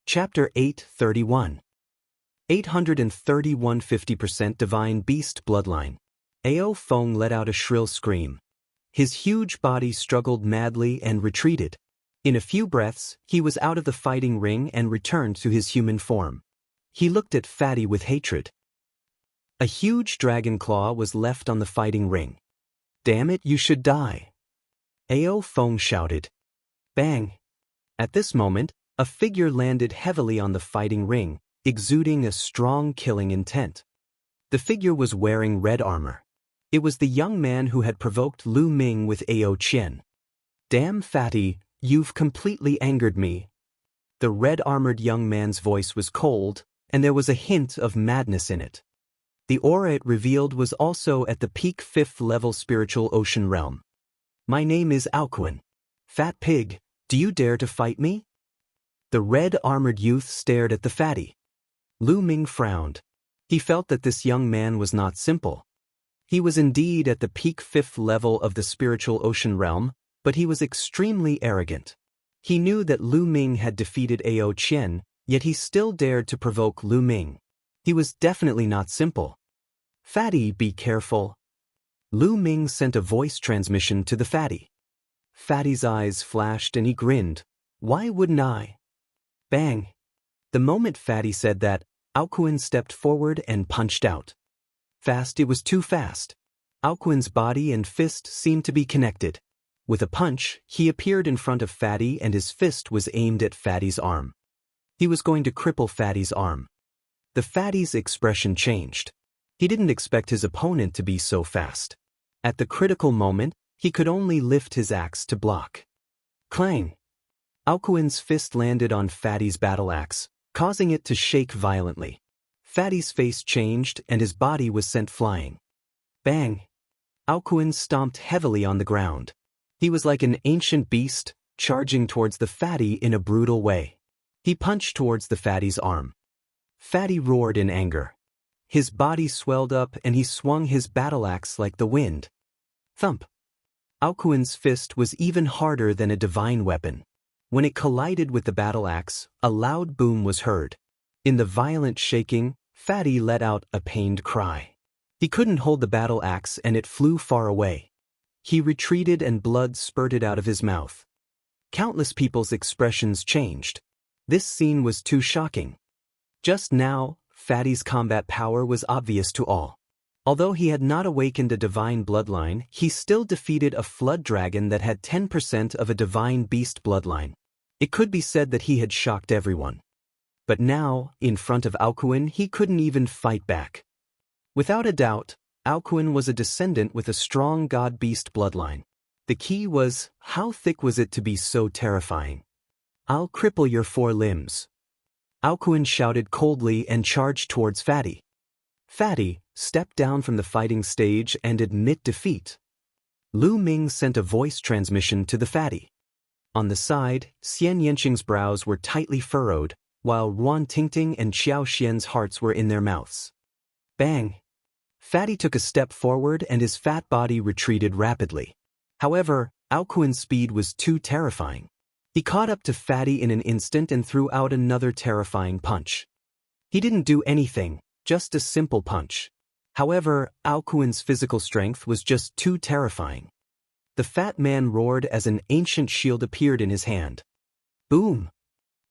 Chapter 831. 831 50% Divine Beast Bloodline. Ao Feng let out a shrill scream. His huge body struggled madly and retreated. In a few breaths, he was out of the fighting ring and returned to his human form. He looked at Fatty with hatred. A huge dragon claw was left on the fighting ring. "Damn it, you should die!" Ao Feng shouted. Bang! At this moment, a figure landed heavily on the fighting ring, exuding a strong killing intent. The figure was wearing red armor. It was the young man who had provoked Lu Ming with Ao Qian. "Damn Fatty, you've completely angered me." The red-armored young man's voice was cold, and there was a hint of madness in it. The aura it revealed was also at the peak 5th level spiritual ocean realm. "My name is Aoquin. Fat pig, do you dare to fight me?" The red-armored youth stared at the fatty. Lu Ming frowned. He felt that this young man was not simple. He was indeed at the peak 5th level of the spiritual ocean realm, but he was extremely arrogant. He knew that Lu Ming had defeated Ao Qian, yet he still dared to provoke Lu Ming. He was definitely not simple. "Fatty, be careful." Lu Ming sent a voice transmission to the fatty. Fatty's eyes flashed and he grinned. "Why wouldn't I?" Bang! The moment Fatty said that, Aoquin stepped forward and punched out. Fast, it was too fast. Aoquin's body and fist seemed to be connected. With a punch, he appeared in front of Fatty and his fist was aimed at Fatty's arm. He was going to cripple Fatty's arm. The fatty's expression changed. He didn't expect his opponent to be so fast. At the critical moment, he could only lift his axe to block. Clang! Aoquin's fist landed on Fatty's battle axe, causing it to shake violently. Fatty's face changed and his body was sent flying. Bang! Aoquin stomped heavily on the ground. He was like an ancient beast, charging towards the fatty in a brutal way. He punched towards the fatty's arm. Fatty roared in anger. His body swelled up and he swung his battle axe like the wind. Thump! Aoquin's fist was even harder than a divine weapon. When it collided with the battle axe, a loud boom was heard. In the violent shaking, Fatty let out a pained cry. He couldn't hold the battle axe and it flew far away. He retreated and blood spurted out of his mouth. Countless people's expressions changed. This scene was too shocking. Just now, Fatty's combat power was obvious to all. Although he had not awakened a divine bloodline, he still defeated a flood dragon that had 10% of a divine beast bloodline. It could be said that he had shocked everyone. But now, in front of Aoquin, he couldn't even fight back. Without a doubt, Aoquin was a descendant with a strong god-beast bloodline. The key was, how thick was it to be so terrifying? "I'll cripple your 4 limbs." Aoquin shouted coldly and charged towards Fatty. Fatty, step down from the fighting stage and admit defeat. Lu Ming sent a voice transmission to the fatty. On the side, Xian Yanqing's brows were tightly furrowed, while Ruan Tingting and Xiao Xian's hearts were in their mouths. Bang! Fatty took a step forward and his fat body retreated rapidly. However, Aoquin's speed was too terrifying. He caught up to Fatty in an instant and threw out another terrifying punch. He didn't do anything, just a simple punch. However, Aoquin's physical strength was just too terrifying. The fat man roared as an ancient shield appeared in his hand. Boom!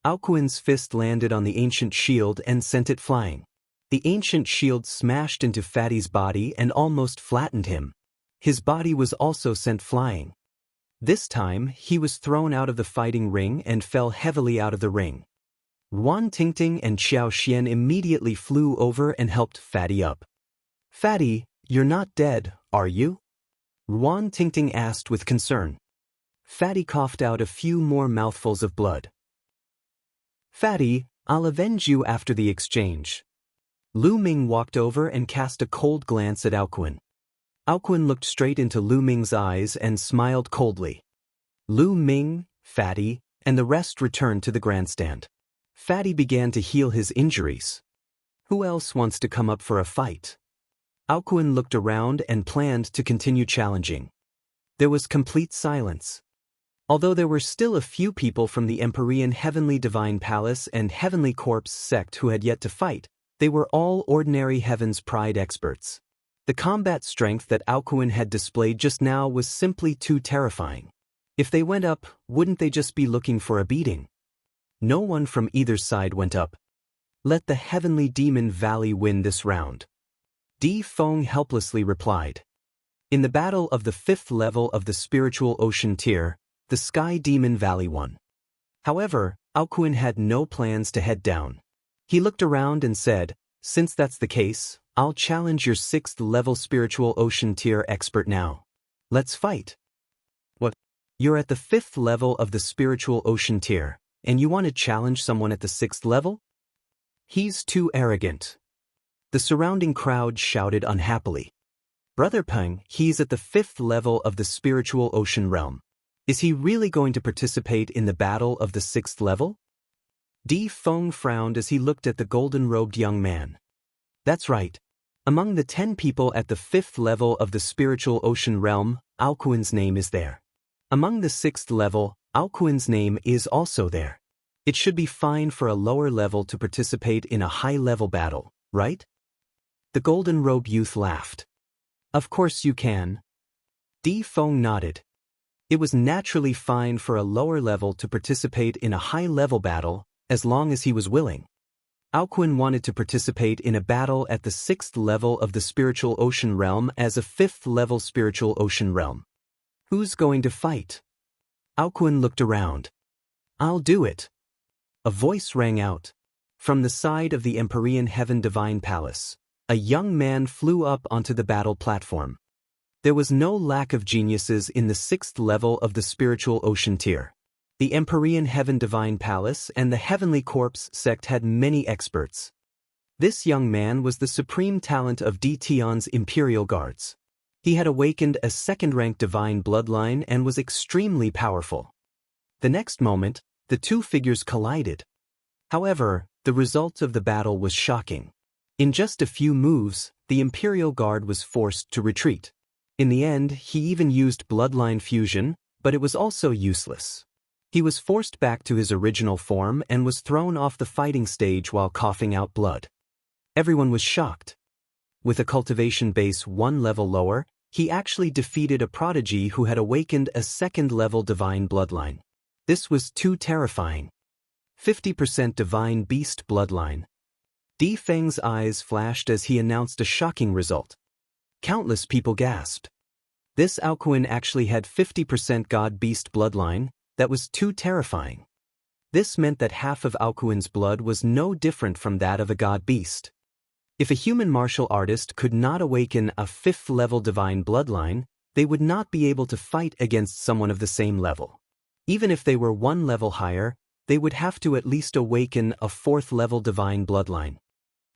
Aoquin's fist landed on the ancient shield and sent it flying. The ancient shield smashed into Fatty's body and almost flattened him. His body was also sent flying. This time, he was thrown out of the fighting ring and fell heavily out of the ring. Ruan Tingting and Xiao Xian immediately flew over and helped Fatty up. "Fatty, you're not dead, are you?" Ruan Tingting asked with concern. Fatty coughed out a few more mouthfuls of blood. "Fatty, I'll avenge you after the exchange." Lu Ming walked over and cast a cold glance at Aoquin. Aoquin looked straight into Lu Ming's eyes and smiled coldly. Lu Ming, Fatty, and the rest returned to the grandstand. Fatty began to heal his injuries. Who else wants to come up for a fight? Aoquin looked around and planned to continue challenging. There was complete silence. Although there were still a few people from the Empyrean Heavenly Divine Palace and Heavenly Corpse sect who had yet to fight, they were all ordinary Heaven's Pride experts. The combat strength that Alcuin had displayed just now was simply too terrifying. If they went up, wouldn't they just be looking for a beating? No one from either side went up. Let the Heavenly Demon Valley win this round. Di Feng helplessly replied. In the battle of the 5th level of the Spiritual Ocean tier, the Sky Demon Valley won. However, Alcuin had no plans to head down. He looked around and said, "Since that's the case, I'll challenge your 6th level Spiritual Ocean tier expert now. Let's fight." "What? You're at the 5th level of the Spiritual Ocean tier, and you want to challenge someone at the 6th level? He's too arrogant." The surrounding crowd shouted unhappily. "Brother Peng, he's at the 5th level of the Spiritual Ocean realm. Is he really going to participate in the battle of the 6th level?" Di Feng frowned as he looked at the golden-robed young man. "That's right. Among the 10 people at the 5th level of the Spiritual Ocean realm, Alcuin's name is there. Among the 6th level, Alcuin's name is also there. It should be fine for a lower level to participate in a high-level battle, right?" The golden-robed youth laughed. "Of course you can." Di Feng nodded. It was naturally fine for a lower level to participate in a high-level battle, as long as he was willing. Alcuin wanted to participate in a battle at the 6th level of the Spiritual Ocean realm as a 5th level Spiritual Ocean realm. "Who's going to fight?" Alcuin looked around. "I'll do it." A voice rang out. From the side of the Empyrean Heaven Divine Palace, a young man flew up onto the battle platform. There was no lack of geniuses in the 6th level of the Spiritual Ocean tier. The Empyrean Heaven Divine Palace and the Heavenly Corpse sect had many experts. This young man was the supreme talent of Di Tian's Imperial Guards. He had awakened a 2nd-rank divine bloodline and was extremely powerful. The next moment, the two figures collided. However, the result of the battle was shocking. In just a few moves, the Imperial Guard was forced to retreat. In the end, he even used bloodline fusion, but it was also useless. He was forced back to his original form and was thrown off the fighting stage while coughing out blood. Everyone was shocked. With a cultivation base 1 level lower, he actually defeated a prodigy who had awakened a 2nd-level divine bloodline. This was too terrifying. 50% divine beast bloodline. Di Feng's eyes flashed as he announced a shocking result. Countless people gasped. This Alcuin actually had 50% god-beast bloodline. That was too terrifying. This meant that half of Alcuin's blood was no different from that of a god-beast. If a human martial artist could not awaken a 5th-level divine bloodline, they would not be able to fight against someone of the same level. Even if they were 1 level higher, they would have to at least awaken a 4th-level divine bloodline.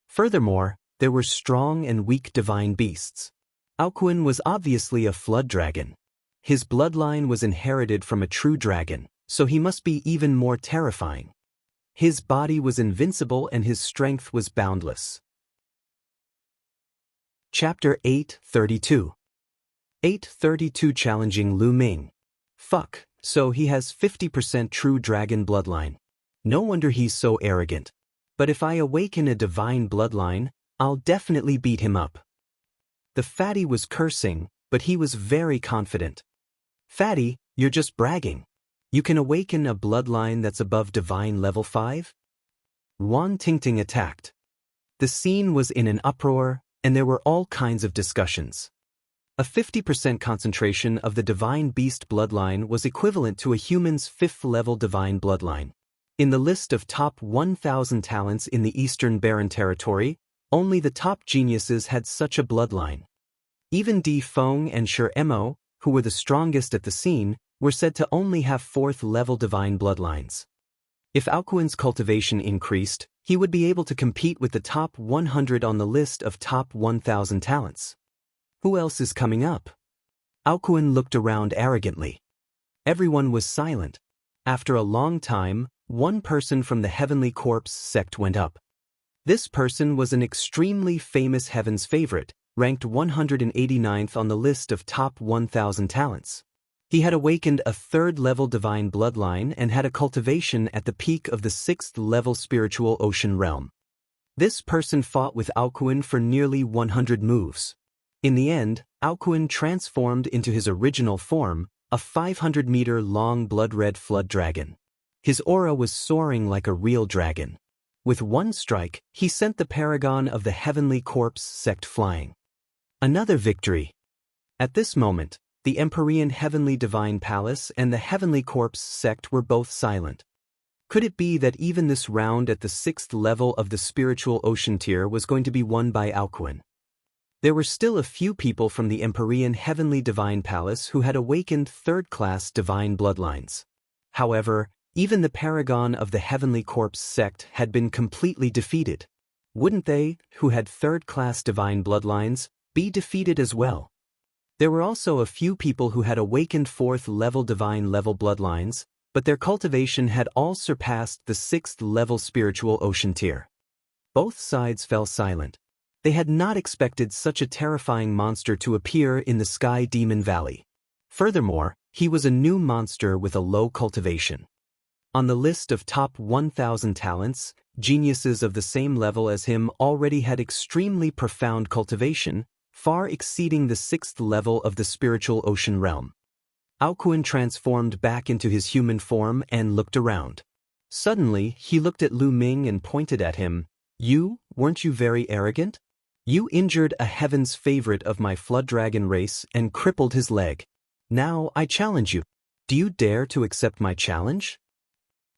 Furthermore, there were strong and weak divine beasts. Alcuin was obviously a flood dragon. His bloodline was inherited from a true dragon, so he must be even more terrifying. His body was invincible and his strength was boundless. Chapter 832. 832 Challenging Lu Ming. Fuck, so he has 50% true dragon bloodline. No wonder he's so arrogant. But if I awaken a divine bloodline, I'll definitely beat him up. The fatty was cursing, but he was very confident. Fatty, you're just bragging. You can awaken a bloodline that's above divine level 5? Wan Tingting attacked. The scene was in an uproar, and there were all kinds of discussions. A 50% concentration of the divine beast bloodline was equivalent to a human's 5th-level divine bloodline. In the list of top 1,000 talents in the Eastern Barren Territory, only the top geniuses had such a bloodline. Even Di Feng and Shi Emo, who were the strongest at the scene, were said to only have 4th-level divine bloodlines. If Alcuin's cultivation increased, he would be able to compete with the top 100 on the list of top 1,000 talents. Who else is coming up? Alcuin looked around arrogantly. Everyone was silent. After a long time, one person from the Heavenly Corpse sect went up. This person was an extremely famous Heaven's favorite, ranked 189th on the list of top 1,000 talents. He had awakened a 3rd-level divine bloodline and had a cultivation at the peak of the 6th-level spiritual ocean realm. This person fought with Aokuin for nearly 100 moves. In the end, Aokuin transformed into his original form, a 500-meter-long blood-red flood dragon. His aura was soaring like a real dragon. With one strike, he sent the paragon of the Heavenly Corpse sect flying. Another victory. At this moment, the Empyrean Heavenly Divine Palace and the Heavenly Corpse sect were both silent. Could it be that even this round at the 6th level of the spiritual ocean tier was going to be won by Aokuin? There were still a few people from the Empyrean Heavenly Divine Palace who had awakened 3rd-class divine bloodlines. However, even the paragon of the Heavenly Corpse sect had been completely defeated. Wouldn't they, who had 3rd-class divine bloodlines, be defeated as well? There were also a few people who had awakened 4th-level divine level bloodlines, but their cultivation had all surpassed the 6th-level spiritual ocean tier. Both sides fell silent. They had not expected such a terrifying monster to appear in the Sky Demon Valley. Furthermore, he was a new monster with a low cultivation. On the list of top 1,000 talents, geniuses of the same level as him already had extremely profound cultivation, far exceeding the 6th level of the spiritual ocean realm. Aokuin transformed back into his human form and looked around. Suddenly, he looked at Lu Ming and pointed at him. Weren't you very arrogant? You injured a heaven's favorite of my flood dragon race and crippled his leg. Now I challenge you. Do you dare to accept my challenge?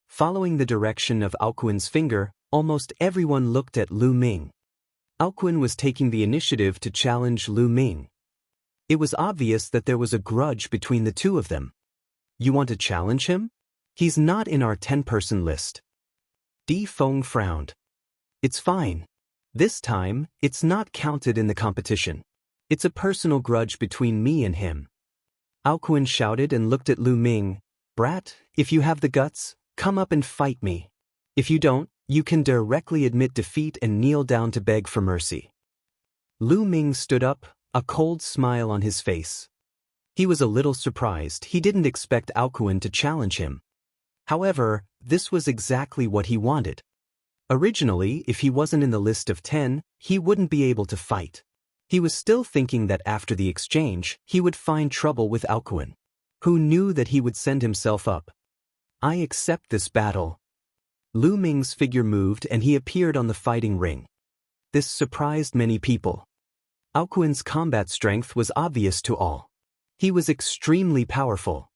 Following the direction of Aokuin's finger, almost everyone looked at Lu Ming. Aokuin was taking the initiative to challenge Lu Ming. It was obvious that there was a grudge between the two of them. You want to challenge him? He's not in our 10-person list. Di Feng frowned. It's fine. This time, it's not counted in the competition. It's a personal grudge between me and him. Aokuin shouted and looked at Lu Ming. Brat, if you have the guts, come up and fight me. If you don't, you can directly admit defeat and kneel down to beg for mercy. Lu Ming stood up, a cold smile on his face. He was a little surprised. He didn't expect Aokuin to challenge him. However, this was exactly what he wanted. Originally, if he wasn't in the list of 10, he wouldn't be able to fight. He was still thinking that after the exchange, he would find trouble with Aokuin. Who knew that he would send himself up? I accept this battle. Lu Ming's figure moved and he appeared on the fighting ring. This surprised many people. Aokuin's combat strength was obvious to all. He was extremely powerful.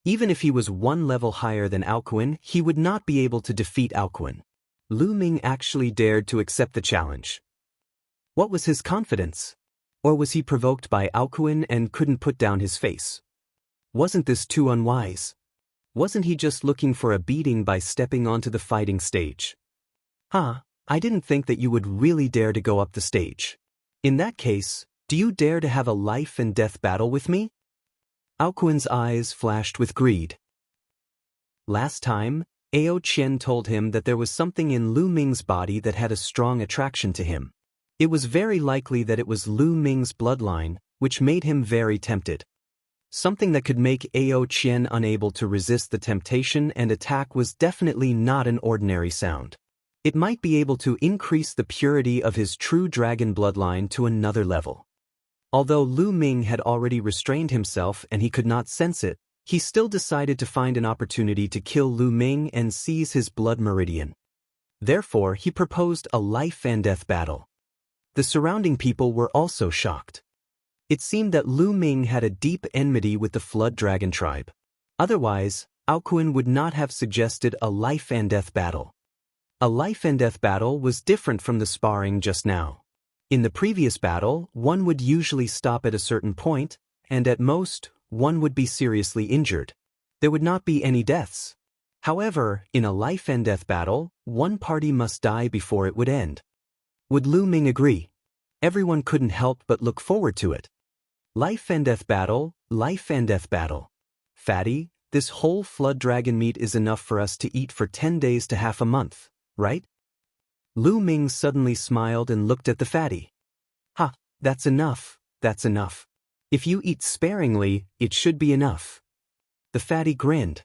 Even if he was one level higher than Aokuin, he would not be able to defeat Aokuin. Lu Ming actually dared to accept the challenge. What was his confidence? Or was he provoked by Aokuin and couldn't put down his face? Wasn't this too unwise? Wasn't he just looking for a beating by stepping onto the fighting stage? I didn't think that you would really dare to go up the stage. In that case, do you dare to have a life and death battle with me? Aokuin's eyes flashed with greed. Last time, Ao Qian told him that there was something in Lu Ming's body that had a strong attraction to him. It was very likely that it was Lu Ming's bloodline, which made him very tempted. Something that could make Ao Qian unable to resist the temptation and attack was definitely not an ordinary sound. It might be able to increase the purity of his true dragon bloodline to another level. Although Lu Ming had already restrained himself and he could not sense it, he still decided to find an opportunity to kill Lu Ming and seize his blood meridian. Therefore, he proposed a life and death battle. The surrounding people were also shocked. It seemed that Lu Ming had a deep enmity with the Flood Dragon tribe. Otherwise, Aokuin would not have suggested a life and death battle. A life and death battle was different from the sparring just now. In the previous battle, one would usually stop at a certain point, and at most, one would be seriously injured. There would not be any deaths. However, in a life and death battle, one party must die before it would end. Would Lu Ming agree? Everyone couldn't help but look forward to it. Life and death battle, life and death battle. Fatty, this whole flood dragon meat is enough for us to eat for 10 days to half a month, right? Lu Ming suddenly smiled and looked at the fatty. That's enough, that's enough. If you eat sparingly, it should be enough. The fatty grinned.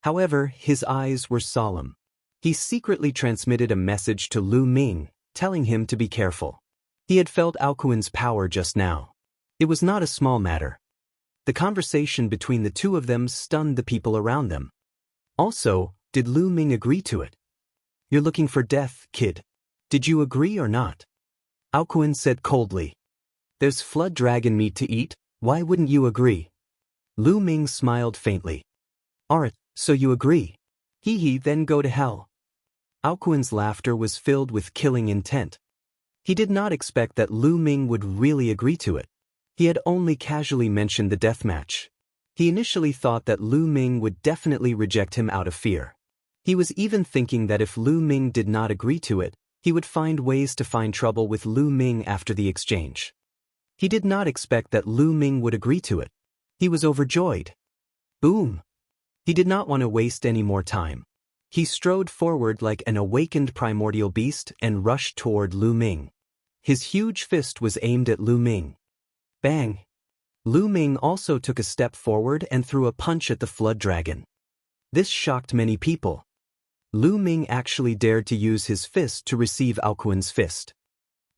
However, his eyes were solemn. He secretly transmitted a message to Lu Ming, telling him to be careful. He had felt Aokuen's power just now. It was not a small matter. The conversation between the two of them stunned the people around them. Also, did Lu Ming agree to it? You're looking for death, kid. Did you agree or not? Aokuen said coldly. There's flood dragon meat to eat, why wouldn't you agree? Lu Ming smiled faintly. Alright, so you agree. Hee then go to hell. Aokuen's laughter was filled with killing intent. He did not expect that Lu Ming would really agree to it. He had only casually mentioned the deathmatch. He initially thought that Lu Ming would definitely reject him out of fear. He was even thinking that if Lu Ming did not agree to it, he would find ways to find trouble with Lu Ming after the exchange. He did not expect that Lu Ming would agree to it. He was overjoyed. Boom! He did not want to waste any more time. He strode forward like an awakened primordial beast and rushed toward Lu Ming. His huge fist was aimed at Lu Ming. Bang! Lu Ming also took a step forward and threw a punch at the flood dragon. This shocked many people. Lu Ming actually dared to use his fist to receive Aokuen's fist.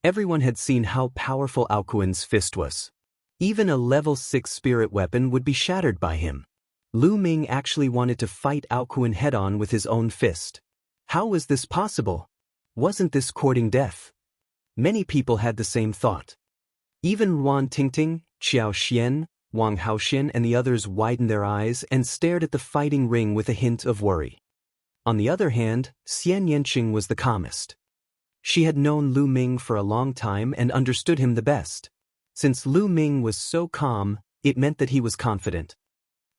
Everyone had seen how powerful Aokuen's fist was. Even a level 6 spirit weapon would be shattered by him. Lu Ming actually wanted to fight Aokuen head-on with his own fist. How was this possible? Wasn't this courting death? Many people had the same thought. Even Ruan Tingting, Xiao Xian, Wang Haoxian and the others widened their eyes and stared at the fighting ring with a hint of worry. On the other hand, Xian Yanqing was the calmest. She had known Lu Ming for a long time and understood him the best. Since Lu Ming was so calm, it meant that he was confident.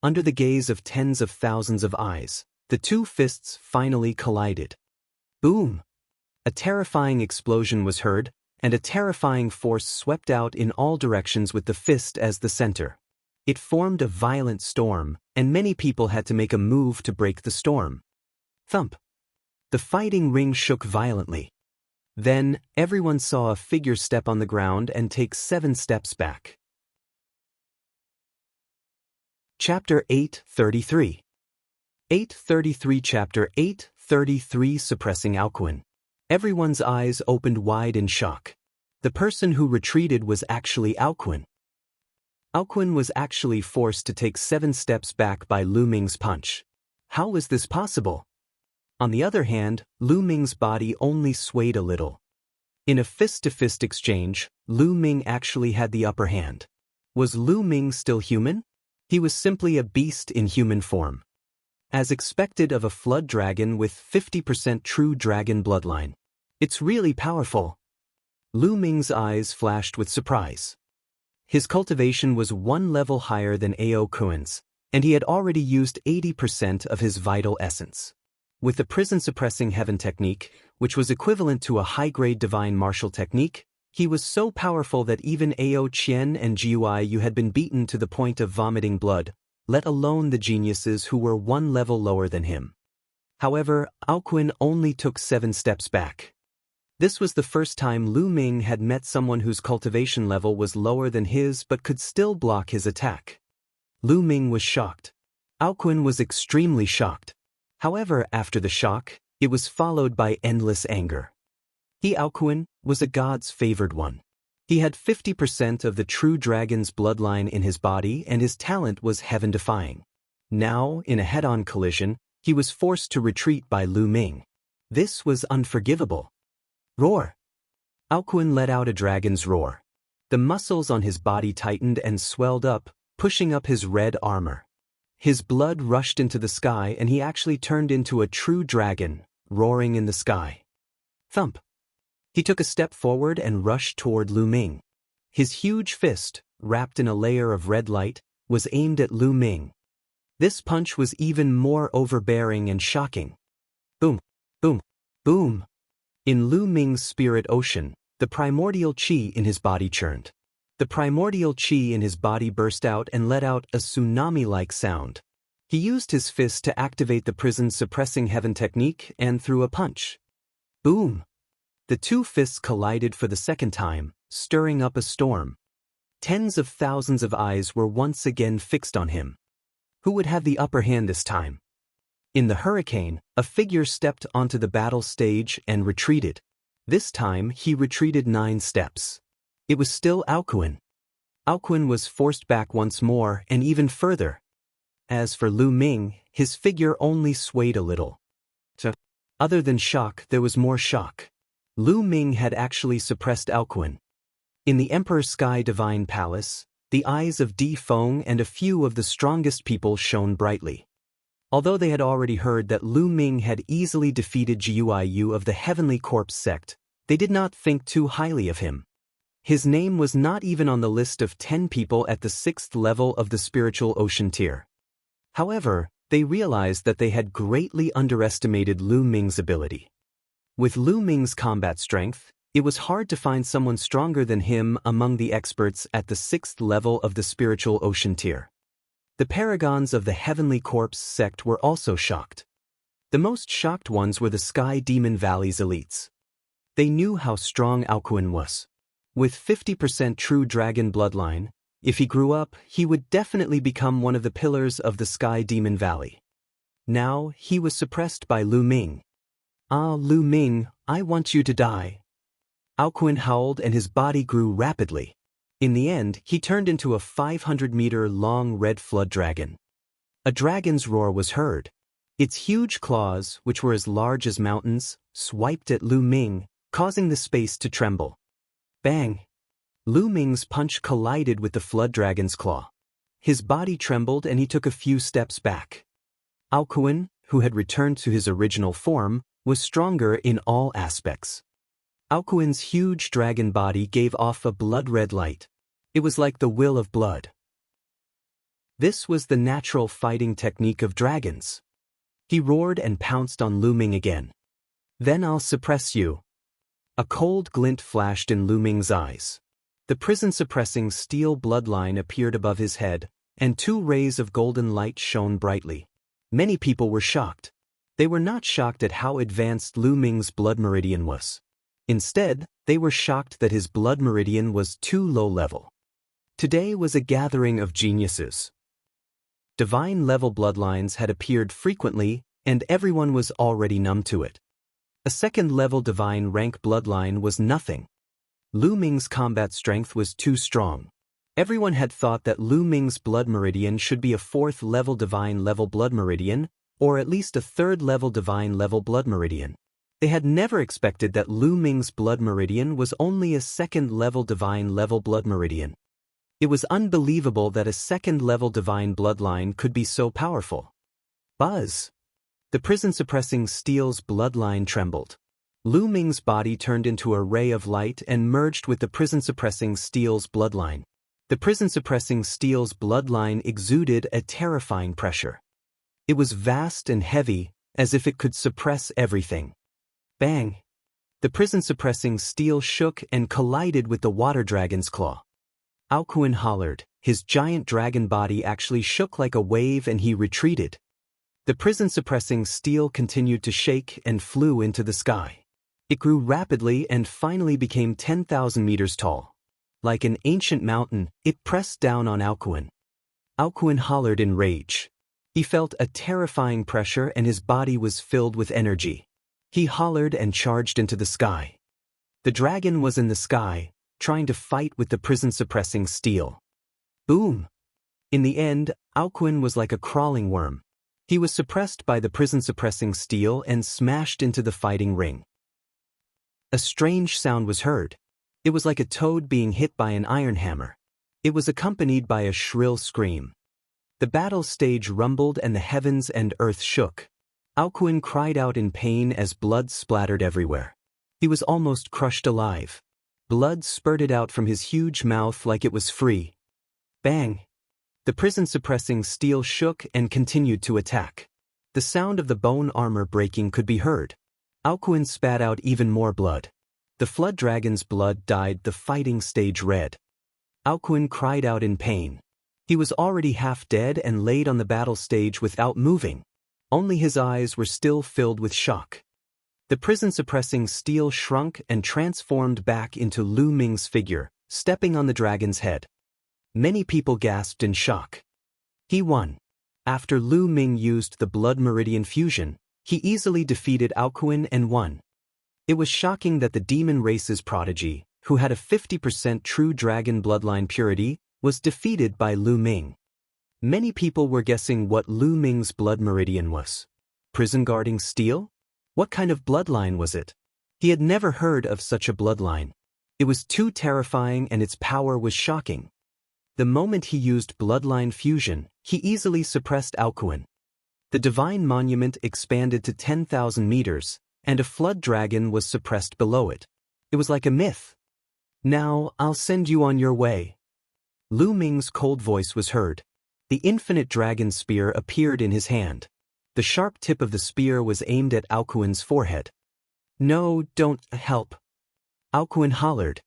Under the gaze of tens of thousands of eyes, the two fists finally collided. Boom! A terrifying explosion was heard, and a terrifying force swept out in all directions with the fist as the center. It formed a violent storm, and many people had to make a move to break the storm. Thump! The fighting ring shook violently. Then, everyone saw a figure step on the ground and take 7 steps back. Chapter 833. 833 Chapter 833 Suppressing Aokuen. Everyone's eyes opened wide in shock. The person who retreated was actually Aokuen. Aokuen was actually forced to take 7 steps back by Lu Ming's punch. How was this possible? On the other hand, Lu Ming's body only swayed a little. In a fist-to-fist exchange, Lu Ming actually had the upper hand. Was Lu Ming still human? He was simply a beast in human form. As expected of a flood dragon with 50% true dragon bloodline. It's really powerful. Lu Ming's eyes flashed with surprise. His cultivation was 1 level higher than Aokuen's, and he had already used 80% of his vital essence. With the prison-suppressing heaven technique, which was equivalent to a high-grade divine martial technique, he was so powerful that even Ao Qian and Gui Yu had been beaten to the point of vomiting blood, let alone the geniuses who were 1 level lower than him. However, Aokuen only took 7 steps back. This was the first time Lu Ming had met someone whose cultivation level was lower than his but could still block his attack. Lu Ming was shocked. Aokuen was extremely shocked. However, after the shock, it was followed by endless anger. He, Aokuen, was a god's favored one. He had 50% of the true dragon's bloodline in his body and his talent was heaven-defying. Now, in a head-on collision, he was forced to retreat by Lu Ming. This was unforgivable. Roar! Aokuen let out a dragon's roar. The muscles on his body tightened and swelled up, pushing up his red armor. His blood rushed into the sky and he actually turned into a true dragon, roaring in the sky. Thump! He took a step forward and rushed toward Lu Ming. His huge fist, wrapped in a layer of red light, was aimed at Lu Ming. This punch was even more overbearing and shocking. Boom! Boom! Boom! In Lu Ming's spirit ocean, the primordial qi in his body churned. The primordial qi in his body burst out and let out a tsunami-like sound. He used his fist to activate the prison's suppressing heaven technique and threw a punch. Boom! The two fists collided for the second time, stirring up a storm. Tens of thousands of eyes were once again fixed on him. Who would have the upper hand this time? In the hurricane, a figure stepped onto the battle stage and retreated. This time, he retreated 9 steps. It was still Aokuin. Aokuin was forced back once more and even further. As for Lu Ming, his figure only swayed a little. Other than shock, there was more shock. Lu Ming had actually suppressed Aokuin. In the Emperor's Sky Divine Palace, the eyes of Di Feng and a few of the strongest people shone brightly. Although they had already heard that Lu Ming had easily defeated Jiuyu of the Heavenly Corpse sect, they did not think too highly of him. His name was not even on the list of 10 people at the 6th level of the spiritual ocean tier. However, they realized that they had greatly underestimated Lu Ming's ability. With Lu Ming's combat strength, it was hard to find someone stronger than him among the experts at the 6th level of the spiritual ocean tier. The paragons of the Heavenly Corpse sect were also shocked. The most shocked ones were the Sky Demon Valley's elites. They knew how strong Aokuin was. With 50% true dragon bloodline, if he grew up, he would definitely become one of the pillars of the Sky Demon Valley. Now, he was suppressed by Lu Ming. "Ah, Lu Ming, I want you to die." Aokuin howled and his body grew rapidly. In the end, he turned into a 500-meter-long red flood dragon. A dragon's roar was heard. Its huge claws, which were as large as mountains, swiped at Lu Ming, causing the space to tremble. Bang! Lu Ming's punch collided with the flood dragon's claw. His body trembled and he took a few steps back. Aokuin, who had returned to his original form, was stronger in all aspects. Aokuin's huge dragon body gave off a blood-red light. It was like the will of blood. This was the natural fighting technique of dragons. He roared and pounced on Lu Ming again. "Then I'll suppress you." A cold glint flashed in Lu Ming's eyes. The prison-suppressing steel bloodline appeared above his head, and 2 rays of golden light shone brightly. Many people were shocked. They were not shocked at how advanced Lu Ming's blood meridian was. Instead, they were shocked that his blood meridian was too low level. Today was a gathering of geniuses. Divine-level bloodlines had appeared frequently, and everyone was already numb to it. A 2nd-level divine rank bloodline was nothing. Lu Ming's combat strength was too strong. Everyone had thought that Lu Ming's blood meridian should be a 4th-level divine-level blood meridian, or at least a 3rd-level divine-level blood meridian. They had never expected that Lu Ming's blood meridian was only a 2nd-level divine-level blood meridian. It was unbelievable that a 2nd-level divine bloodline could be so powerful. Buzz! The prison-suppressing steel's bloodline trembled. Lu Ming's body turned into a ray of light and merged with the prison-suppressing steel's bloodline. The prison-suppressing steel's bloodline exuded a terrifying pressure. It was vast and heavy, as if it could suppress everything. Bang! The prison-suppressing steel shook and collided with the water dragon's claw. Aokuin hollered. His giant dragon body actually shook like a wave and he retreated. The prison-suppressing steel continued to shake and flew into the sky. It grew rapidly and finally became 10,000 meters tall. Like an ancient mountain, it pressed down on Aokuin. Aokuin hollered in rage. He felt a terrifying pressure and his body was filled with energy. He hollered and charged into the sky. The dragon was in the sky, trying to fight with the prison-suppressing steel. Boom! In the end, Aokuin was like a crawling worm. He was suppressed by the prison-suppressing steel and smashed into the fighting ring. A strange sound was heard. It was like a toad being hit by an iron hammer. It was accompanied by a shrill scream. The battle stage rumbled and the heavens and earth shook. Aokuin cried out in pain as blood splattered everywhere. He was almost crushed alive. Blood spurted out from his huge mouth like it was free. Bang! The prison-suppressing steel shook and continued to attack. The sound of the bone armor breaking could be heard. Aokuin spat out even more blood. The flood dragon's blood dyed the fighting stage red. Aokuin cried out in pain. He was already half dead and laid on the battle stage without moving. Only his eyes were still filled with shock. The prison-suppressing steel shrunk and transformed back into Lu Ming's figure, stepping on the dragon's head. Many people gasped in shock. He won. After Lu Ming used the blood meridian fusion, he easily defeated Aokuin and won. It was shocking that the demon race's prodigy, who had a 50% true dragon bloodline purity, was defeated by Lu Ming. Many people were guessing what Lu Ming's blood meridian was. Prison guarding steel? What kind of bloodline was it? He had never heard of such a bloodline. It was too terrifying and its power was shocking. The moment he used bloodline fusion, he easily suppressed Aokuin. The divine monument expanded to 10,000 meters, and a flood dragon was suppressed below it. It was like a myth. Now, I'll send you on your way. Lu Ming's cold voice was heard. The infinite dragon spear appeared in his hand. The sharp tip of the spear was aimed at Aokuin's forehead. No, don't help. Aokuin hollered.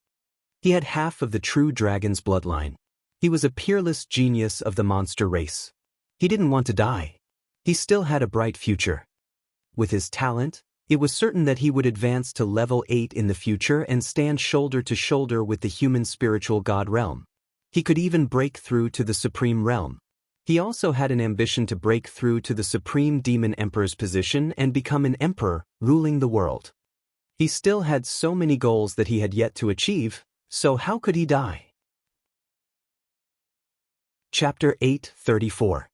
He had half of the true dragon's bloodline. He was a peerless genius of the monster race. He didn't want to die. He still had a bright future. With his talent, it was certain that he would advance to level 8 in the future and stand shoulder to shoulder with the human spiritual god realm. He could even break through to the supreme realm. He also had an ambition to break through to the supreme demon emperor's position and become an emperor, ruling the world. He still had so many goals that he had yet to achieve, so how could he die? Chapter 834.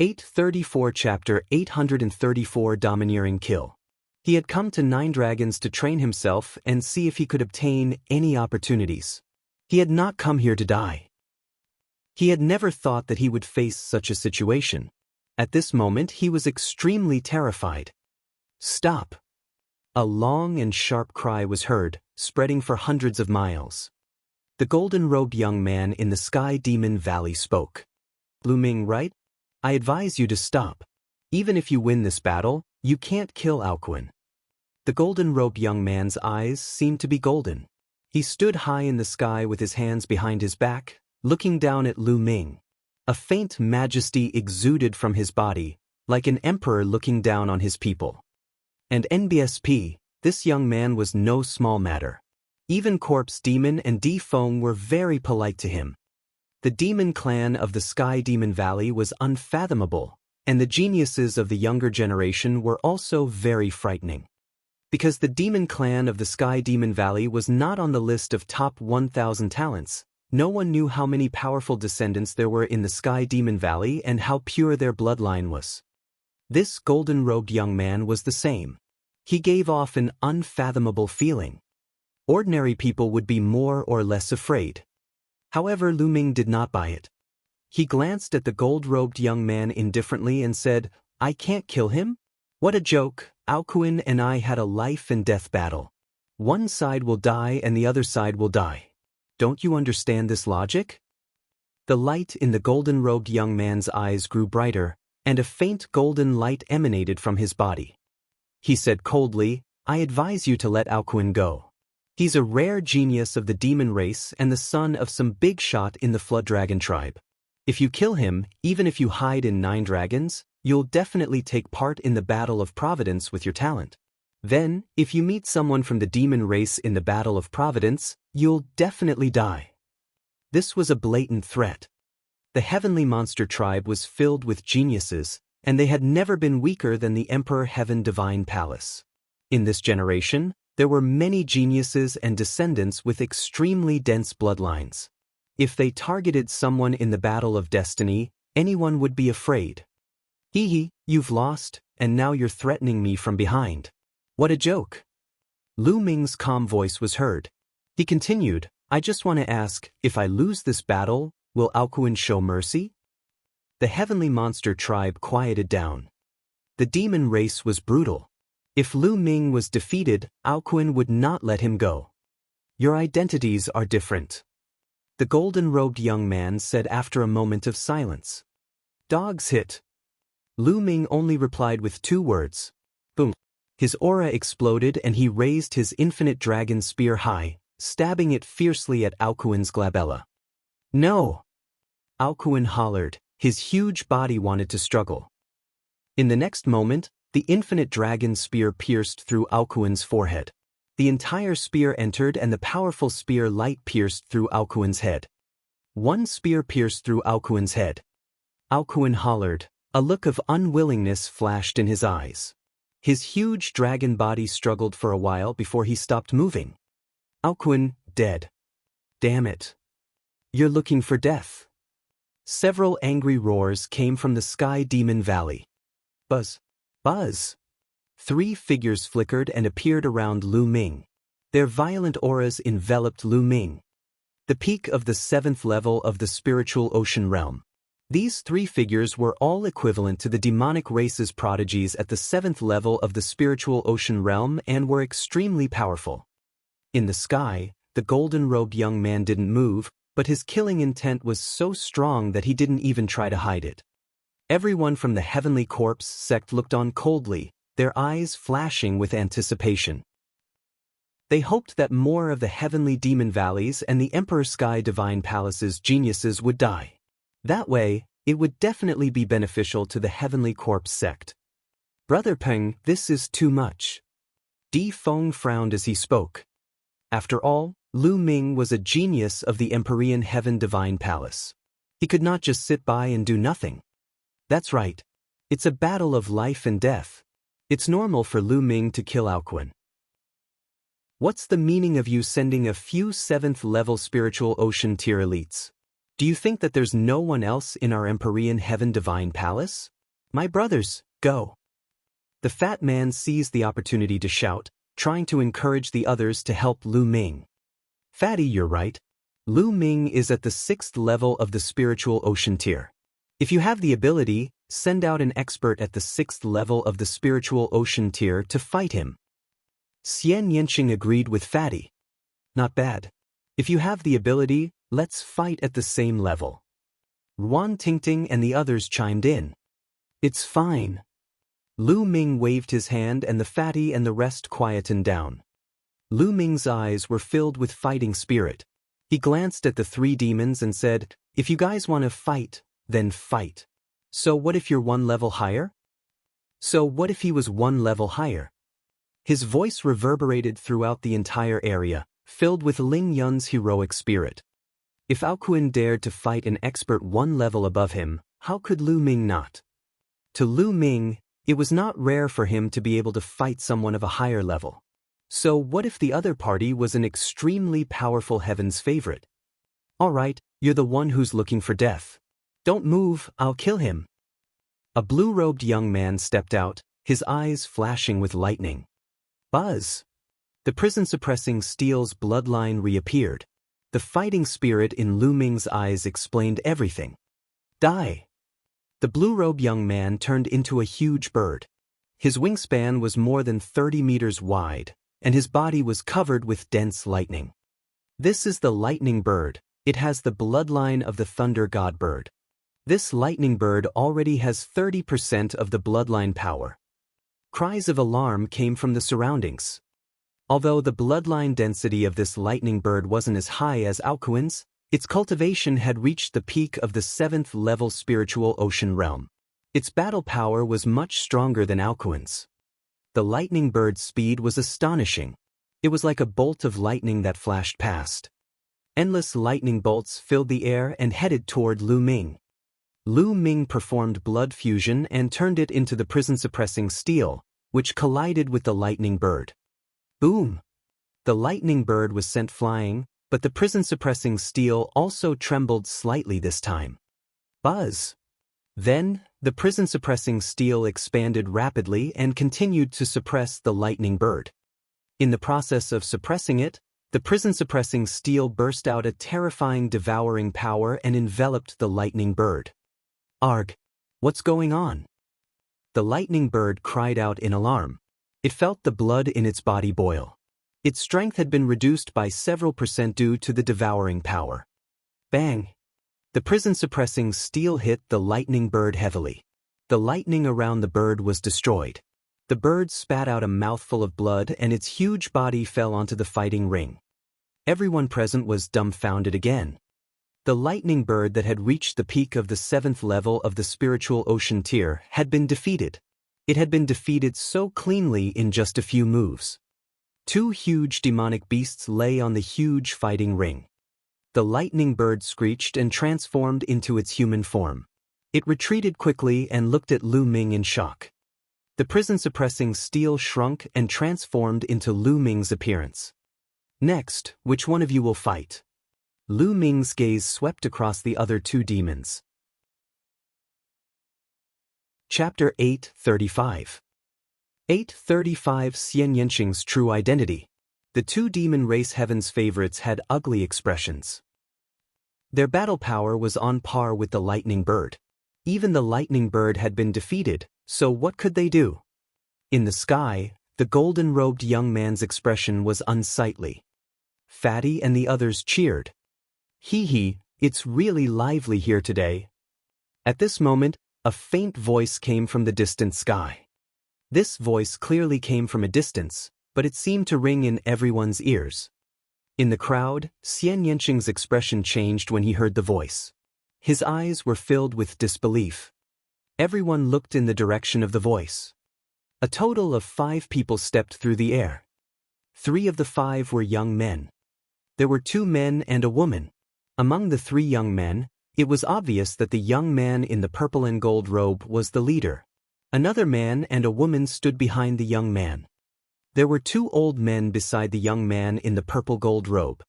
834 Chapter 834 Domineering Kill. He had come to 9 Dragons to train himself and see if he could obtain any opportunities. He had not come here to die. He had never thought that he would face such a situation. At this moment he was extremely terrified. Stop! A long and sharp cry was heard, spreading for hundreds of miles. The golden-robed young man in the Sky Demon Valley spoke. Lu Ming, right? I advise you to stop. Even if you win this battle, you can't kill Aokuin. The golden-robed young man's eyes seemed to be golden. He stood high in the sky with his hands behind his back, looking down at Lu Ming. A faint majesty exuded from his body, like an emperor looking down on his people. And NBSP, this young man was no small matter. Even Corpse Demon and D Feng were very polite to him. The demon clan of the Sky Demon Valley was unfathomable, and the geniuses of the younger generation were also very frightening. Because the demon clan of the Sky Demon Valley was not on the list of top 1,000 talents, no one knew how many powerful descendants there were in the Sky Demon Valley and how pure their bloodline was. This golden-robed young man was the same. He gave off an unfathomable feeling. Ordinary people would be more or less afraid. However, Lu Ming did not buy it. He glanced at the gold-robed young man indifferently and said, I can't kill him? What a joke, Aokuin and I had a life-and-death battle. One side will die and the other side will die. Don't you understand this logic? The light in the golden-robed young man's eyes grew brighter, and a faint golden light emanated from his body. He said coldly, I advise you to let Aokuin go. He's a rare genius of the demon race and the son of some big shot in the Flood Dragon tribe. If you kill him, even if you hide in 9 dragons, you'll definitely take part in the Battle of Providence with your talent. Then, if you meet someone from the demon race in the Battle of Providence, you'll definitely die. This was a blatant threat. The Heavenly Monster tribe was filled with geniuses, and they had never been weaker than the Emperor Heaven Divine Palace. In this generation, there were many geniuses and descendants with extremely dense bloodlines. If they targeted someone in the Battle of Destiny, anyone would be afraid. Hee, you've lost, and now you're threatening me from behind. What a joke. Lu Ming's calm voice was heard. He continued, I just want to ask, if I lose this battle, will Aokuin show mercy? The Heavenly Monster tribe quieted down. The demon race was brutal. If Lu Ming was defeated, Aokuin would not let him go. Your identities are different. The golden-robed young man said after a moment of silence. Dogs hit. Lu Ming only replied with 2 words. Boom. His aura exploded and he raised his infinite dragon spear high, stabbing it fiercely at Aokuin's glabella. No! Aokuin hollered. His huge body wanted to struggle. In the next moment, the infinite dragon spear pierced through Aokuin's forehead. The entire spear entered and the powerful spear light pierced through Aokuin's head. One spear pierced through Aokuin's head. Aokuin hollered. A look of unwillingness flashed in his eyes. His huge dragon body struggled for a while before he stopped moving. Aokuin, dead. Damn it. You're looking for death. Several angry roars came from the Sky Demon Valley. Buzz. Buzz. 3 figures flickered and appeared around Lu Ming. Their violent auras enveloped Lu Ming. The peak of the 7th level of the spiritual ocean realm. These 3 figures were all equivalent to the demonic race's prodigies at the 7th level of the spiritual ocean realm and were extremely powerful. In the sky, the golden-robed young man didn't move, but his killing intent was so strong that he didn't even try to hide it. Everyone from the Heavenly Corpse sect looked on coldly, their eyes flashing with anticipation. They hoped that more of the Heavenly Demon Valleys and the Emperor Sky Divine Palace's geniuses would die. That way, it would definitely be beneficial to the Heavenly Corpse sect. Brother Peng, this is too much. Di Feng frowned as he spoke. After all, Lu Ming was a genius of the Empyrean Heaven Divine Palace. He could not just sit by and do nothing. That's right. It's a battle of life and death. It's normal for Lu Ming to kill Aokuin. What's the meaning of you sending a few 7th-level spiritual ocean tier elites? Do you think that there's no one else in our Empyrean Heaven Divine Palace? My brothers, go. The fat man seized the opportunity to shout, trying to encourage the others to help Lu Ming. Fatty, you're right. Lu Ming is at the 6th level of the spiritual ocean tier. If you have the ability, send out an expert at the 6th level of the spiritual ocean tier to fight him. Xianxia agreed with Fatty. Not bad. If you have the ability, let's fight at the same level. Ruan Tingting and the others chimed in. It's fine. Lu Ming waved his hand and the fatty and the rest quietened down. Lu Ming's eyes were filled with fighting spirit. He glanced at the 3 demons and said, if you guys want to fight, then fight. So what if you're 1 level higher? So what if he was 1 level higher? His voice reverberated throughout the entire area, filled with Ling Yun's heroic spirit. If Aokuin dared to fight an expert 1 level above him, how could Lu Ming not? To Lu Ming, it was not rare for him to be able to fight someone of a higher level. So what if the other party was an extremely powerful heaven's favorite? All right, you're the one who's looking for death. Don't move, I'll kill him. A blue-robed young man stepped out, his eyes flashing with lightning. Buzz! The prison-suppressing steel's bloodline reappeared. The fighting spirit in Lu Ming's eyes explained everything. Die! The blue-robed young man turned into a huge bird. His wingspan was more than 30 meters wide, and his body was covered with dense lightning. This is the lightning bird. It has the bloodline of the thunder god bird. This lightning bird already has 30% of the bloodline power. Cries of alarm came from the surroundings. Although the bloodline density of this lightning bird wasn't as high as Aokuin's, its cultivation had reached the peak of the 7th level spiritual ocean realm. Its battle power was much stronger than Aokuin's. The lightning bird's speed was astonishing. It was like a bolt of lightning that flashed past. Endless lightning bolts filled the air and headed toward Lu Ming. Lu Ming performed blood fusion and turned it into the prison-suppressing steel, which collided with the lightning bird. Boom! The lightning bird was sent flying, but the prison-suppressing steel also trembled slightly this time. Buzz! Then, the prison-suppressing steel expanded rapidly and continued to suppress the lightning bird. In the process of suppressing it, the prison-suppressing steel burst out a terrifying devouring power and enveloped the lightning bird. Arg! What's going on? The lightning bird cried out in alarm. It felt the blood in its body boil. Its strength had been reduced by several % due to the devouring power. Bang! The prison-suppressing steel hit the lightning bird heavily. The lightning around the bird was destroyed. The bird spat out a mouthful of blood and its huge body fell onto the fighting ring. Everyone present was dumbfounded again. The lightning bird that had reached the peak of the 7th level of the spiritual ocean tier had been defeated. It had been defeated so cleanly in just a few moves. 2 huge demonic beasts lay on the huge fighting ring. The lightning bird screeched and transformed into its human form. It retreated quickly and looked at Lu Ming in shock. The prison-suppressing steel shrunk and transformed into Lu Ming's appearance. Next, which one of you will fight? Lu Ming's gaze swept across the other two demons. Chapter 835. 835 Xianxia's true identity. The two demon race heaven's favorites had ugly expressions. Their battle power was on par with the lightning bird. Even the lightning bird had been defeated, so what could they do? In the sky, the golden-robed young man's expression was unsightly. Fatty and the others cheered. Hee, it's really lively here today. At this moment, a faint voice came from the distant sky. This voice clearly came from a distance, but it seemed to ring in everyone's ears. In the crowd, Xianxia's expression changed when he heard the voice. His eyes were filled with disbelief. Everyone looked in the direction of the voice. A total of 5 people stepped through the air. 3 of the 5 were young men. There were 2 men and a woman. Among the 3 young men, it was obvious that the young man in the purple and gold robe was the leader. Another man and a woman stood behind the young man. There were 2 old men beside the young man in the purple gold robe.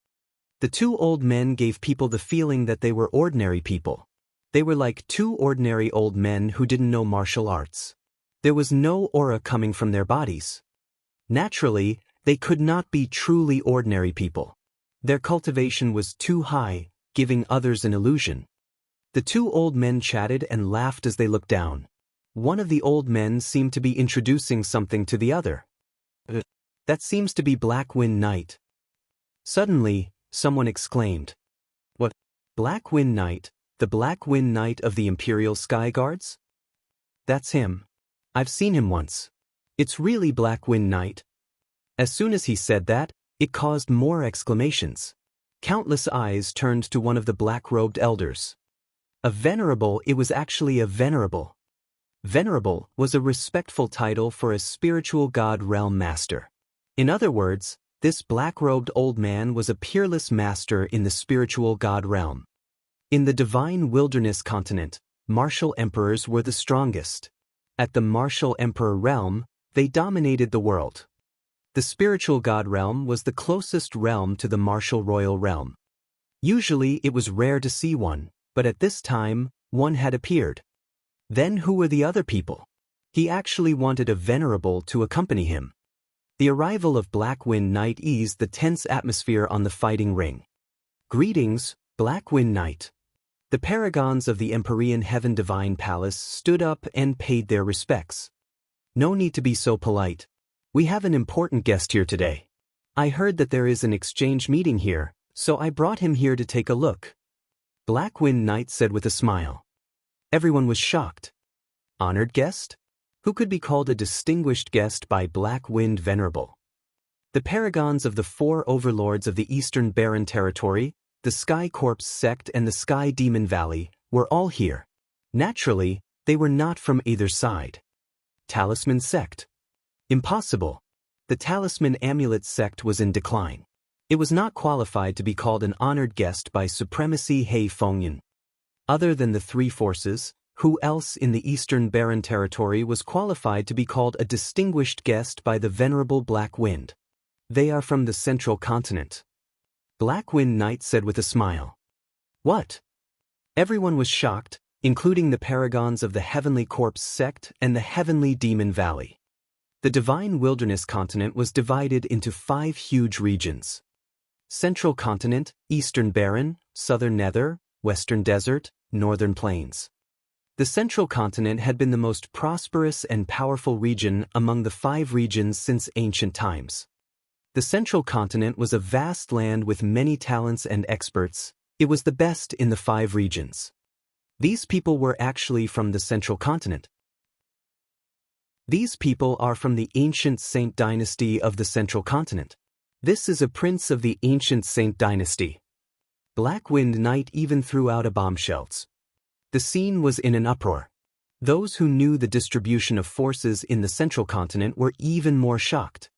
The 2 old men gave people the feeling that they were ordinary people. They were like 2 ordinary old men who didn't know martial arts. There was no aura coming from their bodies. Naturally, they could not be truly ordinary people. Their cultivation was too high, giving others an illusion. The 2 old men chatted and laughed as they looked down. One of the old men seemed to be introducing something to the other. That seems to be Black Wind Knight. Suddenly, someone exclaimed. What? Black Wind Knight, the Black Wind Knight of the Imperial Sky Guards? That's him. I've seen him once. It's really Black Wind Knight. As soon as he said that, it caused more exclamations. Countless eyes turned to one of the black-robed elders. A venerable, it was actually a venerable. Venerable was a respectful title for a spiritual god realm master. In other words, this black-robed old man was a peerless master in the spiritual god realm. In the divine wilderness continent, martial emperors were the strongest. At the martial emperor realm, they dominated the world. The spiritual god realm was the closest realm to the martial royal realm. Usually it was rare to see one, but at this time, one had appeared. Then who were the other people? He actually wanted a venerable to accompany him. The arrival of Black Wind Knight eased the tense atmosphere on the fighting ring. Greetings, Black Wind Knight. The paragons of the Empyrean Heaven Divine Palace stood up and paid their respects. No need to be so polite. We have an important guest here today. I heard that there is an exchange meeting here, so I brought him here to take a look. Black Wind Knight said with a smile. Everyone was shocked. Honored guest? Who could be called a distinguished guest by Black Wind Venerable? The paragons of the 4 overlords of the Eastern Barren Territory, the Sky Corpse sect and the Sky Demon Valley, were all here. Naturally, they were not from either side. Talisman sect. Impossible. The Talisman Amulet sect was in decline. It was not qualified to be called an honored guest by Supremacy Hei Fengyan. Other than the 3 forces, who else in the Eastern Barren Territory was qualified to be called a distinguished guest by the Venerable Black Wind? They are from the Central Continent. Black Wind Knight said with a smile. What? Everyone was shocked, including the paragons of the Heavenly Corpse sect and the Heavenly Demon Valley. The Divine Wilderness Continent was divided into 5 huge regions. Central Continent, Eastern Barren, Southern Nether, Western Desert, Northern Plains. The Central Continent had been the most prosperous and powerful region among the 5 regions since ancient times. The Central Continent was a vast land with many talents and experts. It was the best in the 5 regions. These people were actually from the Central Continent. These people are from the ancient Saint dynasty of the Central Continent. This is a prince of the ancient Saint dynasty. Black Wind Knight even threw out a bombshells. The scene was in an uproar. Those who knew the distribution of forces in the Central Continent were even more shocked.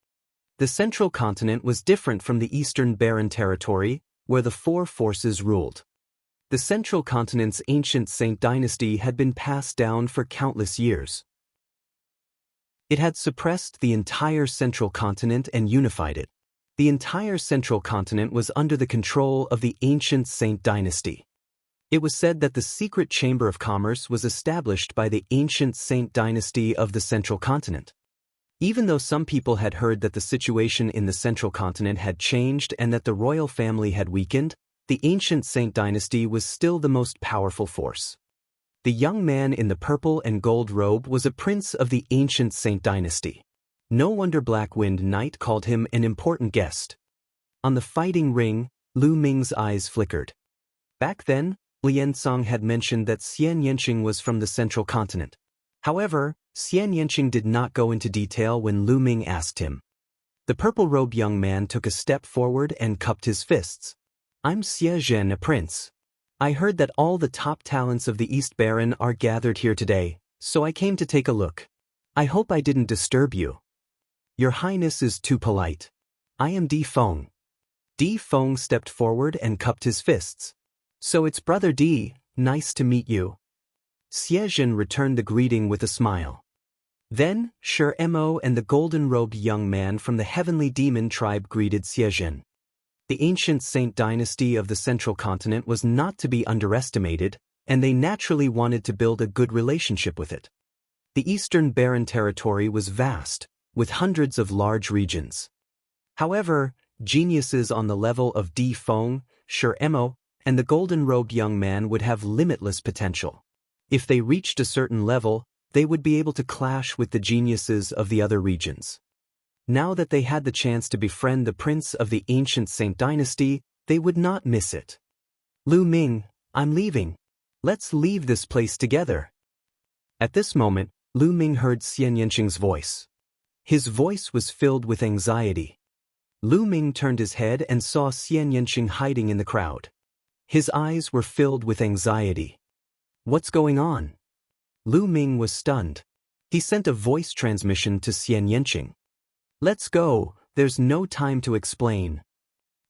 The Central Continent was different from the Eastern Barren Territory, where the four forces ruled. The central continent's ancient Saint dynasty had been passed down for countless years. It had suppressed the entire central continent and unified it. The entire central continent was under the control of the ancient Saint dynasty. It was said that the secret chamber of commerce was established by the ancient Saint dynasty of the central continent. Even though some people had heard that the situation in the central continent had changed and that the royal family had weakened, the ancient Saint dynasty was still the most powerful force. The young man in the purple and gold robe was a prince of the ancient Saint dynasty. No wonder Black Wind Knight called him an important guest. On the fighting ring, Lu Ming's eyes flickered. Back then, Liansong had mentioned that Xianxia was from the central continent. However, Xianxia did not go into detail when Lu Ming asked him. The purple-robed young man took a step forward and cupped his fists. I'm Xie Zhen, a prince. I heard that all the top talents of the East Baron are gathered here today, so I came to take a look. I hope I didn't disturb you. Your Highness is too polite. I am Di Feng. Di Feng stepped forward and cupped his fists. So it's Brother Di, nice to meet you. Xie Zhen returned the greeting with a smile. Then, Shi Mo and the golden-robed young man from the heavenly demon tribe greeted Xie Zhen. The ancient Saint dynasty of the central continent was not to be underestimated, and they naturally wanted to build a good relationship with it. The Eastern Baron territory was vast, with hundreds of large regions. However, geniuses on the level of Di Feng, Shi Mo, and the golden-robed young man would have limitless potential. If they reached a certain level, they would be able to clash with the geniuses of the other regions. Now that they had the chance to befriend the prince of the ancient Saint dynasty, they would not miss it. Lu Ming, I'm leaving. Let's leave this place together. At this moment, Lu Ming heard Xianxia's voice. His voice was filled with anxiety. Lu Ming turned his head and saw Xianxia hiding in the crowd. His eyes were filled with anxiety. What's going on? Lu Ming was stunned. He sent a voice transmission to Xianxia. Let's go, there's no time to explain.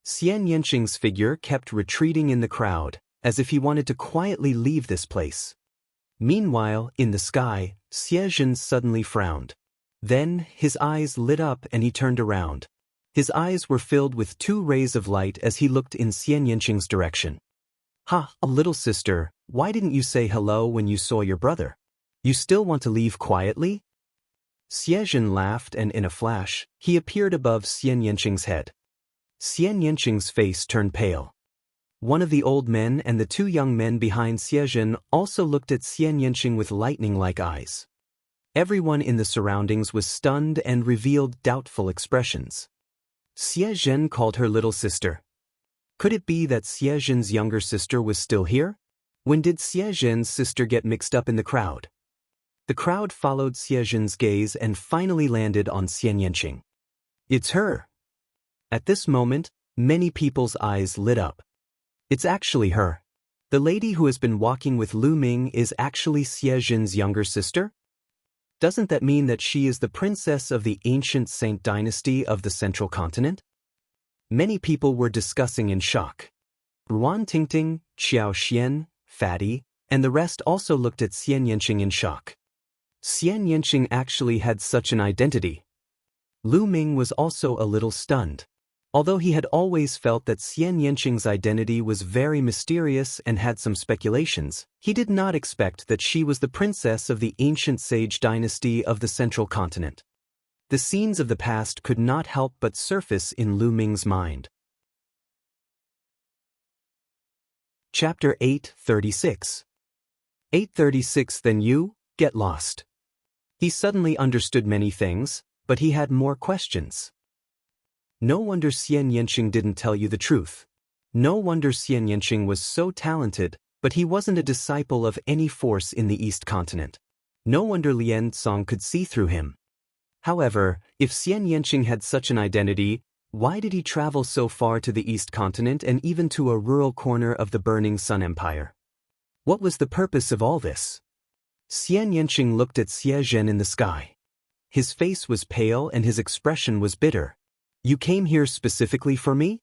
Xianxia's figure kept retreating in the crowd, as if he wanted to quietly leave this place. Meanwhile, in the sky, Xie Zhen suddenly frowned. Then, his eyes lit up and he turned around. His eyes were filled with two rays of light as he looked in Xianxia's direction. Ha, little sister, why didn't you say hello when you saw your brother? You still want to leave quietly? Xie Zhen laughed and in a flash, he appeared above Xianxia's head. Xianxia's face turned pale. One of the old men and the two young men behind Xie Zhen also looked at Xianxia with lightning-like eyes. Everyone in the surroundings was stunned and revealed doubtful expressions. Xie Zhen called her little sister. Could it be that Xie Zhen's younger sister was still here? When did Xie Zhen's sister get mixed up in the crowd? The crowd followed Xie Zhen's gaze and finally landed on Xianxia. It's her. At this moment, many people's eyes lit up. It's actually her. The lady who has been walking with Lu Ming is actually Xie Zhen's younger sister? Doesn't that mean that she is the princess of the ancient Saint dynasty of the central continent? Many people were discussing in shock. Ruan Tingting, Xiao Xian, Fatty, and the rest also looked at Xianxia in shock. Xianxia actually had such an identity. Lu Ming was also a little stunned. Although he had always felt that Xianxia's identity was very mysterious and had some speculations, he did not expect that she was the princess of the ancient sage dynasty of the central continent. The scenes of the past could not help but surface in Lu Ming's mind. Chapter 836. 836 Then you, get lost. He suddenly understood many things, but he had more questions. No wonder Xianxia didn't tell you the truth. No wonder Xianxia was so talented, but he wasn't a disciple of any force in the East Continent. No wonder Liansong could see through him. However, if Xianxia had such an identity, why did he travel so far to the East Continent and even to a rural corner of the Burning Sun Empire? What was the purpose of all this? Xianxia looked at Xie Zhen in the sky. His face was pale and his expression was bitter. You came here specifically for me?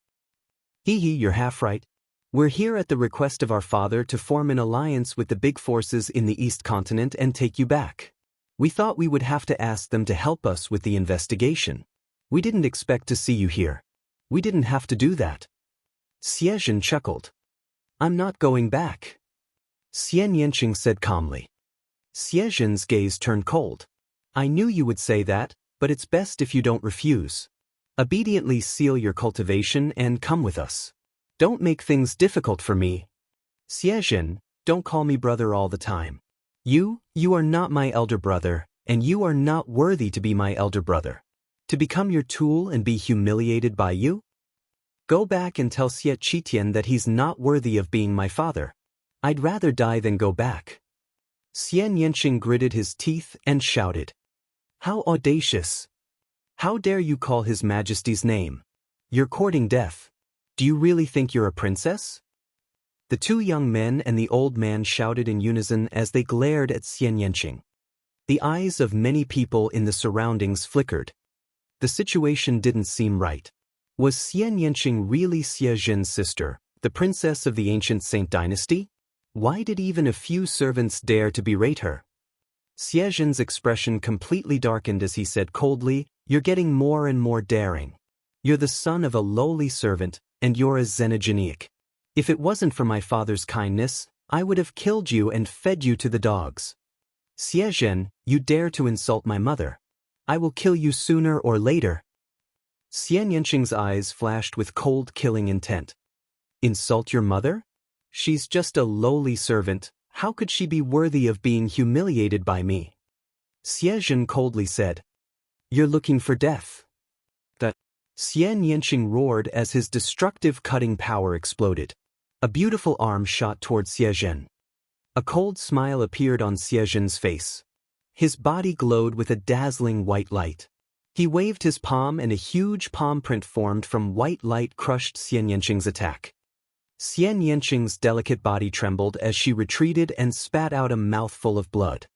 Hee hee, you're half right. We're here at the request of our father to form an alliance with the big forces in the East Continent and take you back. We thought we would have to ask them to help us with the investigation. We didn't expect to see you here. We didn't have to do that. Xianxia chuckled. I'm not going back. Xianxia said calmly. Xianxia's gaze turned cold. I knew you would say that, but it's best if you don't refuse. Obediently seal your cultivation and come with us. Don't make things difficult for me. Xianxia, don't call me brother all the time. You are not my elder brother, and you are not worthy to be my elder brother. To become your tool and be humiliated by you? Go back and tell Xie Qitian that he's not worthy of being my father. I'd rather die than go back. Xianxia gritted his teeth and shouted. How audacious! How dare you call His Majesty's name? You're courting death. Do you really think you're a princess? The two young men and the old man shouted in unison as they glared at Xianxia. The eyes of many people in the surroundings flickered. The situation didn't seem right. Was Xianxia really Xiaozhen's sister, the princess of the ancient Saint dynasty? Why did even a few servants dare to berate her? Xiaozhen's expression completely darkened as he said coldly, You're getting more and more daring. You're the son of a lowly servant, and you're a xenogeniac. If it wasn't for my father's kindness, I would have killed you and fed you to the dogs. Xiaozhen, you dare to insult my mother. I will kill you sooner or later. Xianxia's eyes flashed with cold killing intent. Insult your mother? She's just a lowly servant. How could she be worthy of being humiliated by me? Xiaozhen coldly said. You're looking for death. That. Xianxia roared as his destructive cutting power exploded. A beautiful arm shot toward Xiaozhen. A cold smile appeared on Xiaozhen's face. His body glowed with a dazzling white light. He waved his palm and a huge palm print formed from white light crushed Xianxia's attack. Xianxia's delicate body trembled as she retreated and spat out a mouthful of blood.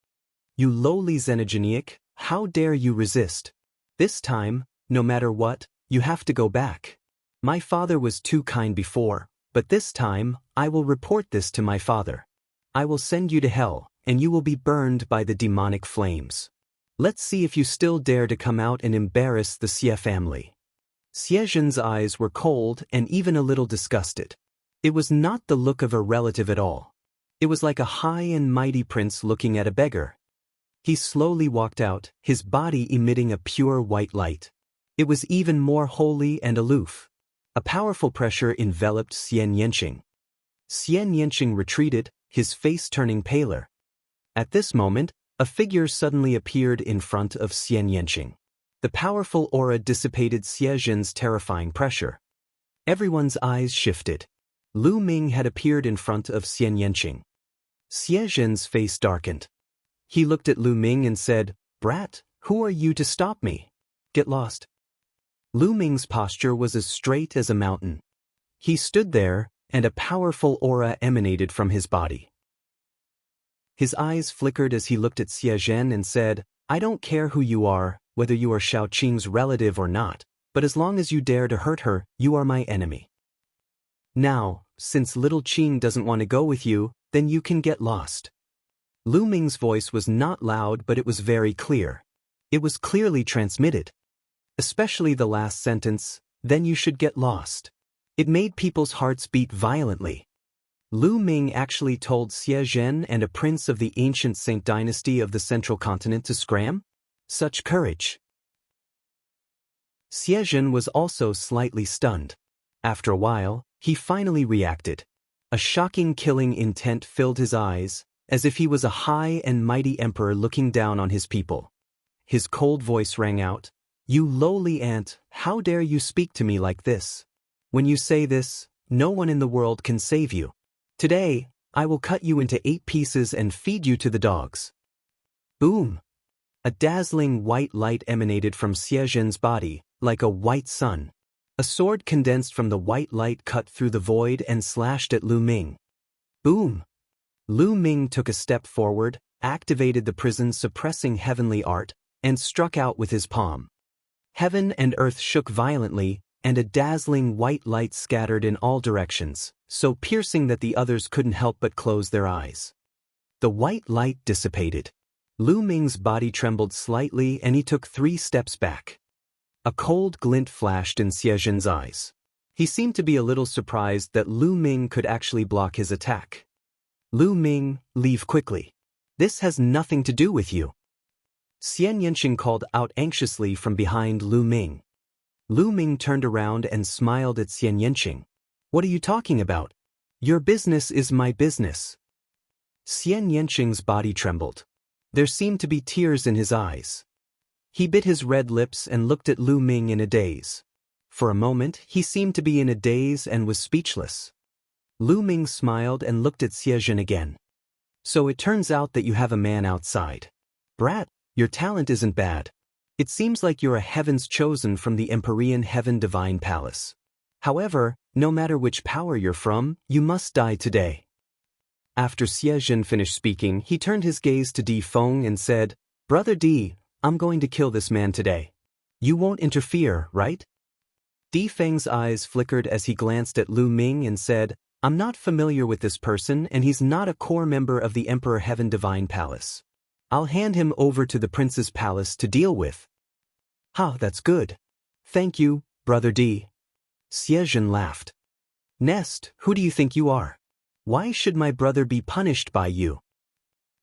You lowly xenogeniac, how dare you resist? This time, no matter what, you have to go back. My father was too kind before, but this time, I will report this to my father. I will send you to hell, and you will be burned by the demonic flames. Let's see if you still dare to come out and embarrass the Xie family. Xiaozhen's eyes were cold and even a little disgusted. It was not the look of a relative at all. It was like a high and mighty prince looking at a beggar. He slowly walked out, his body emitting a pure white light. It was even more holy and aloof. A powerful pressure enveloped Xianxia. Xianxia retreated, his face turning paler. At this moment, a figure suddenly appeared in front of Xianxia. The powerful aura dissipated Xiaozhen's terrifying pressure. Everyone's eyes shifted. Lu Ming had appeared in front of Xianxia. Xiaozhen's face darkened. He looked at Lu Ming and said, Brat, who are you to stop me? Get lost. Lu Ming's posture was as straight as a mountain. He stood there, and a powerful aura emanated from his body. His eyes flickered as he looked at Xiaozhen and said, I don't care who you are, whether you are Shaoqing's relative or not, but as long as you dare to hurt her, you are my enemy. Now, since little Qing doesn't want to go with you, then you can get lost. Lu Ming's voice was not loud, but it was very clear. It was clearly transmitted. Especially the last sentence, then you should get lost. It made people's hearts beat violently. Lu Ming actually told Xiaozhen and a prince of the ancient Saint dynasty of the central continent to scram? Such courage. Xiaozhen was also slightly stunned. After a while, he finally reacted. A shocking killing intent filled his eyes, as if he was a high and mighty emperor looking down on his people. His cold voice rang out, You lowly ant, how dare you speak to me like this? When you say this, no one in the world can save you. Today, I will cut you into 8 pieces and feed you to the dogs. Boom! A dazzling white light emanated from Xiaozhen's body, like a white sun. A sword condensed from the white light cut through the void and slashed at Lu Ming. Boom! Lu Ming took a step forward, activated the prison-suppressing heavenly art, and struck out with his palm. Heaven and earth shook violently, and a dazzling white light scattered in all directions, so piercing that the others couldn't help but close their eyes. The white light dissipated. Lu Ming's body trembled slightly and he took 3 steps back. A cold glint flashed in Xiezhen's eyes. He seemed to be a little surprised that Lu Ming could actually block his attack. Lu Ming, leave quickly. This has nothing to do with you. Xianxia called out anxiously from behind Lu Ming. Lu Ming turned around and smiled at Xianxia. What are you talking about? Your business is my business. Xianxia's body trembled. There seemed to be tears in his eyes. He bit his red lips and looked at Lu Ming in a daze. For a moment, he seemed to be in a daze and was speechless. Lu Ming smiled and looked at Xiezhen again. So it turns out that you have a man outside. Brat, your talent isn't bad. It seems like you're a heaven's chosen from the Empyrean Heaven Divine Palace. However, no matter which power you're from, you must die today. After Xiezhen finished speaking, he turned his gaze to Di Feng and said, Brother Di, I'm going to kill this man today. You won't interfere, right? Di Feng's eyes flickered as he glanced at Lu Ming and said, I'm not familiar with this person and he's not a core member of the Emperor Heaven Divine Palace. I'll hand him over to the Prince's Palace to deal with. Ha, that's good. Thank you, Brother Di. Xiezhen laughed. Nest, who do you think you are? Why should my brother be punished by you?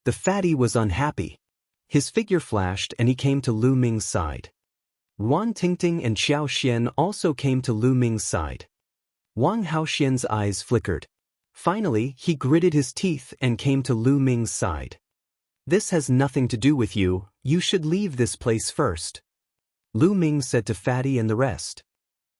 The fatty was unhappy. His figure flashed and he came to Lu Ming's side. Wan Tingting and Xiao Xian also came to Lu Ming's side. Wang Haoxian's eyes flickered. Finally, he gritted his teeth and came to Lu Ming's side. This has nothing to do with you, you should leave this place first. Lu Ming said to Fatty and the rest.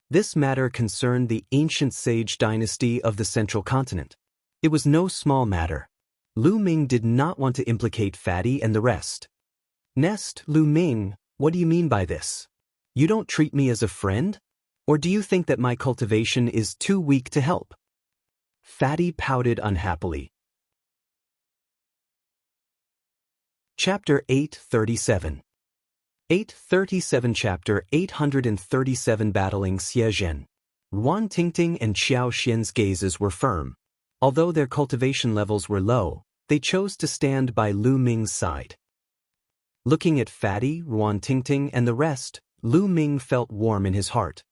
This matter concerned the ancient sage dynasty of the Central Continent. It was no small matter. Lu Ming did not want to implicate Fatty and the rest. Nest, Lu Ming, what do you mean by this? You don't treat me as a friend? Or do you think that my cultivation is too weak to help? Fatty pouted unhappily. Chapter 837. 837 Chapter 837 Battling Xiezhen. Wan Tingting and Xiao Xian's gazes were firm. Although their cultivation levels were low, they chose to stand by Lu Ming's side. Looking at Fatty, Wan Tingting, and the rest, Lu Ming felt warm in his heart.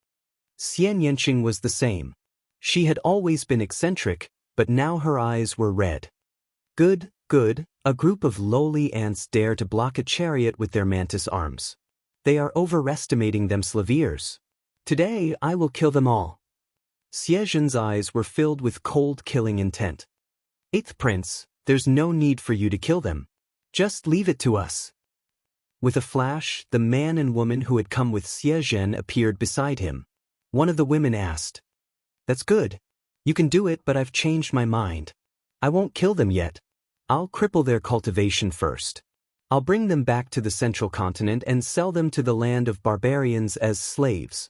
Xianxia was the same. She had always been eccentric, but now her eyes were red. Good, good, a group of lowly ants dare to block a chariot with their mantis arms. They are overestimating them slaviers. Today I will kill them all. Xiezhen's eyes were filled with cold killing intent. Eighth Prince, there's no need for you to kill them. Just leave it to us. With a flash, the man and woman who had come with Xiezhen appeared beside him. One of the women asked, That's good. You can do it, but I've changed my mind. I won't kill them yet. I'll cripple their cultivation first. I'll bring them back to the Central Continent and sell them to the land of barbarians as slaves.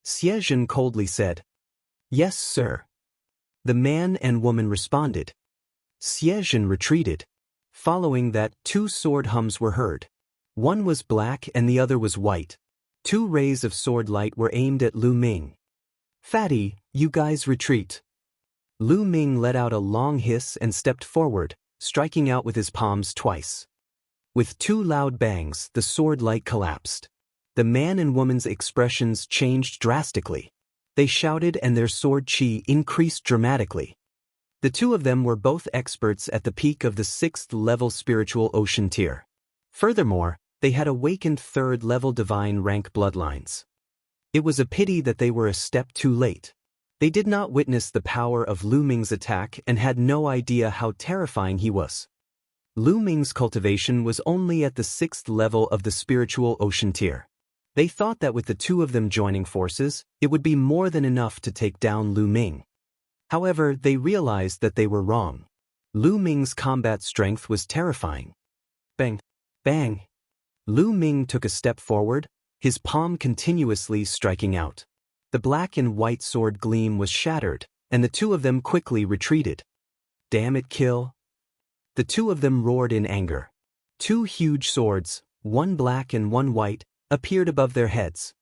Xiezhen coldly said, Yes, sir. The man and woman responded. Xiezhen retreated. Following that, 2 sword hums were heard. One was black and the other was white. 2 rays of sword light were aimed at Lu Ming. Fatty, you guys retreat. Lu Ming let out a long hiss and stepped forward, striking out with his palms twice. With 2 loud bangs, the sword light collapsed. The man and woman's expressions changed drastically. They shouted and their sword chi increased dramatically. The 2 of them were both experts at the peak of the 6th level spiritual ocean tier. Furthermore, they had awakened 3rd level divine rank bloodlines. It was a pity that they were a step too late. They did not witness the power of Lu Ming's attack and had no idea how terrifying he was. Lu Ming's cultivation was only at the 6th level of the spiritual ocean tier. They thought that with the 2 of them joining forces, it would be more than enough to take down Lu Ming. However, they realized that they were wrong. Lu Ming's combat strength was terrifying. Bang! Bang! Lu Ming took a step forward, his palm continuously striking out. The black and white sword gleam was shattered, and the 2 of them quickly retreated. Damn it, kill! The 2 of them roared in anger. 2 huge swords, one black and one white, appeared above their heads.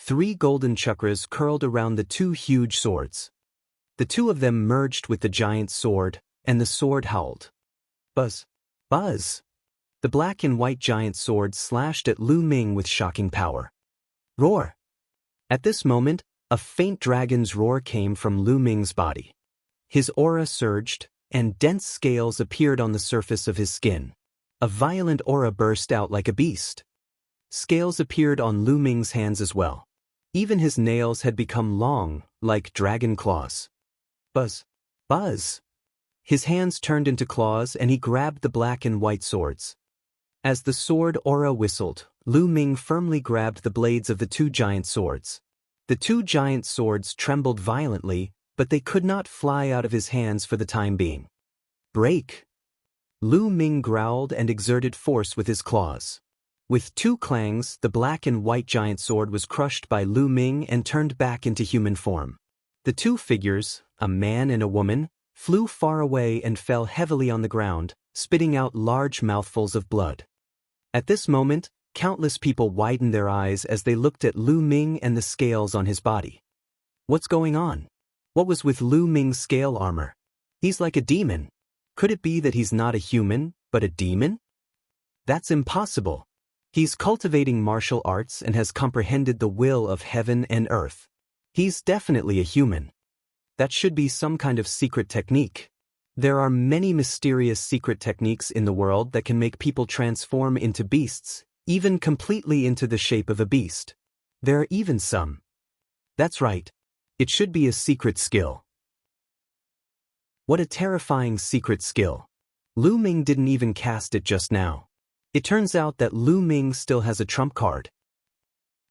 3 golden chakras curled around the 2 huge swords. The 2 of them merged with the giant sword, and the sword howled. Buzz! Buzz! The black and white giant sword slashed at Lu Ming with shocking power. Roar! At this moment, a faint dragon's roar came from Lu Ming's body. His aura surged, and dense scales appeared on the surface of his skin. A violent aura burst out like a beast. Scales appeared on Lu Ming's hands as well. Even his nails had become long, like dragon claws. Buzz! Buzz! His hands turned into claws and he grabbed the black and white swords. As the sword aura whistled, Lu Ming firmly grabbed the blades of the 2 giant swords. The 2 giant swords trembled violently, but they could not fly out of his hands for the time being. Break! Lu Ming growled and exerted force with his claws. With 2 clangs, the black and white giant sword was crushed by Lu Ming and turned back into human form. The 2 figures, a man and a woman, flew far away and fell heavily on the ground, spitting out large mouthfuls of blood. At this moment, countless people widened their eyes as they looked at Lu Ming and the scales on his body. What's going on? What was with Lu Ming's scale armor? He's like a demon. Could it be that he's not a human, but a demon? That's impossible. He's cultivating martial arts and has comprehended the will of heaven and earth. He's definitely a human. That should be some kind of secret technique. There are many mysterious secret techniques in the world that can make people transform into beasts, even completely into the shape of a beast. There are even some. That's right. It should be a secret skill. What a terrifying secret skill. Lu Ming didn't even cast it just now. It turns out that Lu Ming still has a trump card.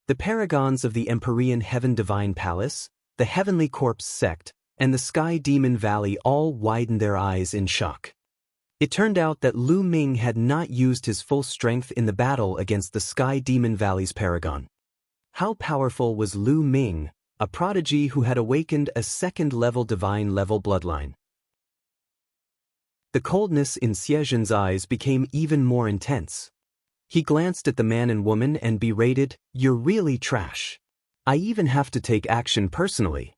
The paragons of the Empyrean Heaven Divine Palace, the Heavenly Corpse Sect, and the Sky Demon Valley all widened their eyes in shock. It turned out that Lu Ming had not used his full strength in the battle against the Sky Demon Valley's paragon. How powerful was Lu Ming, a prodigy who had awakened a second-level divine-level bloodline? The coldness in Xiezhen's eyes became even more intense. He glanced at the man and woman and berated, "You're really trash. I even have to take action personally."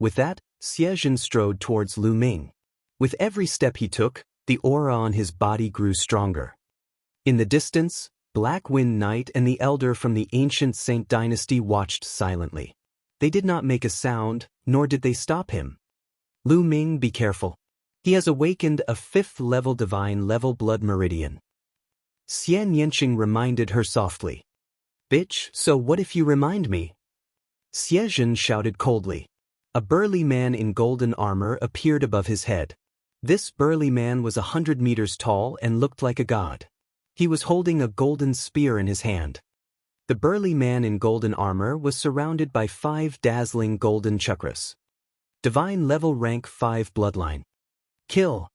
With that, Xiezhen strode towards Lu Ming. With every step he took, the aura on his body grew stronger. In the distance, Black Wind Knight and the elder from the ancient Saint dynasty watched silently. They did not make a sound, nor did they stop him. "Lu Ming, be careful. He has awakened a 5th-level divine-level blood meridian." Xianxia reminded her softly. "Bitch, so what if you remind me?" Xiezhen shouted coldly. A burly man in golden armor appeared above his head. This burly man was 100 meters tall and looked like a god. He was holding a golden spear in his hand. The burly man in golden armor was surrounded by 5 dazzling golden chakras. Divine level rank 5 bloodline. Kill.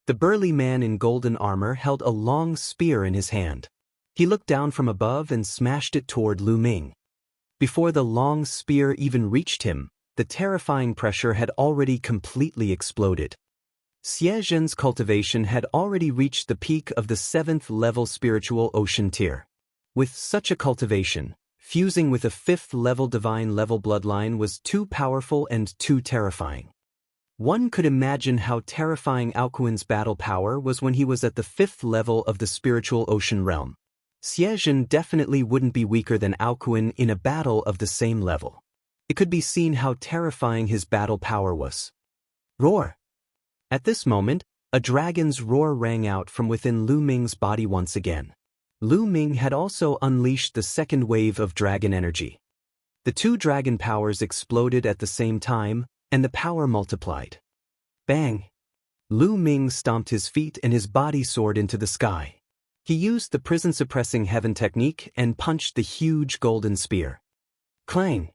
The burly man in golden armor held a long spear in his hand. He looked down from above and smashed it toward Lu Ming. Before the long spear even reached him, the terrifying pressure had already completely exploded. Xiezhen's cultivation had already reached the peak of the 7th-level spiritual ocean tier. With such a cultivation, fusing with a 5th-level divine-level bloodline was too powerful and too terrifying. One could imagine how terrifying Aoquin's battle power was when he was at the 5th level of the spiritual ocean realm. Xiezhen definitely wouldn't be weaker than Aoquin in a battle of the same level. It could be seen how terrifying his battle power was. Roar! At this moment, a dragon's roar rang out from within Lu Ming's body once again. Lu Ming had also unleashed the second wave of dragon energy. The 2 dragon powers exploded at the same time, and the power multiplied. Bang! Lu Ming stomped his feet and his body soared into the sky. He used the prison-suppressing heaven technique and punched the huge golden spear. Clang!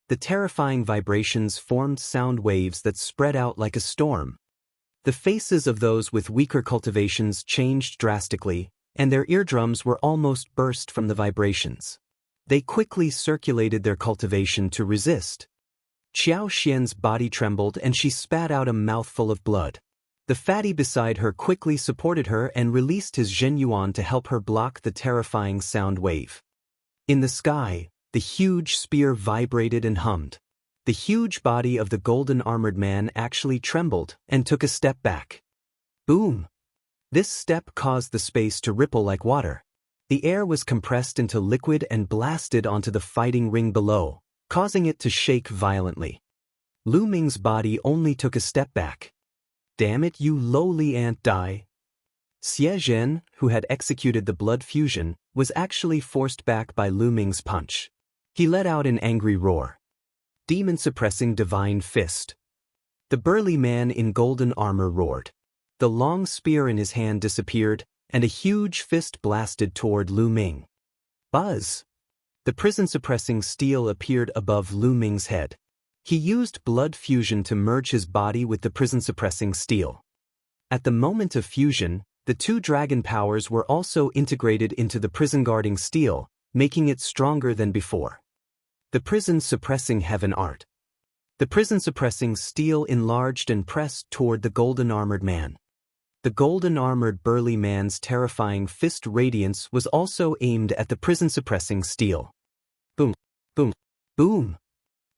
The terrifying vibrations formed sound waves that spread out like a storm. The faces of those with weaker cultivations changed drastically, and their eardrums were almost burst from the vibrations. They quickly circulated their cultivation to resist. Qiao Xian's body trembled and she spat out a mouthful of blood. The fatty beside her quickly supported her and released his Zhen Yuan to help her block the terrifying sound wave. In the sky, The huge spear vibrated and hummed. The huge body of the golden-armored man actually trembled and took a step back. Boom! This step caused the space to ripple like water. The air was compressed into liquid and blasted onto the fighting ring below, causing it to shake violently. Lu Ming's body only took a step back. Damn it, you lowly ant, die! Xie Zhen, who had executed the blood fusion, was actually forced back by Lu Ming's punch. He let out an angry roar. Demon-suppressing divine fist. The burly man in golden armor roared. The long spear in his hand disappeared, and a huge fist blasted toward Lu Ming. Buzz! The prison-suppressing steel appeared above Lu Ming's head. He used blood fusion to merge his body with the prison-suppressing steel. At the moment of fusion, the two dragon powers were also integrated into the prison-guarding steel, making it stronger than before. The prison-suppressing heaven art. The prison-suppressing steel enlarged and pressed toward the golden-armored man. The golden-armored burly man's terrifying fist radiance was also aimed at the prison-suppressing steel. Boom, boom, boom!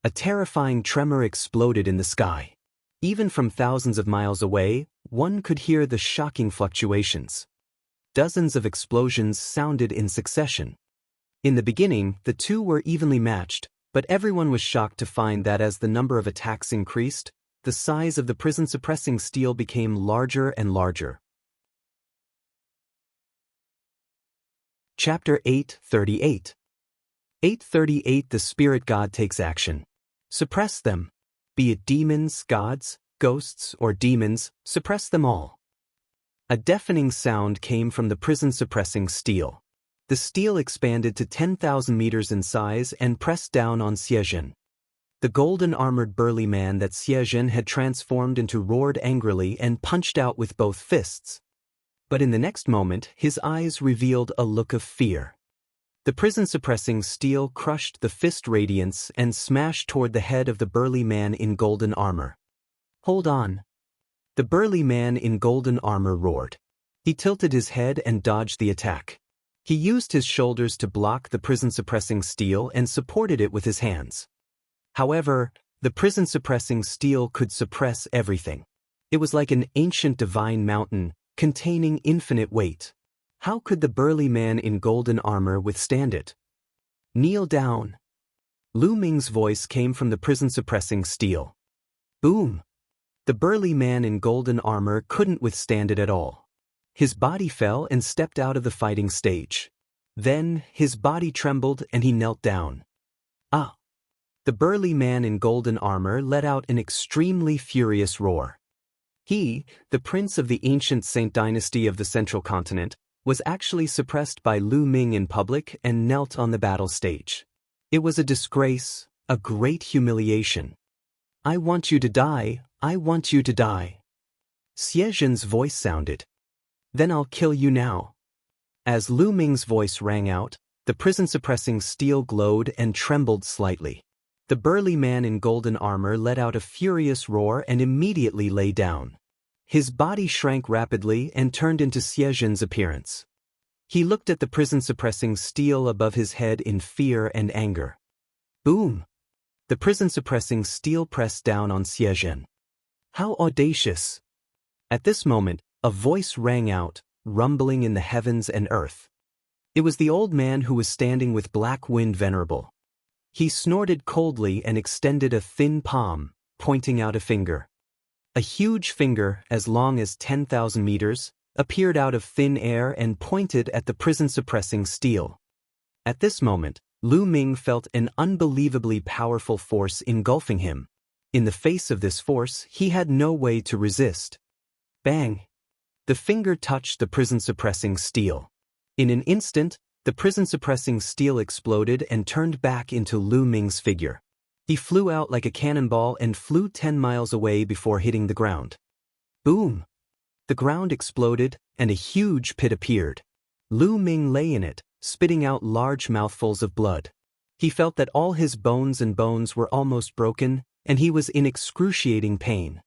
A terrifying tremor exploded in the sky. Even from thousands of miles away, one could hear the shocking fluctuations. Dozens of explosions sounded in succession. In the beginning, the two were evenly matched, but everyone was shocked to find that as the number of attacks increased, the size of the prison-suppressing steel became larger and larger. Chapter 838. 838 The Spirit God takes action. Suppress them. Be it demons, gods, ghosts, or demons, suppress them all. A deafening sound came from the prison-suppressing steel. The steel expanded to 10,000 meters in size and pressed down on Xie Zhen. The golden-armored burly man that Xie Zhen had transformed into roared angrily and punched out with both fists. But in the next moment, his eyes revealed a look of fear. The prison-suppressing steel crushed the fist radiance and smashed toward the head of the burly man in golden armor. Hold on! The burly man in golden armor roared. He tilted his head and dodged the attack. He used his shoulders to block the prison-suppressing steel and supported it with his hands. However, the prison-suppressing steel could suppress everything. It was like an ancient divine mountain, containing infinite weight. How could the burly man in golden armor withstand it? Kneel down. Lu Ming's voice came from the prison-suppressing steel. Boom! The burly man in golden armor couldn't withstand it at all. His body fell and stepped out of the fighting stage. Then, his body trembled and he knelt down. Ah! The burly man in golden armor let out an extremely furious roar. He, the prince of the ancient Saint dynasty of the central continent, was actually suppressed by Lu Ming in public and knelt on the battle stage. It was a disgrace, a great humiliation. I want you to die, I want you to die. Xie Zhen's voice sounded. Then I'll kill you now. As Lu Ming's voice rang out, the prison-suppressing steel glowed and trembled slightly. The burly man in golden armor let out a furious roar and immediately lay down. His body shrank rapidly and turned into Xie Zhen's appearance. He looked at the prison-suppressing steel above his head in fear and anger. Boom! The prison-suppressing steel pressed down on Xie Zhen. How audacious! At this moment, a voice rang out, rumbling in the heavens and earth. It was the old man who was standing with Black Wind Venerable. He snorted coldly and extended a thin palm, pointing out a finger. A huge finger, as long as 10,000 meters, appeared out of thin air and pointed at the prison-suppressing steel. At this moment, Lu Ming felt an unbelievably powerful force engulfing him. In the face of this force, he had no way to resist. Bang! The finger touched the prison-suppressing steel. In an instant, the prison-suppressing steel exploded and turned back into Lu Ming's figure. He flew out like a cannonball and flew 10 miles away before hitting the ground. Boom! The ground exploded, and a huge pit appeared. Lu Ming lay in it, spitting out large mouthfuls of blood. He felt that all his bones were almost broken, and he was in excruciating pain.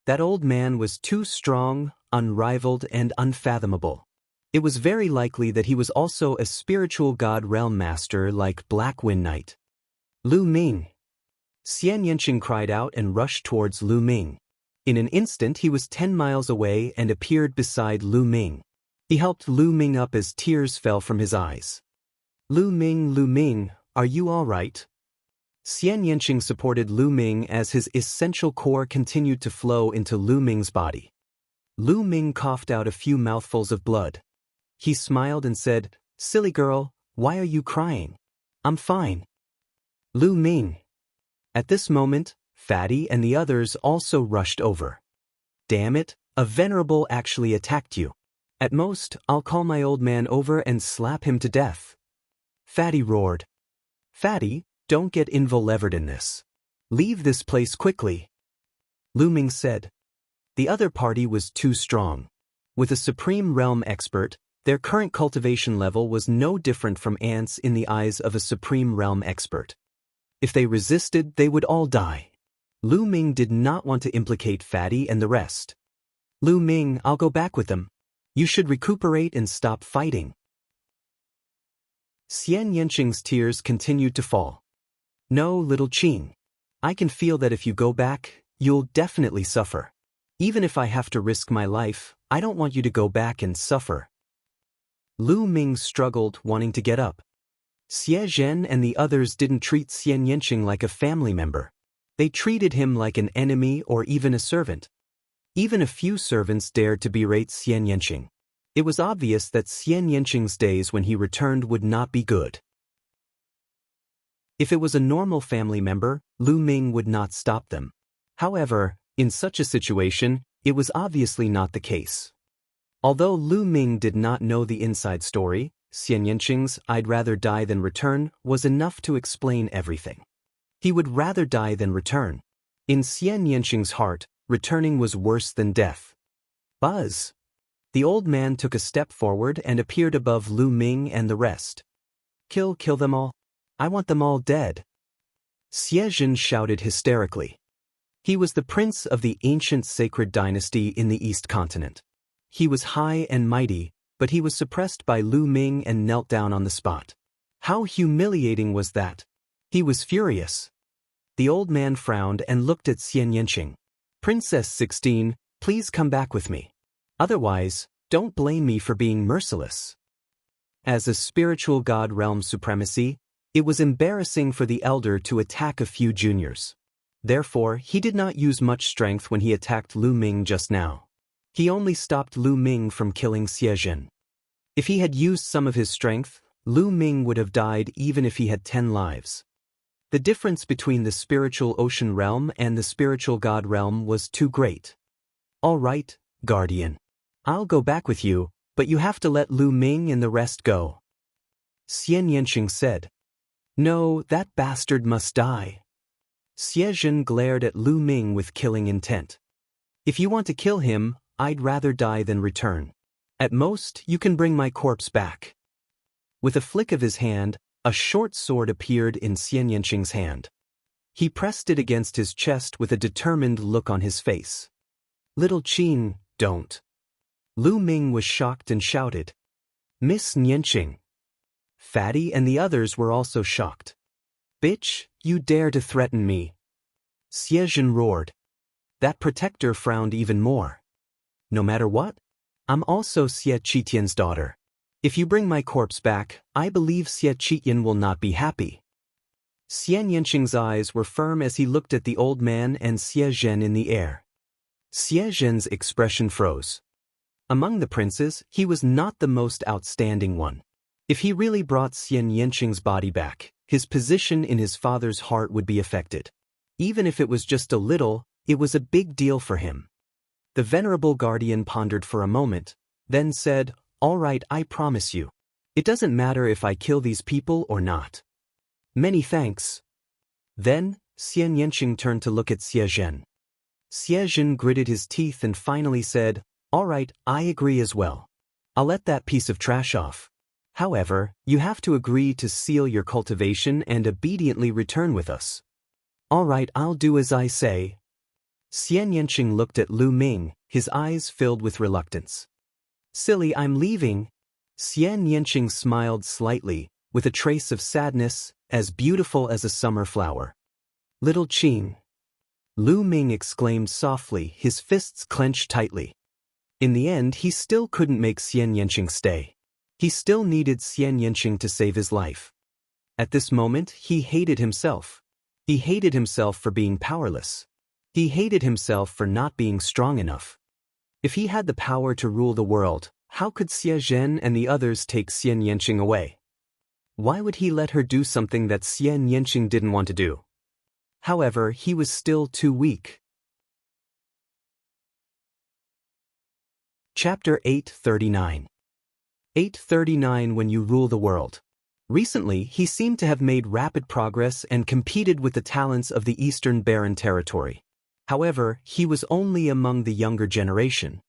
That old man was too strong, unrivaled, and unfathomable. It was very likely that he was also a spiritual god realm master like Black Wind Knight. Lu Ming! Xianxia cried out and rushed towards Lu Ming. In an instant he was 10 miles away and appeared beside Lu Ming. He helped Lu Ming up as tears fell from his eyes. Lu Ming, are you all right? Xianxia supported Lu Ming as his essential core continued to flow into Lu Ming's body. Lu Ming coughed out a few mouthfuls of blood. He smiled and said, "Silly girl, why are you crying? I'm fine." Lu Ming. At this moment, Fatty and the others also rushed over. "Damn it, a venerable actually attacked you. At most, I'll call my old man over and slap him to death." Fatty roared. "Fatty, don't get involved in this. Leave this place quickly." Lu Ming said. The other party was too strong. With a Supreme Realm expert, their current cultivation level was no different from ants in the eyes of a Supreme Realm expert. If they resisted, they would all die. Lu Ming did not want to implicate Fatty and the rest. "Lu Ming, I'll go back with them. You should recuperate and stop fighting." Xianxia's tears continued to fall. "No, little Qing. I can feel that if you go back, you'll definitely suffer. Even if I have to risk my life, I don't want you to go back and suffer." Lu Ming struggled, wanting to get up. Xie Zhen and the others didn't treat Xianxia like a family member. They treated him like an enemy or even a servant. Even a few servants dared to berate Xianxia. It was obvious that Xianxia's days when he returned would not be good. If it was a normal family member, Lu Ming would not stop them. However, in such a situation, it was obviously not the case. Although Lu Ming did not know the inside story, Xianxia's "I'd rather die than return" was enough to explain everything. He would rather die than return. In Xianxia's heart, returning was worse than death. Buzz! The old man took a step forward and appeared above Lu Ming and the rest. Kill them all. I want them all dead." Xie Zhen shouted hysterically. He was the prince of the ancient sacred dynasty in the East Continent. He was high and mighty, but he was suppressed by Lu Ming and knelt down on the spot. How humiliating was that? He was furious. The old man frowned and looked at Xianxia. "Princess 16, please come back with me. Otherwise, don't blame me for being merciless." As a spiritual god realm supremacy, it was embarrassing for the elder to attack a few juniors. Therefore, he did not use much strength when he attacked Lu Ming just now. He only stopped Lu Ming from killing Xie Zhen. If he had used some of his strength, Lu Ming would have died even if he had 10 lives. The difference between the spiritual ocean realm and the spiritual god realm was too great. "All right, Guardian. I'll go back with you, but you have to let Lu Ming and the rest go." Xianxia said. "No, that bastard must die." Xie Zhen glared at Lu Ming with killing intent. "If you want to kill him, I'd rather die than return. At most, you can bring my corpse back." With a flick of his hand, a short sword appeared in Xianxia's hand. He pressed it against his chest with a determined look on his face. "Little Qing, don't." Lu Ming was shocked and shouted. "Miss Nianqing." Fatty and the others were also shocked. "Bitch, you dare to threaten me." Xie Zhen roared. That protector frowned even more. "No matter what? I'm also Xie Qitian's daughter. If you bring my corpse back, I believe Xie Qitian will not be happy." Xianxia's eyes were firm as he looked at the old man and Xie Zhen in the air. Xie Zhen's expression froze. Among the princes, he was not the most outstanding one. If he really brought Xianxia's body back, his position in his father's heart would be affected. Even if it was just a little, it was a big deal for him. The venerable guardian pondered for a moment, then said, "All right, I promise you. It doesn't matter if I kill these people or not." "Many thanks." Then, Xianxia turned to look at Xie Zhen. Xie Zhen gritted his teeth and finally said, "All right, I agree as well. I'll let that piece of trash off. However, you have to agree to seal your cultivation and obediently return with us." "All right, I'll do as I say." Xianxia looked at Lu Ming, his eyes filled with reluctance. "Silly, I'm leaving. Xianxia smiled slightly, with a trace of sadness, as beautiful as a summer flower. Little Qing. Lu Ming exclaimed softly, his fists clenched tightly. In the end, he still couldn't make Xianxia stay. He still needed Xianxia to save his life. At this moment, he hated himself. He hated himself for being powerless. He hated himself for not being strong enough. If he had the power to rule the world, how could Xie Zhen and the others take Xianxia away? Why would he let her do something that Xianxia didn't want to do? However, he was still too weak. Chapter 839. 839 When you rule the world. Recently, he seemed to have made rapid progress and competed with the talents of the Eastern Barren Territory. However, he was only among the younger generation.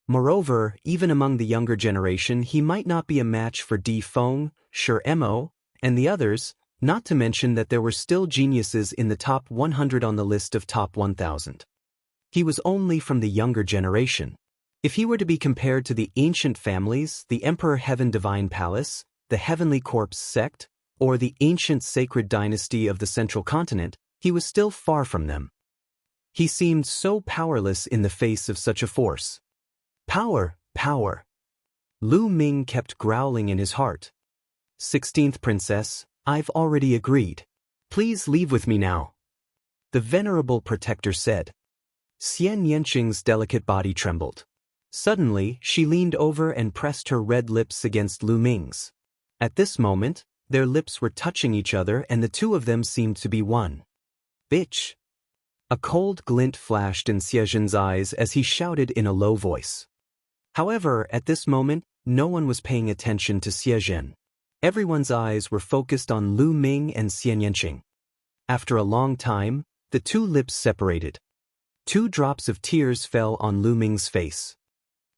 Moreover, even among the younger generation, he might not be a match for Di Feng, Shi Mo, and the others, not to mention that there were still geniuses in the top 100 on the list of top 1,000. He was only from the younger generation. If he were to be compared to the ancient families, the Emperor Heaven Divine Palace, the Heavenly Corpse sect, or the ancient sacred dynasty of the Central Continent, he was still far from them. He seemed so powerless in the face of such a force. Power, power. Lu Ming kept growling in his heart. 16th Princess, I've already agreed. Please leave with me now. The venerable protector said. Xianxia's delicate body trembled. Suddenly, she leaned over and pressed her red lips against Lu Ming's. At this moment, their lips were touching each other and the two of them seemed to be one. Bitch! A cold glint flashed in Xie Zhen's eyes as he shouted in a low voice. However, at this moment, no one was paying attention to Xie Zhen. Everyone's eyes were focused on Lu Ming and Xianxia. After a long time, the two lips separated. 2 drops of tears fell on Lu Ming's face.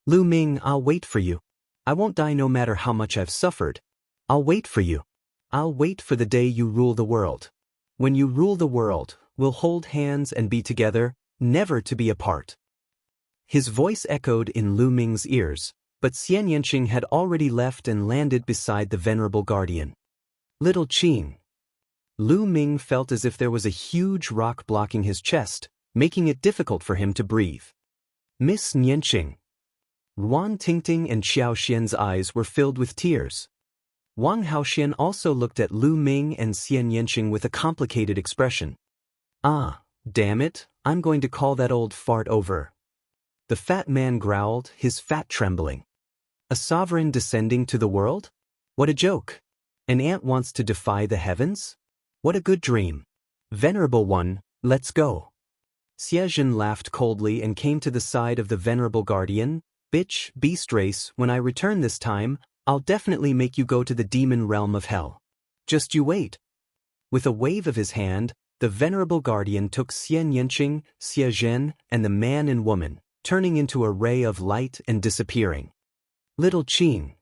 Lu Ming, I'll wait for you. I won't die no matter how much I've suffered. I'll wait for you. I'll wait for the day you rule the world. When you rule the world, we'll hold hands and be together, never to be apart. His voice echoed in Lu Ming's ears, but Xianxia had already left and landed beside the venerable guardian. Little Qing. Lu Ming felt as if there was a huge rock blocking his chest, making it difficult for him to breathe. Miss Nianqing. Ruan Tingting and Xiao Xian's eyes were filled with tears. Wang Haoxian also looked at Lu Ming and Xianxia with a complicated expression. Ah, damn it, I'm going to call that old fart over. The fat man growled, his fat trembling. A sovereign descending to the world? What a joke. An ant wants to defy the heavens? What a good dream. Venerable one, let's go. Xie Zhen laughed coldly and came to the side of the venerable guardian. Bitch, beast race, when I return this time, I'll definitely make you go to the demon realm of hell. Just you wait. With a wave of his hand, the venerable guardian took Xianxia, Xie Zhen, and the man and woman, turning into a ray of light and disappearing. Little Qing.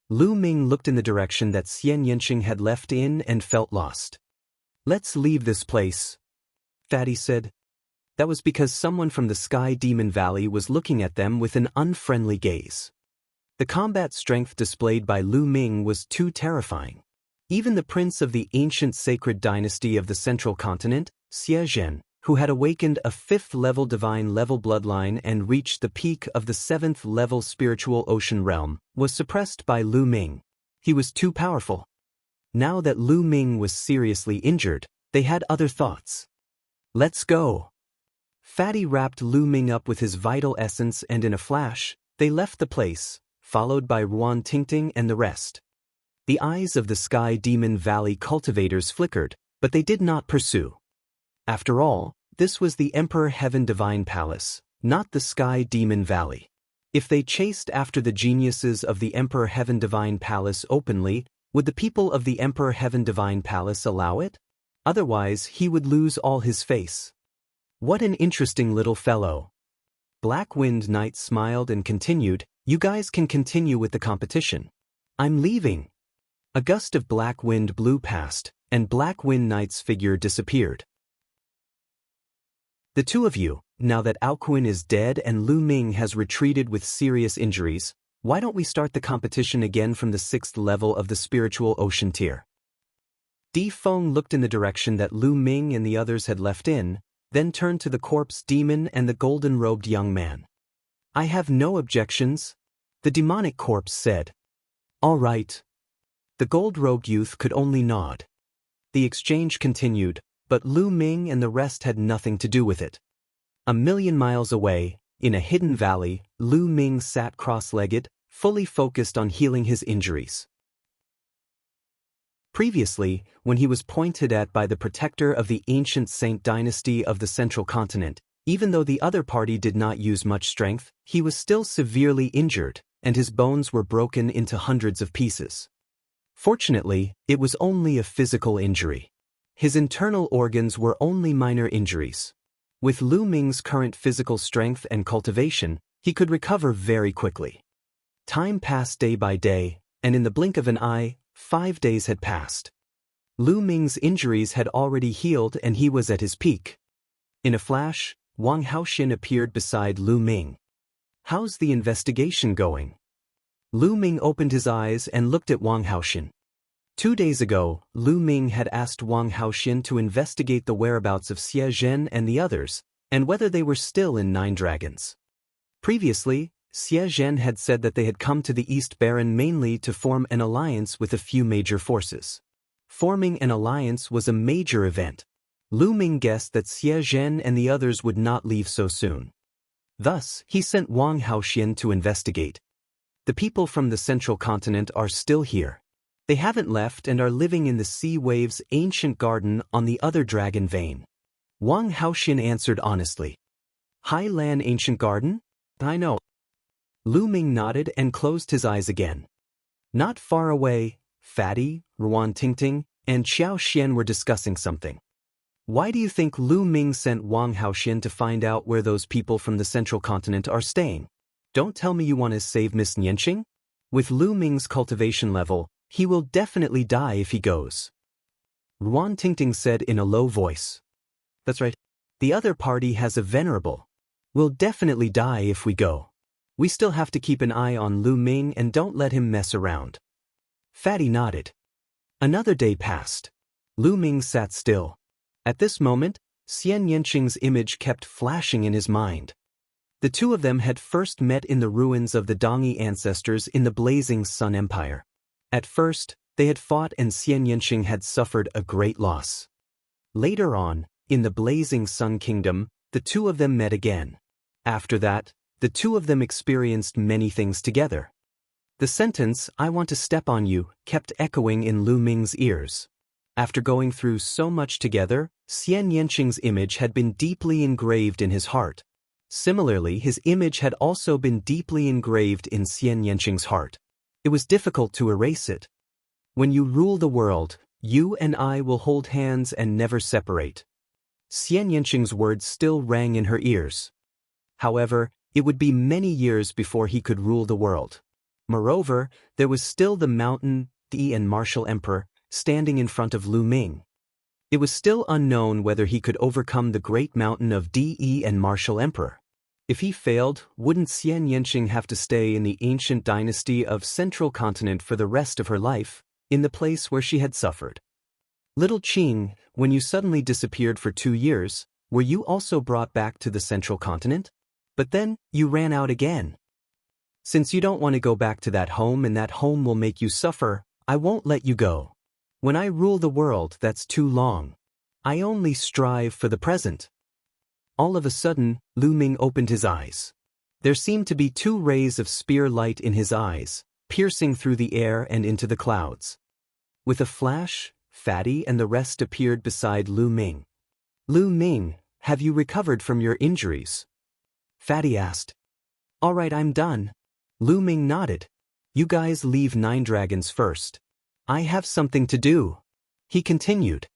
Lu Ming looked in the direction that Xianxia had left in and felt lost. Let's leave this place, Fatty said. That was because someone from the Sky Demon Valley was looking at them with an unfriendly gaze. The combat strength displayed by Lu Ming was too terrifying. Even the prince of the ancient sacred dynasty of the Central Continent, Xie Zhen, who had awakened a 5th-level divine-level bloodline and reached the peak of the 7th-level spiritual ocean realm, was suppressed by Lu Ming. He was too powerful. Now that Lu Ming was seriously injured, they had other thoughts. Let's go. Fatty wrapped Lu Ming up with his vital essence and in a flash, they left the place, followed by Ruan Tingting and the rest. The eyes of the Sky Demon Valley cultivators flickered, but they did not pursue. After all, this was the Emperor Heaven Divine Palace, not the Sky Demon Valley. If they chased after the geniuses of the Emperor Heaven Divine Palace openly, would the people of the Emperor Heaven Divine Palace allow it? Otherwise, he would lose all his face. What an interesting little fellow. Black Wind Knight smiled and continued, you guys can continue with the competition. I'm leaving. A gust of black wind blew past, and Black Wind Knight's figure disappeared. The two of you, now that Aoquin is dead and Lu Ming has retreated with serious injuries, Why don't we start the competition again from the 6th level of the spiritual ocean tier? Di Feng looked in the direction that Lu Ming and the others had left in, then turned to the corpse demon and the golden-robed young man. I have no objections, the demonic corpse said. All right. The gold-robed youth could only nod. The exchange continued, but Lu Ming and the rest had nothing to do with it. A million miles away, in a hidden valley, Lu Ming sat cross-legged, fully focused on healing his injuries. Previously, when he was pointed at by the protector of the ancient Saint dynasty of the Central Continent, even though the other party did not use much strength, he was still severely injured, and his bones were broken into hundreds of pieces. Fortunately, it was only a physical injury. His internal organs were only minor injuries. With Lu Ming's current physical strength and cultivation, he could recover very quickly. Time passed day by day, and in the blink of an eye, 5 days had passed. Lu Ming's injuries had already healed and he was at his peak. In a flash, Wang Haoxin appeared beside Lu Ming. How's the investigation going? Lu Ming opened his eyes and looked at Wang Haoxin. 2 days ago, Lu Ming had asked Wang Haoxin to investigate the whereabouts of Xie Zhen and the others, and whether they were still in Nine Dragons. Previously, Xie Zhen had said that they had come to the East Baron mainly to form an alliance with a few major forces. Forming an alliance was a major event. Lu Ming guessed that Xie Zhen and the others would not leave so soon. Thus, he sent Wang Haoxin to investigate. The people from the Central Continent are still here. They haven't left and are living in the Sea Wave's ancient garden on the other dragon vein. Wang Haoxin answered honestly. Hai Lan Ancient Garden? I know. Lu Ming nodded and closed his eyes again. Not far away, Fatty, Ruan Tingting, and Xiao Xian were discussing something. Why do you think Lu Ming sent Wang Haoxin to find out where those people from the Central Continent are staying? Don't tell me you want to save Miss Nianqing? With Lu Ming's cultivation level, he will definitely die if he goes. Ruan Tingting said in a low voice. That's right. The other party has a venerable. We'll definitely die if we go. We still have to keep an eye on Lu Ming and don't let him mess around. Fatty nodded. Another day passed. Lu Ming sat still. At this moment, Xian Yanqing's image kept flashing in his mind. The two of them had first met in the ruins of the Dongyi ancestors in the Blazing Sun Empire. At first, they had fought and Xian Yanqing had suffered a great loss. Later on, in the Blazing Sun Kingdom, the two of them met again. After that, the two of them experienced many things together. The sentence, "I want to step on you," kept echoing in Lu Ming's ears. After going through so much together, Xian Yanqing's image had been deeply engraved in his heart. Similarly, his image had also been deeply engraved in Xian Yanqing's heart. It was difficult to erase it. When you rule the world, you and I will hold hands and never separate. Xian Yanqing's words still rang in her ears. However, it would be many years before he could rule the world. Moreover, there was still the mountain, Di and Martial Emperor, standing in front of Lu Ming. It was still unknown whether he could overcome the great mountain of Di and Martial Emperor. If he failed, wouldn't Xian Yanqing have to stay in the ancient dynasty of Central Continent for the rest of her life, in the place where she had suffered? Little Qing, when you suddenly disappeared for 2 years, were you also brought back to the Central Continent? But then, you ran out again. Since you don't want to go back to that home and that home will make you suffer, I won't let you go. When I rule the world, that's too long. I only strive for the present. All of a sudden, Lu Ming opened his eyes. There seemed to be 2 rays of spear light in his eyes, piercing through the air and into the clouds. With a flash, Fatty and the rest appeared beside Lu Ming. Lu Ming, have you recovered from your injuries? Fatty asked. All right, I'm done. Lu Ming nodded. You guys leave Nine Dragons first. I have something to do. He continued.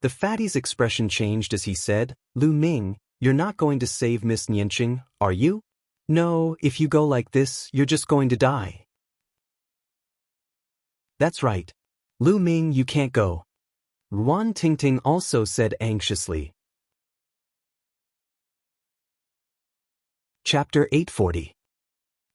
The Fatty's expression changed as he said, Lu Ming, you're not going to save Miss Nianqing, are you? No, if you go like this, you're just going to die. That's right. Lu Ming, you can't go. Ruan Tingting also said anxiously. Chapter 840.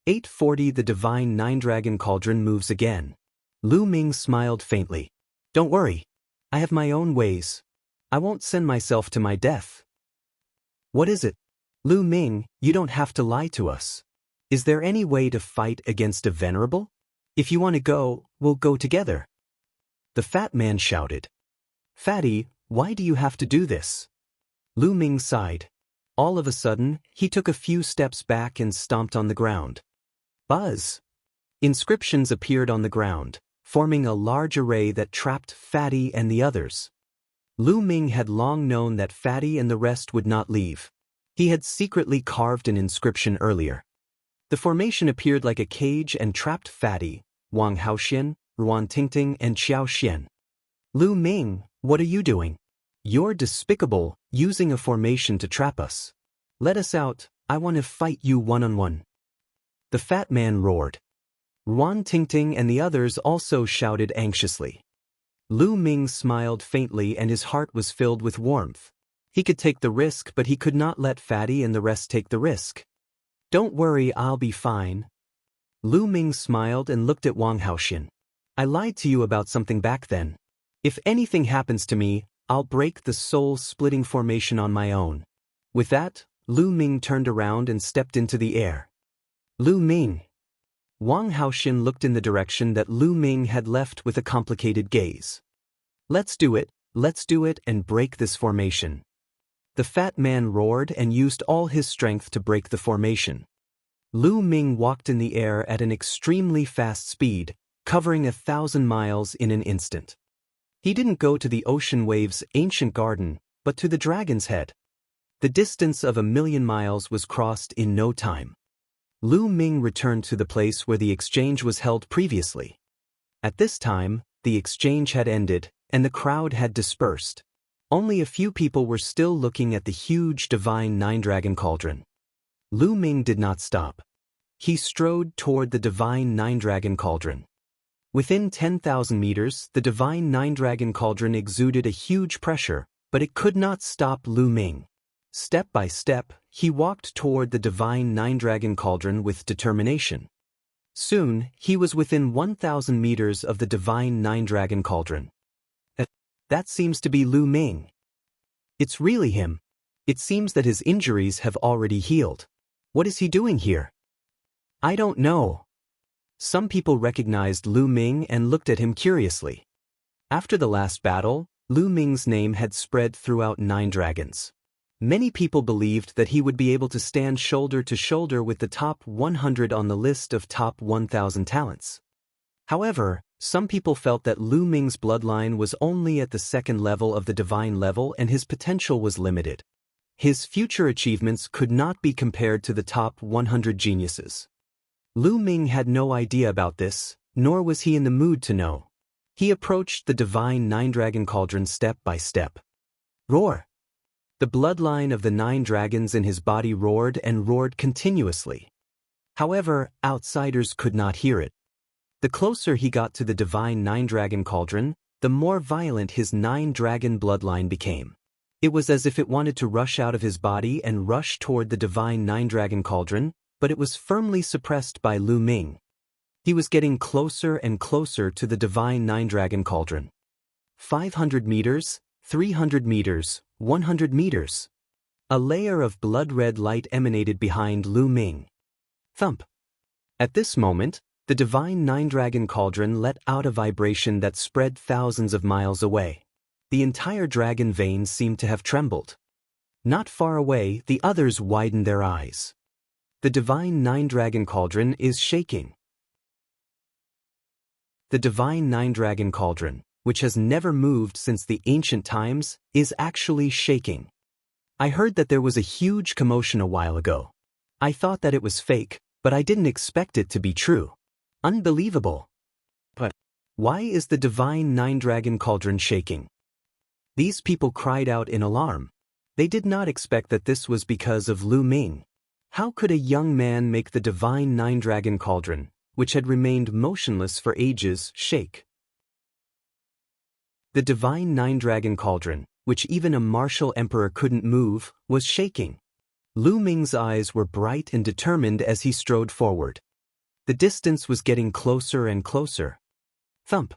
8:40 The divine nine-dragon cauldron moves again. Lu Ming smiled faintly. Don't worry. I have my own ways. I won't send myself to my death. What is it? Lu Ming, you don't have to lie to us. Is there any way to fight against a venerable? If you want to go, we'll go together. The fat man shouted. Fatty, why do you have to do this? Lu Ming sighed. All of a sudden, he took a few steps back and stomped on the ground. Buzz! Inscriptions appeared on the ground, forming a large array that trapped Fatty and the others. Lu Ming had long known that Fatty and the rest would not leave. He had secretly carved an inscription earlier. The formation appeared like a cage and trapped Fatty, Wang Haoxian, Ruan Tingting and Xiao Xian. Lu Ming, what are you doing? You're despicable, using a formation to trap us. Let us out, I want to fight you one-on-one. The fat man roared. Ruan Tingting and the others also shouted anxiously. Lu Ming smiled faintly and his heart was filled with warmth. He could take the risk, but he could not let Fatty and the rest take the risk. Don't worry, I'll be fine. Lu Ming smiled and looked at Wang Haoxian. I lied to you about something back then. If anything happens to me, I'll break the soul-splitting formation on my own. With that, Lu Ming turned around and stepped into the air. Lu Ming. Wang Haoxian looked in the direction that Lu Ming had left with a complicated gaze. Let's do it and break this formation. The fat man roared and used all his strength to break the formation. Lu Ming walked in the air at an extremely fast speed, covering 1,000 miles in an instant. He didn't go to the ocean wave's ancient garden, but to the dragon's head. The distance of 1,000,000 miles was crossed in no time. Lu Ming returned to the place where the exchange was held previously. At this time, the exchange had ended, and the crowd had dispersed. Only a few people were still looking at the huge divine nine-dragon cauldron. Lu Ming did not stop. He strode toward the divine nine-dragon cauldron. Within 10,000 meters, the divine nine-dragon cauldron exuded a huge pressure, but it could not stop Lu Ming. Step by step, he walked toward the divine nine-dragon cauldron with determination. Soon, he was within 1,000 meters of the divine nine-dragon cauldron. That seems to be Lu Ming. It's really him. It seems that his injuries have already healed. What is he doing here? I don't know. Some people recognized Lu Ming and looked at him curiously. After the last battle, Lu Ming's name had spread throughout Nine Dragons. Many people believed that he would be able to stand shoulder to shoulder with the top 100 on the list of top 1,000 talents. However, some people felt that Lu Ming's bloodline was only at the second level of the divine level and his potential was limited. His future achievements could not be compared to the top 100 geniuses. Lu Ming had no idea about this, nor was he in the mood to know. He approached the divine nine-dragon cauldron step by step. Roar! The bloodline of the 9 dragons in his body roared and roared continuously. However, outsiders could not hear it. The closer he got to the divine nine-dragon cauldron, the more violent his 9-dragon bloodline became. It was as if it wanted to rush out of his body and rush toward the divine nine-dragon cauldron, but it was firmly suppressed by Lu Ming. He was getting closer and closer to the divine nine-dragon cauldron. 500 meters, 300 meters, 100 meters. A layer of blood-red light emanated behind Lu Ming. Thump. At this moment, the divine nine-dragon cauldron let out a vibration that spread thousands of miles away. The entire dragon vein seemed to have trembled. Not far away, the others widened their eyes. The divine nine-dragon cauldron is shaking. The divine nine-dragon cauldron, which has never moved since the ancient times, is actually shaking. I heard that there was a huge commotion a while ago. I thought that it was fake, but I didn't expect it to be true. Unbelievable. But why is the divine nine-dragon cauldron shaking? These people cried out in alarm. They did not expect that this was because of Lu Ming. How could a young man make the divine nine-dragon cauldron, which had remained motionless for ages, shake? The divine nine-dragon cauldron, which even a martial emperor couldn't move, was shaking. Lu Ming's eyes were bright and determined as he strode forward. The distance was getting closer and closer. Thump.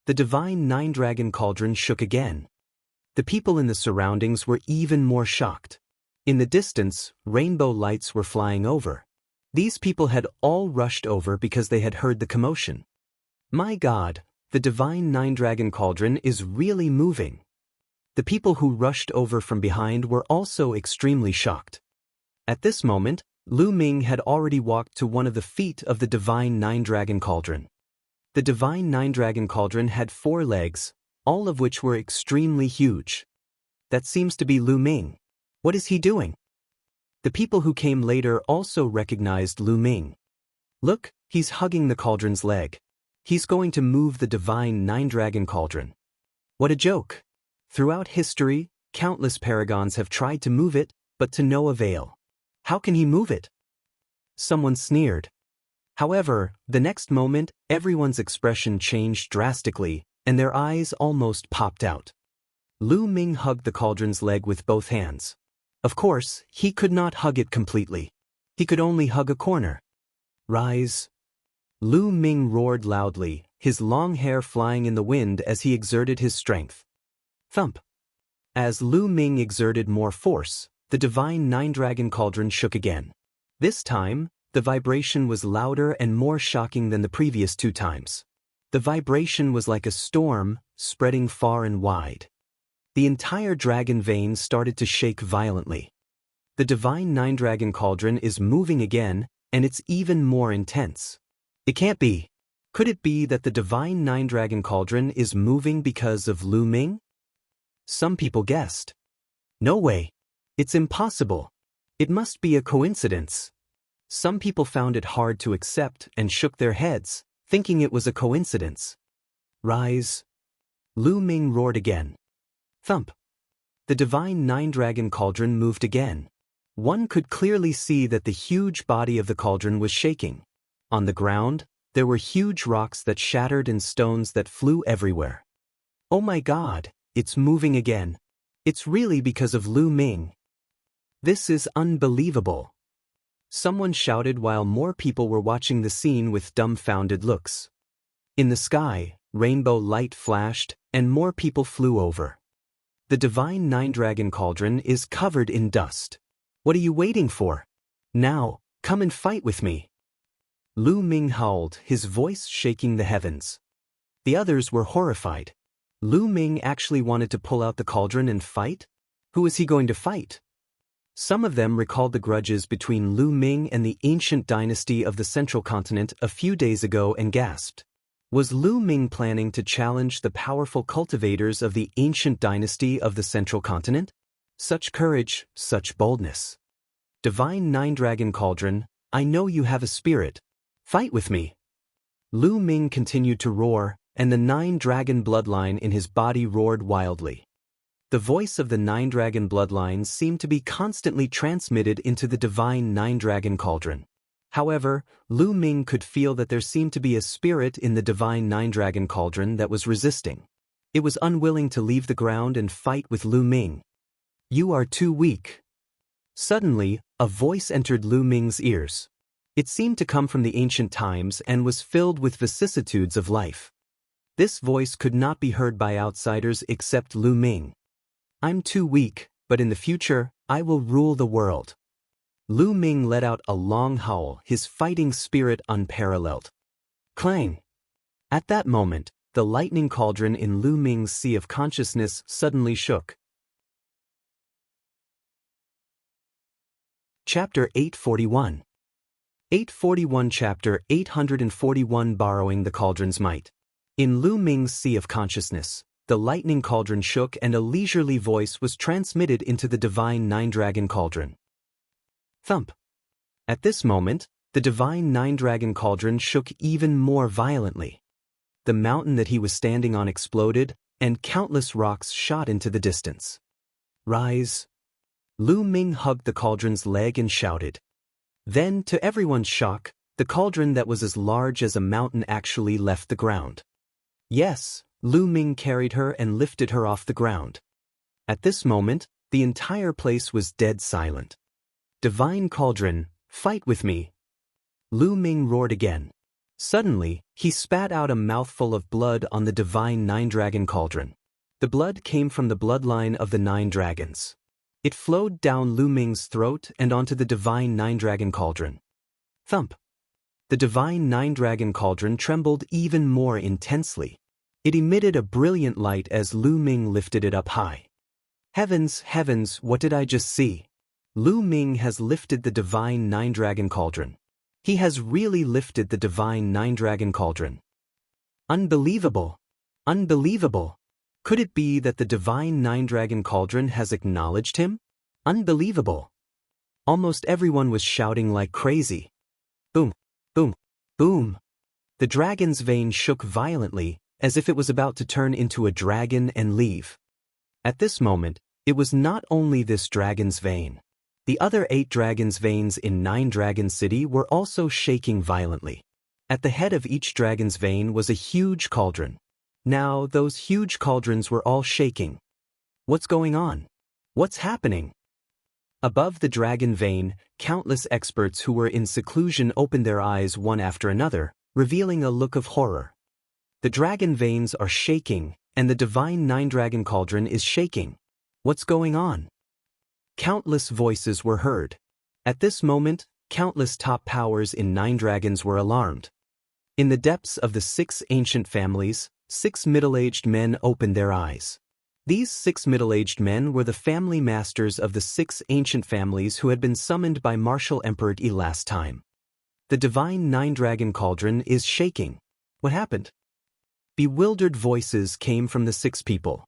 The divine nine-dragon cauldron shook again. The people in the surroundings were even more shocked. In the distance, rainbow lights were flying over. These people had all rushed over because they had heard the commotion. My God, the divine nine-dragon cauldron is really moving. The people who rushed over from behind were also extremely shocked. At this moment, Lu Ming had already walked to one of the feet of the divine nine-dragon cauldron. The divine nine-dragon cauldron had 4 legs, all of which were extremely huge. That seems to be Lu Ming. What is he doing? The people who came later also recognized Lu Ming. Look, he's hugging the cauldron's leg. He's going to move the divine nine-dragon cauldron. What a joke! Throughout history, countless paragons have tried to move it, but to no avail. How can he move it? Someone sneered. However, the next moment, everyone's expression changed drastically, and their eyes almost popped out. Lu Ming hugged the cauldron's leg with both hands. Of course, he could not hug it completely. He could only hug a corner. Rise! Lu Ming roared loudly, his long hair flying in the wind as he exerted his strength. Thump! As Lu Ming exerted more force, the divine nine-dragon cauldron shook again. This time, the vibration was louder and more shocking than the previous 2 times. The vibration was like a storm, spreading far and wide. The entire dragon vein started to shake violently. The divine nine-dragon cauldron is moving again, and it's even more intense. It can't be. Could it be that the divine nine-dragon cauldron is moving because of Lu Ming? Some people guessed. No way. It's impossible. It must be a coincidence. Some people found it hard to accept and shook their heads, thinking it was a coincidence. Rise! Lu Ming roared again. Thump! The divine nine-dragon cauldron moved again. One could clearly see that the huge body of the cauldron was shaking. On the ground, there were huge rocks that shattered and stones that flew everywhere. Oh my God, it's moving again. It's really because of Lu Ming. This is unbelievable. Someone shouted while more people were watching the scene with dumbfounded looks. In the sky, rainbow light flashed, and more people flew over. The divine nine-dragon cauldron is covered in dust. What are you waiting for? Now, come and fight with me. Lu Ming howled, his voice shaking the heavens. The others were horrified. Lu Ming actually wanted to pull out the cauldron and fight? Who is he going to fight? Some of them recalled the grudges between Lu Ming and the ancient dynasty of the Central Continent a few days ago and gasped. Was Lu Ming planning to challenge the powerful cultivators of the ancient dynasty of the Central Continent? Such courage, such boldness. Divine Nine-Dragon Cauldron, I know you have a spirit. Fight with me. Lu Ming continued to roar, and the nine-dragon bloodline in his body roared wildly. The voice of the nine-dragon bloodlines seemed to be constantly transmitted into the divine nine-dragon cauldron. However, Lu Ming could feel that there seemed to be a spirit in the divine nine-dragon cauldron that was resisting. It was unwilling to leave the ground and fight with Lu Ming. You are too weak. Suddenly, a voice entered Lu Ming's ears. It seemed to come from the ancient times and was filled with vicissitudes of life. This voice could not be heard by outsiders except Lu Ming. I'm too weak, but in the future, I will rule the world. Lu Ming let out a long howl, his fighting spirit unparalleled. Clang! At that moment, the lightning cauldron in Lu Ming's sea of consciousness suddenly shook. Chapter 841 841 Chapter 841 Borrowing the Cauldron's Might. In Lu Ming's sea of consciousness, the lightning cauldron shook and a leisurely voice was transmitted into the divine nine-dragon cauldron. Thump! At this moment, the divine nine-dragon cauldron shook even more violently. The mountain that he was standing on exploded, and countless rocks shot into the distance. Rise! Lu Ming hugged the cauldron's leg and shouted. Then, to everyone's shock, the cauldron that was as large as a mountain actually left the ground. Yes, Lu Ming carried her and lifted her off the ground. At this moment, the entire place was dead silent. Divine Cauldron, fight with me. Lu Ming roared again. Suddenly, he spat out a mouthful of blood on the divine nine-dragon cauldron. The blood came from the bloodline of the 9 dragons. It flowed down Lu Ming's throat and onto the divine nine-dragon cauldron. Thump! The divine nine-dragon cauldron trembled even more intensely. It emitted a brilliant light as Lu Ming lifted it up high. Heavens, heavens, what did I just see? Lu Ming has lifted the divine nine-dragon cauldron. He has really lifted the divine nine-dragon cauldron. Unbelievable! Unbelievable! Could it be that the divine nine-dragon cauldron has acknowledged him? Unbelievable! Almost everyone was shouting like crazy. Boom! Boom! Boom! The dragon's vein shook violently, as if it was about to turn into a dragon and leave. At this moment, it was not only this dragon's vein. The other 8 dragons' veins in 9 Dragon City were also shaking violently. At the head of each dragon's vein was a huge cauldron. Now, those huge cauldrons were all shaking. What's going on? What's happening? Above the dragon vein, countless experts who were in seclusion opened their eyes one after another, revealing a look of horror. The dragon veins are shaking, and the divine nine-dragon cauldron is shaking. What's going on? Countless voices were heard. At this moment, countless top powers in 9 dragons were alarmed. In the depths of the 6 ancient families, 6 middle-aged men opened their eyes. These 6 middle-aged men were the family masters of the 6 ancient families who had been summoned by Martial Emperor Yi last time. The divine nine-dragon cauldron is shaking. What happened? Bewildered voices came from the 6 people.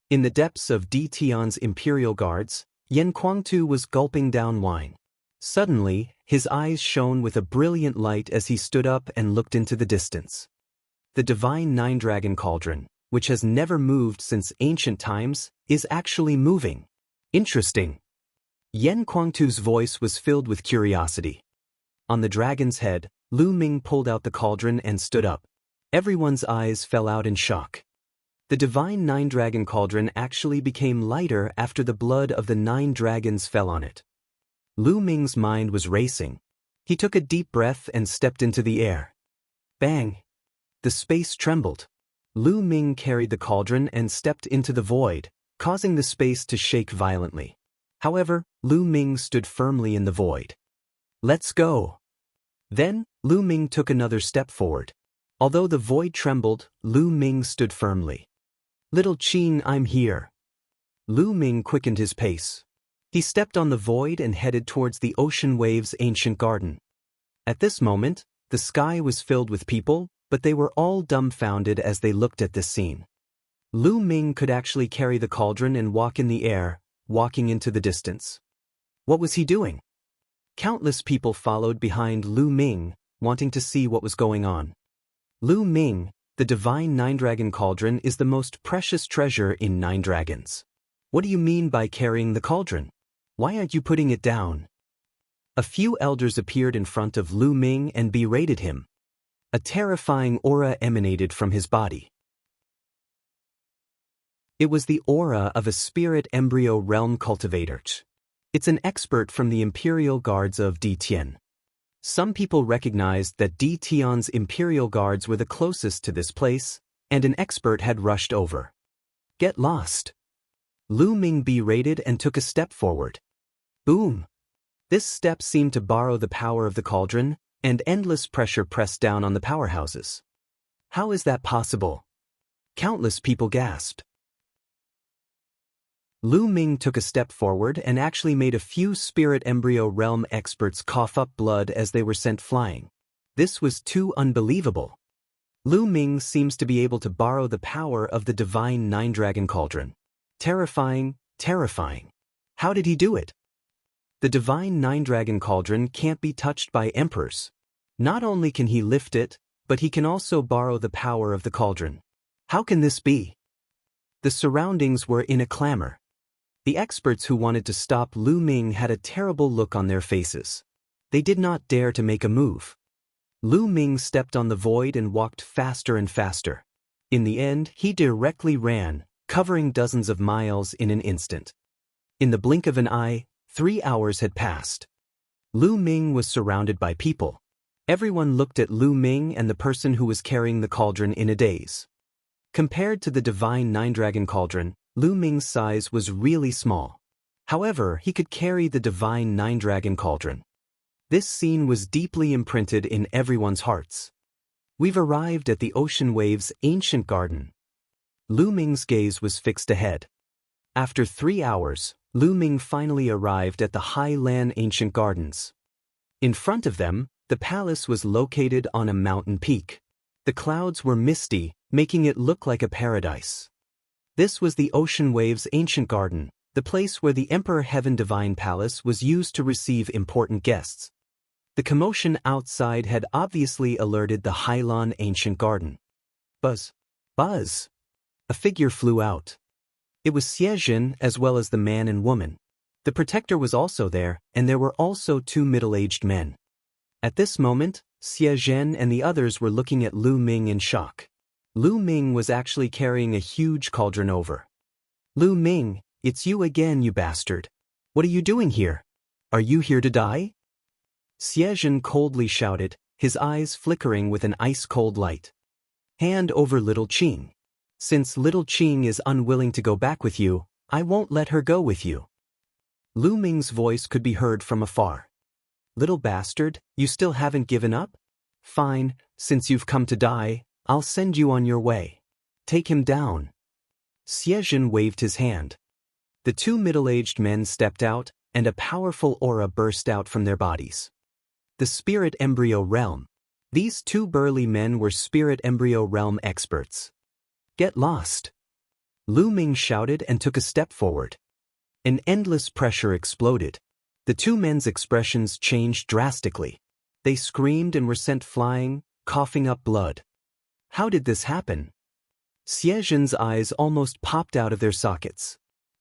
In the depths of Di Tian's imperial guards, Yan Kuangtu was gulping down wine. Suddenly, his eyes shone with a brilliant light as he stood up and looked into the distance. The divine nine-dragon cauldron, which has never moved since ancient times, is actually moving. Interesting. Yan Kuangtu's voice was filled with curiosity. On the dragon's head, Lu Ming pulled out the cauldron and stood up. Everyone's eyes fell out in shock. The divine nine-dragon cauldron actually became lighter after the blood of the 9 dragons fell on it. Lu Ming's mind was racing. He took a deep breath and stepped into the air. Bang! The space trembled. Lu Ming carried the cauldron and stepped into the void, causing the space to shake violently. However, Lu Ming stood firmly in the void. Let's go! Then, Lu Ming took another step forward. Although the void trembled, Lu Ming stood firmly. Little Qin, I'm here. Lu Ming quickened his pace. He stepped on the void and headed towards the ocean wave's ancient garden. At this moment, the sky was filled with people, but they were all dumbfounded as they looked at this scene. Lu Ming could actually carry the cauldron and walk in the air, walking into the distance. What was he doing? Countless people followed behind Lu Ming, wanting to see what was going on. Lu Ming, the divine nine-dragon cauldron is the most precious treasure in 9 dragons. What do you mean by carrying the cauldron? Why aren't you putting it down? A few elders appeared in front of Lu Ming and berated him. A terrifying aura emanated from his body. It was the aura of a spirit embryo realm cultivator. It's an expert from the imperial guards of Di Tian. Some people recognized that Di Tian's imperial guards were the closest to this place, and an expert had rushed over. Get lost. Lu Ming berated and took a step forward. Boom! This step seemed to borrow the power of the cauldron, and endless pressure pressed down on the powerhouses. How is that possible? Countless people gasped. Lu Ming took a step forward and actually made a few spirit embryo realm experts cough up blood as they were sent flying. This was too unbelievable. Lu Ming seems to be able to borrow the power of the divine nine-dragon cauldron. Terrifying, terrifying. How did he do it? The divine nine-dragon cauldron can't be touched by emperors. Not only can he lift it, but he can also borrow the power of the cauldron. How can this be? The surroundings were in a clamor. The experts who wanted to stop Lu Ming had a terrible look on their faces. They did not dare to make a move. Lu Ming stepped on the void and walked faster and faster. In the end, he directly ran, covering dozens of miles in an instant. In the blink of an eye, 3 hours had passed. Lu Ming was surrounded by people. Everyone looked at Lu Ming and the person who was carrying the cauldron in a daze. Compared to the divine nine-dragon cauldron, Lu Ming's size was really small. However, he could carry the divine nine-dragon cauldron. This scene was deeply imprinted in everyone's hearts. We've arrived at the ocean wave's ancient garden. Lu Ming's gaze was fixed ahead. After 3 hours, Lu Ming finally arrived at the High Lan Ancient Gardens. In front of them, the palace was located on a mountain peak. The clouds were misty, making it look like a paradise. This was the Ocean Wave's ancient garden, the place where the Emperor Heaven Divine Palace was used to receive important guests. The commotion outside had obviously alerted the Hailan Ancient Garden. Buzz! Buzz! A figure flew out. It was Xiejin as well as the man and woman. The protector was also there, and there were also 2 middle-aged men. At this moment, Xiejin and the others were looking at Lu Ming in shock. Lu Ming was actually carrying a huge cauldron over. Lu Ming, it's you again, you bastard. What are you doing here? Are you here to die? Xiejin coldly shouted, his eyes flickering with an ice-cold light. Hand over little Qing. Since little Qing is unwilling to go back with you, I won't let her go with you. Lu Ming's voice could be heard from afar. Little bastard, you still haven't given up? Fine, since you've come to die, I'll send you on your way. Take him down. Xiejin waved his hand. The 2 middle-aged men stepped out, and a powerful aura burst out from their bodies. The Spirit Embryo Realm. These 2 burly men were Spirit Embryo Realm experts. Get lost. Lu Ming shouted and took a step forward. An endless pressure exploded. The 2 men's expressions changed drastically. They screamed and were sent flying, coughing up blood. How did this happen? Xiejin's eyes almost popped out of their sockets.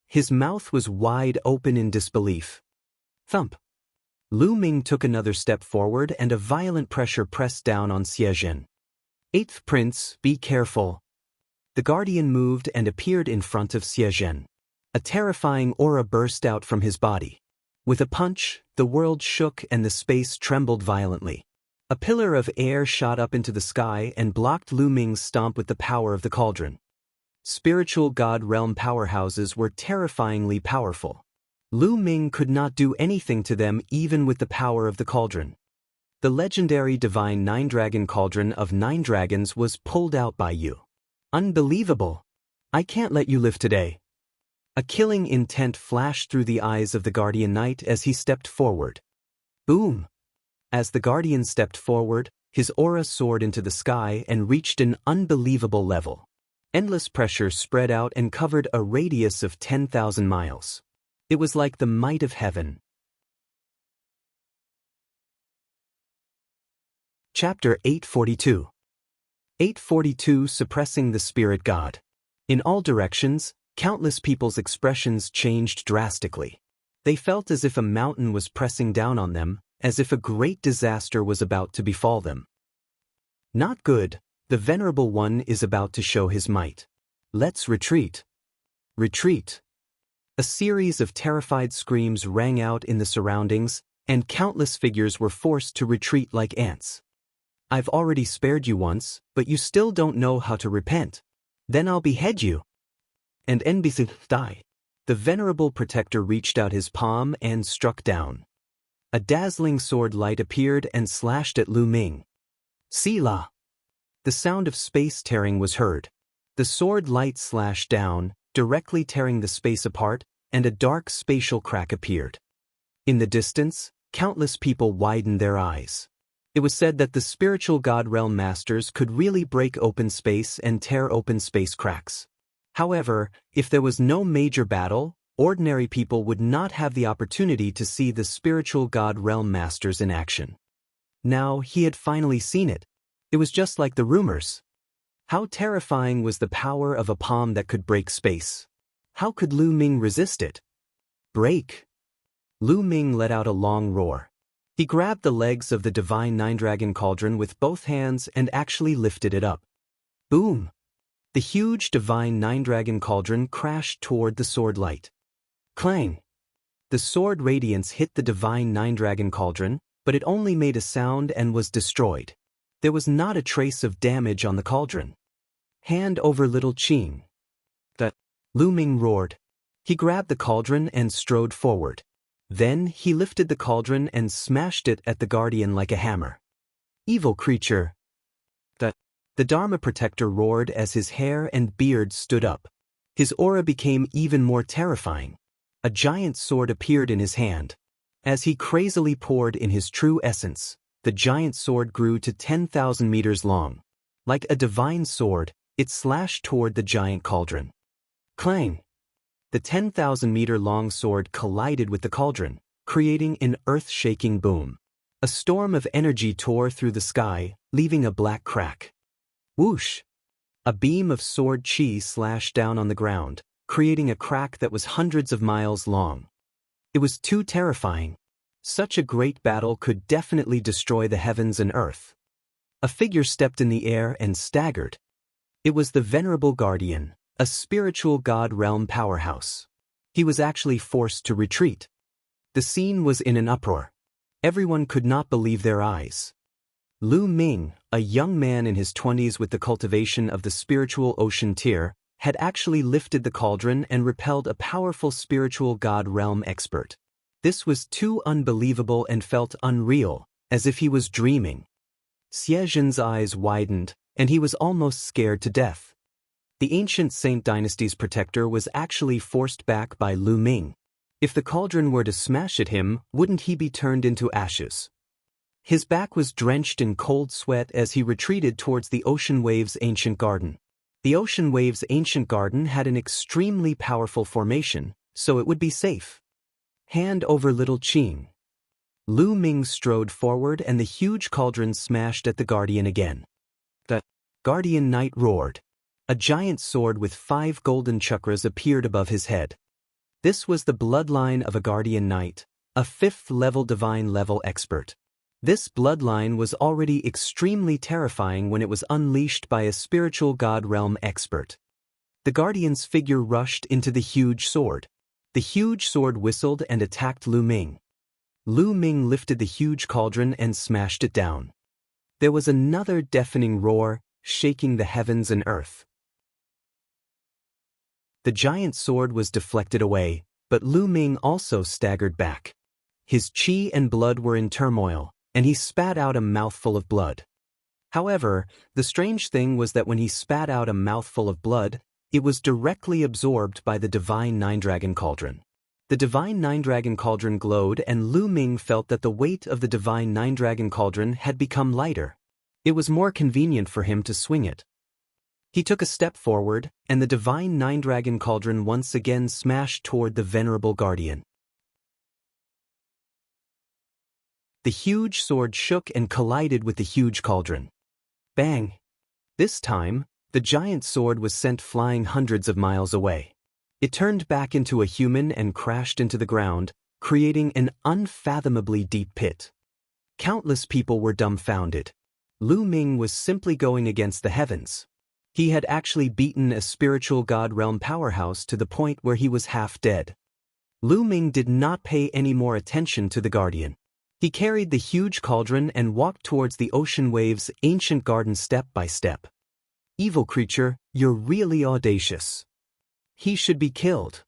His mouth was wide open in disbelief. Thump. Lu Ming took another step forward and a violent pressure pressed down on Xiejin. 8th Prince, be careful. The guardian moved and appeared in front of Xiejin. A terrifying aura burst out from his body. With a punch, the world shook and the space trembled violently. A pillar of air shot up into the sky and blocked Lu Ming's stomp with the power of the cauldron. Spiritual God realm powerhouses were terrifyingly powerful. Lu Ming could not do anything to them even with the power of the cauldron. The legendary divine nine-dragon cauldron of 9 dragons was pulled out by you. Unbelievable! I can't let you live today. A killing intent flashed through the eyes of the Guardian Knight as he stepped forward. Boom! As the Guardian stepped forward, his aura soared into the sky and reached an unbelievable level. Endless pressure spread out and covered a radius of 10,000 miles. It was like the might of heaven. Chapter 842. 842 Suppressing the Spirit God. In all directions, countless people's expressions changed drastically. They felt as if a mountain was pressing down on them, as if a great disaster was about to befall them. Not good, the Venerable One is about to show his might. Let's retreat. Retreat. A series of terrified screams rang out in the surroundings, and countless figures were forced to retreat like ants. I've already spared you once, but you still don't know how to repent. Then I'll behead you. And NBC die. The Venerable Protector reached out his palm and struck down. A dazzling sword light appeared and slashed at Lu Ming. Sila! The sound of space tearing was heard. The sword light slashed down, directly tearing the space apart, and a dark spatial crack appeared. In the distance, countless people widened their eyes. It was said that the spiritual God realm masters could really break open space and tear open space cracks. However, if there was no major battle, ordinary people would not have the opportunity to see the spiritual God realm masters in action. Now he had finally seen it. It was just like the rumors. How terrifying was the power of a palm that could break space? How could Lu Ming resist it? Break! Lu Ming let out a long roar. He grabbed the legs of the divine nine-dragon cauldron with both hands and actually lifted it up. Boom! The huge divine nine-dragon cauldron crashed toward the sword light. Clang! The sword radiance hit the divine nine-dragon cauldron, but it only made a sound and was destroyed. There was not a trace of damage on the cauldron. Hand over little Qing. Lu Ming roared. He grabbed the cauldron and strode forward. Then he lifted the cauldron and smashed it at the guardian like a hammer. Evil creature. The Dharma protector roared as his hair and beard stood up. His aura became even more terrifying. A giant sword appeared in his hand. As he crazily poured in his true essence, the giant sword grew to 10,000 meters long. Like a divine sword, it slashed toward the giant cauldron. Clang! The 10,000-meter-long sword collided with the cauldron, creating an earth-shaking boom. A storm of energy tore through the sky, leaving a black crack. Whoosh! A beam of sword chi slashed down on the ground, creating a crack that was hundreds of miles long. It was too terrifying. Such a great battle could definitely destroy the heavens and earth. A figure stepped in the air and staggered. It was the Venerable Guardian, a spiritual god realm powerhouse. He was actually forced to retreat. The scene was in an uproar. Everyone could not believe their eyes. Lu Ming, a young man in his 20s with the cultivation of the spiritual ocean tier, had actually lifted the cauldron and repelled a powerful spiritual god realm expert. This was too unbelievable and felt unreal, as if he was dreaming. Xiezhen's eyes widened, and he was almost scared to death. The ancient Saint Dynasty's protector was actually forced back by Lu Ming. If the cauldron were to smash at him, wouldn't he be turned into ashes? His back was drenched in cold sweat as he retreated towards the Ocean Wave's ancient garden. The Ocean Wave's ancient garden had an extremely powerful formation, so it would be safe. Hand over little Qing. Lu Ming strode forward and the huge cauldron smashed at the guardian again. The guardian knight roared. A giant sword with 5 golden chakras appeared above his head. This was the bloodline of a guardian knight, a 5th-level divine-level expert. This bloodline was already extremely terrifying when it was unleashed by a spiritual god realm expert. The guardian's figure rushed into the huge sword. The huge sword whistled and attacked Lu Ming. Lu Ming lifted the huge cauldron and smashed it down. There was another deafening roar, shaking the heavens and earth. The giant sword was deflected away, but Lu Ming also staggered back. His chi and blood were in turmoil, and he spat out a mouthful of blood. However, the strange thing was that when he spat out a mouthful of blood, it was directly absorbed by the Divine Nine-Dragon Cauldron. The Divine Nine-Dragon Cauldron glowed and Lu Ming felt that the weight of the Divine Nine-Dragon Cauldron had become lighter. It was more convenient for him to swing it. He took a step forward, and the Divine Nine-Dragon Cauldron once again smashed toward the Venerable Guardian. The huge sword shook and collided with the huge cauldron. Bang! This time, the giant sword was sent flying hundreds of miles away. It turned back into a human and crashed into the ground, creating an unfathomably deep pit. Countless people were dumbfounded. Lu Ming was simply going against the heavens. He had actually beaten a spiritual god realm powerhouse to the point where he was half dead. Lu Ming did not pay any more attention to the guardian. He carried the huge cauldron and walked towards the Ocean Wave's ancient garden step by step. Evil creature, you're really audacious. He should be killed.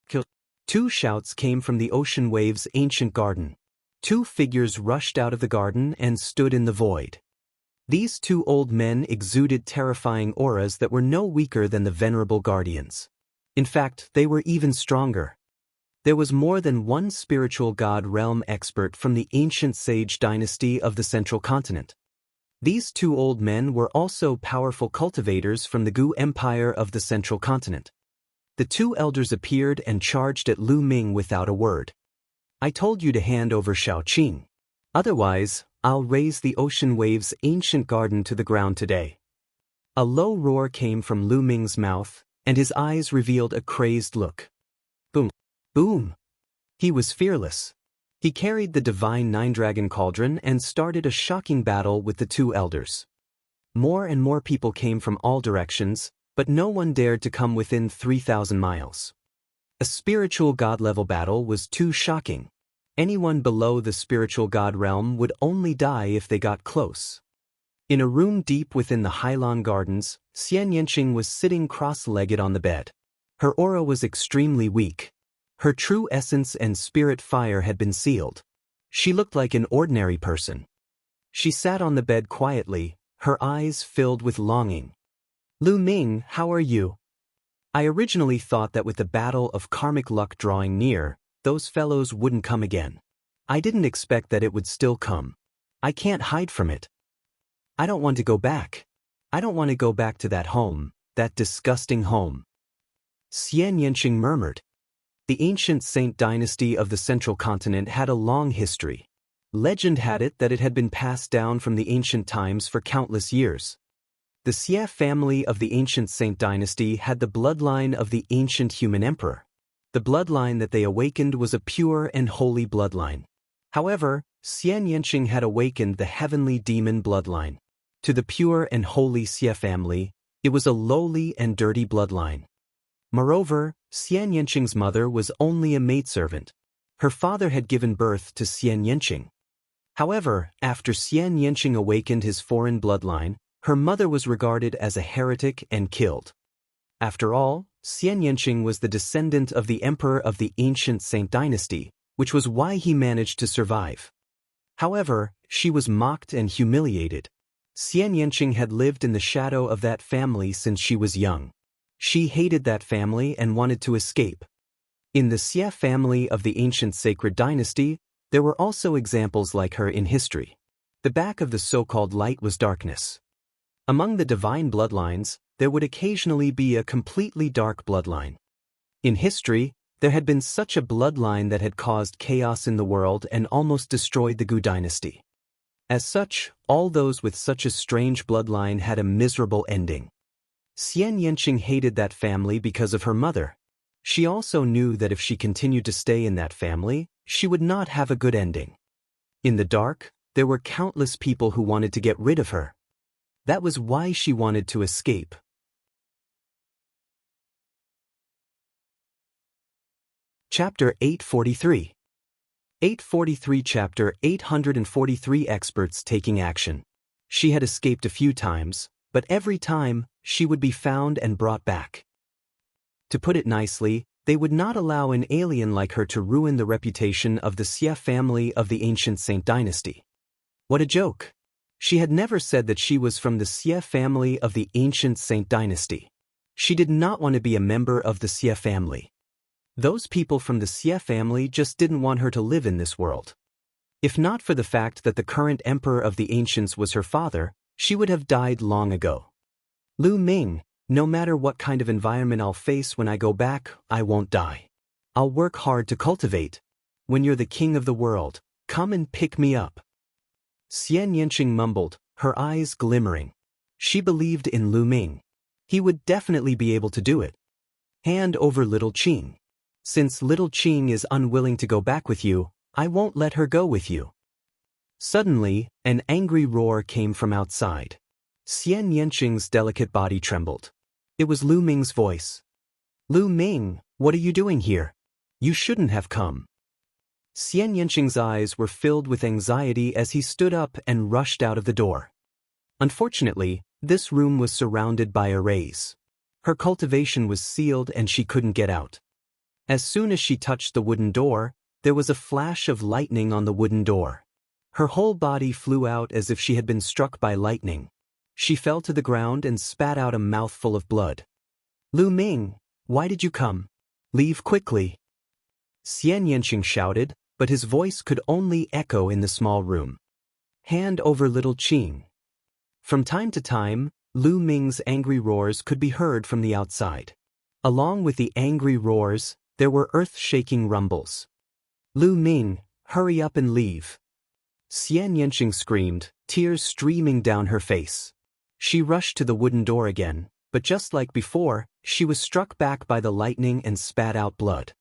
Kill. 2 shouts came from the Ocean Wave's ancient garden. 2 figures rushed out of the garden and stood in the void. These 2 old men exuded terrifying auras that were no weaker than the Venerable Guardians. In fact, they were even stronger. There was more than one spiritual god realm expert from the ancient sage dynasty of the Central Continent. These 2 old men were also powerful cultivators from the Gu Empire of the Central Continent. The 2 elders appeared and charged at Lu Ming without a word. I told you to hand over Xiaoqing. Otherwise, I'll raze the Ocean Wave's ancient garden to the ground today. A low roar came from Lu Ming's mouth, and his eyes revealed a crazed look. Boom! Boom! He was fearless. He carried the Divine Nine-Dragon Cauldron and started a shocking battle with the 2 elders. More and more people came from all directions, but no one dared to come within 3,000 miles. A spiritual god-level battle was too shocking. Anyone below the spiritual god realm would only die if they got close. In a room deep within the Hailan Gardens, Xianxia was sitting cross-legged on the bed. Her aura was extremely weak. Her true essence and spirit fire had been sealed. She looked like an ordinary person. She sat on the bed quietly, her eyes filled with longing. "Lu Ming, how are you? I originally thought that with the battle of karmic luck drawing near, those fellows wouldn't come again. I didn't expect that it would still come. I can't hide from it. I don't want to go back. I don't want to go back to that home, that disgusting home." Xianxia murmured. The ancient Saint dynasty of the central continent had a long history. Legend had it that it had been passed down from the ancient times for countless years. The Xie family of the ancient Saint dynasty had the bloodline of the ancient human emperor. The bloodline that they awakened was a pure and holy bloodline. However, Xianxia had awakened the heavenly demon bloodline. To the pure and holy Xie family, it was a lowly and dirty bloodline. Moreover, Xianxia's mother was only a maidservant. Her father had given birth to Xianxia. However, after Xianxia awakened his foreign bloodline, her mother was regarded as a heretic and killed. After all, Xianxia was the descendant of the emperor of the ancient Saint dynasty, which was why he managed to survive. However, she was mocked and humiliated. Xianxia had lived in the shadow of that family since she was young. She hated that family and wanted to escape. In the Xie family of the ancient sacred dynasty, there were also examples like her in history. The back of the so-called light was darkness. Among the divine bloodlines, there would occasionally be a completely dark bloodline. In history, there had been such a bloodline that had caused chaos in the world and almost destroyed the Gu dynasty. As such, all those with such a strange bloodline had a miserable ending. Xianxia hated that family because of her mother. She also knew that if she continued to stay in that family, she would not have a good ending. In the dark, there were countless people who wanted to get rid of her. That was why she wanted to escape. Chapter 843. 843 Chapter 843 Experts taking action. She had escaped a few times, but every time, she would be found and brought back. To put it nicely, they would not allow an alien like her to ruin the reputation of the Xie family of the ancient Saint dynasty. What a joke! She had never said that she was from the Xie family of the ancient Saint dynasty. She did not want to be a member of the Xie family. Those people from the Xie family just didn't want her to live in this world. If not for the fact that the current emperor of the ancients was her father, she would have died long ago. "Lu Ming, no matter what kind of environment I'll face when I go back, I won't die. I'll work hard to cultivate. When you're the king of the world, come and pick me up." Xianxia mumbled, her eyes glimmering. She believed in Lu Ming. He would definitely be able to do it. "Hand over little Qing. Since little Qing is unwilling to go back with you, I won't let her go with you." Suddenly, an angry roar came from outside. Xianxia's delicate body trembled. It was Lu Ming's voice. "Lu Ming, what are you doing here? You shouldn't have come." Xianxia's eyes were filled with anxiety as he stood up and rushed out of the door. Unfortunately, this room was surrounded by arrays. Her cultivation was sealed and she couldn't get out. As soon as she touched the wooden door, there was a flash of lightning on the wooden door. Her whole body flew out as if she had been struck by lightning. She fell to the ground and spat out a mouthful of blood. "Lu Ming, why did you come? Leave quickly." Xianxia shouted, but his voice could only echo in the small room. "Hand over little Qing." From time to time, Lu Ming's angry roars could be heard from the outside. Along with the angry roars, there were earth-shaking rumbles. "Lu Ming, hurry up and leave." Xianxia screamed, tears streaming down her face. She rushed to the wooden door again, but just like before, she was struck back by the lightning and spat out blood.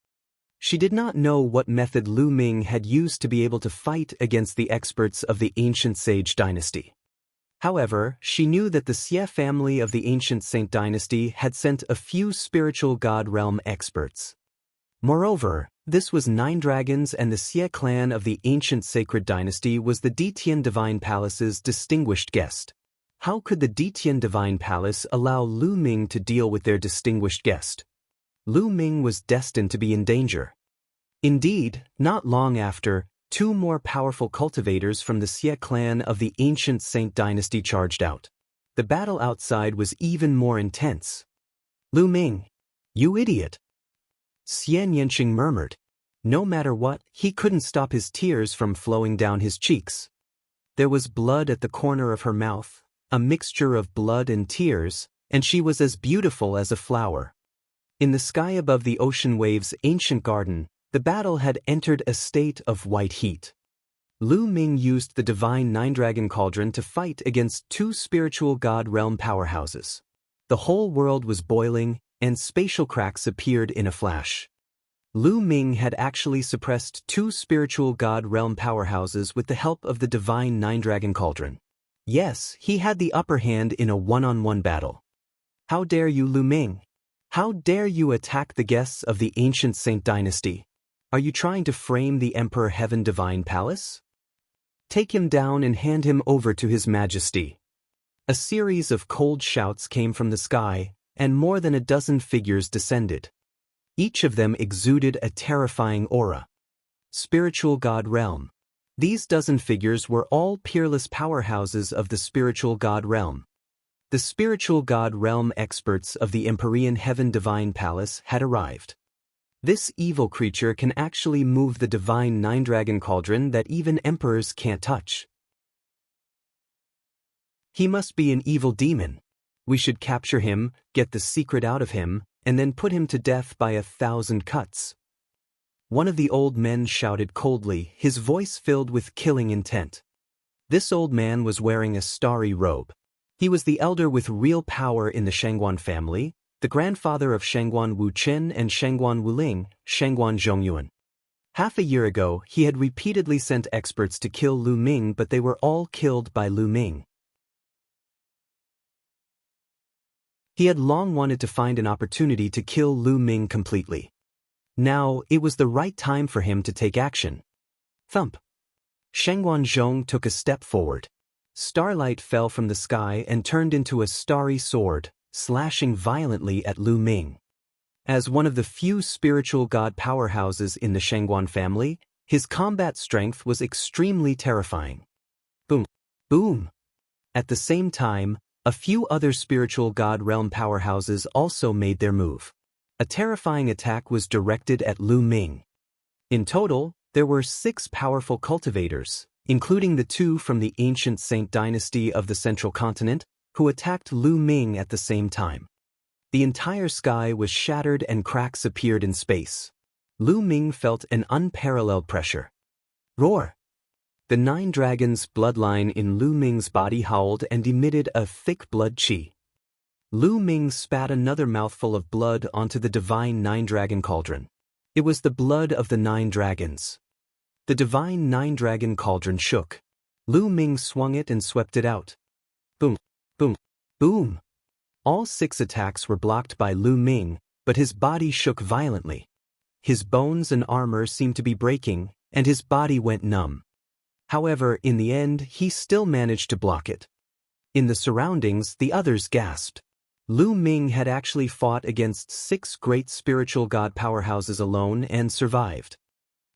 She did not know what method Lu Ming had used to be able to fight against the experts of the ancient sage dynasty. However, she knew that the Xie family of the ancient Saint dynasty had sent a few spiritual god realm experts. Moreover, This was 9 dragons, and the Xie clan of the ancient sacred dynasty was the Ditian Divine Palace's distinguished guest. How could the Ditian Divine Palace allow Lu Ming to deal with their distinguished guest? Lu Ming was destined to be in danger. Indeed, not long after, 2 more powerful cultivators from the Xie clan of the ancient Saint dynasty charged out. The battle outside was even more intense. "Lu Ming, you idiot!" Xianxia murmured. No matter what, he couldn't stop his tears from flowing down his cheeks. There was blood at the corner of her mouth, a mixture of blood and tears, and she was as beautiful as a flower. In the sky above the ocean waves' ancient garden, the battle had entered a state of white heat. Lu Ming used the divine 9-dragon cauldron to fight against 2 spiritual god realm powerhouses. The whole world was boiling, and spatial cracks appeared in a flash. Lu Ming had actually suppressed 2 spiritual god realm powerhouses with the help of the divine 9-dragon cauldron. Yes, he had the upper hand in a one-on-one battle. How dare you, Lu Ming? How dare you attack the guests of the ancient Saint dynasty? Are you trying to frame the Emperor Heaven Divine Palace? Take him down and hand him over to His Majesty. A series of cold shouts came from the sky, and more than a dozen figures descended. Each of them exuded a terrifying aura. Spiritual God Realm. These dozen figures were all peerless powerhouses of the spiritual God Realm. The spiritual God Realm experts of the Empyrean Heaven Divine Palace had arrived. This evil creature can actually move the divine 9-dragon cauldron that even emperors can't touch. He must be an evil demon. We should capture him, get the secret out of him, and then put him to death by 1,000 cuts. One of the old men shouted coldly, his voice filled with killing intent. This old man was wearing a starry robe. He was the elder with real power in the Shangguan family, the grandfather of Shangguan Wuchen and Shangguan Wuling, Shangguan Zhongyuan. Half a year ago, he had repeatedly sent experts to kill Lu Ming, but they were all killed by Lu Ming. He had long wanted to find an opportunity to kill Lu Ming completely. Now, it was the right time for him to take action. Thump. Shangguan Zhong took a step forward. Starlight fell from the sky and turned into a starry sword, slashing violently at Lu Ming. As one of the few spiritual god powerhouses in the Shangguan family, his combat strength was extremely terrifying. Boom. Boom. At the same time, a few other spiritual god realm powerhouses also made their move. A terrifying attack was directed at Lu Ming. In total, there were 6 powerful cultivators, including the 2 from the ancient Saint dynasty of the Central Continent, who attacked Lu Ming at the same time. The entire sky was shattered and cracks appeared in space. Lu Ming felt an unparalleled pressure. Roar! The 9 dragons' bloodline in Lu Ming's body howled and emitted a thick blood qi. Lu Ming spat another mouthful of blood onto the divine 9-dragon cauldron. It was the blood of the 9 dragons. The divine 9-dragon cauldron shook. Lu Ming swung it and swept it out. Boom, boom, boom. All 6 attacks were blocked by Lu Ming, but his body shook violently. His bones and armor seemed to be breaking, and his body went numb. However, in the end, he still managed to block it. In the surroundings, the others gasped. Lu Ming had actually fought against 6 great spiritual god powerhouses alone and survived.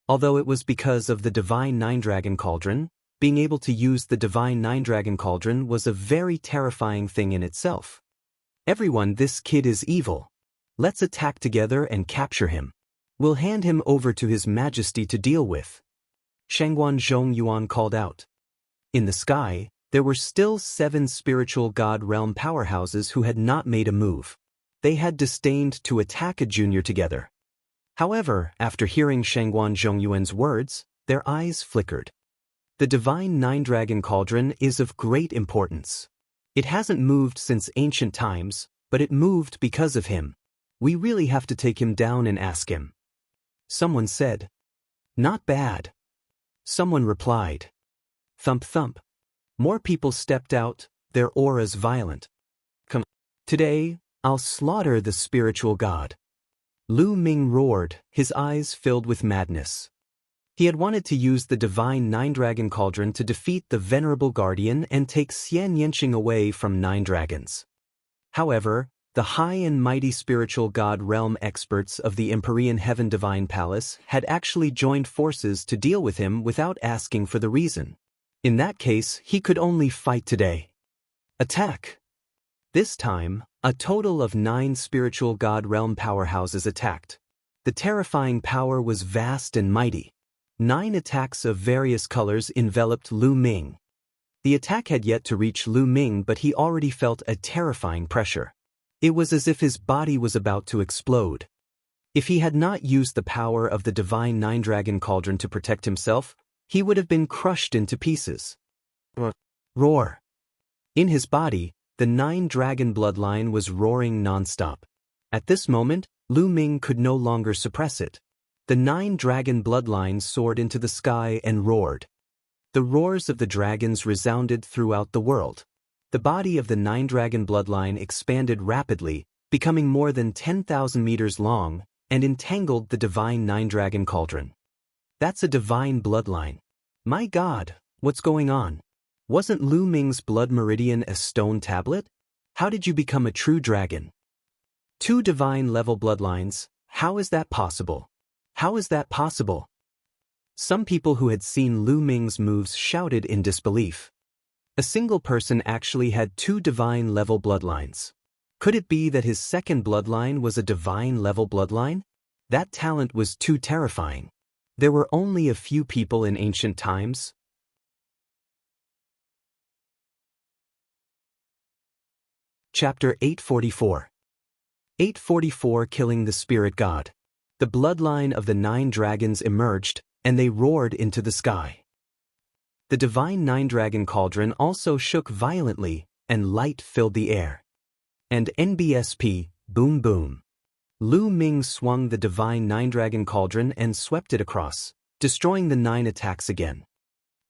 Although it was because of the divine 9-dragon cauldron, being able to use the divine 9-dragon cauldron was a very terrifying thing in itself. Everyone, this kid is evil. Let's attack together and capture him. We'll hand him over to His Majesty to deal with. Shangguan Zhongyuan called out. In the sky, there were still 7 spiritual god realm powerhouses who had not made a move. They had disdained to attack a junior together. However, after hearing Shangguan Zhongyuan's words, their eyes flickered. The divine 9-dragon cauldron is of great importance. It hasn't moved since ancient times, but it moved because of him. We really have to take him down and ask him. Someone said. Not bad. Someone replied. Thump thump. More people stepped out, their auras violent. Come. Today, I'll slaughter the spiritual god. Lu Ming roared, his eyes filled with madness. He had wanted to use the divine Nine-Dragon Cauldron to defeat the venerable guardian and take Xianxia away from 9 dragons. However, the high and mighty spiritual god realm experts of the Empyrean Heaven Divine Palace had actually joined forces to deal with him without asking for the reason. In that case, he could only fight today. Attack! This time, a total of 9 spiritual god realm powerhouses attacked. The terrifying power was vast and mighty. 9 attacks of various colors enveloped Lu Ming. The attack had yet to reach Lu Ming, but he already felt a terrifying pressure. It was as if his body was about to explode. If he had not used the power of the divine Nine-Dragon Cauldron to protect himself, he would have been crushed into pieces. Roar! In his body, the 9-dragon bloodline was roaring non-stop. At this moment, Lu Ming could no longer suppress it. The 9-dragon bloodline soared into the sky and roared. The roars of the dragons resounded throughout the world. The body of the 9-dragon bloodline expanded rapidly, becoming more than 10,000 meters long, and entangled the divine Nine-Dragon Cauldron. That's a divine bloodline. My God, what's going on? Wasn't Lu Ming's blood meridian a stone tablet? How did you become a true dragon? 2 divine-level bloodlines, how is that possible? How is that possible? Some people who had seen Lu Ming's moves shouted in disbelief. A single person actually had 2 divine-level bloodlines. Could it be that his second bloodline was a divine-level bloodline? That talent was too terrifying. There were only a few people in ancient times. Chapter 844. 844 Killing the Spirit God. The bloodline of the 9 dragons emerged, and they roared into the sky. The divine Nine-Dragon Cauldron also shook violently, and light filled the air. And NBSP, boom boom. Lu Ming swung the divine Nine-Dragon Cauldron and swept it across, destroying the 9 attacks again.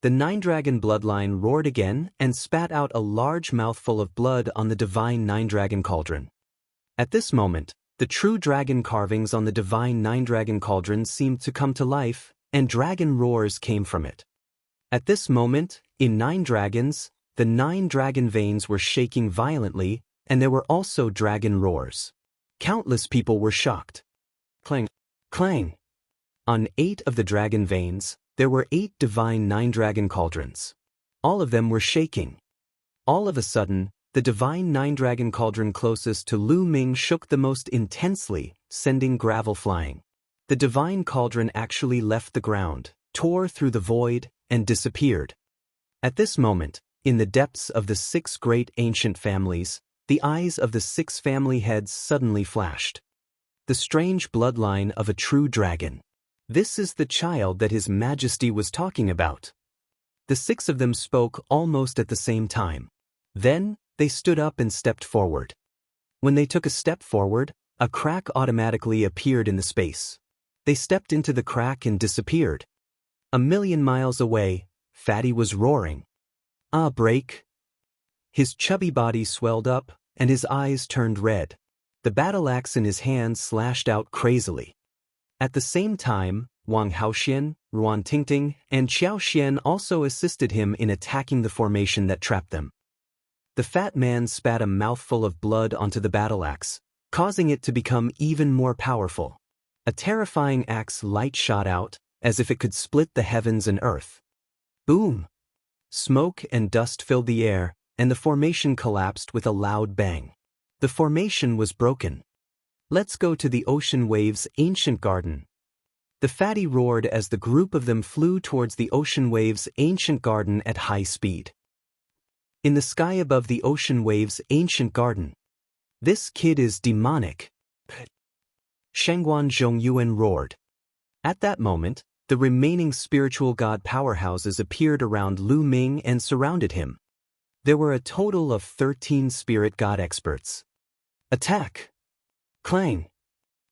The 9-dragon bloodline roared again and spat out a large mouthful of blood on the divine Nine-Dragon Cauldron. At this moment, the true dragon carvings on the divine Nine-Dragon Cauldron seemed to come to life, and dragon roars came from it. At this moment, in 9 dragons, the 9 dragon veins were shaking violently, and there were also dragon roars. Countless people were shocked. Clang! Clang! On 8 of the dragon veins, there were 8 divine Nine-Dragon Cauldrons. All of them were shaking. All of a sudden, the divine Nine-Dragon Cauldron closest to Lu Ming shook the most intensely, sending gravel flying. The divine cauldron actually left the ground, tore through the void, and disappeared. At this moment, in the depths of the 6 great ancient families, the eyes of the 6 family heads suddenly flashed. The strange bloodline of a true dragon. This is the child that His Majesty was talking about. The 6 of them spoke almost at the same time. Then, they stood up and stepped forward. When they took a step forward, a crack automatically appeared in the space. They stepped into the crack and disappeared. 1,000,000 miles away, Fatty was roaring. "Ah, break!" His chubby body swelled up, and his eyes turned red. The battle axe in his hand slashed out crazily. At the same time, Wang Haoxian, Ruan Tingting, and Xiao Xian also assisted him in attacking the formation that trapped them. The fat man spat a mouthful of blood onto the battle axe, causing it to become even more powerful. A terrifying axe light shot out, as if it could split the heavens and earth. Boom! Smoke and dust filled the air, and the formation collapsed with a loud bang. The formation was broken. "Let's go to the ocean wave's ancient garden." The fatty roared as the group of them flew towards the ocean wave's ancient garden at high speed. In the sky above the ocean wave's ancient garden. "This kid is demonic." Shangguan Zhongyuan roared. At that moment, the remaining spiritual god powerhouses appeared around Lu Ming and surrounded him. There were a total of 13 spirit god experts. Attack! Clang!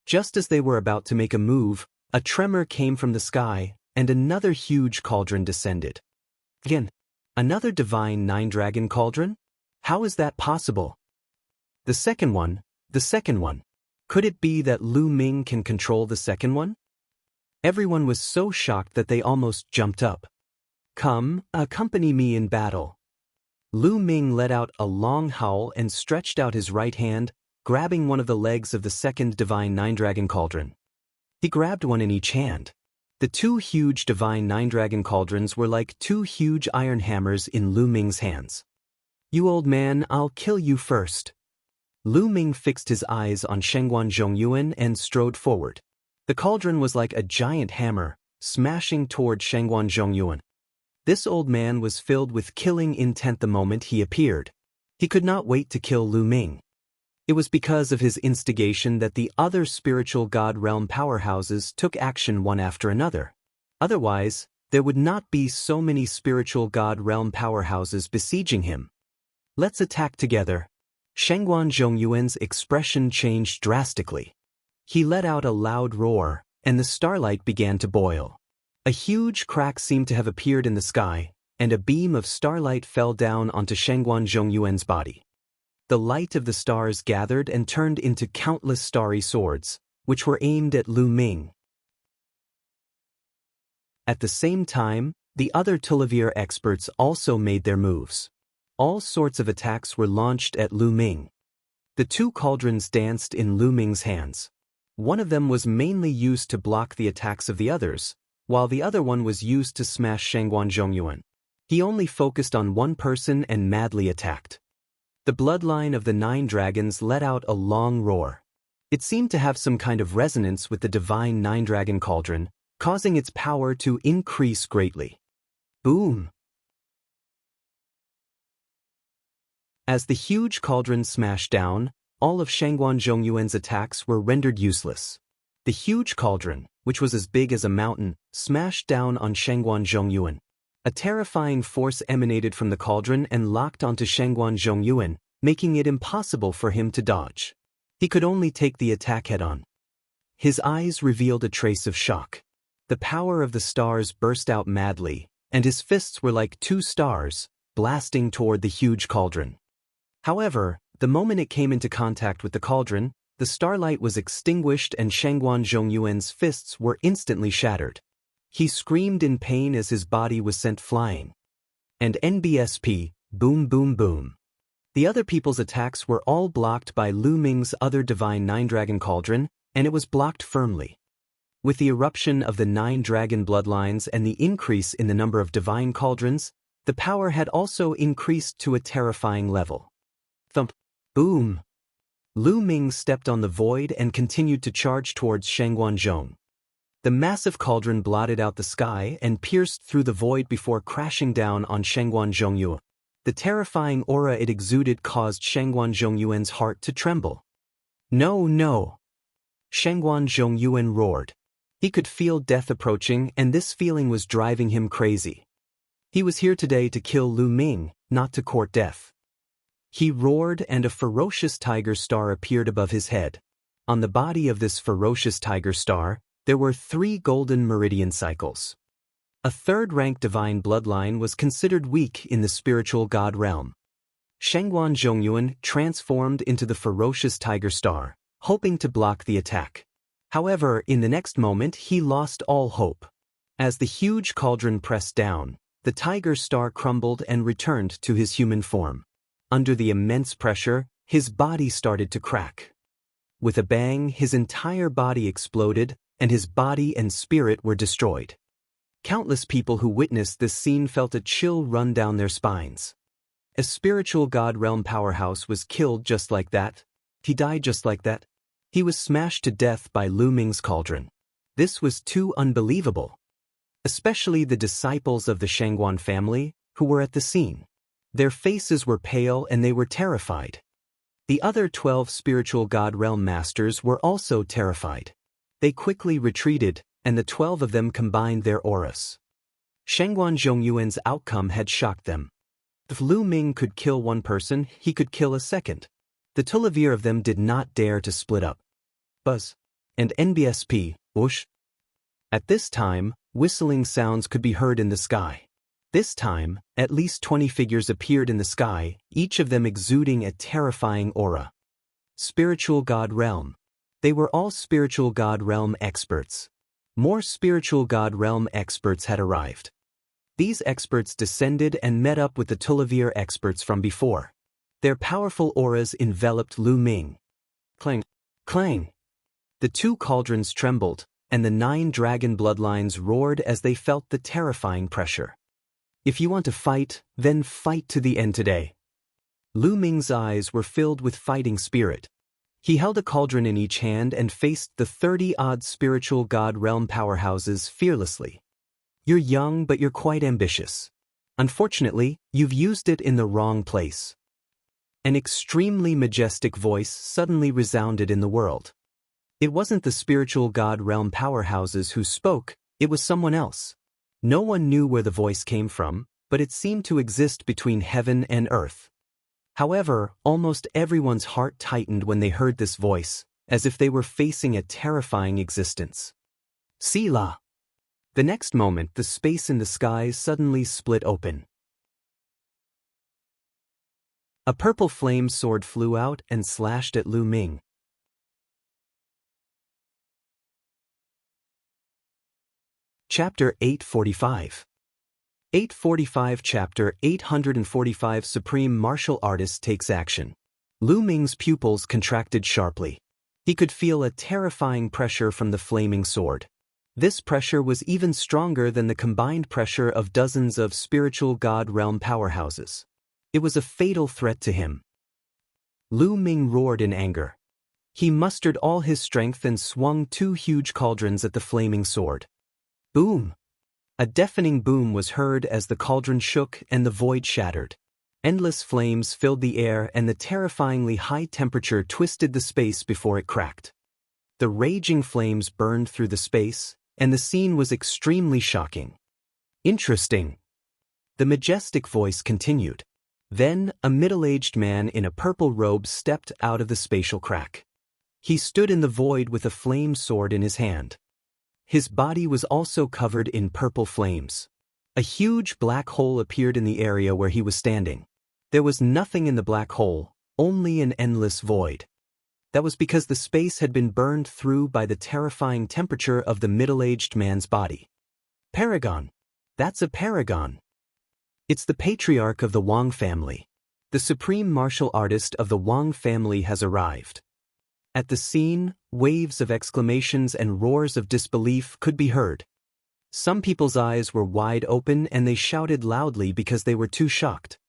Just as they were about to make a move, a tremor came from the sky, and another huge cauldron descended. Again, another divine Nine-Dragon Cauldron? How is that possible? The second one. Could it be that Lu Ming can control the second one? Everyone was so shocked that they almost jumped up. Come, accompany me in battle. Lu Ming let out a long howl and stretched out his right hand, grabbing one of the legs of the second divine nine-dragon cauldron. He grabbed one in each hand. The two huge divine nine-dragon cauldrons were like two huge iron hammers in Lu Ming's hands. You old man, I'll kill you first. Lu Ming fixed his eyes on Shengguan Zhongyuan and strode forward. The cauldron was like a giant hammer, smashing toward Shengguan Zhongyuan. This old man was filled with killing intent the moment he appeared. He could not wait to kill Lu Ming. It was because of his instigation that the other spiritual god realm powerhouses took action one after another. Otherwise, there would not be so many spiritual god realm powerhouses besieging him. Let's attack together. Shengguan Zhongyuan's expression changed drastically. He let out a loud roar, and the starlight began to boil. A huge crack seemed to have appeared in the sky, and a beam of starlight fell down onto Shengguan Zhongyuan's body. The light of the stars gathered and turned into countless starry swords, which were aimed at Lu Ming. At the same time, the other Tullivier experts also made their moves. All sorts of attacks were launched at Lu Ming. The two cauldrons danced in Lu Ming's hands. One of them was mainly used to block the attacks of the others, while the other one was used to smash Shengguan Zhongyuan. He only focused on one person and madly attacked. The bloodline of the nine dragons let out a long roar. It seemed to have some kind of resonance with the divine nine-dragon cauldron, causing its power to increase greatly. Boom! As the huge cauldron smashed down, all of Shengguan Zhongyuan's attacks were rendered useless. The huge cauldron, which was as big as a mountain, smashed down on Shengguan Zhongyuan. A terrifying force emanated from the cauldron and locked onto Shengguan Zhongyuan, making it impossible for him to dodge. He could only take the attack head-on. His eyes revealed a trace of shock. The power of the stars burst out madly, and his fists were like two stars, blasting toward the huge cauldron. However, the moment it came into contact with the cauldron, the starlight was extinguished and Shengguan Zhongyuan's fists were instantly shattered. He screamed in pain as his body was sent flying. And NBSP, boom boom boom. The other people's attacks were all blocked by Lu Ming's other divine nine-dragon cauldron, and it was blocked firmly. With the eruption of the nine-dragon bloodlines and the increase in the number of divine cauldrons, the power had also increased to a terrifying level. Thump. Boom. Lu Ming stepped on the void and continued to charge towards Shengguan Zhong. The massive cauldron blotted out the sky and pierced through the void before crashing down on Shengguan Zhongyuan. The terrifying aura it exuded caused Shengguan Zhongyuan's heart to tremble. No, no! Shengguan Zhongyuan roared. He could feel death approaching, and this feeling was driving him crazy. He was here today to kill Lu Ming, not to court death. He roared, and a ferocious tiger star appeared above his head. On the body of this ferocious tiger star, there were 3 golden meridian cycles. A third-rank divine bloodline was considered weak in the spiritual god realm. Shengguan Zhongyuan transformed into the ferocious tiger star, hoping to block the attack. However, in the next moment he lost all hope. As the huge cauldron pressed down, the tiger star crumbled and returned to his human form. Under the immense pressure, his body started to crack. With a bang, his entire body exploded, and his body and spirit were destroyed. Countless people who witnessed this scene felt a chill run down their spines. A spiritual god realm powerhouse was killed just like that. He died just like that. He was smashed to death by Lu Ming's cauldron. This was too unbelievable. Especially the disciples of the Shengguan family, who were at the scene. Their faces were pale and they were terrified. The other 12 spiritual god realm masters were also terrified. They quickly retreated, and the 12 of them combined their auras. Shengguan Zhongyuan's outcome had shocked them. If Lu Ming could kill one person, he could kill a second. The Tullivier of them did not dare to split up. Buzz. And NBSP, whoosh. At this time, whistling sounds could be heard in the sky. This time, at least 20 figures appeared in the sky, each of them exuding a terrifying aura. Spiritual God Realm. They were all spiritual God realm experts. More spiritual God realm experts had arrived. These experts descended and met up with the Tulivir experts from before. Their powerful auras enveloped Lu Ming. Clang! Clang! The two cauldrons trembled, and the 9 dragon bloodlines roared as they felt the terrifying pressure. If you want to fight, then fight to the end today. Lu Ming's eyes were filled with fighting spirit. He held a cauldron in each hand and faced the 30-odd spiritual God realm powerhouses fearlessly. You're young, but you're quite ambitious. Unfortunately, you've used it in the wrong place. An extremely majestic voice suddenly resounded in the world. It wasn't the spiritual God realm powerhouses who spoke, it was someone else. No one knew where the voice came from, but it seemed to exist between heaven and earth. However, almost everyone's heart tightened when they heard this voice, as if they were facing a terrifying existence. Selah! The next moment, the space in the skies suddenly split open. A purple flame sword flew out and slashed at Lu Ming. Chapter 845. 845 Chapter 845 Supreme Martial Artist takes action. Lu Ming's pupils contracted sharply. He could feel a terrifying pressure from the flaming sword. This pressure was even stronger than the combined pressure of dozens of spiritual God realm powerhouses. It was a fatal threat to him. Lu Ming roared in anger. He mustered all his strength and swung 2 huge cauldrons at the flaming sword. Boom! A deafening boom was heard as the cauldron shook and the void shattered. Endless flames filled the air and the terrifyingly high temperature twisted the space before it cracked. The raging flames burned through the space, and the scene was extremely shocking. Interesting. The majestic voice continued. Then, a middle-aged man in a purple robe stepped out of the spatial crack. He stood in the void with a flame sword in his hand. His body was also covered in purple flames. A huge black hole appeared in the area where he was standing. There was nothing in the black hole, only an endless void. That was because the space had been burned through by the terrifying temperature of the middle-aged man's body. Paragon. That's a paragon. It's the patriarch of the Wang family. The supreme martial artist of the Wang family has arrived. At the scene, waves of exclamations and roars of disbelief could be heard. Some people's eyes were wide open and they shouted loudly because they were too shocked.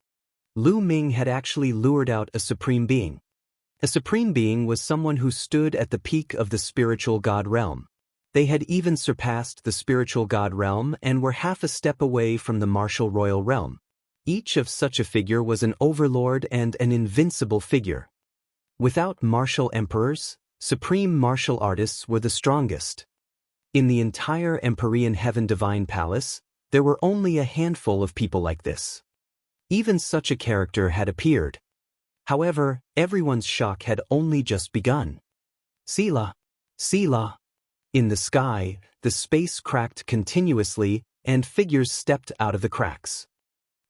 Lu Ming had actually lured out a supreme being. A supreme being was someone who stood at the peak of the spiritual God realm. They had even surpassed the spiritual God realm and were half a step away from the martial royal realm. Each of such a figure was an overlord and an invincible figure. Without martial emperors, supreme martial artists were the strongest. In the entire Empyrean Heaven Divine Palace, there were only a handful of people like this. Even such a character had appeared. However, everyone's shock had only just begun. Selah! Selah! In the sky, the space cracked continuously, and figures stepped out of the cracks.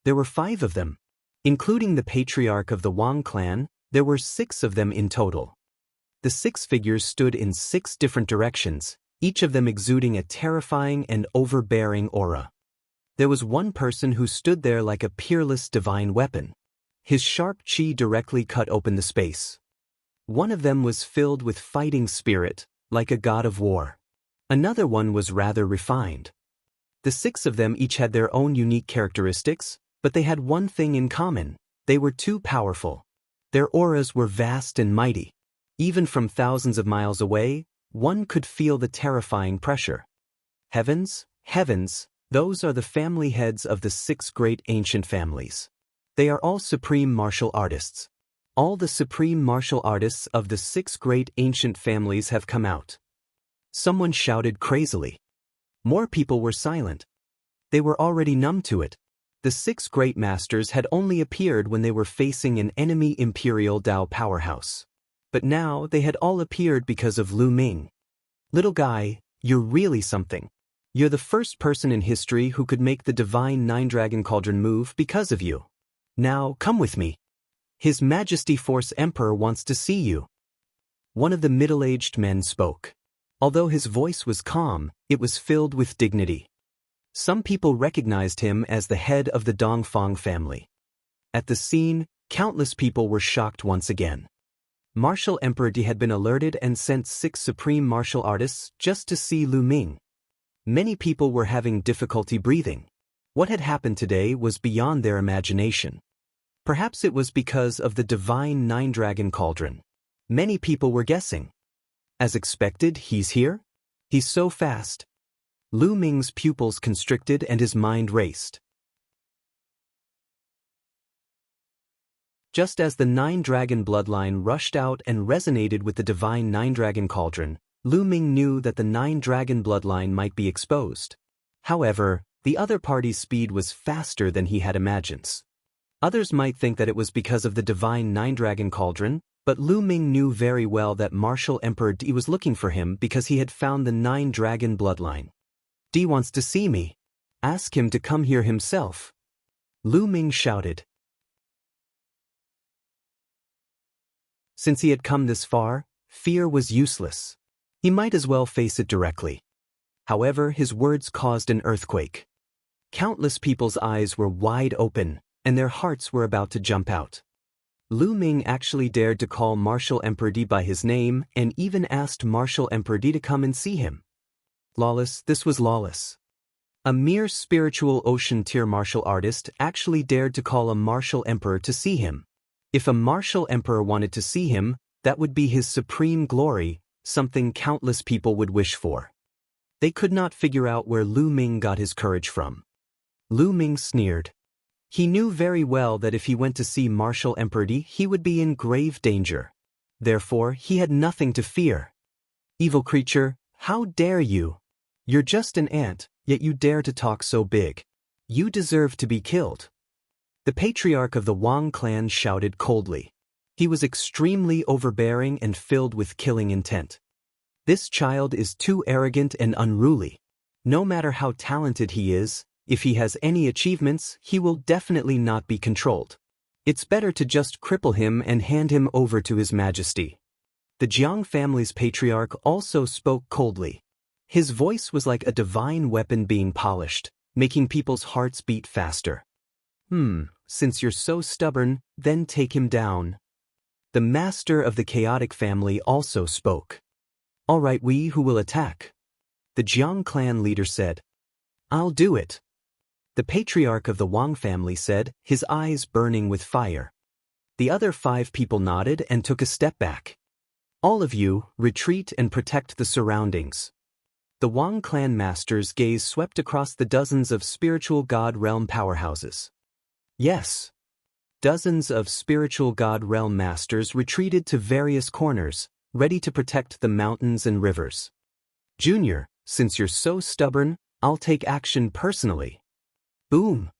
There were 5 of them. Including the patriarch of the Wang clan, there were 6 of them in total. The 6 figures stood in 6 different directions, each of them exuding a terrifying and overbearing aura. There was one person who stood there like a peerless divine weapon. His sharp chi directly cut open the space. One of them was filled with fighting spirit, like a god of war. Another one was rather refined. The 6 of them each had their own unique characteristics, but they had one thing in common: they were too powerful. Their auras were vast and mighty. Even from thousands of miles away, one could feel the terrifying pressure. Heavens, heavens, those are the family heads of the 6 great ancient families. They are all supreme martial artists. All the supreme martial artists of the 6 great ancient families have come out. Someone shouted crazily. More people were silent. They were already numb to it. The 6 great masters had only appeared when they were facing an enemy imperial Dao powerhouse. But now they had all appeared because of Lu Ming. Little guy, you're really something. You're the first person in history who could make the divine 9-dragon cauldron move because of you. Now, come with me. His Majesty Force Emperor wants to see you. One of the middle-aged men spoke. Although his voice was calm, it was filled with dignity. Some people recognized him as the head of the Dongfang family. At the scene, countless people were shocked once again. Martial Emperor Di had been alerted and sent 6 supreme martial artists just to see Lu Ming. Many people were having difficulty breathing. What had happened today was beyond their imagination. Perhaps it was because of the divine 9-dragon cauldron. Many people were guessing. As expected, he's here? He's so fast. Lu Ming's pupils constricted and his mind raced. Just as the 9-dragon bloodline rushed out and resonated with the divine 9-dragon cauldron, Lu Ming knew that the 9-dragon bloodline might be exposed. However, the other party's speed was faster than he had imagined. Others might think that it was because of the divine 9-dragon cauldron, but Lu Ming knew very well that Martial Emperor Di was looking for him because he had found the 9-dragon bloodline. Di wants to see me. Ask him to come here himself. Lu Ming shouted. Since he had come this far, fear was useless. He might as well face it directly. However, his words caused an earthquake. Countless people's eyes were wide open, and their hearts were about to jump out. Lu Ming actually dared to call Martial Emperor Di by his name and even asked Martial Emperor Di to come and see him. Lawless, this was lawless. A mere spiritual ocean-tier martial artist actually dared to call a martial emperor to see him. If a martial emperor wanted to see him, that would be his supreme glory, something countless people would wish for. They could not figure out where Lu Ming got his courage from. Lu Ming sneered. He knew very well that if he went to see Martial Emperor Di, he would be in grave danger. Therefore, he had nothing to fear. Evil creature, how dare you? You're just an ant, yet you dare to talk so big. You deserve to be killed. The patriarch of the Wang clan shouted coldly. He was extremely overbearing and filled with killing intent. This child is too arrogant and unruly. No matter how talented he is, if he has any achievements, he will definitely not be controlled. It's better to just cripple him and hand him over to His Majesty. The Jiang family's patriarch also spoke coldly. His voice was like a divine weapon being polished, making people's hearts beat faster. Since you're so stubborn, then take him down. The master of the chaotic family also spoke. All right, we who will attack. The Jiang clan leader said. I'll do it. The patriarch of the Wang family said, his eyes burning with fire. The other 5 people nodded and took a step back. All of you, retreat and protect the surroundings. The Wang clan master's gaze swept across the dozens of spiritual god realm powerhouses. Yes. Dozens of spiritual god realm masters retreated to various corners, ready to protect the mountains and rivers. Junior, since you're so stubborn, I'll take action personally. Boom!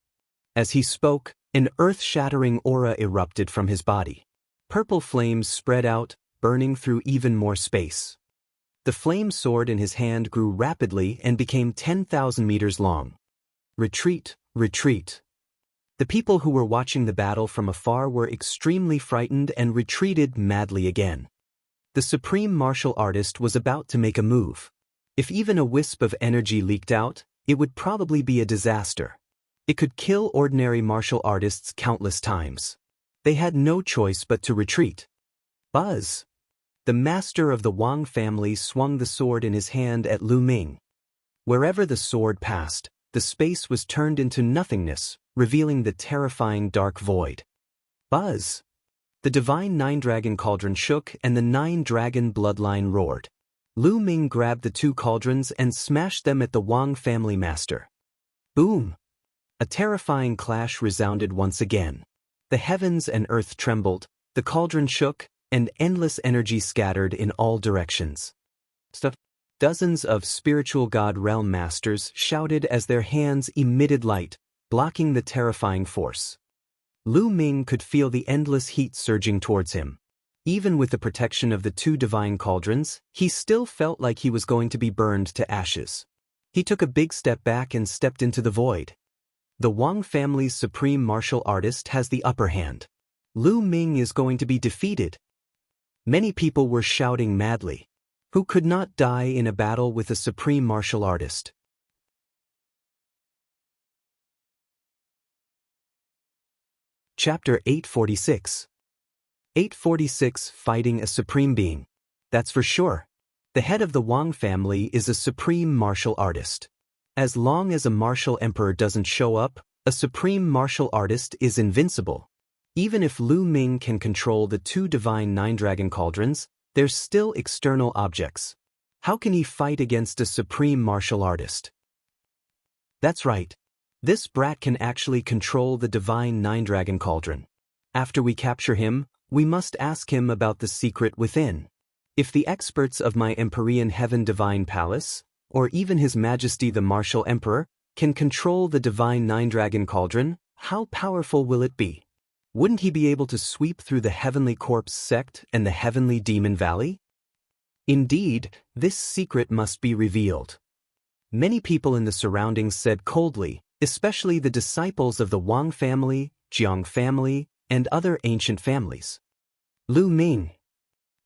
As he spoke, an earth-shattering aura erupted from his body. Purple flames spread out, burning through even more space. The flame sword in his hand grew rapidly and became 10,000 meters long. Retreat, retreat. The people who were watching the battle from afar were extremely frightened and retreated madly again. The supreme martial artist was about to make a move. If even a wisp of energy leaked out, it would probably be a disaster. It could kill ordinary martial artists countless times. They had no choice but to retreat. Buzz! The master of the Wang family swung the sword in his hand at Lu Ming. Wherever the sword passed, the space was turned into nothingness, revealing the terrifying dark void. Buzz! The divine 9-dragon cauldron shook and the 9-dragon bloodline roared. Lu Ming grabbed the 2 cauldrons and smashed them at the Wang family master. Boom! A terrifying clash resounded once again. The heavens and earth trembled, the cauldron shook, and endless energy scattered in all directions. Dozens of spiritual god realm masters shouted as their hands emitted light, blocking the terrifying force. Lu Ming could feel the endless heat surging towards him. Even with the protection of the 2 divine cauldrons, he still felt like he was going to be burned to ashes. He took a big step back and stepped into the void. The Wang family's supreme martial artist has the upper hand. Lu Ming is going to be defeated. Many people were shouting madly. Who could not die in a battle with a supreme martial artist? Chapter 846. 846 Fighting a Supreme Being. That's for sure. The head of the Wang family is a supreme martial artist. As long as a martial emperor doesn't show up, a supreme martial artist is invincible. Even if Lu Ming can control the two divine nine-dragon cauldrons, there's still external objects. How can he fight against a supreme martial artist? That's right. This brat can actually control the divine nine-dragon cauldron. After we capture him, we must ask him about the secret within. If the experts of my Empyrean Heaven Divine Palace, or even His Majesty the Martial Emperor, can control the divine nine-dragon cauldron, how powerful will it be? Wouldn't he be able to sweep through the Heavenly Corpse sect and the Heavenly Demon Valley? Indeed, this secret must be revealed. Many people in the surroundings said coldly, especially the disciples of the Wang family, Jiang family, and other ancient families. Lu Ming,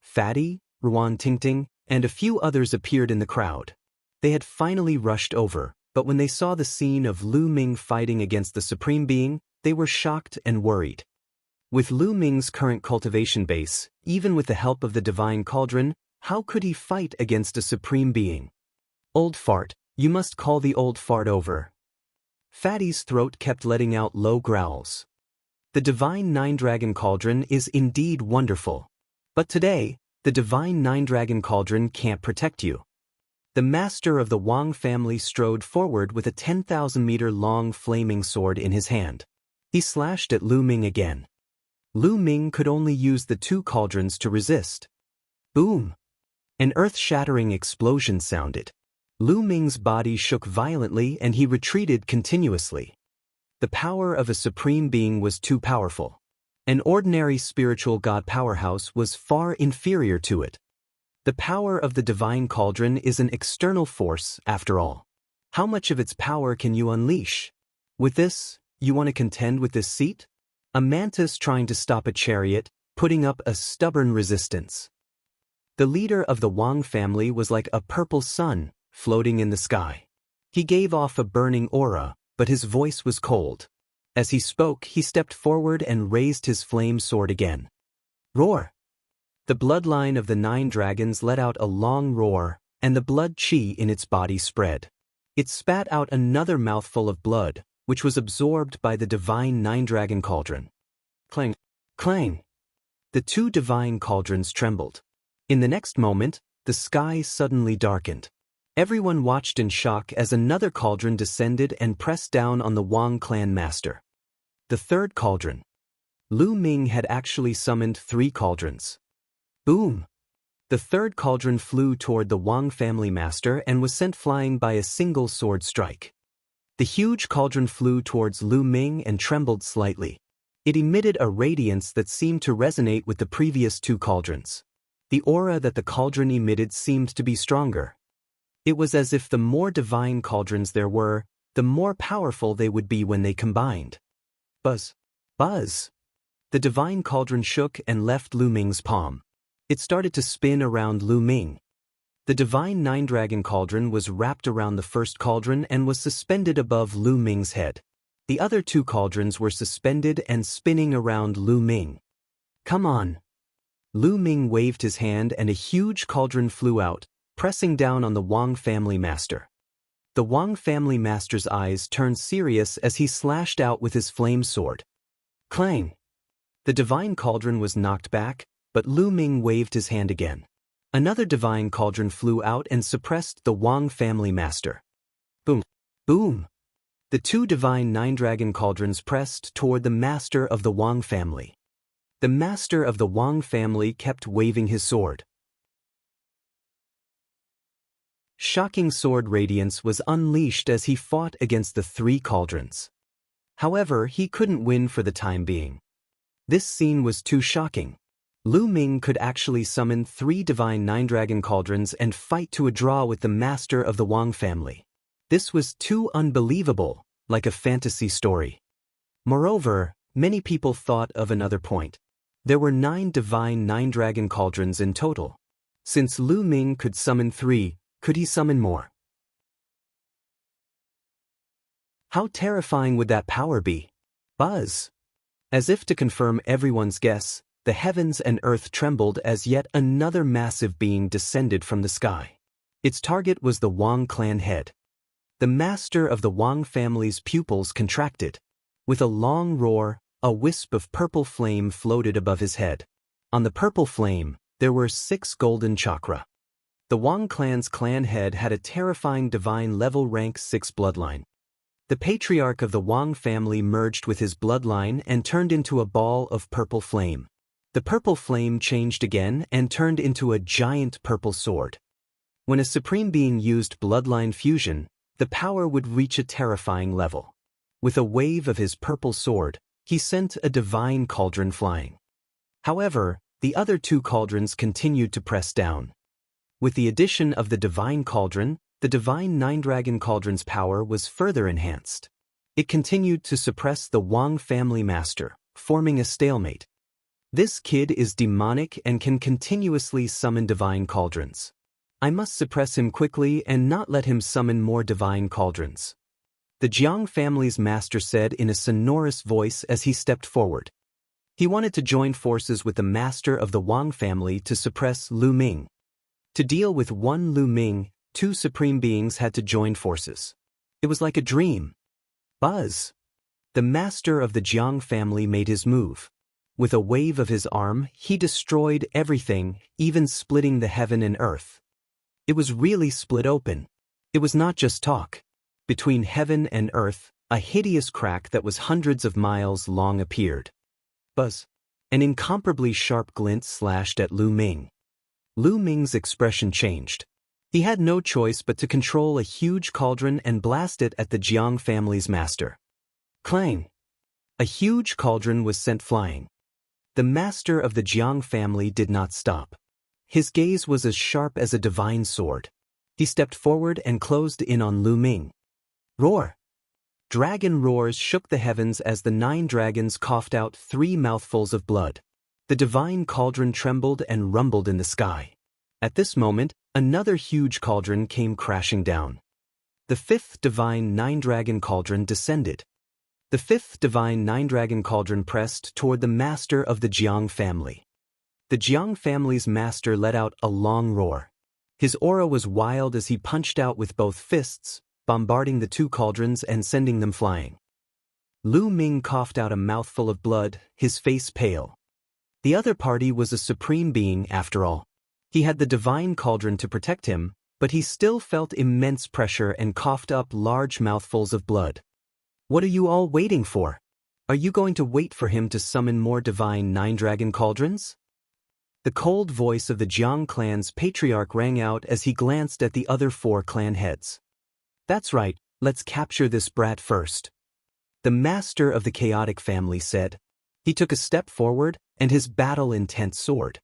Fatty, Ruan Tingting, and a few others appeared in the crowd. They had finally rushed over, but when they saw the scene of Lu Ming fighting against the Supreme Being, they were shocked and worried. With Lu Ming's current cultivation base, even with the help of the Divine Cauldron, how could he fight against a Supreme Being? Old fart, you must call the old fart over. Fatty's throat kept letting out low growls. The Divine Nine-Dragon Cauldron is indeed wonderful. But today, the Divine Nine-Dragon Cauldron can't protect you. The master of the Wang family strode forward with a 10,000-meter-long flaming sword in his hand. He slashed at Lu Ming again. Lu Ming could only use the two cauldrons to resist. Boom! An earth-shattering explosion sounded. Lu Ming's body shook violently and he retreated continuously. The power of a supreme being was too powerful. An ordinary spiritual god powerhouse was far inferior to it. The power of the divine cauldron is an external force, after all. How much of its power can you unleash? With this, you want to contend with this seat? A mantis trying to stop a chariot, putting up a stubborn resistance. The leader of the Wang family was like a purple sun, floating in the sky. He gave off a burning aura, but his voice was cold. As he spoke, he stepped forward and raised his flame sword again. Roar! The bloodline of the 9 dragons let out a long roar, and the blood chi in its body spread. It spat out another mouthful of blood, which was absorbed by the divine 9-dragon cauldron. Clang! Clang! The 2 divine cauldrons trembled. In the next moment, the sky suddenly darkened. Everyone watched in shock as another cauldron descended and pressed down on the Wang clan master. The 3rd cauldron. Lu Ming had actually summoned 3 cauldrons. Boom! The 3rd cauldron flew toward the Wang family master and was sent flying by a single sword strike. The huge cauldron flew towards Lu Ming and trembled slightly. It emitted a radiance that seemed to resonate with the previous 2 cauldrons. The aura that the cauldron emitted seemed to be stronger. It was as if the more divine cauldrons there were, the more powerful they would be when they combined. Buzz! Buzz! The divine cauldron shook and left Lu Ming's palm. It started to spin around Lu Ming. The divine 9-dragon cauldron was wrapped around the 1st cauldron and was suspended above Lu Ming's head. The other 2 cauldrons were suspended and spinning around Lu Ming. Come on! Lu Ming waved his hand and a huge cauldron flew out, pressing down on the Wang family master. The Wang family master's eyes turned serious as he slashed out with his flame sword. Clang! The divine cauldron was knocked back, but Lu Ming waved his hand again. Another divine cauldron flew out and suppressed the Wang family master. Boom! Boom! The 2 divine 9-dragon cauldrons pressed toward the master of the Wang family. The master of the Wang family kept waving his sword. Shocking sword radiance was unleashed as he fought against the 3 cauldrons. However, he couldn't win for the time being. This scene was too shocking. Lu Ming could actually summon 3 divine 9-dragon cauldrons and fight to a draw with the master of the Wang family. This was too unbelievable, like a fantasy story. Moreover, many people thought of another point. There were 9 divine 9-dragon cauldrons in total. Since Lu Ming could summon 3, could he summon more? How terrifying would that power be? Buzz! As if to confirm everyone's guess, the heavens and earth trembled as yet another massive being descended from the sky. Its target was the Wang clan head. The master of the Wang family's pupils contracted. With a long roar, a wisp of purple flame floated above his head. On the purple flame, there were 6 golden chakra. The Wang clan's clan head had a terrifying divine level rank 6 bloodline. The patriarch of the Wang family merged with his bloodline and turned into a ball of purple flame. The purple flame changed again and turned into a giant purple sword. When a supreme being used bloodline fusion, the power would reach a terrifying level. With a wave of his purple sword, he sent a divine cauldron flying. However, the other 2 cauldrons continued to press down. With the addition of the divine cauldron, the divine 9-dragon cauldron's power was further enhanced. It continued to suppress the Wang family master, forming a stalemate. This kid is demonic and can continuously summon divine cauldrons. I must suppress him quickly and not let him summon more divine cauldrons. The Jiang family's master said in a sonorous voice as he stepped forward. He wanted to join forces with the master of the Wang family to suppress Lu Ming. To deal with one Lu Ming, 2 supreme beings had to join forces. It was like a dream. Buzz! The master of the Jiang family made his move. With a wave of his arm, he destroyed everything, even splitting the heaven and earth. It was really split open. It was not just talk. Between heaven and earth, a hideous crack that was hundreds of miles long appeared. Buzz! An incomparably sharp glint slashed at Lu Ming. Lu Ming's expression changed. He had no choice but to control a huge cauldron and blast it at the Jiang family's master. Clang! A huge cauldron was sent flying. The master of the Jiang family did not stop. His gaze was as sharp as a divine sword. He stepped forward and closed in on Lu Ming. Roar! Dragon roars shook the heavens as the 9 dragons coughed out 3 mouthfuls of blood. The divine cauldron trembled and rumbled in the sky. At this moment, another huge cauldron came crashing down. The 5th divine 9-dragon cauldron descended. The 5th divine 9-dragon cauldron pressed toward the master of the Jiang family. The Jiang family's master let out a long roar. His aura was wild as he punched out with both fists, bombarding the 2 cauldrons and sending them flying. Lu Ming coughed out a mouthful of blood, his face pale. The other party was a supreme being after all. He had the divine cauldron to protect him, but he still felt immense pressure and coughed up large mouthfuls of blood. What are you all waiting for? Are you going to wait for him to summon more divine 9-dragon cauldrons? The cold voice of the Jiang clan's patriarch rang out as he glanced at the other 4 clan heads. That's right, let's capture this brat first. The master of the chaotic family said. He took a step forward, and his battle-intent soared.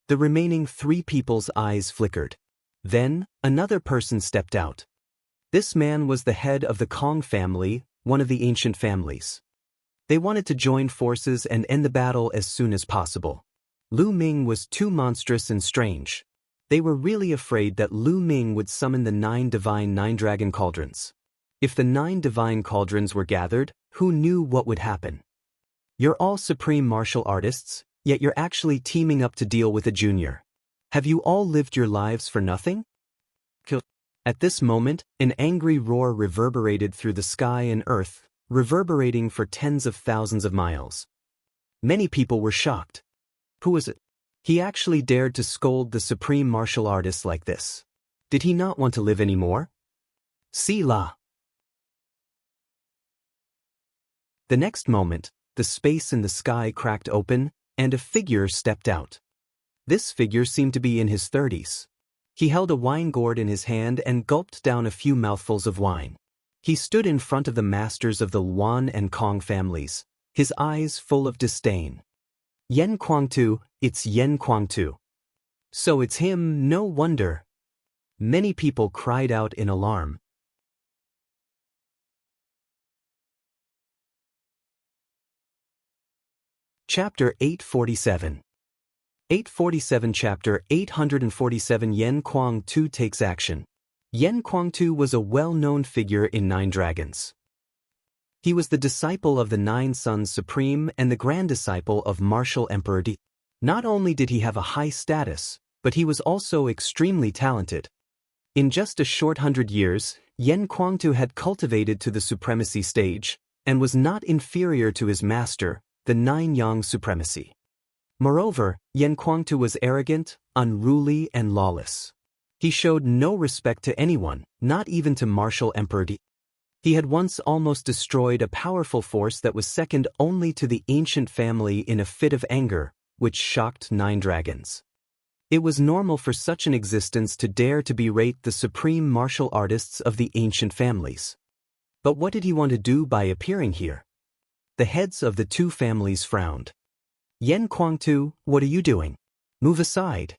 The remaining 3 people's eyes flickered. Then, another person stepped out. This man was the head of the Kong family, one of the ancient families. They wanted to join forces and end the battle as soon as possible. Lu Ming was too monstrous and strange. They were really afraid that Lu Ming would summon the 9 divine 9-dragon cauldrons. If the 9 divine cauldrons were gathered, who knew what would happen? You're all supreme martial artists, yet you're actually teaming up to deal with a junior. Have you all lived your lives for nothing? At this moment, an angry roar reverberated through the sky and earth, reverberating for tens of thousands of miles. Many people were shocked. Who was it? He actually dared to scold the supreme martial artist like this. Did he not want to live anymore? See la. The next moment, the space in the sky cracked open, and a figure stepped out. This figure seemed to be in his 30s. He held a wine gourd in his hand and gulped down a few mouthfuls of wine. He stood in front of the masters of the Wan and Kong families, his eyes full of disdain. Yen Kuangtu, it's Yen Kuangtu. So it's him, no wonder. Many people cried out in alarm. Chapter 847. 847 Chapter 847 Yen Kuang-tu takes action. Yen Kuang-tu was a well-known figure in Nine Dragons. He was the disciple of the Nine Sons Supreme and the grand disciple of Martial Emperor Di. Not only did he have a high status, but he was also extremely talented. In just a short 100 years, Yen Kuang-tu had cultivated to the supremacy stage, and was not inferior to his master, the Nine Yang Supremacy. Moreover, Yen Kuang-tu was arrogant, unruly, and lawless. He showed no respect to anyone, not even to Martial Emperor Di. He had once almost destroyed a powerful force that was second only to the ancient family in a fit of anger, which shocked Nine Dragons. It was normal for such an existence to dare to berate the supreme martial artists of the ancient families. But what did he want to do by appearing here? The heads of the two families frowned. Yen Kuang-tu, what are you doing? Move aside.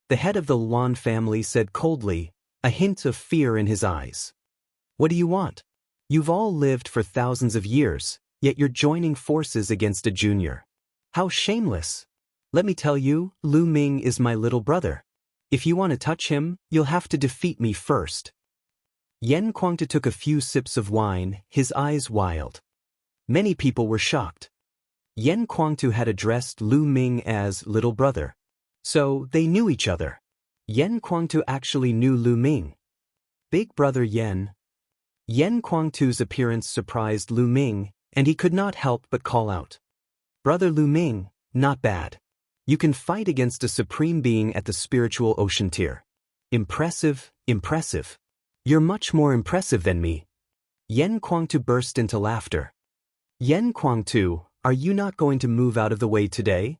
The head of the Luan family said coldly, a hint of fear in his eyes. What do you want? You've all lived for thousands of years, yet you're joining forces against a junior. How shameless! Let me tell you, Lu Ming is my little brother. If you want to touch him, you'll have to defeat me first. Yen Kuang-tu took a few sips of wine, his eyes wild. Many people were shocked. Yen Kuang-tu had addressed Lu Ming as little brother. So, they knew each other. Yen Kuang-tu actually knew Lu Ming. Big brother Yen. Yen Kuang-tu's appearance surprised Lu Ming, and he could not help but call out. Brother Lu Ming, not bad. You can fight against a supreme being at the spiritual ocean tier. Impressive, impressive. You're much more impressive than me. Yen Kuang-tu burst into laughter. Yen Kuang-tu, are you not going to move out of the way today?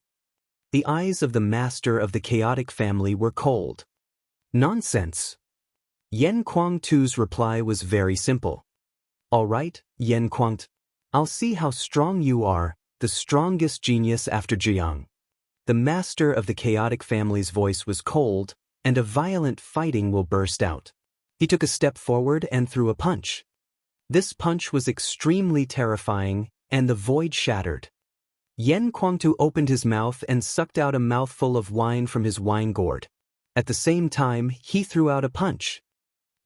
The eyes of the master of the chaotic family were cold. Nonsense. Yen Kuang-tu's reply was very simple. All right, Yen Kuang-tu. I'll see how strong you are, the strongest genius after Jiang. The master of the chaotic family's voice was cold, and a violent fighting will burst out. He took a step forward and threw a punch. This punch was extremely terrifying, and the void shattered. Yen Kuang-tu opened his mouth and sucked out a mouthful of wine from his wine gourd. At the same time, he threw out a punch.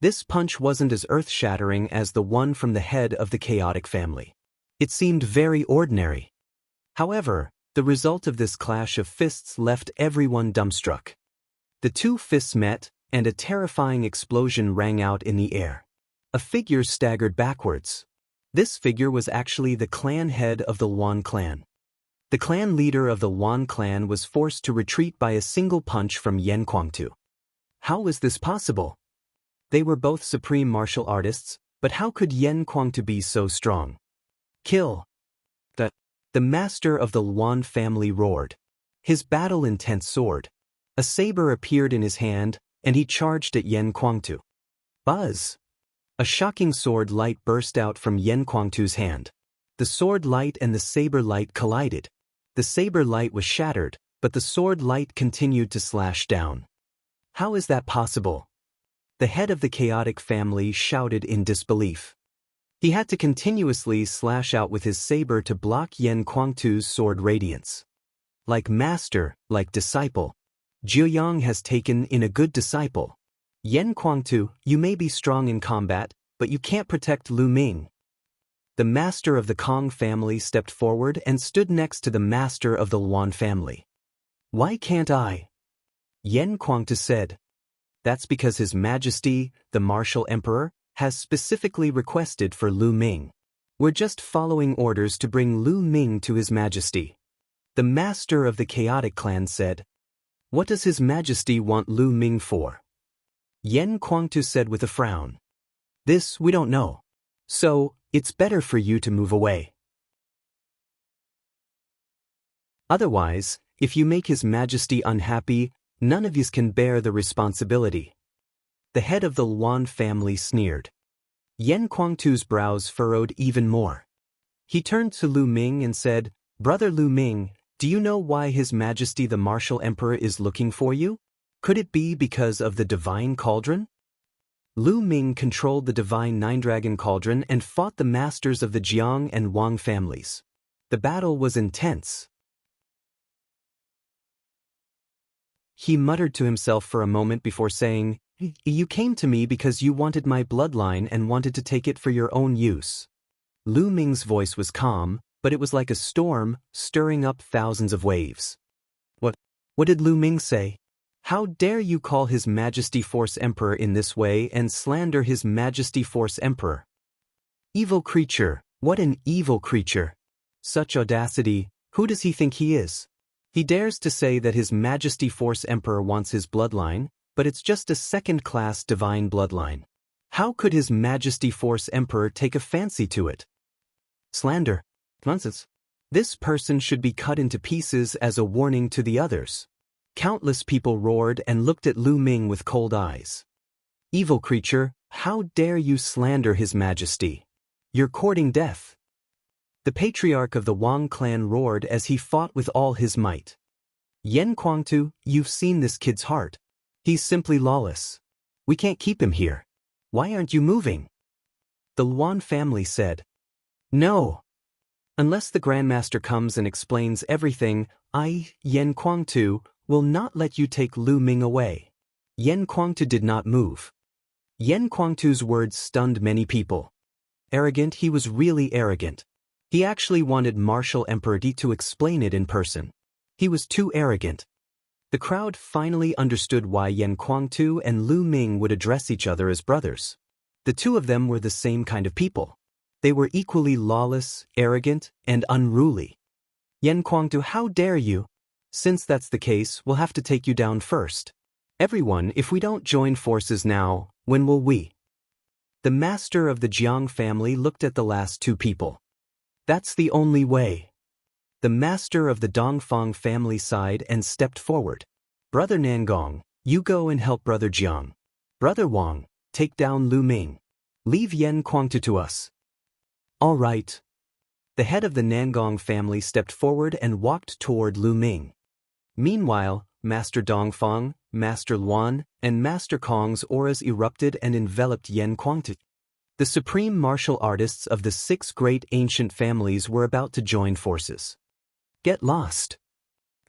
This punch wasn't as earth-shattering as the one from the head of the chaotic family. It seemed very ordinary. However, the result of this clash of fists left everyone dumbstruck. The two fists met, and a terrifying explosion rang out in the air. A figure staggered backwards. This figure was actually the clan head of the Luan clan. The clan leader of the Luan clan was forced to retreat by a single punch from Yen Kuang-tu. How was this possible? They were both supreme martial artists, but how could Yen Kuang-tu be so strong? Kill! The master of the Luan family roared. His battle-intense sword. A saber appeared in his hand, and he charged at Yen Kuang-tu. Buzz! A shocking sword light burst out from Yen Kuang-tu's hand. The sword light and the saber light collided. The saber light was shattered, but the sword light continued to slash down. How is that possible? The head of the chaotic family shouted in disbelief. He had to continuously slash out with his saber to block Yen Kuang-tu's sword radiance. Like master, like disciple. Jiuyang has taken in a good disciple. Yen Kuang-tu, you may be strong in combat, but you can't protect Lu Ming. The master of the Kong family stepped forward and stood next to the master of the Luan family. Why can't I? Yen Kuang-tu said. That's because His Majesty, the Martial Emperor, has specifically requested for Lu Ming. We're just following orders to bring Lu Ming to His Majesty. The master of the chaotic clan said. What does His Majesty want Lu Ming for? Yen Kuang-tu said with a frown. This we don't know. So, it's better for you to move away. Otherwise, if you make His Majesty unhappy, none of yous can bear the responsibility. The head of the Luan family sneered. Yen Kuang-tu's brows furrowed even more. He turned to Lu Ming and said, Brother Lu Ming, do you know why His Majesty the Martial Emperor is looking for you? Could it be because of the Divine Cauldron? Lu Ming controlled the Divine Nine-Dragon Cauldron and fought the masters of the Jiang and Wang families. The battle was intense. He muttered to himself for a moment before saying, "You came to me because you wanted my bloodline and wanted to take it for your own use." Lu Ming's voice was calm, but it was like a storm, stirring up thousands of waves. What did Lu Ming say? How dare you call His Majesty Force Emperor in this way and slander His Majesty Force Emperor? Evil creature, what an evil creature. Such audacity, who does he think he is? He dares to say that His Majesty Force Emperor wants his bloodline, but it's just a second-class divine bloodline. How could His Majesty Force Emperor take a fancy to it? Slander. Nonsense. This person should be cut into pieces as a warning to the others. Countless people roared and looked at Lu Ming with cold eyes. Evil creature, how dare you slander His Majesty? You're courting death. The patriarch of the Wang clan roared as he fought with all his might. Yan Kuangtu, you've seen this kid's heart. He's simply lawless. We can't keep him here. Why aren't you moving? The Luan family said. No. Unless the Grandmaster comes and explains everything, I, Yan Kuangtu, will not let you take Lu Ming away. Yan Kuangtu did not move. Yan Kuangtu's words stunned many people. Arrogant, he was really arrogant. He actually wanted Martial Emperor Di to explain it in person. He was too arrogant. The crowd finally understood why Yan Kuangtu and Lu Ming would address each other as brothers. The two of them were the same kind of people. They were equally lawless, arrogant, and unruly. Yan Kuangtu, how dare you? Since that's the case, we'll have to take you down first. Everyone, if we don't join forces now, when will we? The master of the Jiang family looked at the last two people. That's the only way. The master of the Dongfang family sighed and stepped forward. Brother Nangong, you go and help Brother Jiang. Brother Wang, take down Lu Ming. Leave Yan Kuangtu to us. All right. The head of the Nangong family stepped forward and walked toward Lu Ming. Meanwhile, Master Dongfang, Master Luan, and Master Kong's auras erupted and enveloped Yan Kuangtu. The supreme martial artists of the 6 great ancient families were about to join forces. Get lost.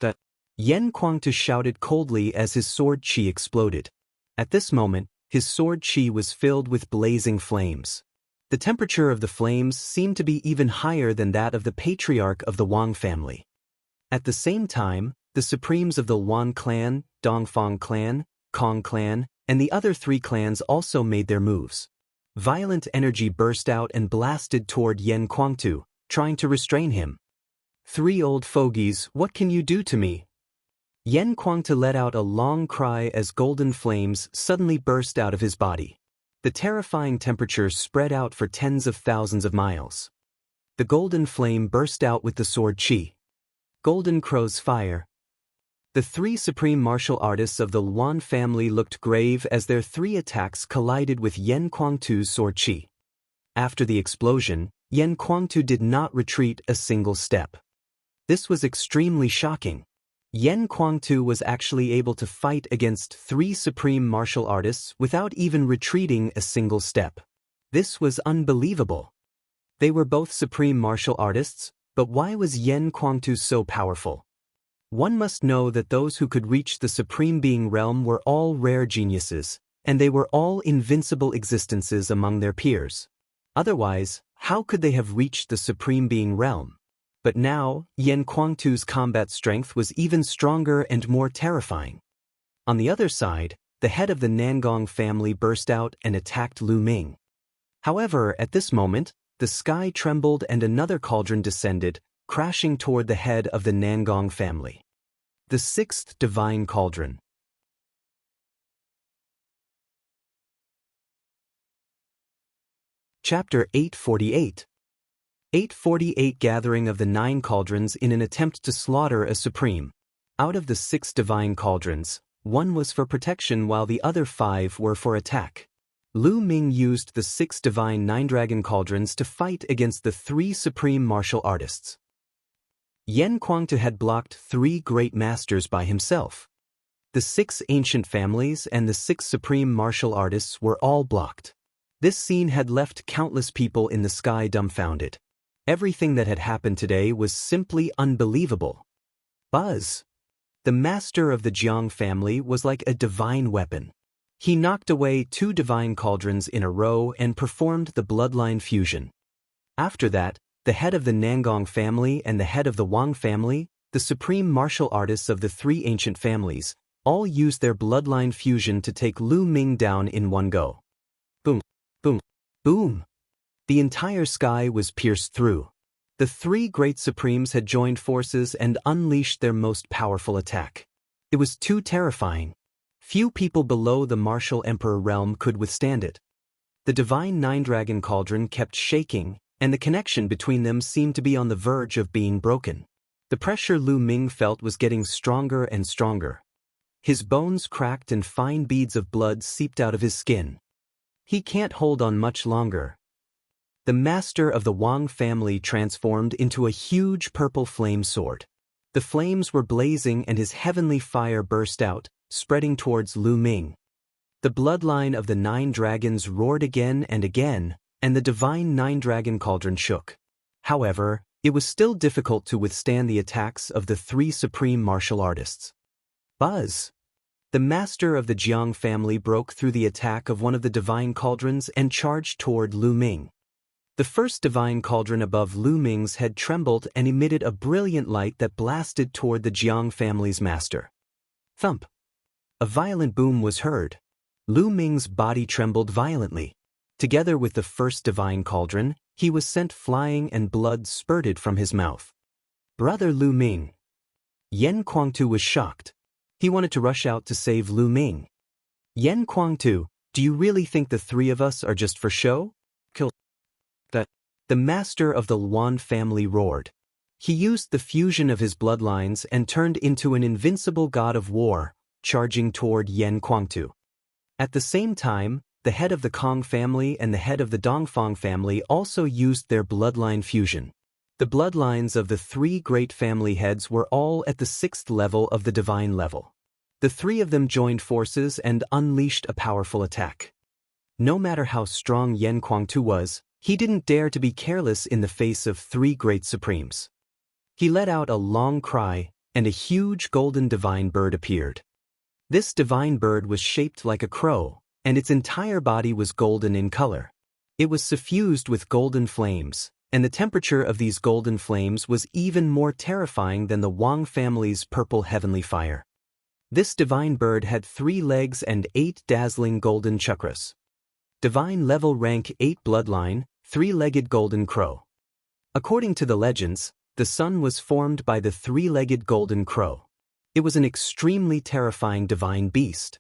That Yan Kuangtu shouted coldly as his sword chi exploded. At this moment, his sword chi was filled with blazing flames. The temperature of the flames seemed to be even higher than that of the patriarch of the Wang family. At the same time, the supremes of the Luan clan, Dongfang clan, Kong clan, and the other 3 clans also made their moves. Violent energy burst out and blasted toward Yan Kuangtu, trying to restrain him. 3 old fogies, what can you do to me? Yan Kuangtu let out a long cry as golden flames suddenly burst out of his body. The terrifying temperature spread out for tens of thousands of miles. The golden flame burst out with the sword chi. Golden crow's fire. The 3 supreme martial artists of the Luan family looked grave as their 3 attacks collided with Yan Kuangtu's sword chi. After the explosion, Yan Kuangtu did not retreat a single step. This was extremely shocking. Yan Kuangtu was actually able to fight against 3 supreme martial artists without even retreating a single step. This was unbelievable. They were both supreme martial artists, but why was Yan Kuangtu so powerful? One must know that those who could reach the Supreme Being realm were all rare geniuses, and they were all invincible existences among their peers. Otherwise, how could they have reached the Supreme Being realm? But now, Yan Kuangtu's combat strength was even stronger and more terrifying. On the other side, the head of the Nangong family burst out and attacked Lu Ming. However, at this moment, the sky trembled and another cauldron descended, crashing toward the head of the Nangong family. The 6th Divine Cauldron. Chapter 848. 848 Gathering of the 9 Cauldrons in an attempt to slaughter a supreme. Out of the 6 divine cauldrons, 1 was for protection while the other 5 were for attack. Lu Ming used the 6 divine 9-dragon cauldrons to fight against the 3 supreme martial artists. Yan Kuangtu had blocked 3 great masters by himself. The 6 ancient families and the 6 supreme martial artists were all blocked. This scene had left countless people in the sky dumbfounded. Everything that had happened today was simply unbelievable. Buzz! The master of the Jiang family was like a divine weapon. He knocked away 2 divine cauldrons in a row and performed the bloodline fusion. After that, the head of the Nangong family and the head of the Wang family, the supreme martial artists of the 3 ancient families, all used their bloodline fusion to take Lu Ming down in one go. Boom, boom, boom. The entire sky was pierced through. The 3 great supremes had joined forces and unleashed their most powerful attack. It was too terrifying. Few people below the martial emperor realm could withstand it. The divine 9-dragon cauldron kept shaking, and the connection between them seemed to be on the verge of being broken. The pressure Lu Ming felt was getting stronger and stronger. His bones cracked and fine beads of blood seeped out of his skin. He can't hold on much longer. The master of the Wang family transformed into a huge purple flame sword. The flames were blazing and his heavenly fire burst out, spreading towards Lu Ming. The bloodline of the 9 dragons roared again, and the divine 9-dragon cauldron shook. However, it was still difficult to withstand the attacks of the 3 supreme martial artists. Buzz! The master of the Jiang family broke through the attack of one of the divine cauldrons and charged toward Lu Ming. The first divine cauldron above Lu Ming's head trembled and emitted a brilliant light that blasted toward the Jiang family's master. Thump! A violent boom was heard. Lu Ming's body trembled violently. Together with the first divine cauldron, he was sent flying and blood spurted from his mouth. Brother Lu Ming. Yan Kuangtu was shocked. He wanted to rush out to save Lu Ming. Yan Kuangtu, do you really think the 3 of us are just for show? Kill. The master of the Luan family roared. He used the fusion of his bloodlines and turned into an invincible god of war, charging toward Yan Kuangtu. At the same time, the head of the Kong family and the head of the Dongfang family also used their bloodline fusion. The bloodlines of the 3 great family heads were all at the 6th level of the divine level. The 3 of them joined forces and unleashed a powerful attack. No matter how strong Yan Kuangtu was, he didn't dare to be careless in the face of 3 great supremes. He let out a long cry, and a huge golden divine bird appeared. This divine bird was shaped like a crow, and its entire body was golden in color. It was suffused with golden flames, and the temperature of these golden flames was even more terrifying than the Wang family's purple heavenly fire. This divine bird had 3 legs and 8 dazzling golden chakras. Divine level rank 8 bloodline, 3-legged golden crow. According to the legends, the sun was formed by the 3-legged golden crow. It was an extremely terrifying divine beast.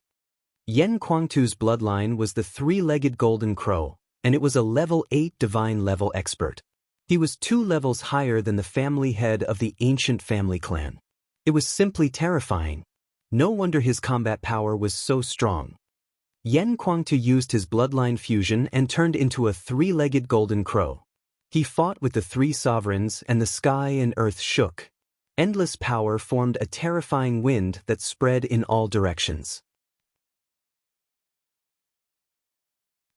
Yan Kuangtu's bloodline was the 3-legged golden crow, and it was a level 8 divine level expert. He was 2 levels higher than the family head of the ancient family clan. It was simply terrifying. No wonder his combat power was so strong. Yan Kuangtu used his bloodline fusion and turned into a 3-legged golden crow. He fought with the 3 sovereigns and the sky and earth shook. Endless power formed a terrifying wind that spread in all directions.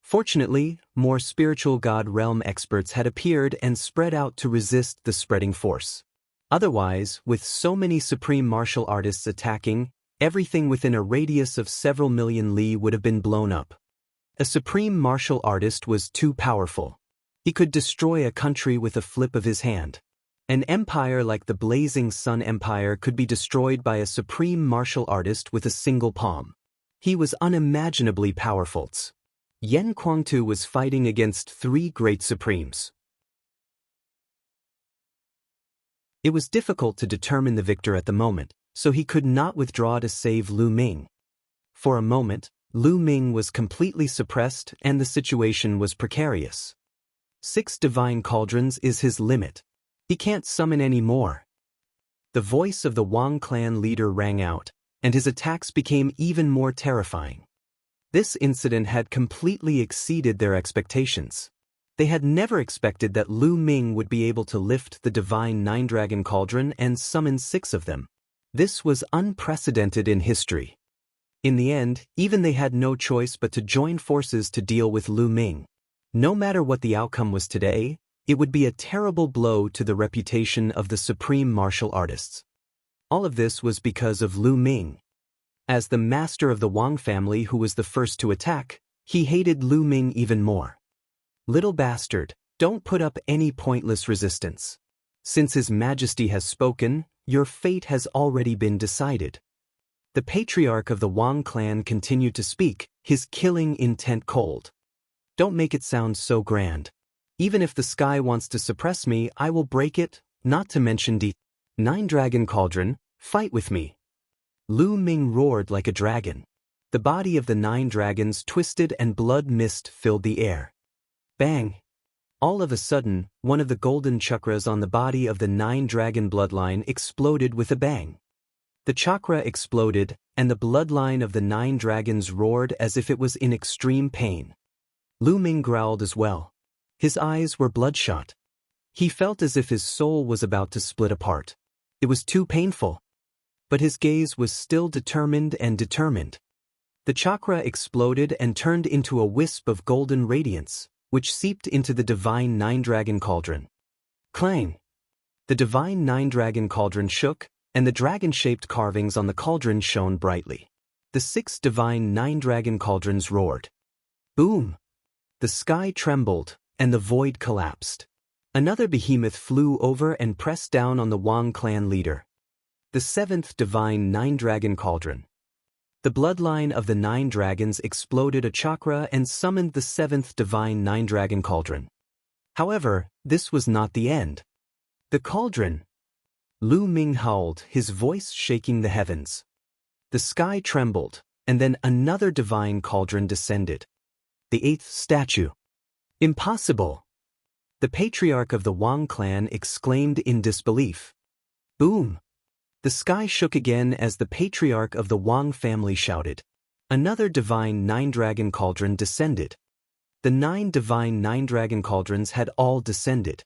Fortunately, more spiritual god realm experts had appeared and spread out to resist the spreading force. Otherwise, with so many supreme martial artists attacking, everything within a radius of several million li would have been blown up. A supreme martial artist was too powerful. He could destroy a country with a flip of his hand. An empire like the Blazing Sun Empire could be destroyed by a supreme martial artist with a single palm. He was unimaginably powerful. Yan Kuangtu was fighting against 3 great supremes. It was difficult to determine the victor at the moment, so he could not withdraw to save Lu Ming. For a moment, Lu Ming was completely suppressed and the situation was precarious. 6 divine cauldrons is his limit. He can't summon any more. The voice of the Wang clan leader rang out, and his attacks became even more terrifying. This incident had completely exceeded their expectations. They had never expected that Lu Ming would be able to lift the divine 9-dragon cauldron and summon 6 of them. This was unprecedented in history. In the end, even they had no choice but to join forces to deal with Lu Ming. No matter what the outcome was today, it would be a terrible blow to the reputation of the supreme martial artists. All of this was because of Lu Ming. As the master of the Wang family who was the first to attack, he hated Lu Ming even more. Little bastard, don't put up any pointless resistance. Since His Majesty has spoken, your fate has already been decided. The patriarch of the Wang clan continued to speak, his killing intent cold. Don't make it sound so grand. Even if the sky wants to suppress me, I will break it, not to mention the 9-dragon cauldron, fight with me. Lu Ming roared like a dragon. The body of the 9 dragons twisted and blood mist filled the air. Bang! All of a sudden, one of the golden chakras on the body of the 9-dragon bloodline exploded with a bang. The chakra exploded, and the bloodline of the 9 dragons roared as if it was in extreme pain. Lu Ming growled as well. His eyes were bloodshot. He felt as if his soul was about to split apart. It was too painful. But his gaze was still determined and determined. The chakra exploded and turned into a wisp of golden radiance, which seeped into the divine 9-dragon cauldron. Clang! The divine 9-dragon cauldron shook, and the dragon-shaped carvings on the cauldron shone brightly. The 6 divine 9-dragon cauldrons roared. Boom! The sky trembled, and the void collapsed. Another behemoth flew over and pressed down on the Wang clan leader. The 7th divine 9-dragon cauldron. The bloodline of the 9 dragons exploded a chakra and summoned the 7th divine 9-dragon cauldron. However, this was not the end. The cauldron. Lu Ming howled, his voice shaking the heavens. The sky trembled, and then another divine cauldron descended. The 8th statue. Impossible! The patriarch of the Wang clan exclaimed in disbelief. Boom! The sky shook again as the patriarch of the Wang family shouted. Another divine 9-dragon cauldron descended. The 9 divine 9-dragon cauldrons had all descended.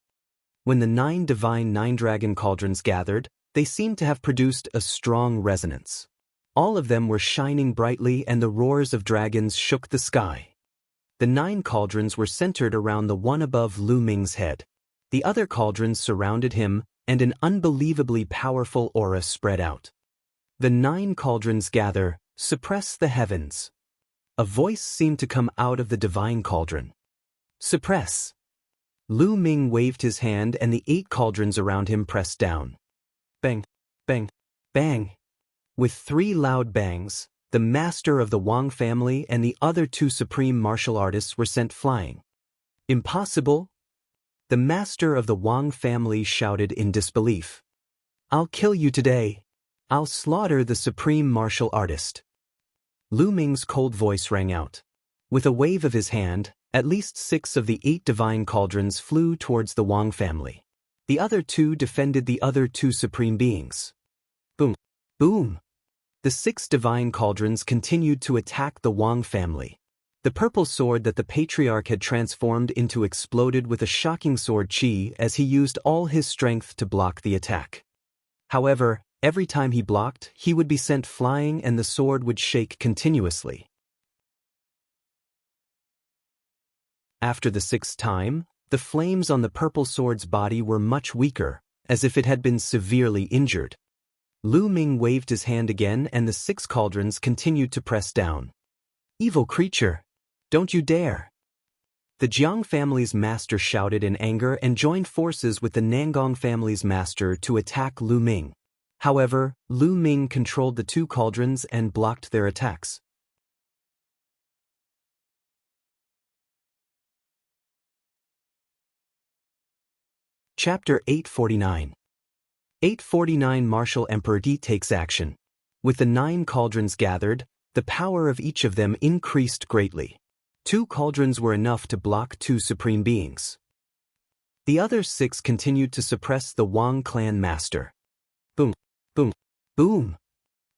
When the 9 divine 9-dragon cauldrons gathered, they seemed to have produced a strong resonance. All of them were shining brightly and the roars of dragons shook the sky. The 9 cauldrons were centered around the one above Lu Ming's head. The other cauldrons surrounded him, and an unbelievably powerful aura spread out. The 9 cauldrons gather, suppress the heavens. A voice seemed to come out of the divine cauldron. Suppress. Lu Ming waved his hand and the 8 cauldrons around him pressed down. Bang, bang, bang. With 3 loud bangs, the master of the Wang family and the other 2 supreme martial artists were sent flying. Impossible? The master of the Wang family shouted in disbelief. I'll kill you today. I'll slaughter the supreme martial artist. Lu Ming's cold voice rang out. With a wave of his hand, at least 6 of the 8 divine cauldrons flew towards the Wang family. The other 2 defended the other 2 supreme beings. Boom! Boom! The 6 divine cauldrons continued to attack the Wang family. The purple sword that the patriarch had transformed into exploded with a shocking sword chi as he used all his strength to block the attack. However, every time he blocked, he would be sent flying and the sword would shake continuously. After the 6th time, the flames on the purple sword's body were much weaker, as if it had been severely injured. Lu Ming waved his hand again and the 6 cauldrons continued to press down. Evil creature! Don't you dare! The Jiang family's master shouted in anger and joined forces with the Nangong family's master to attack Lu Ming. However, Lu Ming controlled the 2 cauldrons and blocked their attacks. Chapter 849. 849 Martial Emperor Di takes action. With the 9 cauldrons gathered, the power of each of them increased greatly. 2 cauldrons were enough to block 2 supreme beings. The other 6 continued to suppress the Wang clan master. Boom, boom, boom.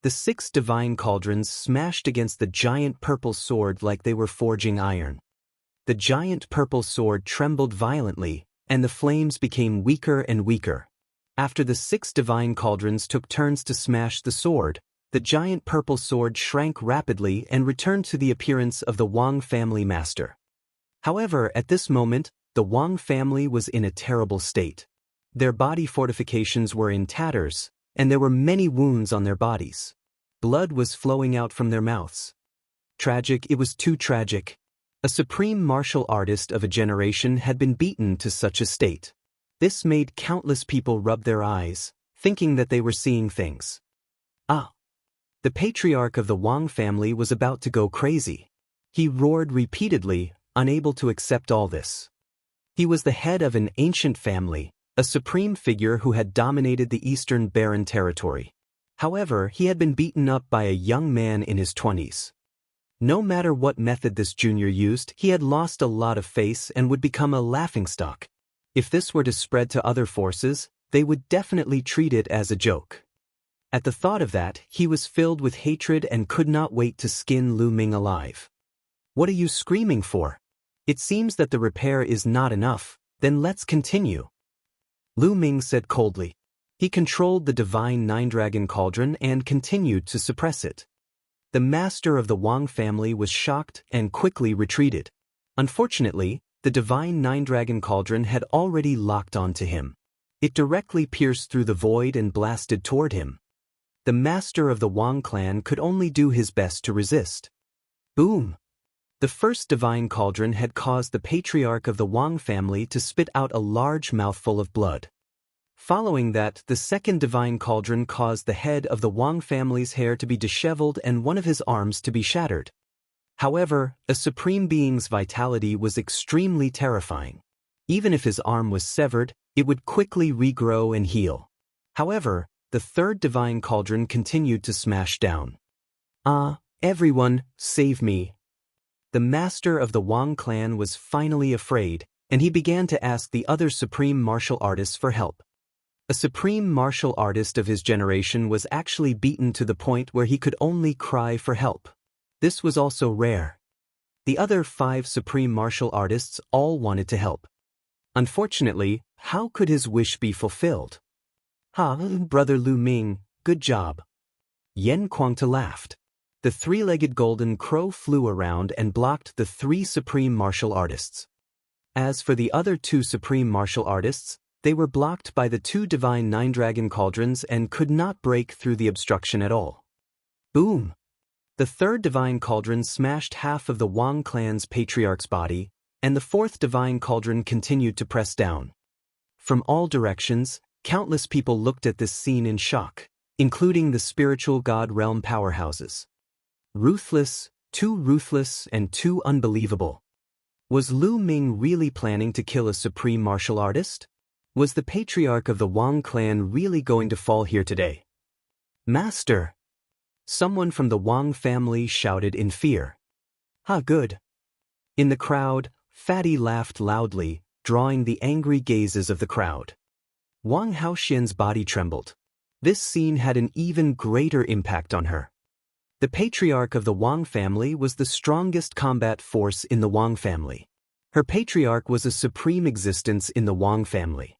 The 6 divine cauldrons smashed against the giant purple sword like they were forging iron. The giant purple sword trembled violently, and the flames became weaker and weaker. After the 6 divine cauldrons took turns to smash the sword, the giant purple sword shrank rapidly and returned to the appearance of the Wang family master. However, at this moment, the Wang family was in a terrible state. Their body fortifications were in tatters, and there were many wounds on their bodies. Blood was flowing out from their mouths. Tragic, it was too tragic. A supreme martial artist of a generation had been beaten to such a state. This made countless people rub their eyes, thinking that they were seeing things. The patriarch of the Wang family was about to go crazy. He roared repeatedly, unable to accept all this. He was the head of an ancient family, a supreme figure who had dominated the eastern barren territory. However, he had been beaten up by a young man in his 20s. No matter what method this junior used, he had lost a lot of face and would become a laughingstock. If this were to spread to other forces, they would definitely treat it as a joke. At the thought of that, he was filled with hatred and could not wait to skin Lu Ming alive. What are you screaming for? It seems that the repair is not enough, then let's continue. Lu Ming said coldly. He controlled the divine nine-dragon cauldron and continued to suppress it. The master of the Wang family was shocked and quickly retreated. Unfortunately, the divine nine-dragon cauldron had already locked onto him. It directly pierced through the void and blasted toward him. The master of the Wang clan could only do his best to resist. Boom! The first divine cauldron had caused the patriarch of the Wang family to spit out a large mouthful of blood. Following that, the second divine cauldron caused the head of the Wang family's hair to be disheveled and one of his arms to be shattered. However, a supreme being's vitality was extremely terrifying. Even if his arm was severed, it would quickly regrow and heal. However, the third divine cauldron continued to smash down. Everyone, save me. The master of the Wang clan was finally afraid, and he began to ask the other supreme martial artists for help. A supreme martial artist of his generation was actually beaten to the point where he could only cry for help. This was also rare. The other 5 supreme martial artists all wanted to help. Unfortunately, how could his wish be fulfilled? Brother Lu Ming, good job. Yan Kuangta laughed. The 3-legged golden crow flew around and blocked the 3 supreme martial artists. As for the other 2 supreme martial artists, they were blocked by the 2 divine nine-dragon cauldrons and could not break through the obstruction at all. Boom! The 3rd divine cauldron smashed half of the Wang clan's patriarch's body, and the 4th divine cauldron continued to press down. From all directions, countless people looked at this scene in shock, including the spiritual god realm powerhouses. Ruthless, and too unbelievable. Was Lu Ming really planning to kill a supreme martial artist? Was the patriarch of the Wang clan really going to fall here today? Master! Someone from the Wang family shouted in fear. Good. In the crowd, Fatty laughed loudly, drawing the angry gazes of the crowd. Wang Haoxian's body trembled. This scene had an even greater impact on her. The patriarch of the Wang family was the strongest combat force in the Wang family. Her patriarch was a supreme existence in the Wang family.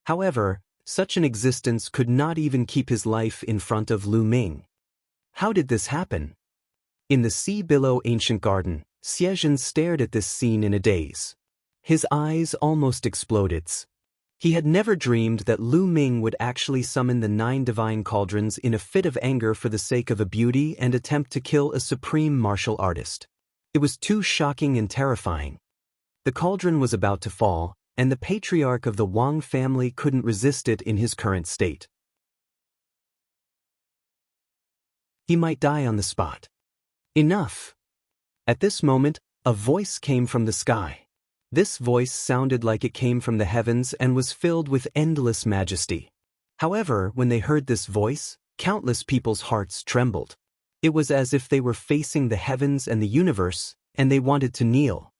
However, such an existence could not even keep his life in front of Lu Ming. How did this happen? In the sea below ancient garden, Xiezhen stared at this scene in a daze. His eyes almost exploded. He had never dreamed that Lu Ming would actually summon the 9 divine cauldrons in a fit of anger for the sake of a beauty and attempt to kill a supreme martial artist. It was too shocking and terrifying. The cauldron was about to fall, and the patriarch of the Wang family couldn't resist it in his current state. He might die on the spot. Enough! At this moment, a voice came from the sky. This voice sounded like it came from the heavens and was filled with endless majesty. However, when they heard this voice, countless people's hearts trembled. It was as if they were facing the heavens and the universe, and they wanted to kneel.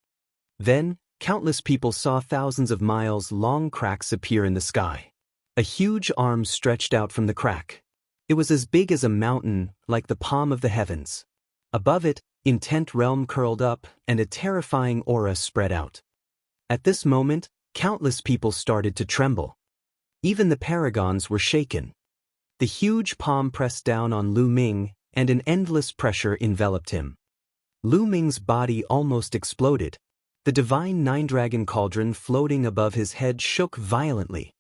Then, countless people saw thousands of miles-long cracks appear in the sky. A huge arm stretched out from the crack. It was as big as a mountain, like the palm of the heavens. Above it, intent realm curled up, and a terrifying aura spread out. At this moment, countless people started to tremble. Even the paragons were shaken. The huge palm pressed down on Lu Ming, and an endless pressure enveloped him. Lu Ming's body almost exploded. The divine nine-dragon cauldron floating above his head shook violently.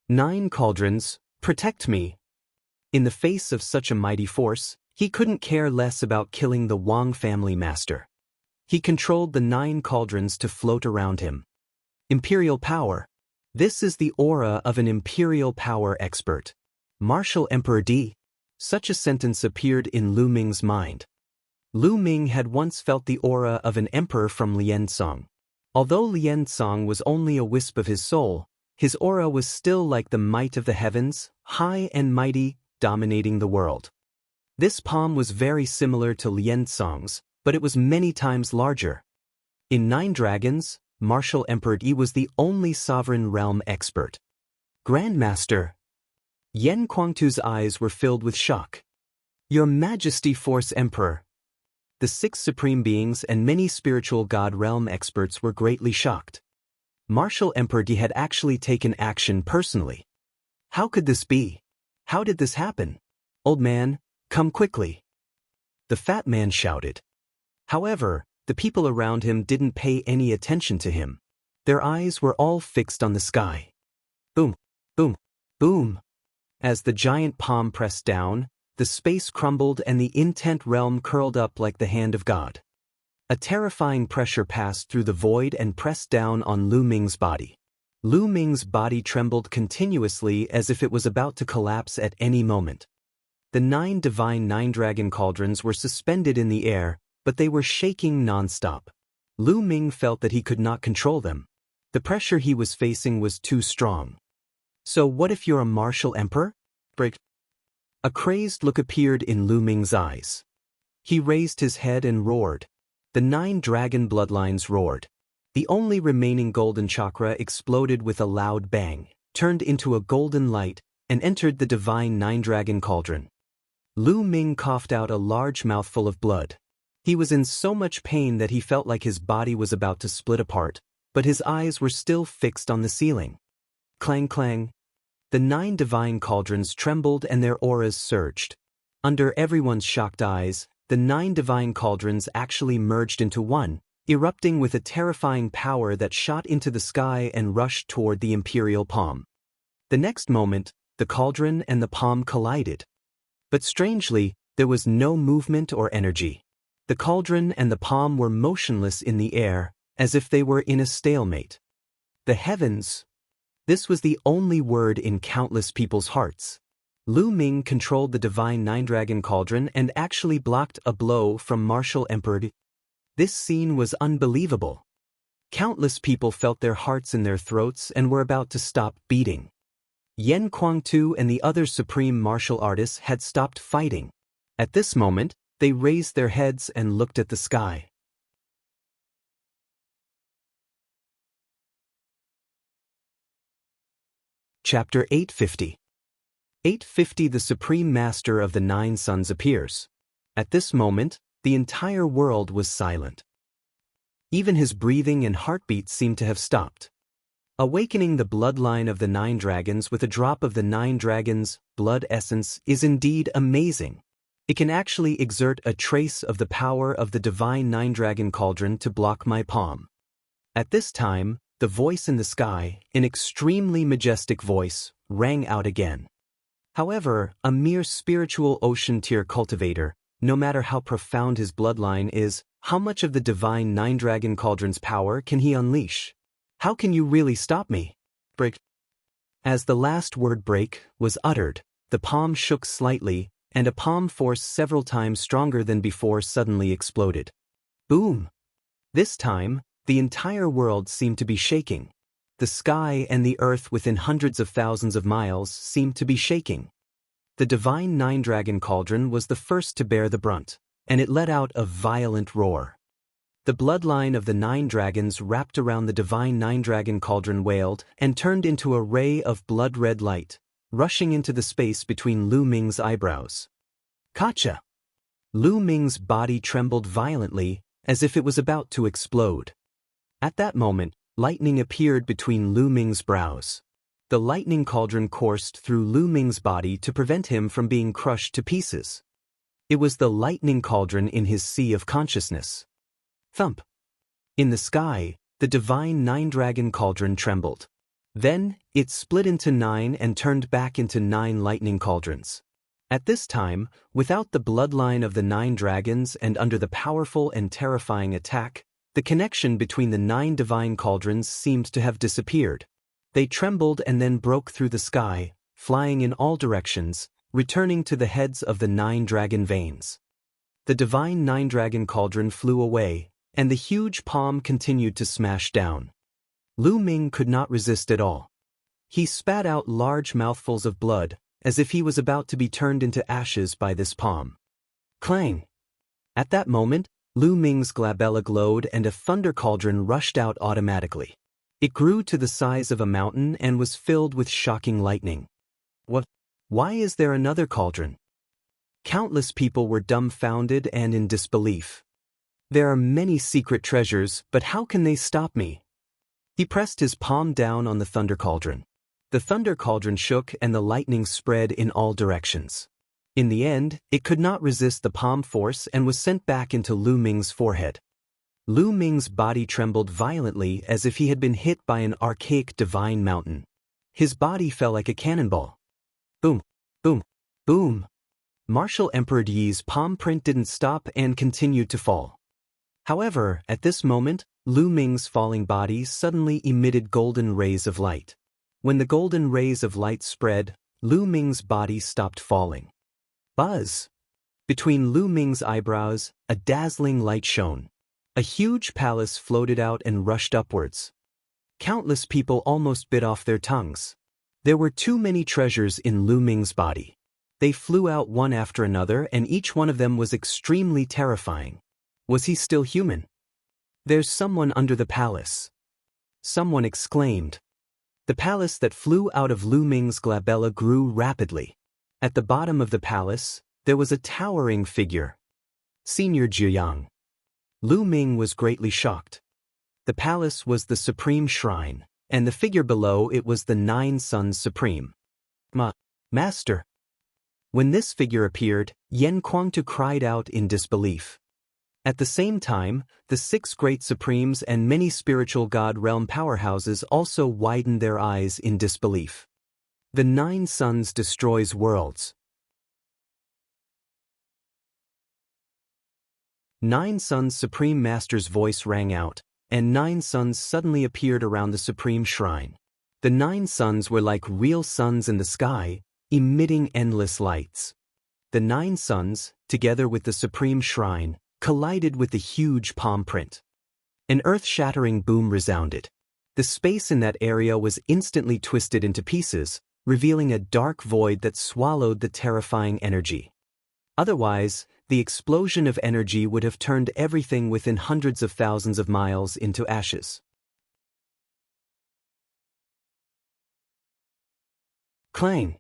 9 cauldrons, protect me. In the face of such a mighty force, he couldn't care less about killing the Wang family master. He controlled the 9 cauldrons to float around him. Imperial power. This is the aura of an imperial power expert. Martial Emperor D. Such a sentence appeared in Lu Ming's mind. Lu Ming had once felt the aura of an emperor from Liansong. Although Liansong was only a wisp of his soul, his aura was still like the might of the heavens, high and mighty, dominating the world. This palm was very similar to Liansong's, but it was many times larger. In 9 Dragons, Martial Emperor Yi was the only sovereign realm expert. Grandmaster. Yen Kuangtu's eyes were filled with shock. Your Majesty, Force Emperor. The 6 supreme beings and many spiritual god realm experts were greatly shocked. Martial Emperor Yi had actually taken action personally. How could this be? How did this happen? Old man, come quickly. The fat man shouted. However, the people around him didn't pay any attention to him. Their eyes were all fixed on the sky. Boom, boom, boom. As the giant palm pressed down, the space crumbled and the intent realm curled up like the hand of God. A terrifying pressure passed through the void and pressed down on Lu Ming's body. Lu Ming's body trembled continuously as if it was about to collapse at any moment. The 9 divine 9-dragon cauldrons were suspended in the air, but they were shaking non-stop. Lu Ming felt that he could not control them. The pressure he was facing was too strong. So what if you're a martial emperor? Break. A crazed look appeared in Lu Ming's eyes. He raised his head and roared. The 9 dragon bloodlines roared. The only remaining golden chakra exploded with a loud bang, turned into a golden light, and entered the divine 9-dragon cauldron. Lu Ming coughed out a large mouthful of blood. He was in so much pain that he felt like his body was about to split apart, but his eyes were still fixed on the ceiling. Clang clang. The 9 divine cauldrons trembled and their auras surged. Under everyone's shocked eyes, the 9 divine cauldrons actually merged into one, erupting with a terrifying power that shot into the sky and rushed toward the imperial palm. The next moment, the cauldron and the palm collided. But strangely, there was no movement or energy. The cauldron and the palm were motionless in the air, as if they were in a stalemate. The heavens. This was the only word in countless people's hearts. Lu Ming controlled the divine 9-dragon cauldron and actually blocked a blow from Martial Emperor Yi. This scene was unbelievable. Countless people felt their hearts in their throats and were about to stop beating. Yen Kuangtu and the other supreme martial artists had stopped fighting. At this moment, they raised their heads and looked at the sky. Chapter 850. 850. The Supreme Master of the 9 Suns appears. At this moment, the entire world was silent. Even his breathing and heartbeat seemed to have stopped. Awakening the bloodline of the 9 dragons with a drop of the 9 dragons' blood essence is indeed amazing. It can actually exert a trace of the power of the divine 9-dragon cauldron to block my palm. At this time, the voice in the sky, an extremely majestic voice, rang out again. However, a mere spiritual ocean-tier cultivator, no matter how profound his bloodline is, how much of the divine 9-dragon cauldron's power can he unleash? How can you really stop me? Break. As the last word break was uttered, the palm shook slightly, and a palm force several times stronger than before suddenly exploded. Boom! This time, the entire world seemed to be shaking. The sky and the earth within hundreds of thousands of miles seemed to be shaking. The divine 9-dragon cauldron was the first to bear the brunt, and it let out a violent roar. The bloodline of the 9 dragons wrapped around the divine 9-dragon cauldron wailed and turned into a ray of blood-red light, rushing into the space between Lu Ming's eyebrows. Kacha! Lu Ming's body trembled violently, as if it was about to explode. At that moment, lightning appeared between Lu Ming's brows. The lightning cauldron coursed through Lu Ming's body to prevent him from being crushed to pieces. It was the lightning cauldron in his sea of consciousness. Thump! In the sky, The divine nine-dragon cauldron trembled. Then, it split into 9 and turned back into 9 lightning cauldrons. At this time, without the bloodline of the 9 dragons and under the powerful and terrifying attack, the connection between the 9 divine cauldrons seemed to have disappeared. They trembled and then broke through the sky, flying in all directions, returning to the heads of the 9 dragon veins. The divine 9-dragon cauldron flew away, and the huge palm continued to smash down. Lu Ming could not resist at all. He spat out large mouthfuls of blood, as if he was about to be turned into ashes by this palm. Clang! At that moment, Lu Ming's glabella glowed and a thunder cauldron rushed out automatically. It grew to the size of a mountain and was filled with shocking lightning. What? Why is there another cauldron? Countless people were dumbfounded and in disbelief. There are many secret treasures, but how can they stop me? He pressed his palm down on the thunder cauldron. The thunder cauldron shook and the lightning spread in all directions. In the end, it could not resist the palm force and was sent back into Lu Ming's forehead. Lu Ming's body trembled violently as if he had been hit by an archaic divine mountain. His body fell like a cannonball. Boom, boom, boom. Martial Emperor Yi's palm print didn't stop and continued to fall. However, at this moment, Lu Ming's falling body suddenly emitted golden rays of light. When the golden rays of light spread, Lu Ming's body stopped falling. Buzz! Between Lu Ming's eyebrows, a dazzling light shone. A huge palace floated out and rushed upwards. Countless people almost bit off their tongues. There were too many treasures in Lu Ming's body. They flew out one after another and each one of them was extremely terrifying. Was he still human? There's someone under the palace. Someone exclaimed. The palace that flew out of Lu Ming's glabella grew rapidly. At the bottom of the palace, there was a towering figure. Senior Jiang. Lu Ming was greatly shocked. The palace was the supreme shrine, and the figure below it was the 9 Suns Supreme. Master. When this figure appeared, Yan Kuangtu cried out in disbelief. At the same time, the 6 great supremes and many spiritual god realm powerhouses also widened their eyes in disbelief. The 9 suns destroys worlds. 9 Suns Supreme Master's voice rang out, and 9 suns suddenly appeared around the supreme shrine. The 9 suns were like real suns in the sky, emitting endless lights. The 9 suns, together with the supreme shrine, collided with the huge palm print. An earth-shattering boom resounded. The space in that area was instantly twisted into pieces, revealing a dark void that swallowed the terrifying energy. Otherwise, the explosion of energy would have turned everything within hundreds of thousands of miles into ashes. Clang!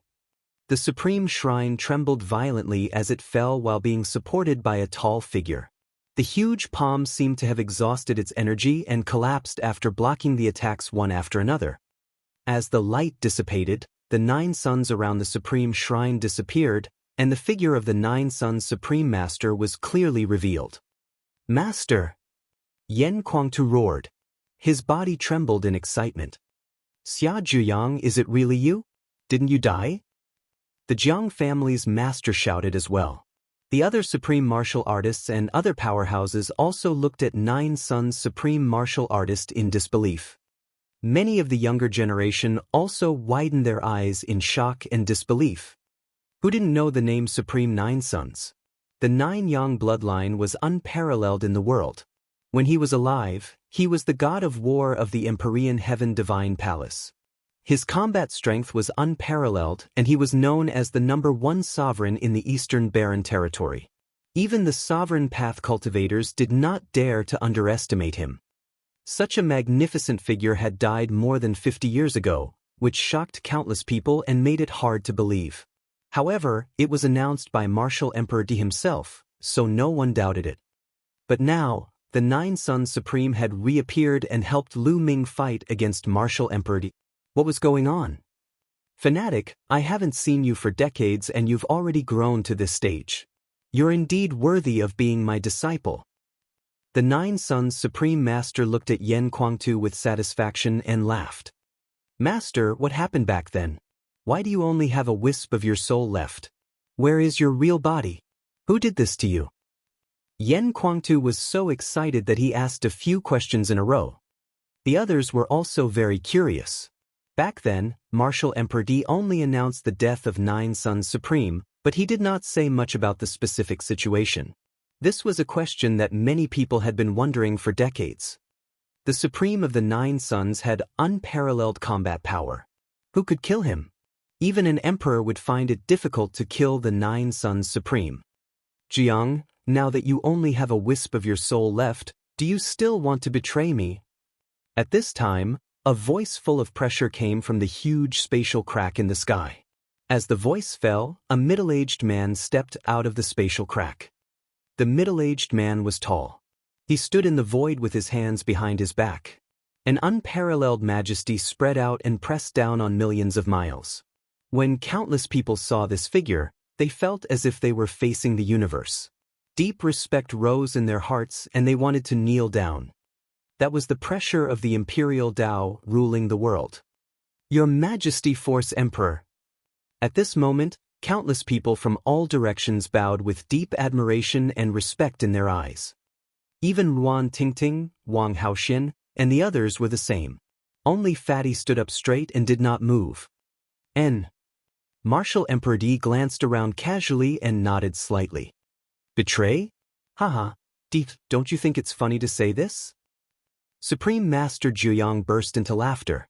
The supreme shrine trembled violently as it fell while being supported by a tall figure. The huge palm seemed to have exhausted its energy and collapsed after blocking the attacks one after another. As the light dissipated, the 9 suns around the supreme shrine disappeared, and the figure of the 9 Suns Supreme Master was clearly revealed. Master! Yan Kuangtu roared. His body trembled in excitement. Xia Zhuyang, is it really you? Didn't you die? The Jiang family's master shouted as well. The other supreme martial artists and other powerhouses also looked at 9 Suns Supreme Martial Artist in disbelief. Many of the younger generation also widened their eyes in shock and disbelief. Who didn't know the name Supreme 9 Suns? The 9 Yang bloodline was unparalleled in the world. When he was alive, he was the god of war of the Empyrean Heaven Divine Palace. His combat strength was unparalleled and he was known as the #1 sovereign in the Eastern Barren Territory. Even the sovereign path cultivators did not dare to underestimate him. Such a magnificent figure had died more than 50 years ago, which shocked countless people and made it hard to believe. However, it was announced by Martial Emperor Di himself, so no one doubted it. But now, the 9 Suns Supreme had reappeared and helped Lu Ming fight against Martial Emperor Di. What was going on? Fanatic, I haven't seen you for decades and you've already grown to this stage. You're indeed worthy of being my disciple. The Nine Sons Supreme Master looked at Yen Kuangtu with satisfaction and laughed. Master, what happened back then? Why do you only have a wisp of your soul left? Where is your real body? Who did this to you? Yen Kuangtu was so excited that he asked a few questions in a row. The others were also very curious. Back then, Martial Emperor Di only announced the death of Nine Sons Supreme, but he did not say much about the specific situation. This was a question that many people had been wondering for decades. The Supreme of the Nine Sons had unparalleled combat power. Who could kill him? Even an emperor would find it difficult to kill the Nine Sons Supreme. Jiang, now that you only have a wisp of your soul left, do you still want to betray me? At this time, a voice full of pressure came from the huge spatial crack in the sky. As the voice fell, a middle-aged man stepped out of the spatial crack. The middle-aged man was tall. He stood in the void with his hands behind his back. An unparalleled majesty spread out and pressed down on millions of miles. When countless people saw this figure, they felt as if they were facing the universe. Deep respect rose in their hearts and they wanted to kneel down. That was the pressure of the imperial Tao ruling the world. Your Majesty, Force Emperor. At this moment, countless people from all directions bowed with deep admiration and respect in their eyes. Even Ruan Tingting, Wang Haoxian, and the others were the same. Only Fatty stood up straight and did not move. Martial Emperor Di glanced around casually and nodded slightly. Betray? Haha, Di, don't you think it's funny to say this? Supreme Master Jiuyang burst into laughter.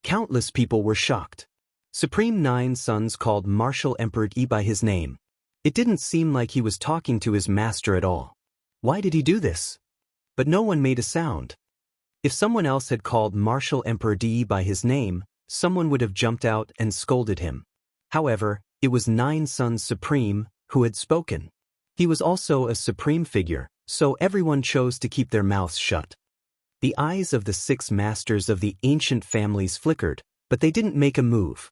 Countless people were shocked. Supreme Nine Sons called Martial Emperor Di by his name. It didn't seem like he was talking to his master at all. Why did he do this? But no one made a sound. If someone else had called Martial Emperor Di by his name, someone would have jumped out and scolded him. However, it was Nine Sons Supreme who had spoken. He was also a supreme figure, so everyone chose to keep their mouths shut. The eyes of the 6 masters of the ancient families flickered, but they didn't make a move.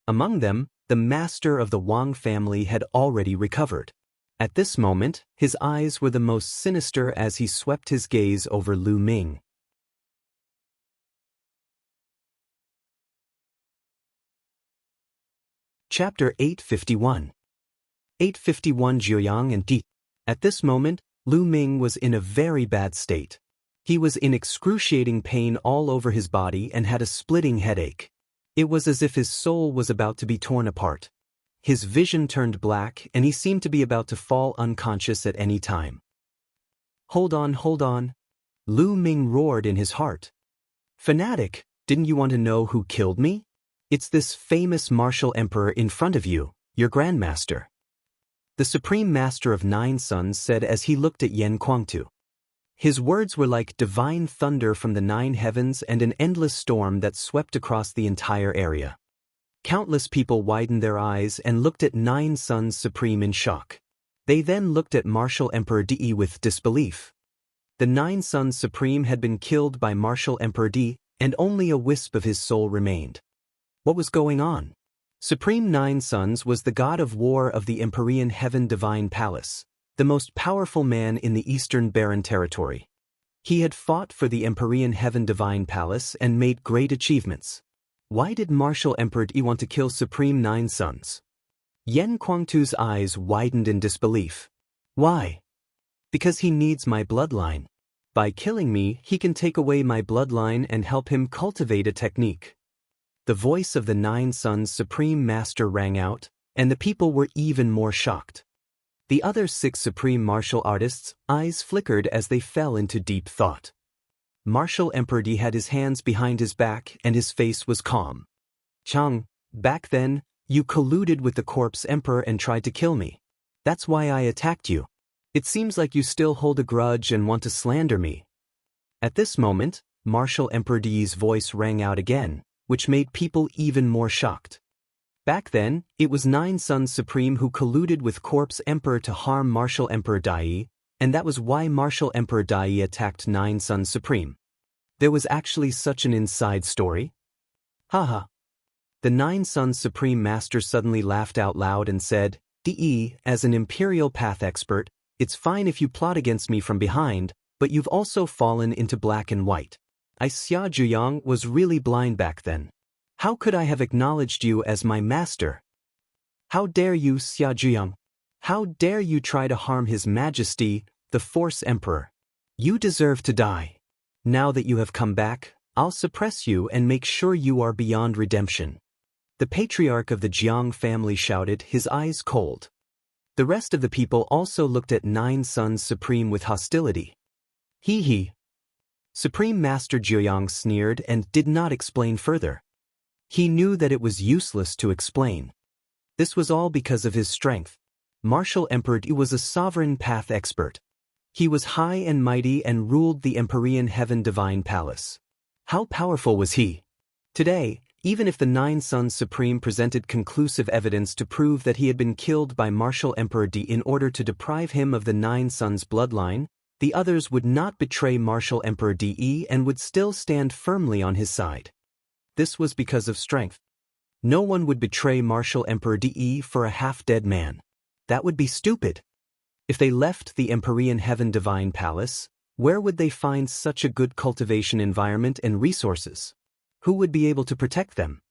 Among them, the master of the Wang family had already recovered. At this moment, his eyes were the most sinister as he swept his gaze over Lu Ming. Chapter 851. 851 Jiuyang and Di. At this moment, Lu Ming was in a very bad state. He was in excruciating pain all over his body and had a splitting headache. It was as if his soul was about to be torn apart. His vision turned black and he seemed to be about to fall unconscious at any time. Hold on. Lu Ming roared in his heart. Fanatic, didn't you want to know who killed me? It's this famous martial emperor in front of you, your grandmaster. The Supreme Master of Nine Sons said as he looked at Yen Kuangtu. His words were like divine thunder from the 9 heavens and an endless storm that swept across the entire area. Countless people widened their eyes and looked at Nine Sons Supreme in shock. They then looked at Martial Emperor Di with disbelief. The Nine Sons Supreme had been killed by Martial Emperor Di, and only a wisp of his soul remained. What was going on? Supreme Nine Sons was the god of war of the Empyrean Heaven Divine Palace, the most powerful man in the Eastern Barren Territory. He had fought for the Empyrean Heaven Divine Palace and made great achievements. Why did Martial Emperor Di want to kill Supreme Nine Sons? Yen Kuangtu's eyes widened in disbelief. Why? Because he needs my bloodline. By killing me, he can take away my bloodline and help him cultivate a technique. The voice of the Nine Sons Supreme Master rang out, and the people were even more shocked. The other 6 supreme martial artists' eyes flickered as they fell into deep thought. Martial Emperor Di had his hands behind his back and his face was calm. Chang, back then, you colluded with the Corpse Emperor and tried to kill me. That's why I attacked you. It seems like you still hold a grudge and want to slander me. At this moment, Martial Emperor Di's voice rang out again, which made people even more shocked. Back then, it was Nine Sons Supreme who colluded with Corpse Emperor to harm Martial Emperor Dai, and that was why Martial Emperor Dai attacked Nine Sons Supreme. There was actually such an inside story? Haha. The Nine Sons Supreme Master suddenly laughed out loud and said, "De, as an Imperial Path expert, it's fine if you plot against me from behind, but you've also fallen into black and white. Xia Zhuyang was really blind back then. How could I have acknowledged you as my master? How dare you, Xia Zhuyang? How dare you try to harm His Majesty, the Force Emperor? You deserve to die. Now that you have come back, I'll suppress you and make sure you are beyond redemption. The patriarch of the Jiang family shouted, his eyes cold. The rest of the people also looked at Nine Sons Supreme with hostility. He. Supreme Master Jiuyang sneered and did not explain further. He knew that it was useless to explain. This was all because of his strength. Martial Emperor Yi was a sovereign path expert. He was high and mighty and ruled the Empyrean Heaven Divine Palace. How powerful was he? Today, even if the Nine Sons Supreme presented conclusive evidence to prove that he had been killed by Martial Emperor Di in order to deprive him of the Nine Sons bloodline, the others would not betray Martial Emperor Di and would still stand firmly on his side. This was because of strength. No one would betray Martial Emperor Di for a half-dead man. That would be stupid. If they left the Empyrean Heaven Divine Palace, where would they find such a good cultivation environment and resources? Who would be able to protect them?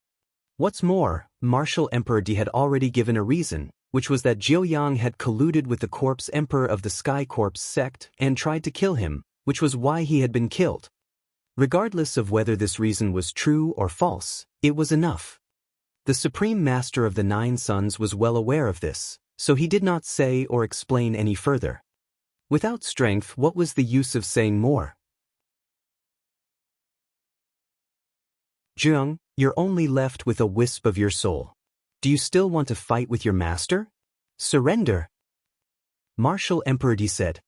What's more, Martial Emperor Di had already given a reason, which was that Jiuyang had colluded with the Corpse Emperor of the Sky Corpse sect and tried to kill him, which was why he had been killed. Regardless of whether this reason was true or false, it was enough. The Supreme Master of the Nine Sons was well aware of this, so he did not say or explain any further. Without strength, what was the use of saying more? Jiang, you're only left with a wisp of your soul. Do you still want to fight with your master? Surrender. Martial Emperor Di said.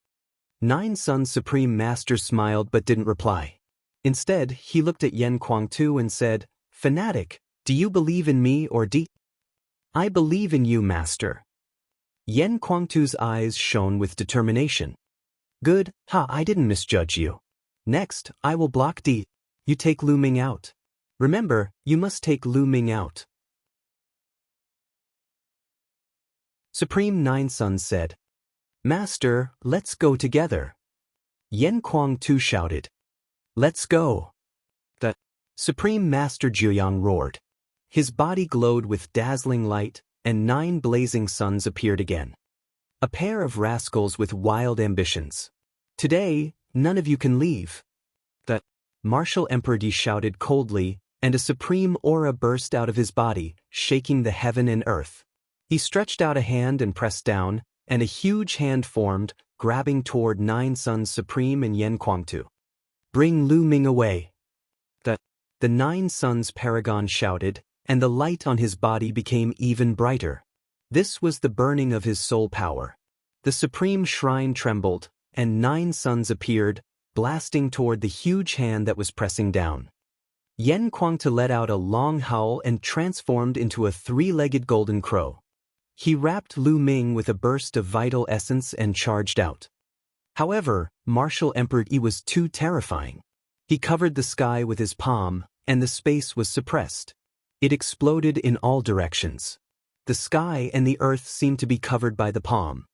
Nine Sons Supreme Master smiled but didn't reply. Instead, he looked at Yen Kuang-tu and said, Fanatic, do you believe in me or Di? I believe in you, Master. Yen Kuang-tu's eyes shone with determination. Good, I didn't misjudge you. Next, I will block Di. You take Lu Ming out. Remember, you must take Lu Ming out. Supreme Nine Sons said. Master, let's go together. Yen Kuang-tu shouted. Let's go. The Supreme Master Jiuyang roared. His body glowed with dazzling light, and 9 blazing suns appeared again. A pair of rascals with wild ambitions. Today, none of you can leave. The Martial Emperor Di shouted coldly, and a supreme aura burst out of his body, shaking the heaven and earth. He stretched out a hand and pressed down, and a huge hand formed, grabbing toward 9 Sons Supreme and Yen Kuang-tu. Bring Lu Ming away. The 9 Sons Paragon shouted, and the light on his body became even brighter. This was the burning of his soul power. The supreme shrine trembled, and 9 suns appeared, blasting toward the huge hand that was pressing down. Yen Kuang-tu let out a long howl and transformed into a 3-legged golden crow. He wrapped Lu Ming with a burst of vital essence and charged out. However, Martial Emperor Yi was too terrifying. He covered the sky with his palm, and the space was suppressed. It exploded in all directions. The sky and the earth seemed to be covered by the palm.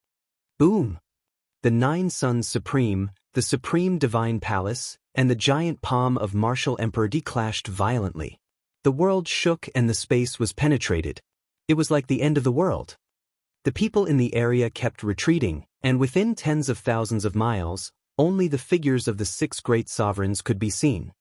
Boom! The 9 Sons Supreme, the Supreme Divine Palace, and the giant palm of Martial Emperor Di clashed violently. The world shook and the space was penetrated. It was like the end of the world. The people in the area kept retreating, and within tens of thousands of miles, only the figures of the 6 great sovereigns could be seen.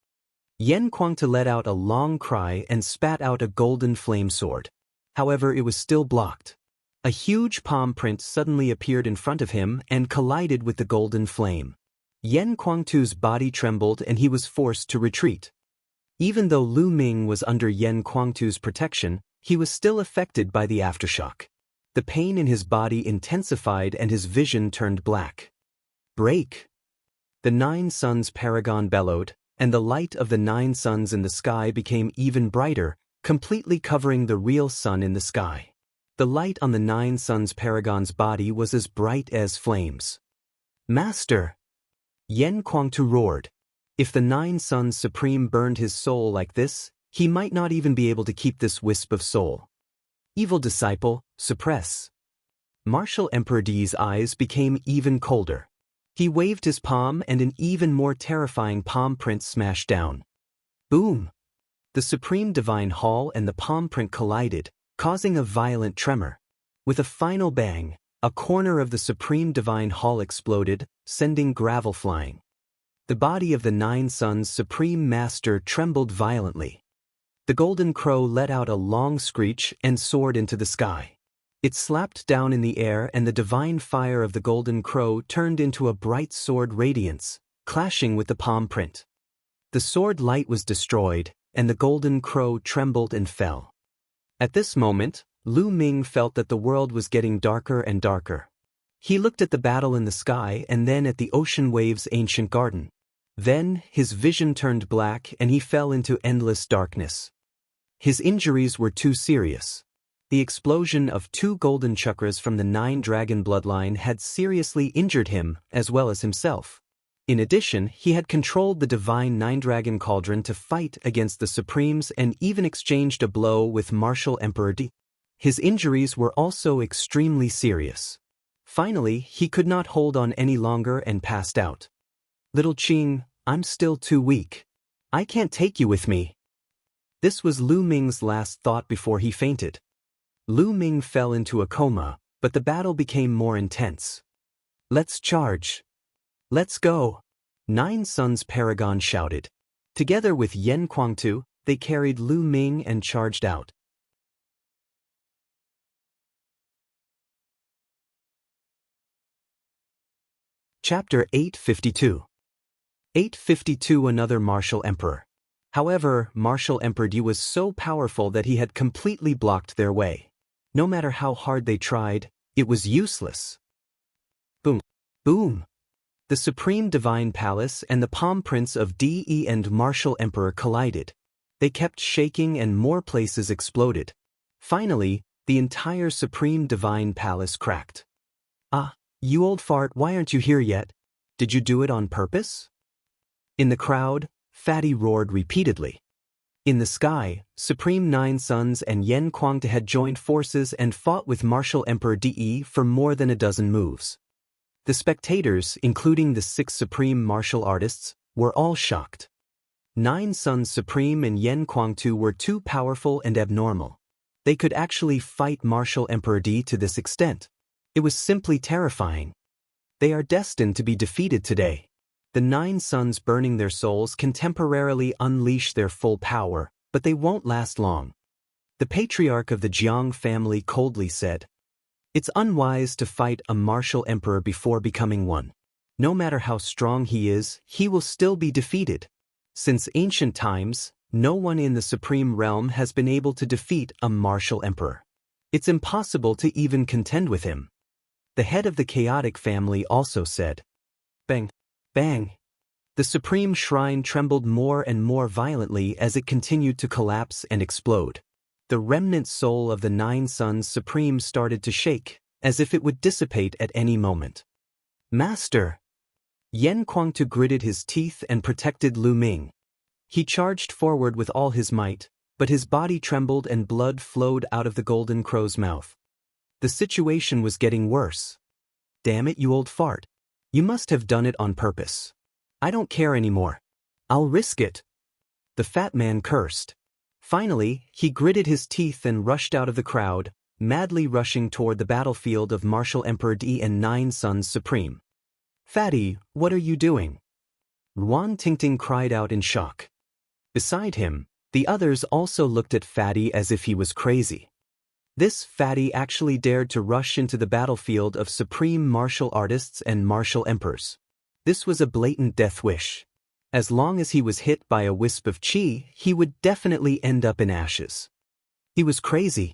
Yen Kuang-tu let out a long cry and spat out a golden flame sword. However, it was still blocked. A huge palm print suddenly appeared in front of him and collided with the golden flame. Yen Kuang-tu's body trembled and he was forced to retreat. Even though Lu Ming was under Yen Kuang-tu's protection, he was still affected by the aftershock. The pain in his body intensified and his vision turned black. Break! The 9 Sons Paragon bellowed, and the light of the 9 suns in the sky became even brighter, completely covering the real sun in the sky. The light on the 9 Sons Paragon's body was as bright as flames. Master! Yen Kuang-tu roared. If the 9 Sons Supreme burned his soul like this, he might not even be able to keep this wisp of soul. Evil disciple, suppress. Martial Emperor Di's eyes became even colder. He waved his palm and an even more terrifying palm print smashed down. Boom! The Supreme Divine Hall and the palm print collided, causing a violent tremor. With a final bang, a corner of the Supreme Divine Hall exploded, sending gravel flying. The body of the Nine Suns' Supreme Master trembled violently. The golden crow let out a long screech and soared into the sky. It slapped down in the air and the divine fire of the golden crow turned into a bright sword radiance, clashing with the palm print. The sword light was destroyed, and the golden crow trembled and fell. At this moment, Lu Ming felt that the world was getting darker and darker. He looked at the battle in the sky and then at the ocean waves' ancient garden. Then, his vision turned black and he fell into endless darkness. His injuries were too serious. The explosion of 2 golden chakras from the 9-dragon bloodline had seriously injured him as well as himself. In addition, he had controlled the divine 9-dragon cauldron to fight against the Supremes and even exchanged a blow with Martial Emperor D. His injuries were also extremely serious. Finally, he could not hold on any longer and passed out. "Little Qing, I'm still too weak. I can't take you with me." This was Lu Ming's last thought before he fainted. Lu Ming fell into a coma, but the battle became more intense. "Let's charge. Let's go!" 9 Suns Paragon shouted. Together with Yan Kuangtu, they carried Lu Ming and charged out. Chapter 852. 852 Another Martial Emperor. However, Martial Emperor D was so powerful that he had completely blocked their way. No matter how hard they tried, it was useless. Boom! Boom! The Supreme Divine Palace and the palm prints of DE and Martial Emperor collided. They kept shaking and more places exploded. Finally, the entire Supreme Divine Palace cracked. "Ah, you old fart, why aren't you here yet? Did you do it on purpose?" In the crowd, Fatty roared repeatedly. In the sky, Supreme 9 Suns and Yan Kuangtu had joined forces and fought with Martial Emperor DE for more than a dozen moves. The spectators, including the 6 Supreme Martial Artists, were all shocked. 9 Suns Supreme and Yan Kuangtu were too powerful and abnormal. They could actually fight Martial Emperor D to this extent. It was simply terrifying. They are destined to be defeated today. The 9 Suns burning their souls can temporarily unleash their full power, but they won't last long. The patriarch of the Jiang family coldly said, "It's unwise to fight a martial emperor before becoming one. No matter how strong he is, he will still be defeated. Since ancient times, no one in the supreme realm has been able to defeat a martial emperor. It's impossible to even contend with him." The head of the chaotic family also said, "Bang! Bang!" The supreme shrine trembled more and more violently as it continued to collapse and explode. The remnant soul of the 9 Suns Supreme started to shake, as if it would dissipate at any moment. "Master!" Yan Kuangtu gritted his teeth and protected Lu Ming. He charged forward with all his might, but his body trembled and blood flowed out of the golden crow's mouth. The situation was getting worse. "Damn it, you old fart. You must have done it on purpose. I don't care anymore. I'll risk it." The fat man cursed. Finally, he gritted his teeth and rushed out of the crowd, madly rushing toward the battlefield of Martial Emperor D and 9 Suns Supreme. "Fatty, what are you doing?" Ruan Tingting cried out in shock. Beside him, the others also looked at Fatty as if he was crazy. This Fatty actually dared to rush into the battlefield of supreme martial artists and martial emperors. This was a blatant death wish. As long as he was hit by a wisp of qi, he would definitely end up in ashes. He was crazy.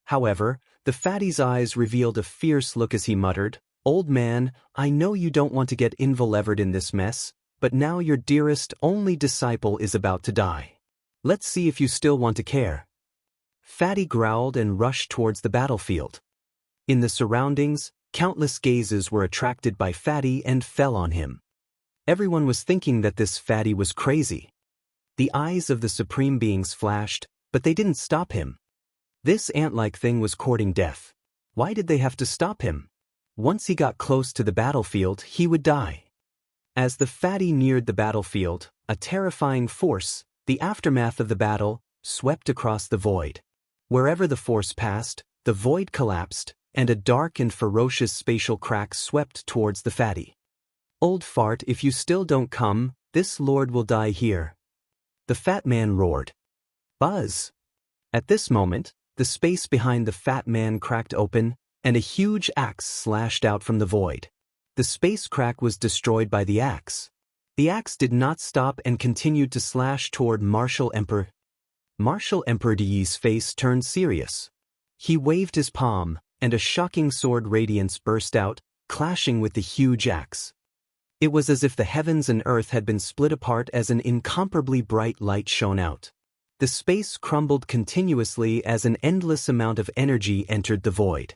However, the Fatty's eyes revealed a fierce look as he muttered, "Old man, I know you don't want to get involved in this mess, but now your dearest only disciple is about to die. Let's see if you still want to care." Fatty growled and rushed towards the battlefield. In the surroundings, countless gazes were attracted by Fatty and fell on him. Everyone was thinking that this Fatty was crazy. The eyes of the supreme beings flashed, but they didn't stop him. This ant-like thing was courting death. Why did they have to stop him? Once he got close to the battlefield, he would die. As the fatty neared the battlefield, a terrifying force, the aftermath of the battle, swept across the void. Wherever the force passed, the void collapsed, and a dark and ferocious spatial crack swept towards the fatty. "Old fart, if you still don't come, this lord will die here," the fat man roared. Buzz! At this moment, the space behind the fat man cracked open, and a huge axe slashed out from the void. The space crack was destroyed by the axe. The axe did not stop and continued to slash toward Martial Emperor. Martial Emperor Di's face turned serious. He waved his palm, and a shocking sword radiance burst out, clashing with the huge axe. It was as if the heavens and earth had been split apart as an incomparably bright light shone out. The space crumbled continuously as an endless amount of energy entered the void.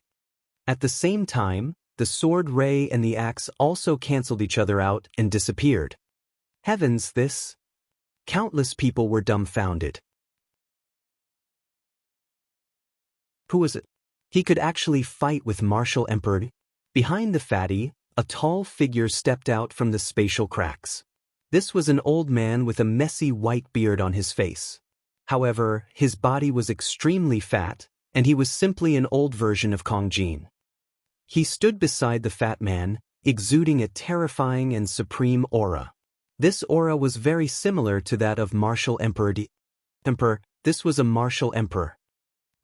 At the same time, the sword ray and the axe also cancelled each other out and disappeared. Heavens, this! Countless people were dumbfounded. Who was it? He could actually fight with Martial Emperor. Behind the fatty, a tall figure stepped out from the spatial cracks. This was an old man with a messy white beard on his face. However, his body was extremely fat, and he was simply an old version of Kong Jin. He stood beside the fat man, exuding a terrifying and supreme aura. This aura was very similar to that of Martial Emperor. This was a Martial Emperor.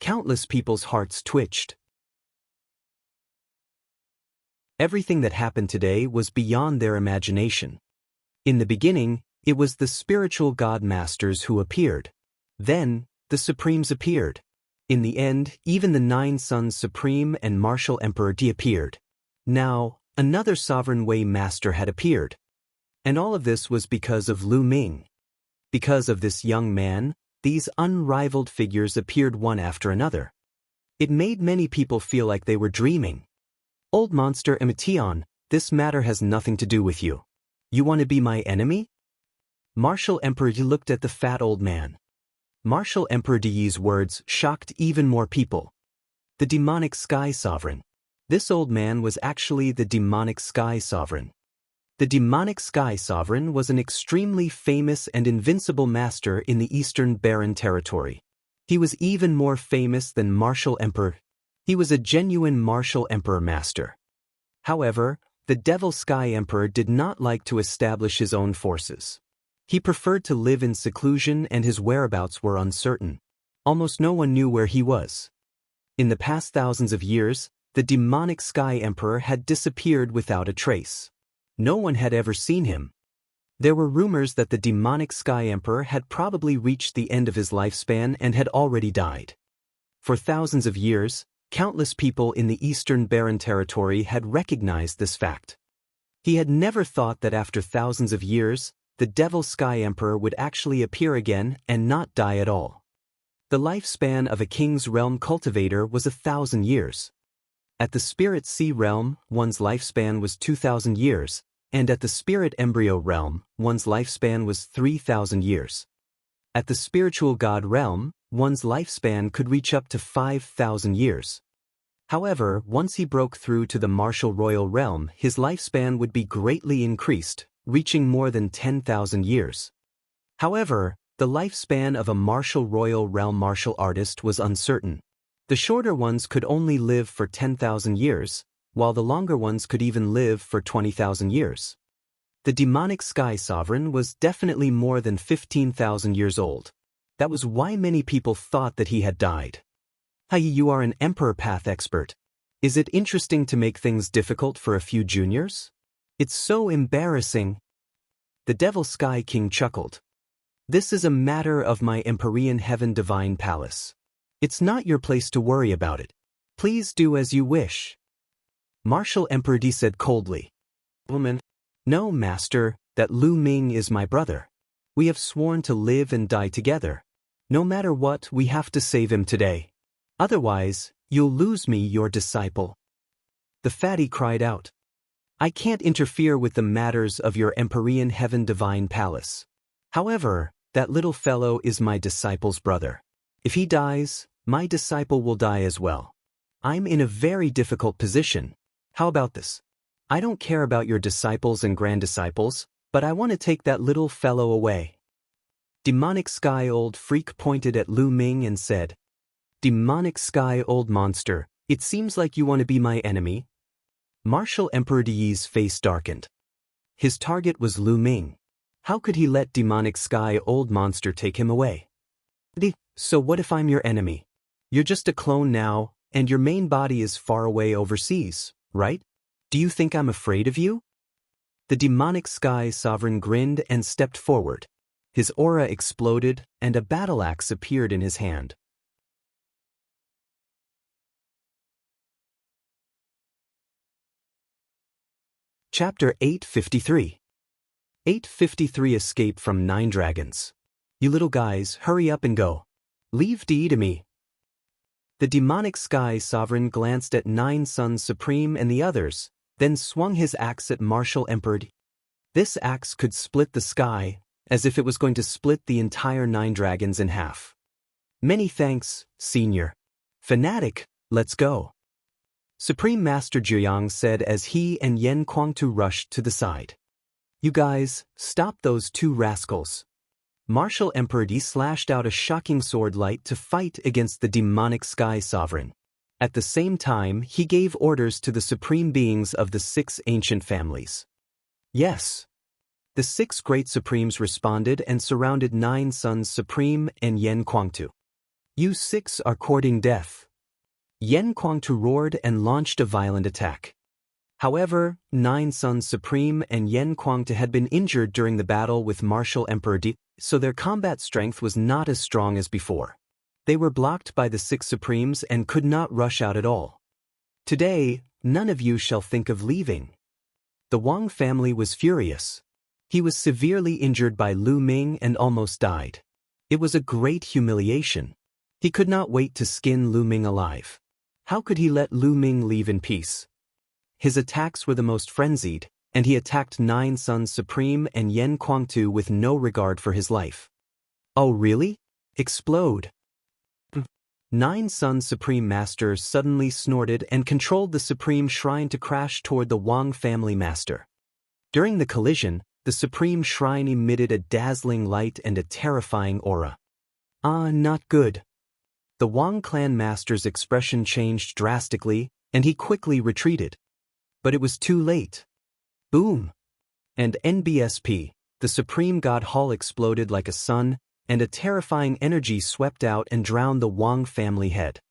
Countless people's hearts twitched. Everything that happened today was beyond their imagination. In the beginning, it was the spiritual god masters who appeared. Then, the Supremes appeared. In the end, even the 9 Sons Supreme and Martial Emperor appeared. Now, another Sovereign Way Master had appeared. And all of this was because of Lu Ming. Because of this young man, these unrivaled figures appeared one after another. It made many people feel like they were dreaming. "Old monster Emition, this matter has nothing to do with you. You want to be my enemy?" Martial Emperor Di looked at the fat old man. Martial Emperor Di's words shocked even more people. The demonic Sky Sovereign. This old man was actually the demonic Sky Sovereign. The demonic Sky Sovereign was an extremely famous and invincible master in the Eastern Barren Territory. He was even more famous than Martial Emperor. He was a genuine Martial Emperor master. However, the Devil Sky Emperor did not like to establish his own forces. He preferred to live in seclusion, and his whereabouts were uncertain. Almost no one knew where he was. In the past thousands of years, the demonic Sky Emperor had disappeared without a trace. No one had ever seen him. There were rumors that the demonic Sky Emperor had probably reached the end of his lifespan and had already died. For thousands of years, countless people in the Eastern Barren Territory had recognized this fact. He had never thought that after thousands of years, the Devil Sky Emperor would actually appear again and not die at all. The lifespan of a king's realm cultivator was 1,000 years. At the Spirit Sea realm, one's lifespan was 2,000 years, and at the Spirit Embryo realm, one's lifespan was 3,000 years. At the Spiritual God realm, one's lifespan could reach up to 5,000 years. However, once he broke through to the Martial Royal realm, his lifespan would be greatly increased, reaching more than 10,000 years. However, the lifespan of a Martial Royal realm martial artist was uncertain. The shorter ones could only live for 10,000 years, while the longer ones could even live for 20,000 years. The demonic Sky Sovereign was definitely more than 15,000 years old. That was why many people thought that he had died. Hi, you are an Emperor Path expert. Is it interesting to make things difficult for a few juniors? It's so embarrassing. The Devil Sky King chuckled. This is a matter of my Empyrean Heaven Divine Palace. It's not your place to worry about it. Please do as you wish. Martial Emperor Di said coldly. Woman. No, master, that Lu Ming is my brother. We have sworn to live and die together. No matter what, we have to save him today. Otherwise, you'll lose me, your disciple. The fatty cried out. I can't interfere with the matters of your Empyrean Heaven Divine Palace. However, that little fellow is my disciple's brother. If he dies, my disciple will die as well. I'm in a very difficult position. How about this? I don't care about your disciples and grand-disciples, but I want to take that little fellow away. Demonic Sky Old Freak pointed at Lu Ming and said, Demonic Sky Old Monster, it seems like you want to be my enemy. Martial Emperor Di's face darkened. His target was Lu Ming. How could he let Demonic Sky Old Monster take him away? So what if I'm your enemy? You're just a clone now, and your main body is far away overseas, right? Do you think I'm afraid of you? The Demonic Sky Sovereign grinned and stepped forward. His aura exploded, and a battle axe appeared in his hand. Chapter 853. 853 Escape from 9 Dragons. You little guys, hurry up and go. Leave D to me. The Demonic Sky Sovereign glanced at 9 Suns Supreme and the others, then swung his axe at Martial Emperor D. This axe could split the sky, as if it was going to split the entire 9 dragons in half. Many thanks, Senior. Fanatic, let's go. Supreme Master Jiang said as he and Yen Kuangtu rushed to the side. You guys, stop those 2 rascals. Martial Emperor Di slashed out a shocking sword light to fight against the Demonic Sky Sovereign. At the same time, he gave orders to the supreme beings of the 6 ancient families. Yes. The 6 great supremes responded and surrounded 9 Suns Supreme and Yen Kuangtu. You 6 are courting death. Yen Kuangtu roared and launched a violent attack. However, 9 Suns Supreme and Yen Kuangtu had been injured during the battle with Martial Emperor Di, so their combat strength was not as strong as before. They were blocked by the 6 Supremes and could not rush out at all. Today, none of you shall think of leaving. The Wang family was furious. He was severely injured by Lu Ming and almost died. It was a great humiliation. He could not wait to skin Lu Ming alive. How could he let Lu Ming leave in peace? His attacks were the most frenzied, and he attacked 9 Suns Supreme and Yen Kuangtu with no regard for his life. Oh really? Explode. 9 Suns Supreme Master suddenly snorted and controlled the Supreme Shrine to crash toward the Wang family master. During the collision, the Supreme Shrine emitted a dazzling light and a terrifying aura. Not good. The Wang clan master's expression changed drastically, and he quickly retreated. But it was too late. Boom! And NBSP, the Supreme God Hall exploded like a sun, and a terrifying energy swept out and drowned the Wang family head.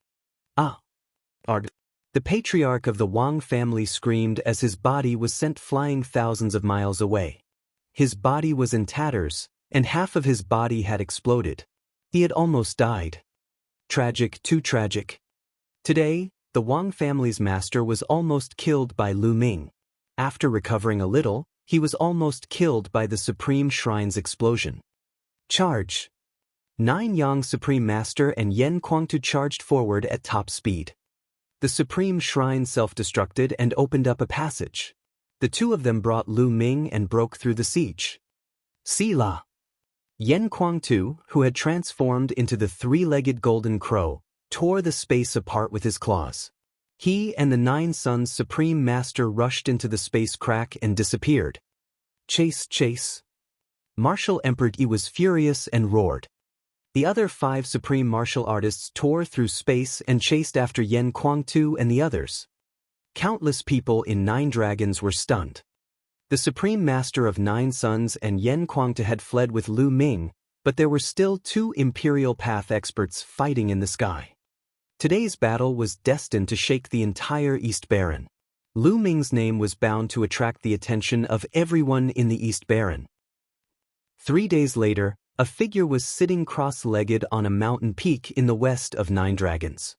The patriarch of the Wang family screamed as his body was sent flying thousands of miles away. His body was in tatters, and half of his body had exploded. He had almost died. Tragic, too tragic. Today, the Wang family's master was almost killed by Lu Ming. After recovering a little, he was almost killed by the Supreme Shrine's explosion. Charge! 9 Yang Supreme Master and Yen Kuangtu charged forward at top speed. The Supreme Shrine self-destructed and opened up a passage. The 2 of them brought Lu Ming and broke through the siege. Sila! Yen Kuangtu, who had transformed into the 3-legged golden crow, tore the space apart with his claws. He and the 9 Suns Supreme Master rushed into the space crack and disappeared. Chase, chase! Martial Emperor Yi was furious and roared. The other 5 Supreme Martial Artists tore through space and chased after Yen Kuangtu and the others. Countless people in 9 dragons were stunned. The Supreme Master of 9 Suns and Yen Kuangtu had fled with Lu Ming, but there were still 2 Imperial Path experts fighting in the sky. Today's battle was destined to shake the entire East Baron. Lu Ming's name was bound to attract the attention of everyone in the East Baron. 3 days later, a figure was sitting cross-legged on a mountain peak in the west of 9 dragons.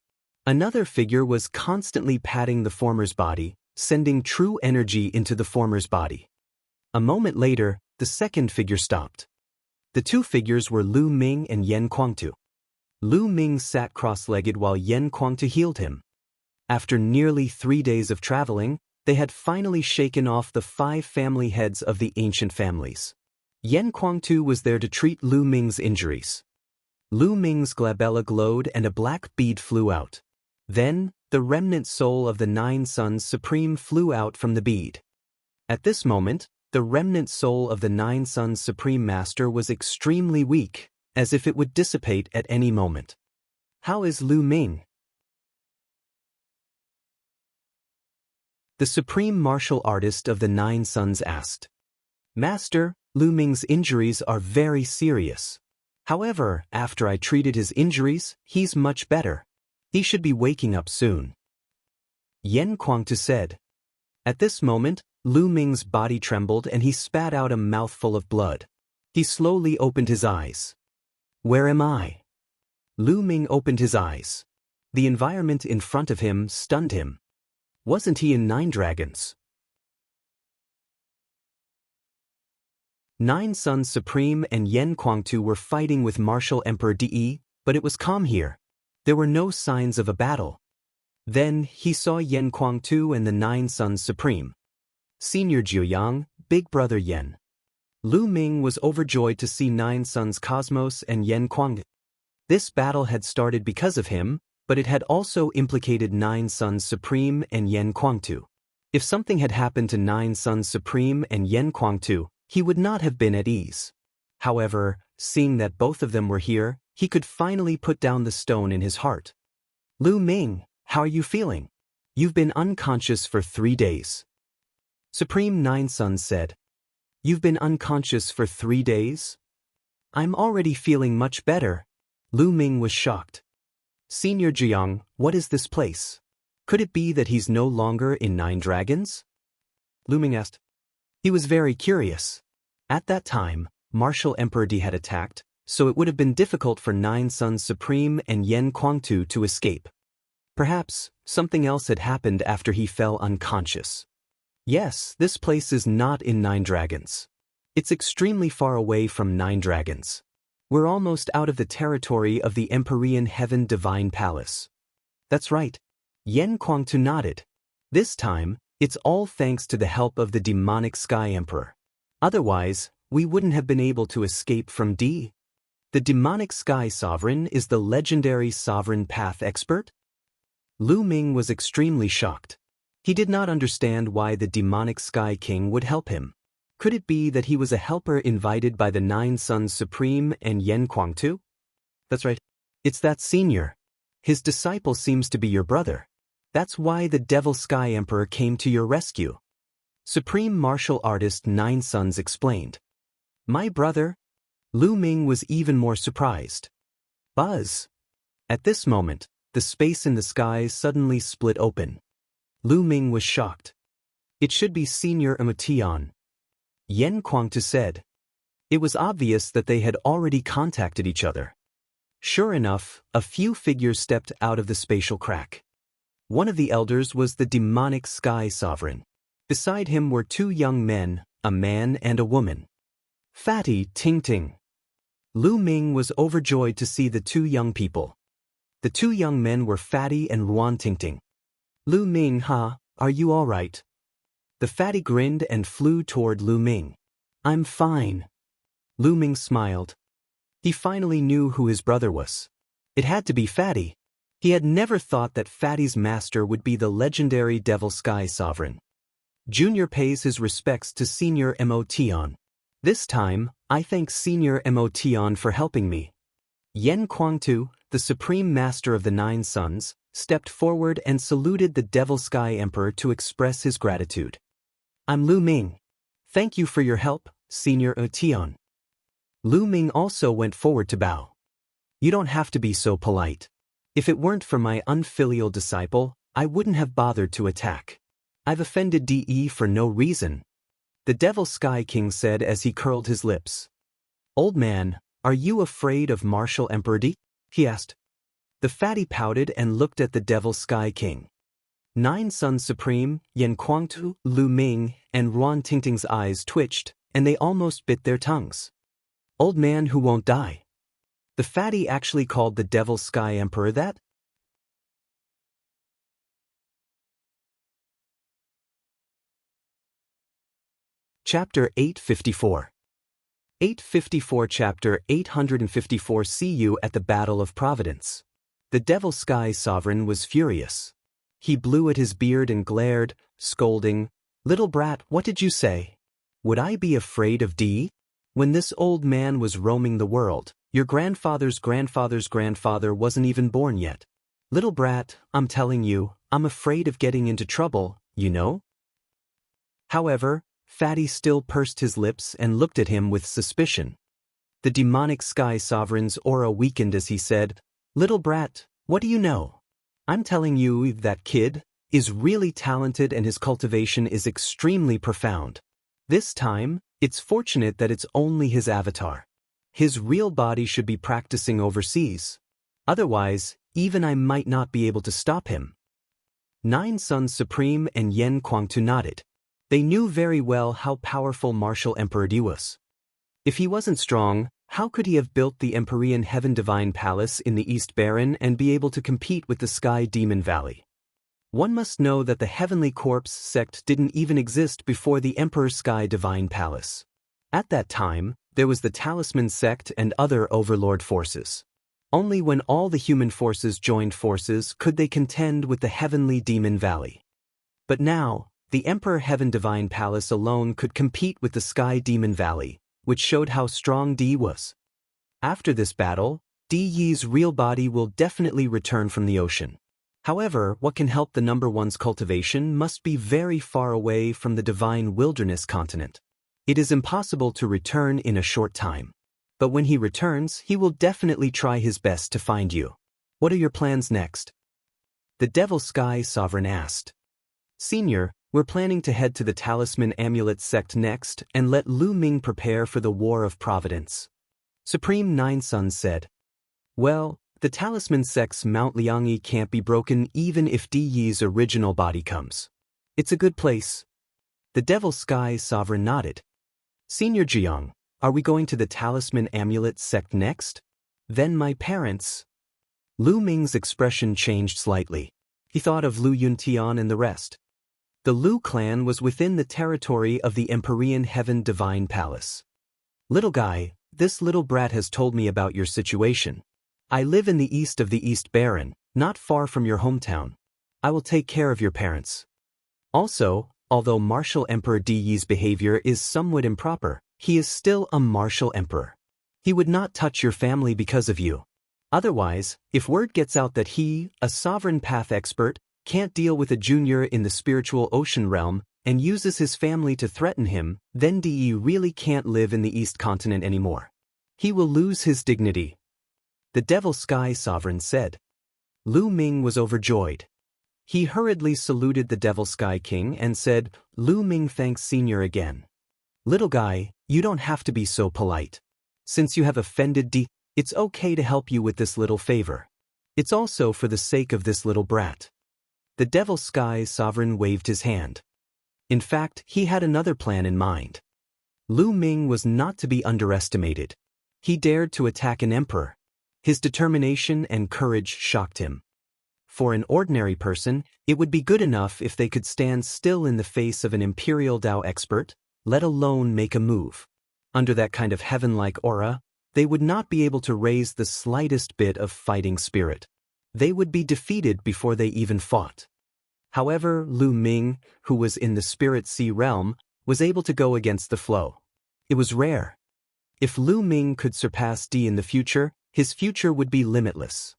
Another figure was constantly patting the former's body, sending true energy into the former's body. A moment later, the second figure stopped. The 2 figures were Lu Ming and Yen Kuangtu. Lu Ming sat cross-legged while Yen Kuangtu healed him. After nearly 3 days of traveling, they had finally shaken off the 5 family heads of the ancient families. Yen Kuangtu was there to treat Lu Ming's injuries. Lu Ming's glabella glowed and a black bead flew out. Then, the remnant soul of the Nine Suns Supreme flew out from the bead. At this moment, the remnant soul of the Nine Suns Supreme Master was extremely weak, as if it would dissipate at any moment. "How is Lu Ming?" the Supreme Martial Artist of the Nine Suns asked. "Master, Lu Ming's injuries are very serious. However, after I treated his injuries, he's much better. He should be waking up soon," Yan Kuangtu said. At this moment, Lu Ming's body trembled and he spat out a mouthful of blood. He slowly opened his eyes. "Where am I?" Lu Ming opened his eyes. The environment in front of him stunned him. Wasn't he in Nine Dragons? Nine Suns Supreme and Yan Kuangtu were fighting with Martial Emperor De, but it was calm here. There were no signs of a battle. Then he saw Yan Kuangtu and the Nine Suns Supreme. "Senior Jiuyang, Big Brother Yan." Lu Ming was overjoyed to see Nine Suns Cosmos and Yan Kuangtu. This battle had started because of him, but it had also implicated Nine Suns Supreme and Yan Kuangtu. If something had happened to Nine Suns Supreme and Yan Kuangtu, he would not have been at ease. However, seeing that both of them were here, he could finally put down the stone in his heart. "Lu Ming, how are you feeling? You've been unconscious for 3 days." Supreme Nine Suns said. "You've been unconscious for 3 days? I'm already feeling much better." Lu Ming was shocked. "Senior Jiang, what is this place? Could it be that he's no longer in Nine Dragons?" Lu Ming asked. He was very curious. At that time, Martial Emperor De had attacked, so it would have been difficult for Nine Suns Supreme and Yan Kuangtu to escape. Perhaps something else had happened after he fell unconscious. Yes, this place is not in Nine Dragons. It's extremely far away from Nine Dragons. We're almost out of the territory of the Empyrean Heaven Divine Palace. That's right. Yan Kuangtu nodded. This time, it's all thanks to the help of the demonic Sky Emperor. Otherwise, we wouldn't have been able to escape from D. The demonic Sky Sovereign is the legendary Sovereign Path expert? Lu Ming was extremely shocked. He did not understand why the demonic Sky King would help him. Could it be that he was a helper invited by the Nine Suns Supreme and Yan Kuangtu? That's right. It's that senior. His disciple seems to be your brother. That's why the Devil Sky Emperor came to your rescue. Supreme Martial Artist Nine Suns explained. "My brother?" Lu Ming was even more surprised. Buzz. At this moment, the space in the sky suddenly split open. Lu Ming was shocked. "It should be Senior Emotion," Yan Kuangtu said. It was obvious that they had already contacted each other. Sure enough, a few figures stepped out of the spatial crack. One of the elders was the demonic Sky Sovereign. Beside him were 2 young men, a man and a woman. Fatty Ting Ting. Lu Ming was overjoyed to see the 2 young people. The 2 young men were Fatty and Ruan Ting Ting. "Lu Ming, are you all right?" The fatty grinned and flew toward Lu Ming. "I'm fine." Lu Ming smiled. He finally knew who his brother was. It had to be Fatty. He had never thought that Fatty's master would be the legendary Devil Sky Sovereign. Junior pays his respects to Senior Emotion. "This time, I thank Senior Emotion for helping me." Yan Kuangtu, the Supreme Master of the Nine Suns, stepped forward and saluted the Devil Sky Emperor to express his gratitude. "I'm Lu Ming. Thank you for your help, Senior Emotion." Lu Ming also went forward to bow. "You don't have to be so polite. If it weren't for my unfilial disciple, I wouldn't have bothered to attack. I've offended De for no reason," the Devil Sky King said as he curled his lips. "Old man, are you afraid of Martial Emperor De?" he asked. The fatty pouted and looked at the Devil Sky King. Nine Suns Supreme, Yan Kuangtu, Lu Ming, and Ruan Tingting's eyes twitched, and they almost bit their tongues. "Old man who won't die." The fatty actually called the Devil Sky Emperor that? Chapter 854. 854 Chapter 854 See you at the Battle of Providence. The Devil Sky Sovereign was furious. He blew at his beard and glared, scolding, "Little brat, what did you say? Would I be afraid of D? When this old man was roaming the world, your grandfather's grandfather's grandfather wasn't even born yet. Little brat, I'm telling you, I'm afraid of getting into trouble, you know?" However, Fatty still pursed his lips and looked at him with suspicion. The demonic sky sovereign's aura weakened as he said, "Little brat, what do you know? I'm telling you that kid is really talented and his cultivation is extremely profound. This time, it's fortunate that it's only his avatar. His real body should be practicing overseas. Otherwise, even I might not be able to stop him." Nine Sons Supreme and Yen Kuangtu nodded. They knew very well how powerful Martial Emperor Di was. If he wasn't strong, how could he have built the Empyrean Heaven Divine Palace in the East Baron and be able to compete with the Sky Demon Valley? One must know that the Heavenly Corpse sect didn't even exist before the Emperor Sky Divine Palace. At that time, there was the Talisman sect and other overlord forces. Only when all the human forces joined forces could they contend with the Heavenly Demon Valley. But now, the Emperor Heaven Divine Palace alone could compete with the Sky Demon Valley, which showed how strong Di was. After this battle, Di Yi's real body will definitely return from the ocean. However, what can help the number one's cultivation must be very far away from the divine wilderness continent. It is impossible to return in a short time. But when he returns, he will definitely try his best to find you. What are your plans next? The Devil Sky Sovereign asked. Senior, we're planning to head to the Talisman Amulet sect next and let Lu Ming prepare for the War of Providence. Supreme Nine Sons said. Well, the Talisman sect's Mount Liangyi can't be broken even if Di Yi's original body comes. It's a good place. The Devil Sky Sovereign nodded. Senior Jiang, are we going to the Talisman Amulet sect next? Then my parents. Lu Ming's expression changed slightly. He thought of Lu Yuntian and the rest. The Lu clan was within the territory of the Empyrean Heaven Divine Palace. Little guy, this little brat has told me about your situation. I live in the east of the East Baron, not far from your hometown. I will take care of your parents. Also, although Martial Emperor Di Yi's behavior is somewhat improper, he is still a martial emperor. He would not touch your family because of you. Otherwise, if word gets out that he, a sovereign path expert, can't deal with a junior in the spiritual ocean realm and uses his family to threaten him, then Di Yi really can't live in the East Continent anymore. He will lose his dignity. The Devil Sky Sovereign said. Lu Ming was overjoyed. He hurriedly saluted the Devil Sky King and said, Lu Ming thanks Senior again. Little guy, you don't have to be so polite. Since you have offended Di, it's okay to help you with this little favor. It's also for the sake of this little brat. The Devil Sky Sovereign waved his hand. In fact, he had another plan in mind. Lu Ming was not to be underestimated. He dared to attack an emperor. His determination and courage shocked him. For an ordinary person, it would be good enough if they could stand still in the face of an Imperial Dao expert, let alone make a move. Under that kind of heaven-like aura, they would not be able to raise the slightest bit of fighting spirit. They would be defeated before they even fought. However, Lu Ming, who was in the Spirit Sea realm, was able to go against the flow. It was rare. If Lu Ming could surpass Di in the future, his future would be limitless.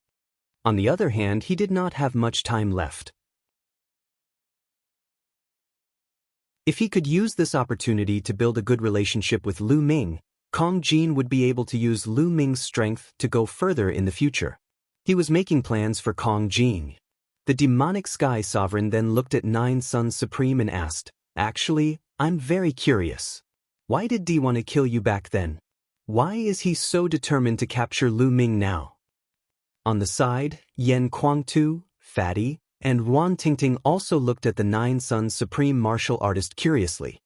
On the other hand, he did not have much time left. If he could use this opportunity to build a good relationship with Lu Ming, Kong Jin would be able to use Lu Ming's strength to go further in the future. He was making plans for Kong Jin. The demonic sky sovereign then looked at Nine Sons Supreme and asked, Actually, I'm very curious. Why did Di want to kill you back then? Why is he so determined to capture Lu Ming now? On the side, Yen Kuangtu, Fatty, and Ruan Tingting also looked at the Nine Sons Supreme martial artist curiously.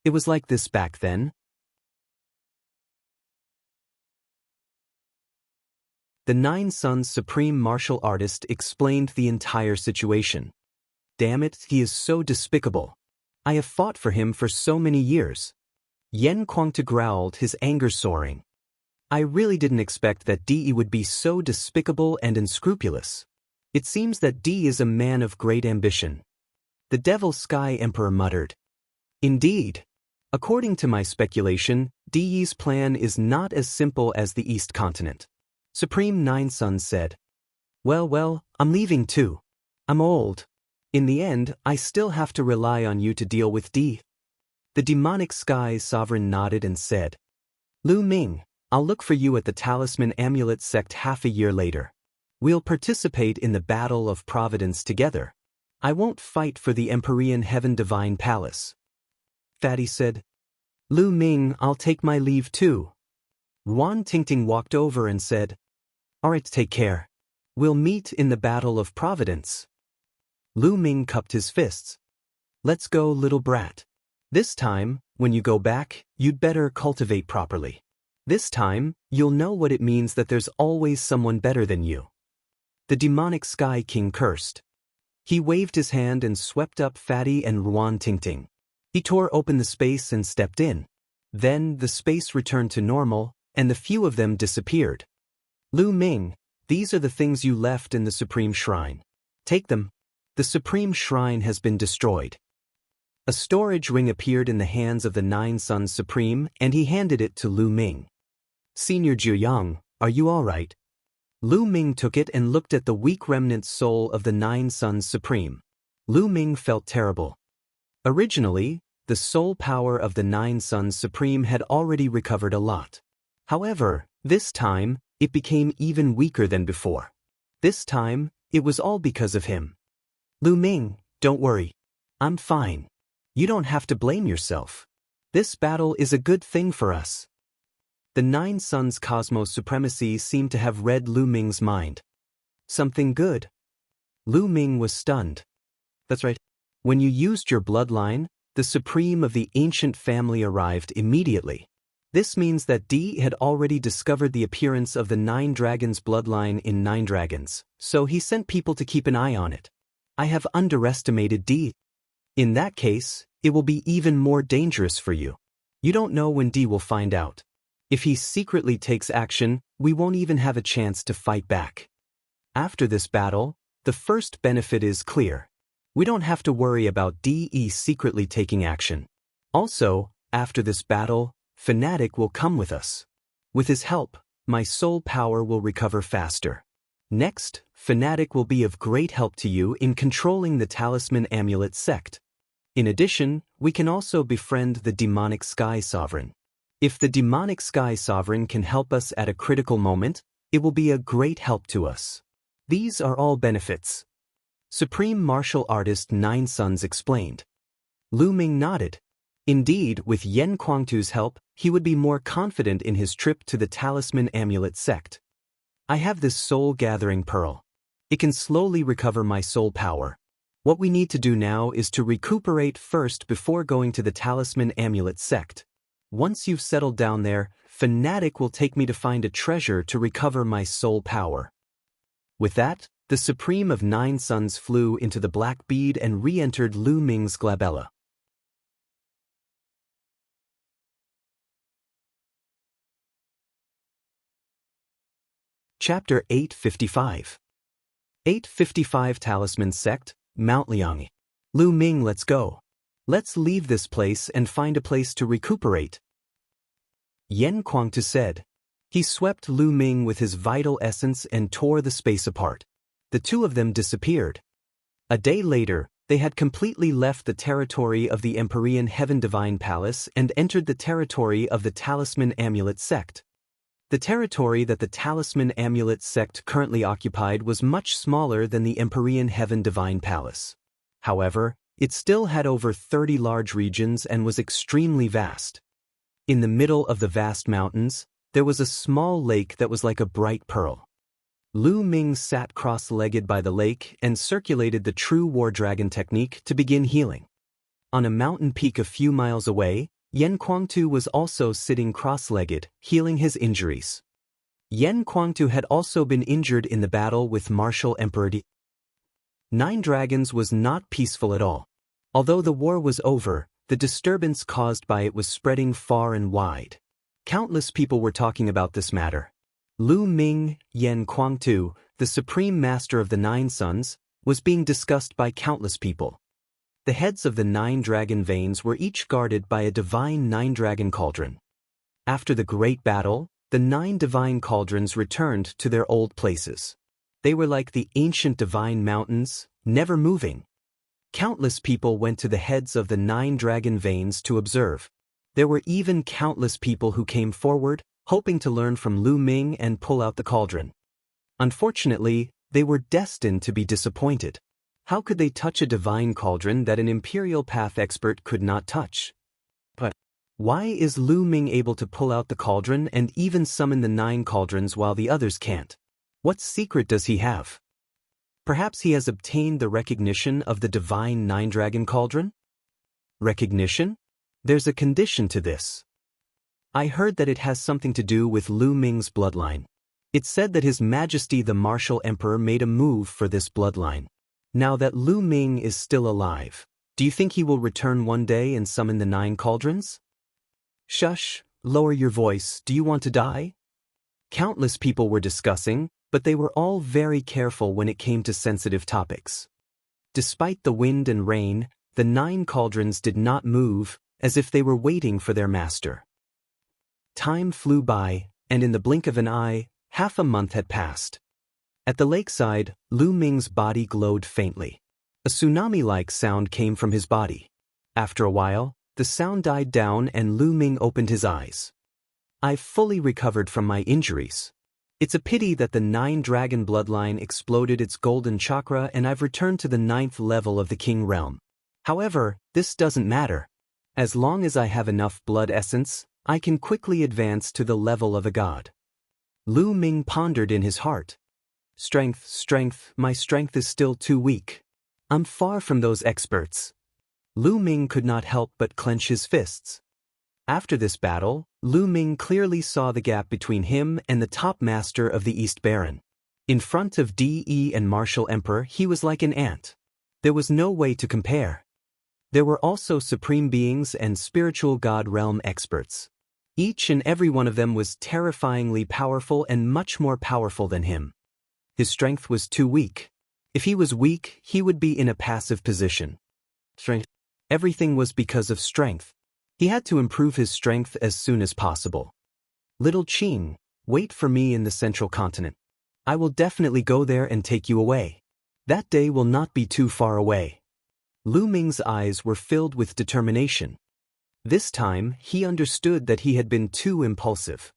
It was like this back then. The Nine Sons Supreme martial artist explained the entire situation. Damn it, he is so despicable. I have fought for him for so many years. Yen Kuangtu growled, his anger soaring. I really didn't expect that Di would be so despicable and unscrupulous. It seems that D is a man of great ambition. The Devil Sky Emperor muttered. Indeed. According to my speculation, Di's plan is not as simple as the East Continent. Supreme Nine Suns said. Well, I'm leaving too. I'm old. In the end, I still have to rely on you to deal with D. The Demonic Sky Sovereign nodded and said. Lu Ming, I'll look for you at the Talisman Amulet Sect half a year later. We'll participate in the Battle of Providence together. I won't fight for the Empyrean Heaven Divine Palace. Fatty said. Lu Ming, I'll take my leave too. Wan Tingting walked over and said. Alright, take care. We'll meet in the Battle of Providence. Lu Ming cupped his fists. Let's go, little brat. This time, when you go back, you'd better cultivate properly. This time, you'll know what it means that there's always someone better than you. The Demonic Sky King cursed. He waved his hand and swept up Fatty and Ruan Tingting. He tore open the space and stepped in. Then the space returned to normal, and the few of them disappeared. Lu Ming, these are the things you left in the Supreme Shrine. Take them. The Supreme Shrine has been destroyed. A storage ring appeared in the hands of the Nine Suns Supreme, and he handed it to Lu Ming. Senior Jiuyang, are you all right? Lu Ming took it and looked at the weak remnant soul of the Nine Suns Supreme. Lu Ming felt terrible. Originally, the soul power of the Nine Suns Supreme had already recovered a lot. However, this time, it became even weaker than before. This time, it was all because of him. Lu Ming, don't worry. I'm fine. You don't have to blame yourself. This battle is a good thing for us. The Nine Suns Cosmos Supremacy seemed to have read Lu Ming's mind. Something good. Lu Ming was stunned. That's right. When you used your bloodline, the Supreme of the ancient family arrived immediately. This means that D had already discovered the appearance of the Nine Dragons bloodline in Nine Dragons, so he sent people to keep an eye on it. I have underestimated D. In that case, it will be even more dangerous for you. You don't know when D will find out. If he secretly takes action, we won't even have a chance to fight back. After this battle, the first benefit is clear. We don't have to worry about DE secretly taking action. Also, after this battle, Fanatic will come with us. With his help, my soul power will recover faster. Next, Fanatic will be of great help to you in controlling the Talisman Amulet Sect. In addition, we can also befriend the Demonic Sky Sovereign. If the Demonic Sky Sovereign can help us at a critical moment, it will be a great help to us. These are all benefits. Supreme Martial Artist Nine Suns explained. Lu Ming nodded. Indeed, with Yen Kuangtu's help, he would be more confident in his trip to the Talisman Amulet Sect. I have this soul-gathering pearl. It can slowly recover my soul power. What we need to do now is to recuperate first before going to the Talisman Amulet Sect. Once you've settled down there, Fanatic will take me to find a treasure to recover my soul power. With that, the Supreme of Nine Suns flew into the Black Bead and re-entered Lu Ming's glabella. Chapter 855. 855 Talisman Sect, Mount Liang. Lu Ming, let's go. Let's leave this place and find a place to recuperate. Yen Kuangtu said. He swept Lu Ming with his vital essence and tore the space apart. The two of them disappeared. A day later, they had completely left the territory of the Empyrean Heaven Divine Palace and entered the territory of the Talisman Amulet Sect. The territory that the Talisman Amulet Sect currently occupied was much smaller than the Empyrean Heaven Divine Palace. However, it still had over 30 large regions and was extremely vast. In the middle of the vast mountains, there was a small lake that was like a bright pearl. Lu Ming sat cross-legged by the lake and circulated the true War Dragon technique to begin healing. On a mountain peak a few miles away, Yen Kuangtu was also sitting cross-legged, healing his injuries. Yen Kuangtu had also been injured in the battle with Martial Emperor D. Nine Dragons was not peaceful at all. Although the war was over, the disturbance caused by it was spreading far and wide. Countless people were talking about this matter. Lu Ming Yan Kuangtu, the supreme master of the Nine Suns, was being discussed by countless people. The heads of the 9 dragon veins were each guarded by a divine 9-dragon cauldron. After the great battle, the 9 divine cauldrons returned to their old places. They were like the ancient divine mountains, never moving. Countless people went to the heads of the 9 dragon veins to observe. There were even countless people who came forward, hoping to learn from Lu Ming and pull out the cauldron. Unfortunately, they were destined to be disappointed. How could they touch a divine cauldron that an imperial path expert could not touch? But why is Lu Ming able to pull out the cauldron and even summon the 9 cauldrons while the others can't? What secret does he have? Perhaps he has obtained the recognition of the divine 9-dragon cauldron? Recognition? There's a condition to this. I heard that it has something to do with Lu Ming's bloodline. It's said that His Majesty the Martial Emperor made a move for this bloodline. Now that Lu Ming is still alive, do you think he will return one day and summon the 9 cauldrons? Shush, lower your voice, do you want to die? Countless people were discussing, but they were all very careful when it came to sensitive topics. Despite the wind and rain, the 9 cauldrons did not move, as if they were waiting for their master. Time flew by, and in the blink of an eye, half a month had passed. At the lakeside, Lu Ming's body glowed faintly. A tsunami-like sound came from his body. After a while, the sound died down and Lu Ming opened his eyes. I've fully recovered from my injuries. It's a pity that the 9-dragon bloodline exploded its golden chakra and I've returned to the 9th level of the king realm. However, this doesn't matter. As long as I have enough blood essence, I can quickly advance to the level of a god. Lu Ming pondered in his heart. Strength, my strength is still too weak. I'm far from those experts. Lu Ming could not help but clench his fists. After this battle, Lu Ming clearly saw the gap between him and the top master of the East Baron. In front of DE and Martial Emperor, he was like an ant. There was no way to compare. There were also supreme beings and spiritual god realm experts. Each and every one of them was terrifyingly powerful and much more powerful than him. His strength was too weak. If he was weak, he would be in a passive position. Everything was because of strength. He had to improve his strength as soon as possible. Little Qing, wait for me in the central continent. I will definitely go there and take you away. That day will not be too far away. Lu Ming's eyes were filled with determination. This time, he understood that he had been too impulsive.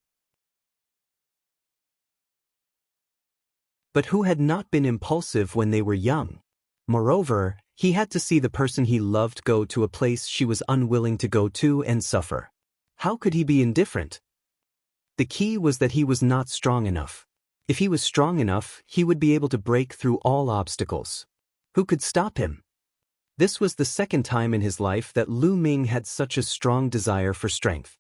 But who had not been impulsive when they were young? Moreover, he had to see the person he loved go to a place she was unwilling to go to and suffer. How could he be indifferent? The key was that he was not strong enough. If he was strong enough, he would be able to break through all obstacles. Who could stop him? This was the second time in his life that Lu Ming had such a strong desire for strength.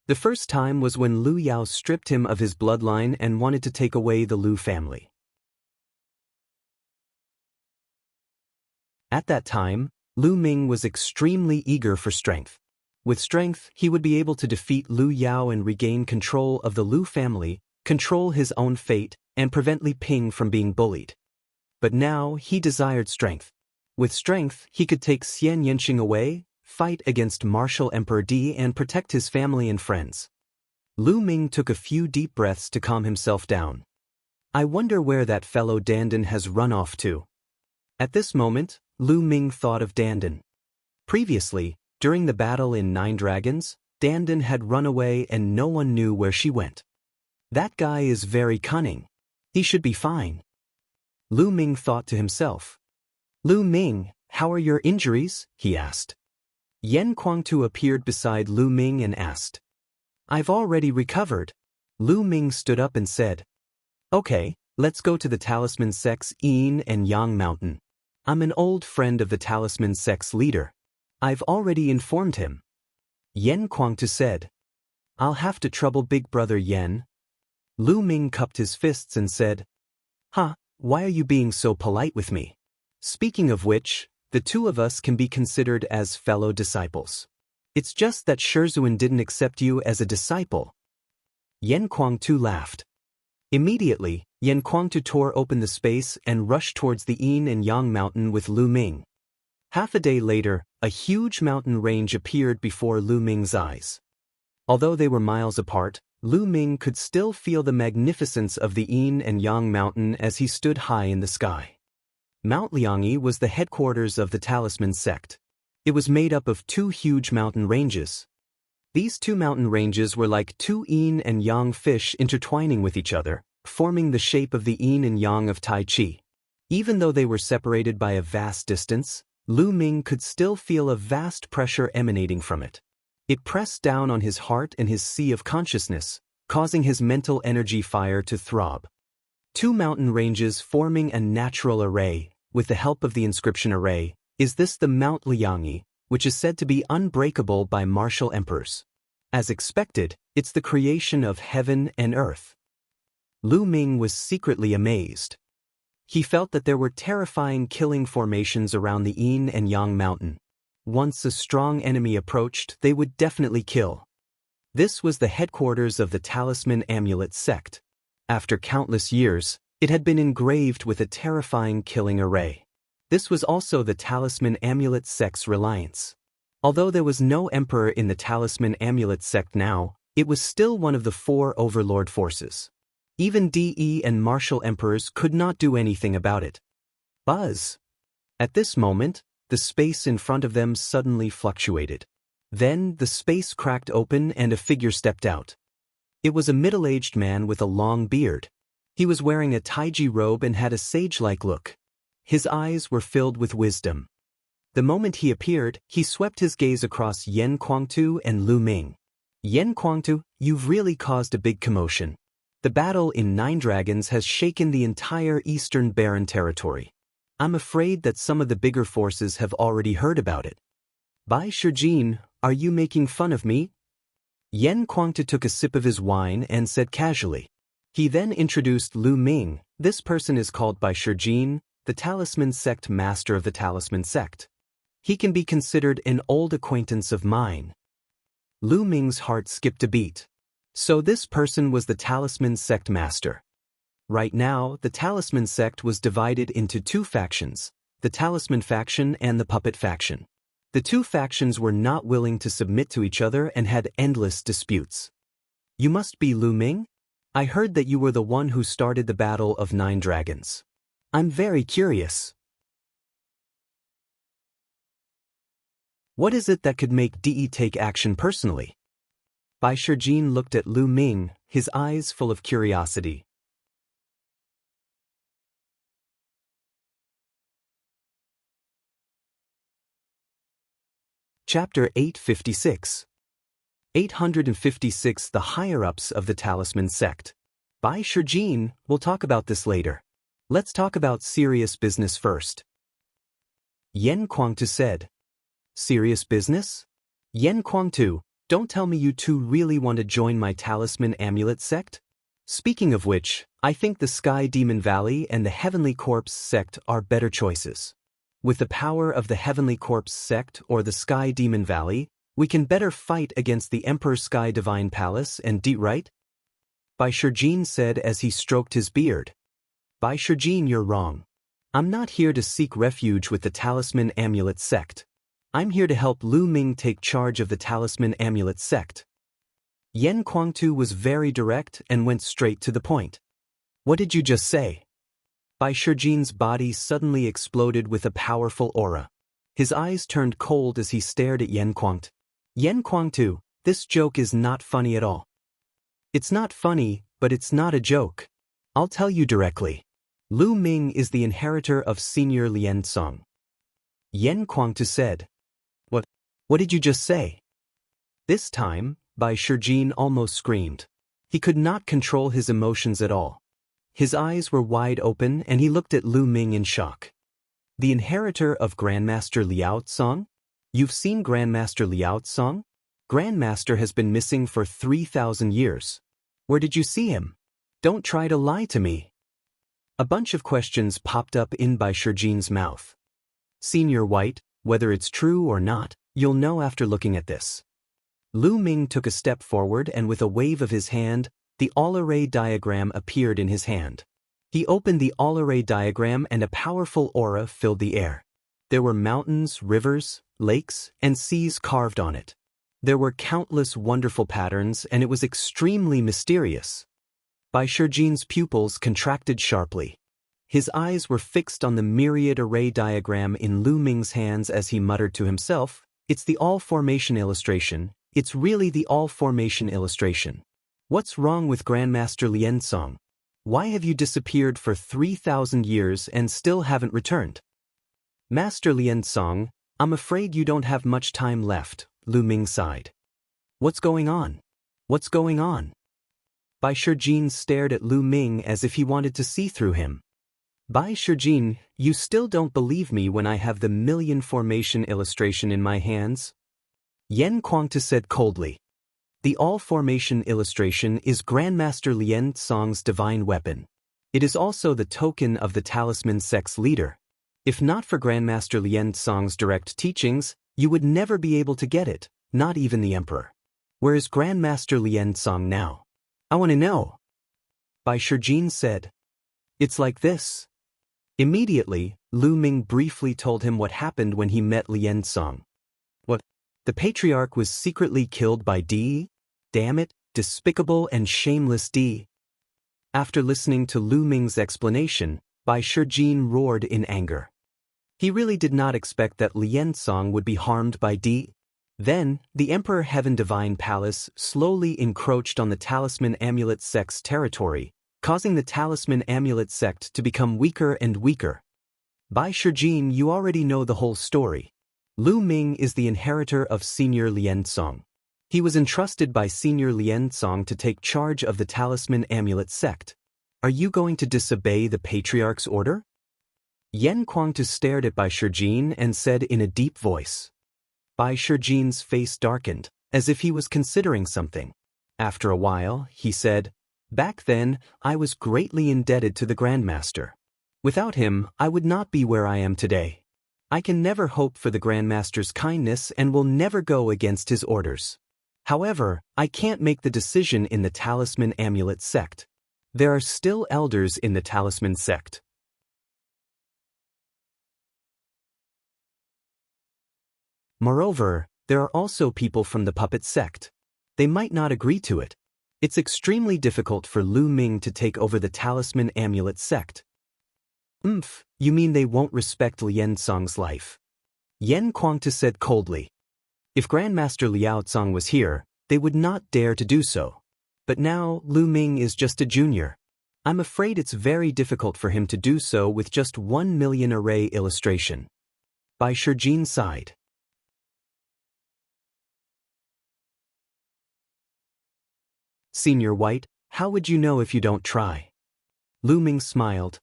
The first time was when Lu Yao stripped him of his bloodline and wanted to take away the Lu family. At that time, Lu Ming was extremely eager for strength. With strength, he would be able to defeat Lu Yao and regain control of the Lu family, control his own fate, and prevent Li Ping from being bullied. But now, he desired strength. With strength, he could take Xianxia away, fight against Martial Emperor Di and protect his family and friends. Lu Ming took a few deep breaths to calm himself down. I wonder where that fellow Dandan has run off to. At this moment, Lu Ming thought of Dandan. Previously, during the battle in 9 Dragons, Dandan had run away and no one knew where she went. That guy is very cunning. He should be fine. Lu Ming thought to himself. Lu Ming, how are your injuries? He asked. Yan Kuangtu appeared beside Lu Ming and asked. I've already recovered. Lu Ming stood up and said. Okay, let's go to the Talisman Sect's Yin and Yang Mountain. I'm an old friend of the Talisman Sect's leader. I've already informed him. Yan Kuangtu said. I'll have to trouble Big Brother Yan. Lu Ming cupped his fists and said. Why are you being so polite with me? Speaking of which, the two of us can be considered as fellow disciples. It's just that Shizhuan didn't accept you as a disciple. Yan Kuangtu laughed. Immediately, Yan Kuangtu tore open the space and rushed towards the yin and yang mountain with Lu Ming. Half a day later, a huge mountain range appeared before Lu Ming's eyes. Although they were miles apart, Lu Ming could still feel the magnificence of the yin and yang mountain as he stood high in the sky. Mount Liangyi was the headquarters of the Talisman sect. It was made up of two huge mountain ranges. These two mountain ranges were like two yin and yang fish intertwining with each other, forming the shape of the yin and yang of Tai Chi. Even though they were separated by a vast distance, Lu Ming could still feel a vast pressure emanating from it. It pressed down on his heart and his sea of consciousness, causing his mental energy fire to throb. Two mountain ranges forming a natural array, with the help of the inscription array, is this the Mount Liangyi, which is said to be unbreakable by martial emperors. As expected, it's the creation of heaven and earth. Lu Ming was secretly amazed. He felt that there were terrifying killing formations around the yin and yang mountain. Once a strong enemy approached, they would definitely kill. This was the headquarters of the Talisman Amulet sect. After countless years, it had been engraved with a terrifying killing array. This was also the Talisman Amulet sect's reliance. Although there was no emperor in the Talisman Amulet sect now, it was still one of the four overlord forces. Even DE and martial emperors could not do anything about it. Buzz! At this moment, the space in front of them suddenly fluctuated. Then the space cracked open and a figure stepped out. It was a middle-aged man with a long beard. He was wearing a taiji robe and had a sage-like look. His eyes were filled with wisdom. The moment he appeared, he swept his gaze across Yan Kuangtu and Lu Ming. Yan Kuangtu, you've really caused a big commotion. The battle in Nine Dragons has shaken the entire Eastern Barren territory. I'm afraid that some of the bigger forces have already heard about it. Bai Shijin, are you making fun of me? Yan Kuangtu took a sip of his wine and said casually. He then introduced Lu Ming. This person is called Bai Shijin, the Talisman sect master of the Talisman sect. He can be considered an old acquaintance of mine. Lu Ming's heart skipped a beat. So this person was the Talisman sect master. Right now, the Talisman sect was divided into two factions, the Talisman faction and the Puppet faction. The two factions were not willing to submit to each other and had endless disputes. You must be Lu Ming? I heard that you were the one who started the Battle of Nine Dragons. I'm very curious. What is it that could make DE take action personally? Bai Shijin looked at Lu Ming, his eyes full of curiosity. Chapter 856. 856 The Higher-Ups of the Talisman Sect. Bai Shijin, we'll talk about this later. Let's talk about serious business first. Yan Kuangtu said. Serious business? Yan Kuangtu, don't tell me you two really want to join my Talisman Amulet sect? Speaking of which, I think the Sky Demon Valley and the Heavenly Corpse sect are better choices. With the power of the Heavenly Corpse sect or the Sky Demon Valley, we can better fight against the Emperor Sky Divine Palace and D, right? Bai Shijin said as he stroked his beard. Bai Shijin, you're wrong. I'm not here to seek refuge with the Talisman Amulet sect. I'm here to help Lu Ming take charge of the Talisman Amulet sect. Yan Kuangtu was very direct and went straight to the point. What did you just say? Bai Shijin's body suddenly exploded with a powerful aura. His eyes turned cold as he stared at Yan Kuangtu. Yan Kuangtu, this joke is not funny at all. It's not funny, but it's not a joke. I'll tell you directly. Lu Ming is the inheritor of Senior Lian Song. Yan Kuangtu said. What did you just say? This time, Bai Shijin almost screamed. He could not control his emotions at all. His eyes were wide open and he looked at Lu Ming in shock. The inheritor of Grandmaster Liao Tsong? You've seen Grandmaster Liao Tsong? Grandmaster has been missing for 3,000 years. Where did you see him? Don't try to lie to me. A bunch of questions popped up in Bai Shijin's mouth. Senior White, whether it's true or not, you'll know after looking at this. Lu Ming took a step forward and with a wave of his hand, The all-array diagram appeared in his hand. He opened the all-array diagram and a powerful aura filled the air. There were mountains, rivers, lakes, and seas carved on it. There were countless wonderful patterns, and it was extremely mysterious. Bai Shijin's pupils contracted sharply. His eyes were fixed on the myriad array diagram in Lu Ming's hands as he muttered to himself, "It's the all-formation illustration. It's really the all-formation illustration. What's wrong with Grandmaster Liansong? Why have you disappeared for 3,000 years and still haven't returned?" "Master Liansong, I'm afraid you don't have much time left," Lu Ming sighed. "What's going on? What's going on?" Bai Shijin stared at Lu Ming as if he wanted to see through him. "Bai Shijin, you still don't believe me when I have the million formation illustration in my hands?" Yan Kuangtu said coldly. "The all-formation illustration is Grandmaster Lien Song's divine weapon. It is also the token of the talisman sect's leader. If not for Grandmaster Lien Song's direct teachings, you would never be able to get it, not even the Emperor. Where is Grandmaster Lien Song now? I want to know." Bai Shijin said. "It's like this." Immediately, Lu Ming briefly told him what happened when he met Lien Song. "What? The patriarch was secretly killed by D? Damn it, despicable and shameless D." After listening to Lu Ming's explanation, Bai Shijin roared in anger. He really did not expect that Lien Song would be harmed by D. Then, the Emperor Heaven Divine Palace slowly encroached on the Talisman Amulet Sect's territory, causing the Talisman Amulet Sect to become weaker and weaker. Bai Shijin, you already know the whole story. Lu Ming is the inheritor of Senior Lien Song. He was entrusted by Senior Lien Song to take charge of the Talisman Amulet Sect. Are you going to disobey the Patriarch's order? Yan Kuangtu stared at Bai Shijin and said in a deep voice. Bai Shijin's face darkened, as if he was considering something. After a while, he said, "Back then, I was greatly indebted to the Grandmaster. Without him, I would not be where I am today. I can never hope for the Grandmaster's kindness and will never go against his orders. However, I can't make the decision in the Talisman Amulet Sect. There are still elders in the Talisman Sect. Moreover, there are also people from the Puppet Sect. They might not agree to it. It's extremely difficult for Lu Ming to take over the Talisman Amulet Sect." You mean they won't respect Lien Song's life?" Yan Kuangtu said coldly. "If Grandmaster Liao Song was here, they would not dare to do so. But now, Lu Ming is just a junior. I'm afraid it's very difficult for him to do so with just 1 million array illustration." Bai Shijin sighed. "Senior White, how would you know if you don't try?" Lu Ming smiled.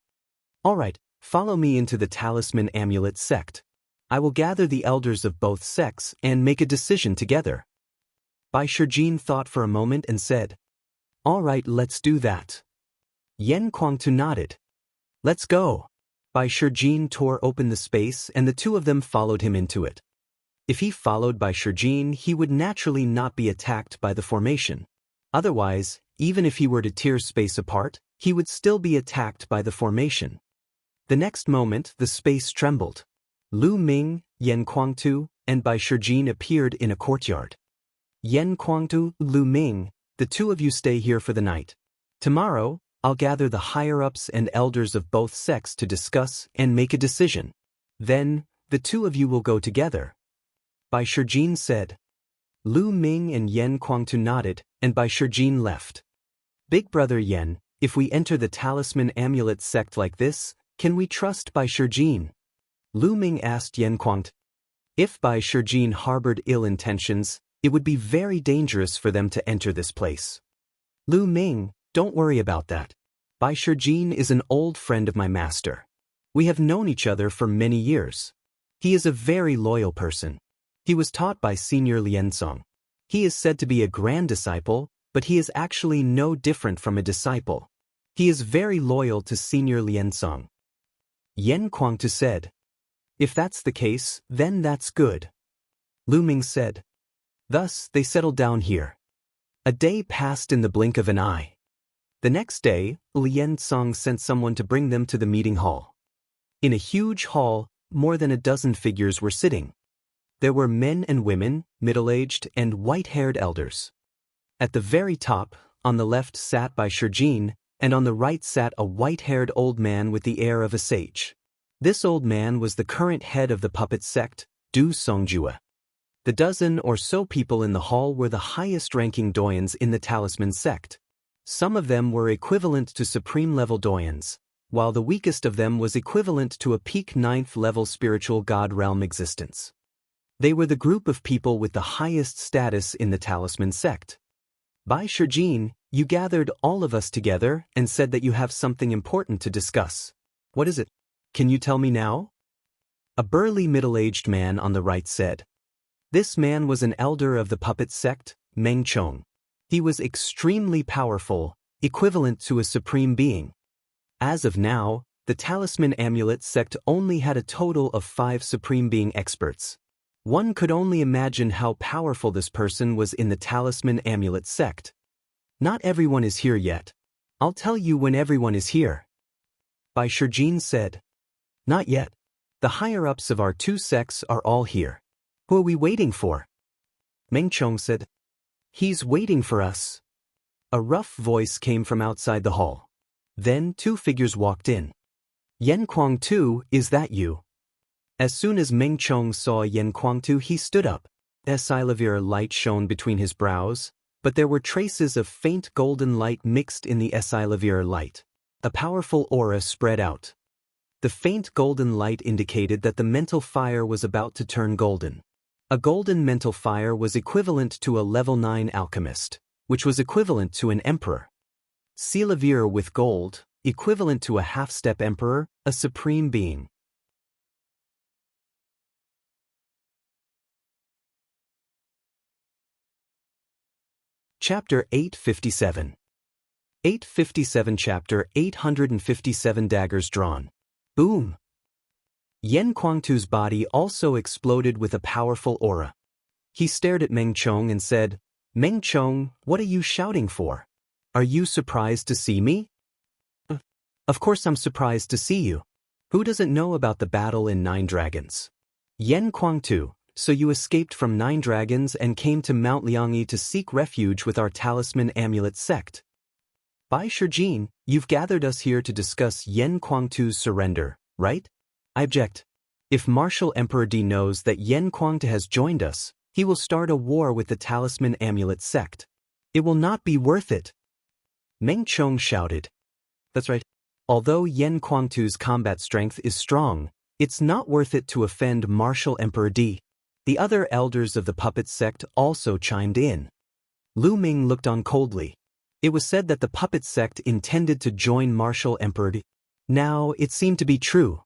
"All right, follow me into the Talisman Amulet Sect. I will gather the elders of both sects and make a decision together." Bai Shijin thought for a moment and said, "All right, let's do that." Yan Kuangtu nodded. "Let's go." Bai Shijin tore open the space and the two of them followed him into it. If he followed Bai Shijin, he would naturally not be attacked by the formation. Otherwise, even if he were to tear space apart, he would still be attacked by the formation. The next moment, the space trembled. Lu Ming, Yan Kuangtu, and Bai Shijin appeared in a courtyard. "Yan Kuangtu, Lu Ming, the two of you stay here for the night. Tomorrow, I'll gather the higher-ups and elders of both sects to discuss and make a decision. Then, the two of you will go together." Bai Shijin said. Lu Ming and Yan Kuangtu nodded, and Bai Shijin left. "Big brother Yan, if we enter the Talisman Amulet Sect like this, can we trust Bai Shijin?" Lu Ming asked Yan Kuangtu. If Bai Shijin harbored ill intentions, it would be very dangerous for them to enter this place. "Lu Ming, don't worry about that. Bai Shijin is an old friend of my master. We have known each other for many years. He is a very loyal person. He was taught by Senior Lien Song. He is said to be a grand disciple, but he is actually no different from a disciple. He is very loyal to Senior Lien Song." Yan Kuangtu said. "If that's the case, then that's good." Lu Ming said. Thus, they settled down here. A day passed in the blink of an eye. The next day, Lian Song sent someone to bring them to the meeting hall. In a huge hall, more than a dozen figures were sitting. There were men and women, middle-aged and white-haired elders. At the very top, on the left sat Bai Shijin, and on the right sat a white-haired old man with the air of a sage. This old man was the current head of the puppet sect, Du Songjue. The dozen or so people in the hall were the highest-ranking doyens in the talisman sect. Some of them were equivalent to supreme-level doyens, while the weakest of them was equivalent to a peak 9th-level spiritual god realm existence. They were the group of people with the highest status in the talisman sect. Bai Shijin, you gathered all of us together and said that you have something important to discuss. What is it? Can you tell me now? A burly middle-aged man on the right said. This man was an elder of the puppet sect, Meng Chong. He was extremely powerful, equivalent to a supreme being. As of now, the talisman amulet sect only had a total of 5 supreme being experts. One could only imagine how powerful this person was in the talisman amulet sect. Not everyone is here yet. I'll tell you when everyone is here. Bai Shijin said. Not yet. The higher-ups of our 2 sects are all here. Who are we waiting for? Meng Chong said. He's waiting for us. A rough voice came from outside the hall. Then 2 figures walked in. Yen Kuang-tu, is that you? As soon as Meng Chong saw Yen Kuang-tu, he stood up. A silavir light shone between his brows, but there were traces of faint golden light mixed in the silavir light. A powerful aura spread out. The faint golden light indicated that the mental fire was about to turn golden. A golden mental fire was equivalent to a level 9 alchemist, which was equivalent to an emperor. Silavir with gold, equivalent to a half-step emperor, a supreme being. Chapter 857. 857 Chapter 857 Daggers drawn. Boom! Yen Kuang-tu's body also exploded with a powerful aura. He stared at Meng Chong and said, Meng Chong, what are you shouting for? Are you surprised to see me? Of course I'm surprised to see you. Who doesn't know about the battle in 9 Dragons? Yen Kuang-tu, so you escaped from 9 Dragons and came to Mount Liangyi to seek refuge with our talisman amulet sect. Bai Shijin, you've gathered us here to discuss Yen Kuang-tu's surrender, right? I object. If Martial Emperor D knows that Yen Kuang-tu has joined us, he will start a war with the talisman amulet sect. It will not be worth it. Meng Chong shouted. That's right. Although Yen Kuang-tu's combat strength is strong, it's not worth it to offend Martial Emperor D. The other elders of the puppet sect also chimed in. Lu Ming looked on coldly. It was said that the puppet sect intended to join Martial Emperor D. Now, it seemed to be true.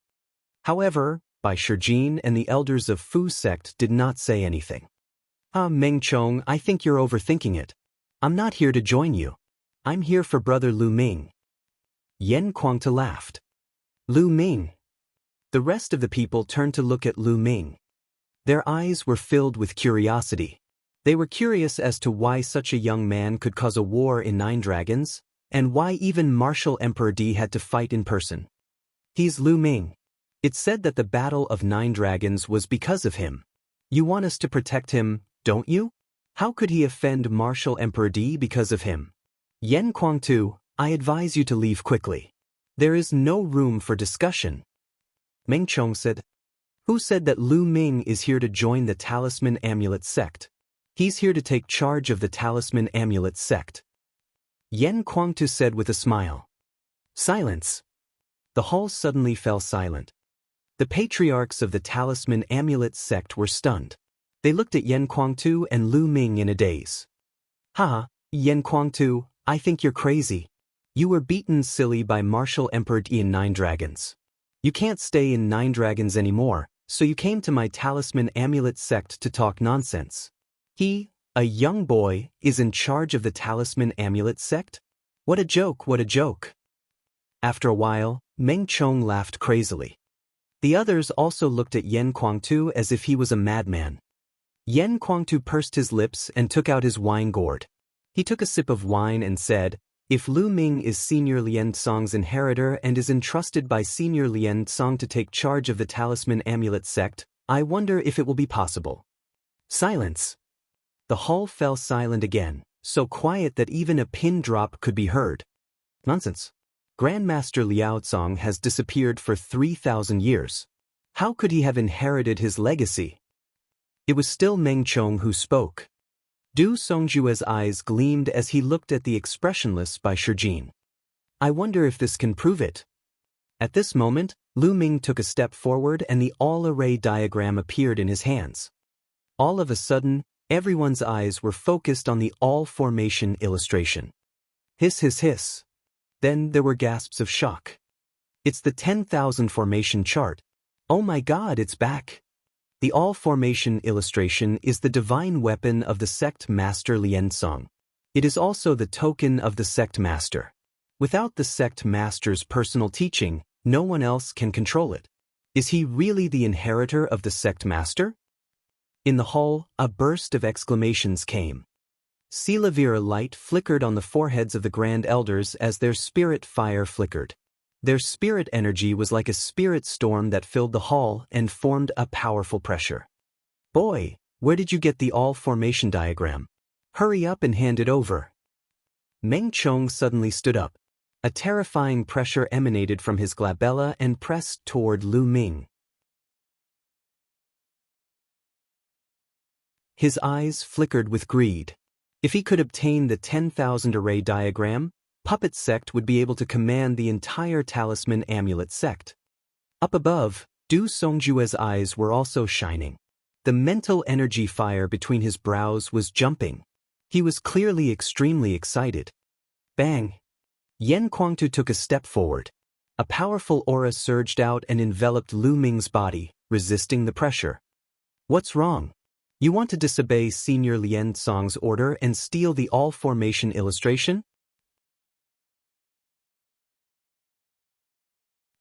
However, Bai Shijin and the elders of Fu sect did not say anything. Meng Chong, I think you're overthinking it. I'm not here to join you. I'm here for brother Lu Ming. Yen Kuang-tu laughed. Lu Ming. The rest of the people turned to look at Lu Ming. Their eyes were filled with curiosity. They were curious as to why such a young man could cause a war in 9 Dragons, and why even Martial Emperor D had to fight in person. He's Lu Ming. It's said that the Battle of 9 Dragons was because of him. You want us to protect him, don't you? How could he offend Martial Emperor D because of him? Yen Kuang-tu, I advise you to leave quickly. There is no room for discussion. Meng Chong said. Who said that Lu Ming is here to join the talisman amulet sect? He's here to take charge of the talisman amulet sect. Yen Kuang-tu said with a smile. Silence. The hall suddenly fell silent. The patriarchs of the talisman amulet sect were stunned. They looked at Yen Kuang-tu and Lu Ming in a daze. Ha, Yen Kuang-tu, I think you're crazy. You were beaten silly by Martial Emperor D in 9 Dragons. You can't stay in 9 Dragons anymore, so you came to my talisman amulet sect to talk nonsense. He, a young boy, is in charge of the talisman amulet sect? What a joke, what a joke. After a while, Meng Chong laughed crazily. The others also looked at Yen Kuang-tu as if he was a madman. Yen Kuang-tu pursed his lips and took out his wine gourd. He took a sip of wine and said, If Lu Ming is Senior Lian Cong's inheritor and is entrusted by Senior Lian Cong to take charge of the Talisman Amulet sect, I wonder if it will be possible. Silence. The hall fell silent again, so quiet that even a pin drop could be heard. Nonsense. Grandmaster Liao Cong has disappeared for 3,000 years. How could he have inherited his legacy? It was still Meng Chong who spoke. Du Songjue's eyes gleamed as he looked at the expressionless Bai Shijin. I wonder if this can prove it. At this moment, Lu Ming took a step forward and the all-array diagram appeared in his hands. All of a sudden, everyone's eyes were focused on the all-formation illustration. Hiss, hiss, hiss. Then there were gasps of shock. It's the 10,000 formation chart. Oh my God, it's back. The all-formation illustration is the divine weapon of the sect master Lian Cong. It is also the token of the sect master. Without the sect master's personal teaching, no one else can control it. Is he really the inheritor of the sect master? In the hall, a burst of exclamations came. Silavira light flickered on the foreheads of the Grand Elders as their spirit fire flickered. Their spirit energy was like a spirit storm that filled the hall and formed a powerful pressure. Boy, where did you get the all-formation diagram? Hurry up and hand it over. Meng Chong suddenly stood up. A terrifying pressure emanated from his glabella and pressed toward Lu Ming. His eyes flickered with greed. If he could obtain the 10,000 array diagram, Puppet Sect would be able to command the entire Talisman Amulet Sect. Up above, Du Songjue's eyes were also shining. The mental energy fire between his brows was jumping. He was clearly extremely excited. Bang! Yen Guangtu took a step forward. A powerful aura surged out and enveloped Lu Ming's body, resisting the pressure. What's wrong? You want to disobey Senior Lian Cong's order and steal the all-formation illustration?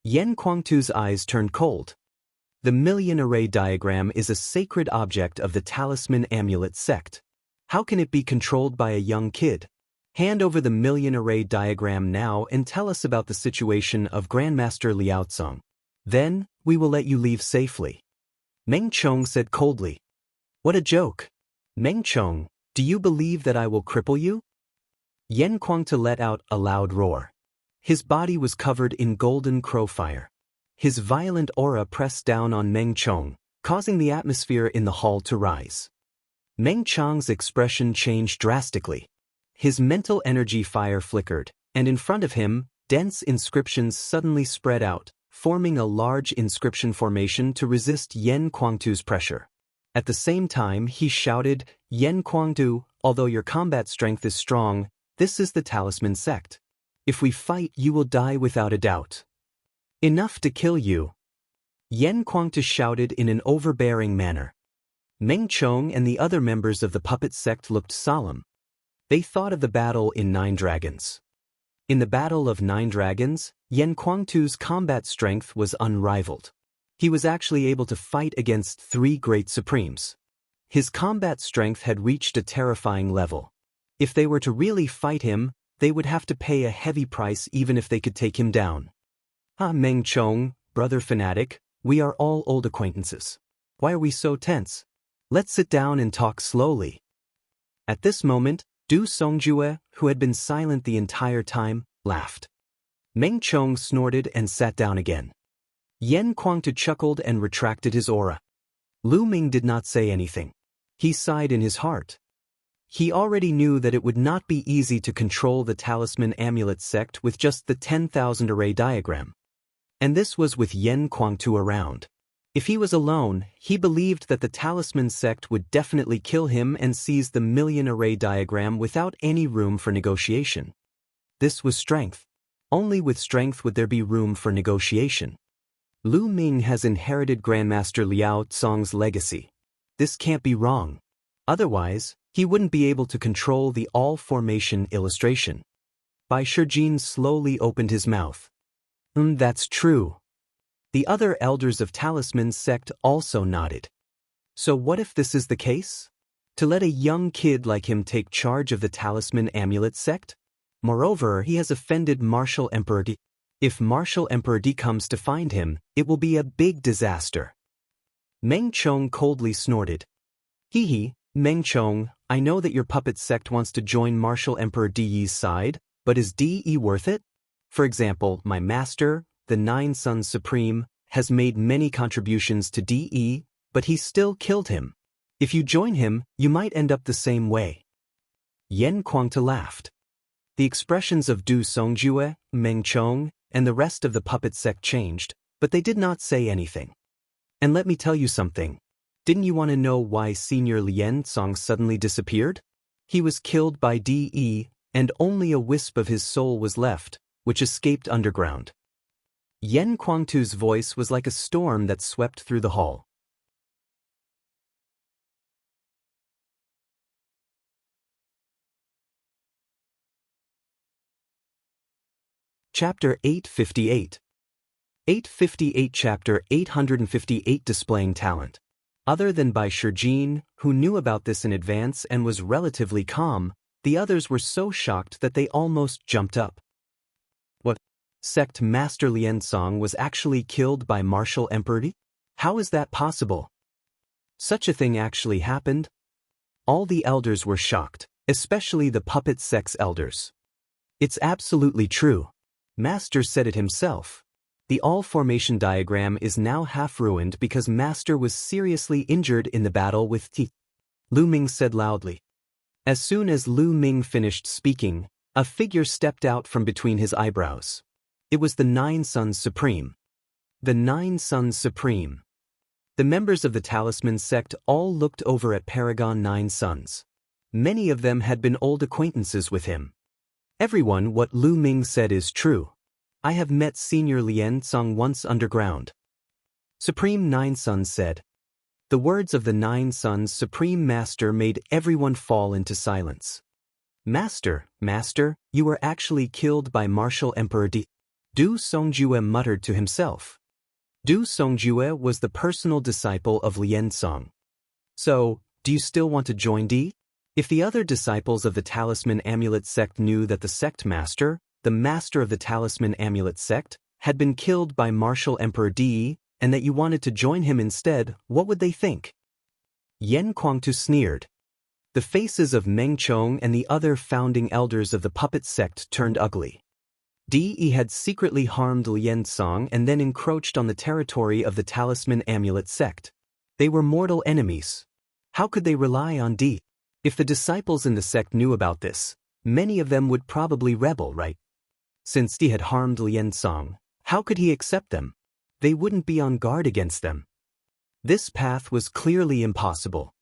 Yen Guangtu's eyes turned cold. The million array diagram is a sacred object of the Talisman Amulet sect. How can it be controlled by a young kid? Hand over the million array diagram now and tell us about the situation of Grandmaster Liao Cong. Then, we will let you leave safely. Meng Chong said coldly. What a joke. Meng Chong, do you believe that I will cripple you? Yen Guangtu let out a loud roar. His body was covered in golden crow fire. His violent aura pressed down on Meng Chong, causing the atmosphere in the hall to rise. Meng Chong's expression changed drastically. His mental energy fire flickered, and in front of him, dense inscriptions suddenly spread out, forming a large inscription formation to resist Yen Guangtu's pressure. At the same time, he shouted, Yen Guangtu, although your combat strength is strong, this is the Talisman sect. If we fight, you will die without a doubt. Enough to kill you. Yen Guangtu shouted in an overbearing manner. Meng Chong and the other members of the puppet sect looked solemn. They thought of the battle in Nine Dragons. In the Battle of Nine Dragons, Yen Guangtu's combat strength was unrivaled. He was actually able to fight against 3 great supremes. His combat strength had reached a terrifying level. If they were to really fight him, they would have to pay a heavy price even if they could take him down. Ah, Meng Chong, brother fanatic, we are all old acquaintances. Why are we so tense? Let's sit down and talk slowly. At this moment, Du Songjue, who had been silent the entire time, laughed. Meng Chong snorted and sat down again. Yen Guangtu chuckled and retracted his aura. Lu Ming did not say anything. He sighed in his heart. He already knew that it would not be easy to control the Talisman Amulet sect with just the 10,000 array diagram. And this was with Yen Guangtu around. If he was alone, he believed that the Talisman sect would definitely kill him and seize the million array diagram without any room for negotiation. This was strength. Only with strength would there be room for negotiation. Lu Ming has inherited Grandmaster Liao Cong's legacy. This can't be wrong. Otherwise, he wouldn't be able to control the all-formation illustration. Bai Shijin slowly opened his mouth. That's true. The other elders of Talisman sect also nodded. So what if this is the case? To let a young kid like him take charge of the Talisman Amulet sect? Moreover, he has offended Martial Emperor Di. If Martial Emperor Di comes to find him, it will be a big disaster. Meng Chong coldly snorted. Hee hee, Meng Chong, I know that your puppet sect wants to join Martial Emperor Di's side, but is Di worth it? For example, my master, the Nine Sons Supreme, has made many contributions to Di, but he still killed him. If you join him, you might end up the same way. Yen Kuangta laughed. The expressions of Du Songjue, Meng Chong, and the rest of the puppet sect changed, but they did not say anything. And let me tell you something. Didn't you want to know why Senior Lien Song suddenly disappeared? He was killed by Di, and only a wisp of his soul was left, which escaped underground. Yen Kuangtu's voice was like a storm that swept through the hall. Chapter 858. 858 Chapter 858 Displaying Talent. Other than Bai Shijin, who knew about this in advance and was relatively calm, the others were so shocked that they almost jumped up. What? Sect Master Lien Song was actually killed by Martial Emperor Di? How is that possible? Such a thing actually happened? All the elders were shocked, especially the puppet sect's elders. It's absolutely true. Master said it himself. The all-formation diagram is now half-ruined because Master was seriously injured in the battle with Ti. Lu Ming said loudly. As soon as Lu Ming finished speaking, a figure stepped out from between his eyebrows. It was the Nine Sons Supreme. The Nine Sons Supreme. The members of the Talisman sect all looked over at Paragon Nine Sons. Many of them had been old acquaintances with him. Everyone, what Lu Ming said is true. I have met Senior Lien Song once underground. Supreme Nine Sons said. The words of the Nine Sons Supreme Master made everyone fall into silence. Master, you were actually killed by Martial Emperor Di. Du Songjue muttered to himself. Du Songjue was the personal disciple of Lien Song. So, do you still want to join Di? If the other disciples of the Talisman Amulet sect knew that the sect master, the master of the Talisman Amulet sect, had been killed by Martial Emperor Di, and that you wanted to join him instead, what would they think? Yen Kuangtu sneered. The faces of Meng Chong and the other founding elders of the puppet sect turned ugly. Di had secretly harmed Lien Song and then encroached on the territory of the Talisman Amulet sect. They were mortal enemies. How could they rely on Di? If the disciples in the sect knew about this, many of them would probably rebel, right? Since Di had harmed Lien Song, how could he accept them? They wouldn't be on guard against them. This path was clearly impossible.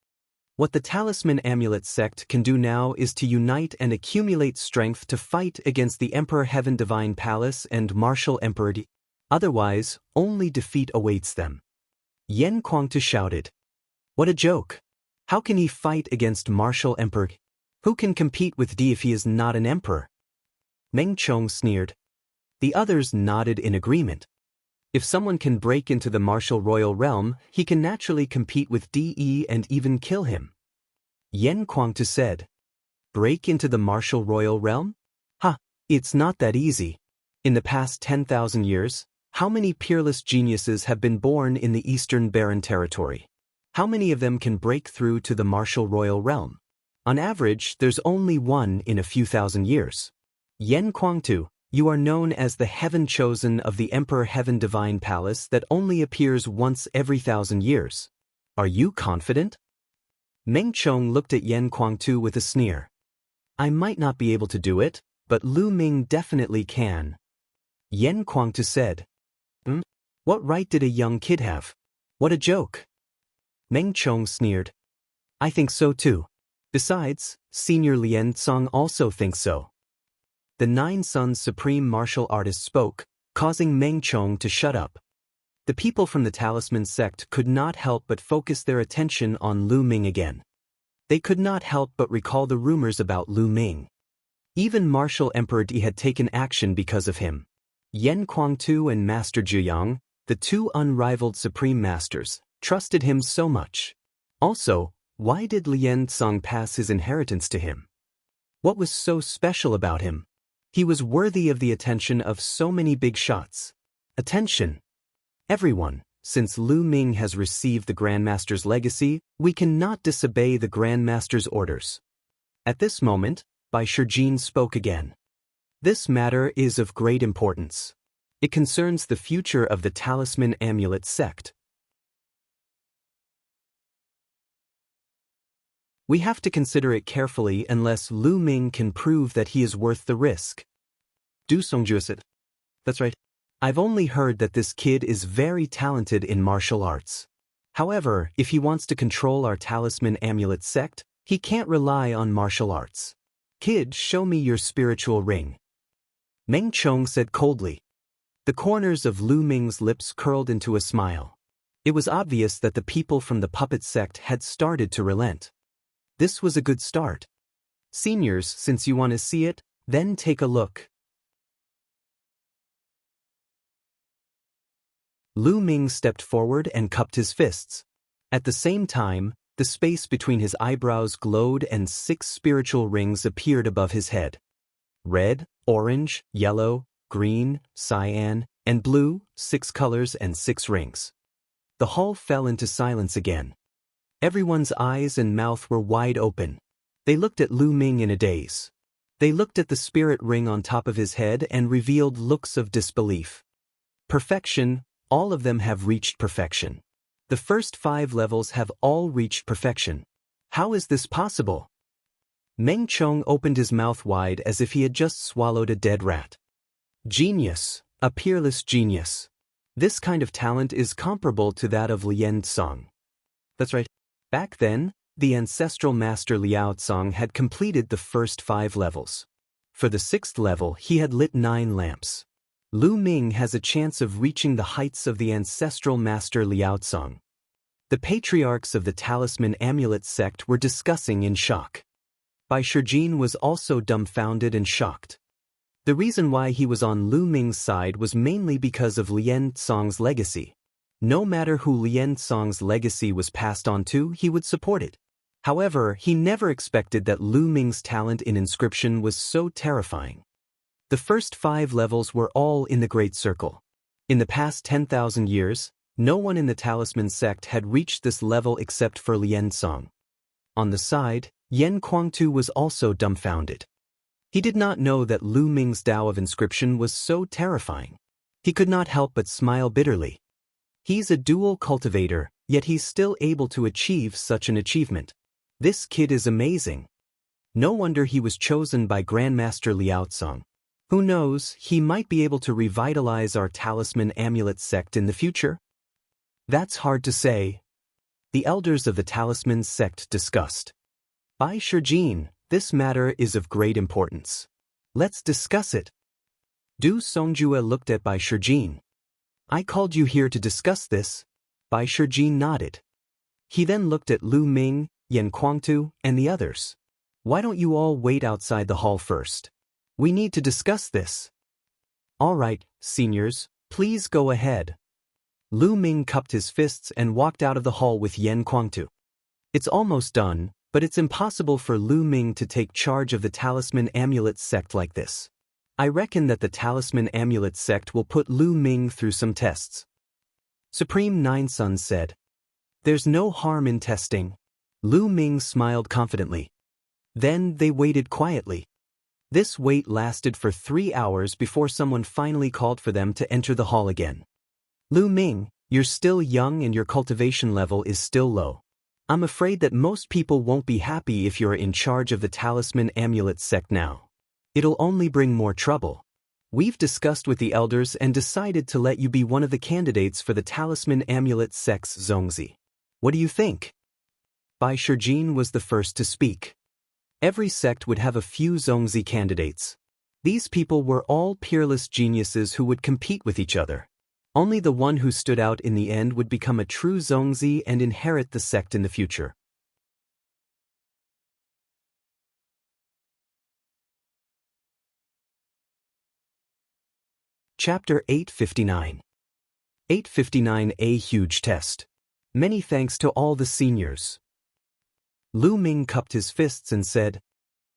What the Talisman Amulet sect can do now is to unite and accumulate strength to fight against the Emperor Heaven Divine Palace and Martial Emperor Di. Otherwise, only defeat awaits them. Yen Kuangtu shouted. What a joke! How can he fight against Martial Emperor? Who can compete with Di if he is not an emperor? Meng Chong sneered. The others nodded in agreement. If someone can break into the martial royal realm, he can naturally compete with Di and even kill him. Yen Kuangtu said. Break into the martial royal realm? It's not that easy. In the past 10,000 years, how many peerless geniuses have been born in the Eastern Barren Territory? How many of them can break through to the martial royal realm? On average, there's only one in a few thousand years. Yen Kuangtu, you are known as the Heaven Chosen of the Emperor Heaven Divine Palace that only appears once every 1,000 years. Are you confident? Meng Chong looked at Yen Kuangtu with a sneer. I might not be able to do it, but Lu Ming definitely can. Yen Kuangtu said. What right did a young kid have? What a joke. Meng Chong sneered. I think so too. Besides, Senior Lien Song also thinks so. The Nine Sons Supreme Martial Artist spoke, causing Meng Chong to shut up. The people from the Talisman sect could not help but focus their attention on Lu Ming again. They could not help but recall the rumors about Lu Ming. Even Martial Emperor Di had taken action because of him. Yen Kuangtu and Master Zhuyang, the two unrivaled Supreme Masters, trusted him so much. Also, why did Lien Song pass his inheritance to him? What was so special about him? He was worthy of the attention of so many big shots. Attention! Everyone, since Lu Ming has received the Grandmaster's legacy, we cannot disobey the Grandmaster's orders. At this moment, Bai Shijin spoke again. This matter is of great importance. It concerns the future of the Talisman Amulet sect. We have to consider it carefully unless Lu Ming can prove that he is worth the risk. Du Songjue said. That's right. I've only heard that this kid is very talented in martial arts. However, if he wants to control our Talisman Amulet sect, he can't rely on martial arts. Kid, show me your spiritual ring. Meng Chong said coldly. The corners of Lu Ming's lips curled into a smile. It was obvious that the people from the puppet sect had started to relent. This was a good start. Seniors, since you want to see it, then take a look. Lu Ming stepped forward and cupped his fists. At the same time, the space between his eyebrows glowed and 6 spiritual rings appeared above his head. Red, orange, yellow, green, cyan, and blue, 6 colors and 6 rings. The hall fell into silence again. Everyone's eyes and mouth were wide open. They looked at Lu Ming in a daze. They looked at the spirit ring on top of his head and revealed looks of disbelief. Perfection, all of them have reached perfection. The first 5 levels have all reached perfection. How is this possible? Meng Chong opened his mouth wide as if he had just swallowed a dead rat. Genius, a peerless genius. This kind of talent is comparable to that of Lian Tsang. That's right. Back then, the ancestral master Liao Tsang had completed the first 5 levels. For the 6th level, he had lit 9 lamps. Lu Ming has a chance of reaching the heights of the ancestral master Liao Tsang. The patriarchs of the Talisman Amulet sect were discussing in shock. Bai Shijin was also dumbfounded and shocked. The reason why he was on Lu Ming's side was mainly because of Lian Tsang's legacy. No matter who Lian Tsang's legacy was passed on to, he would support it. However, he never expected that Lu Ming's talent in inscription was so terrifying. The first 5 levels were all in the Great Circle. In the past 10,000 years, no one in the Talisman sect had reached this level except for Lian Tsang. On the side, Yan Kuangtu was also dumbfounded. He did not know that Lu Ming's Tao of inscription was so terrifying. He could not help but smile bitterly. He's a dual cultivator, yet he's still able to achieve such an achievement. This kid is amazing. No wonder he was chosen by Grandmaster Liao Tsang. Who knows, he might be able to revitalize our Talisman Amulet sect in the future? That's hard to say. The elders of the Talisman sect discussed. Bai Shijin, this matter is of great importance. Let's discuss it. Du Songjue looked at Bai Shijin. I called you here to discuss this. Bai Shijin nodded. He then looked at Lu Ming, Yan Kuangtu, and the others. Why don't you all wait outside the hall first? We need to discuss this. All right, seniors, please go ahead. Lu Ming cupped his fists and walked out of the hall with Yan Kuangtu. It's almost done, but it's impossible for Lu Ming to take charge of the Talisman Amulet sect like this. I reckon that the Talisman Amulet sect will put Lu Ming through some tests. Supreme Nine Suns said. There's no harm in testing. Lu Ming smiled confidently. Then they waited quietly. This wait lasted for 3 hours before someone finally called for them to enter the hall again. Lu Ming, you're still young and your cultivation level is still low. I'm afraid that most people won't be happy if you're in charge of the Talisman Amulet sect now. It'll only bring more trouble. We've discussed with the elders and decided to let you be one of the candidates for the Talisman Amulet sect's Zongzi. What do you think? Bai Shijin was the first to speak. Every sect would have a few Zongzi candidates. These people were all peerless geniuses who would compete with each other. Only the one who stood out in the end would become a true Zongzi and inherit the sect in the future. Chapter 859. 859 A Huge Test. Many thanks to all the seniors. Lu Ming cupped his fists and said,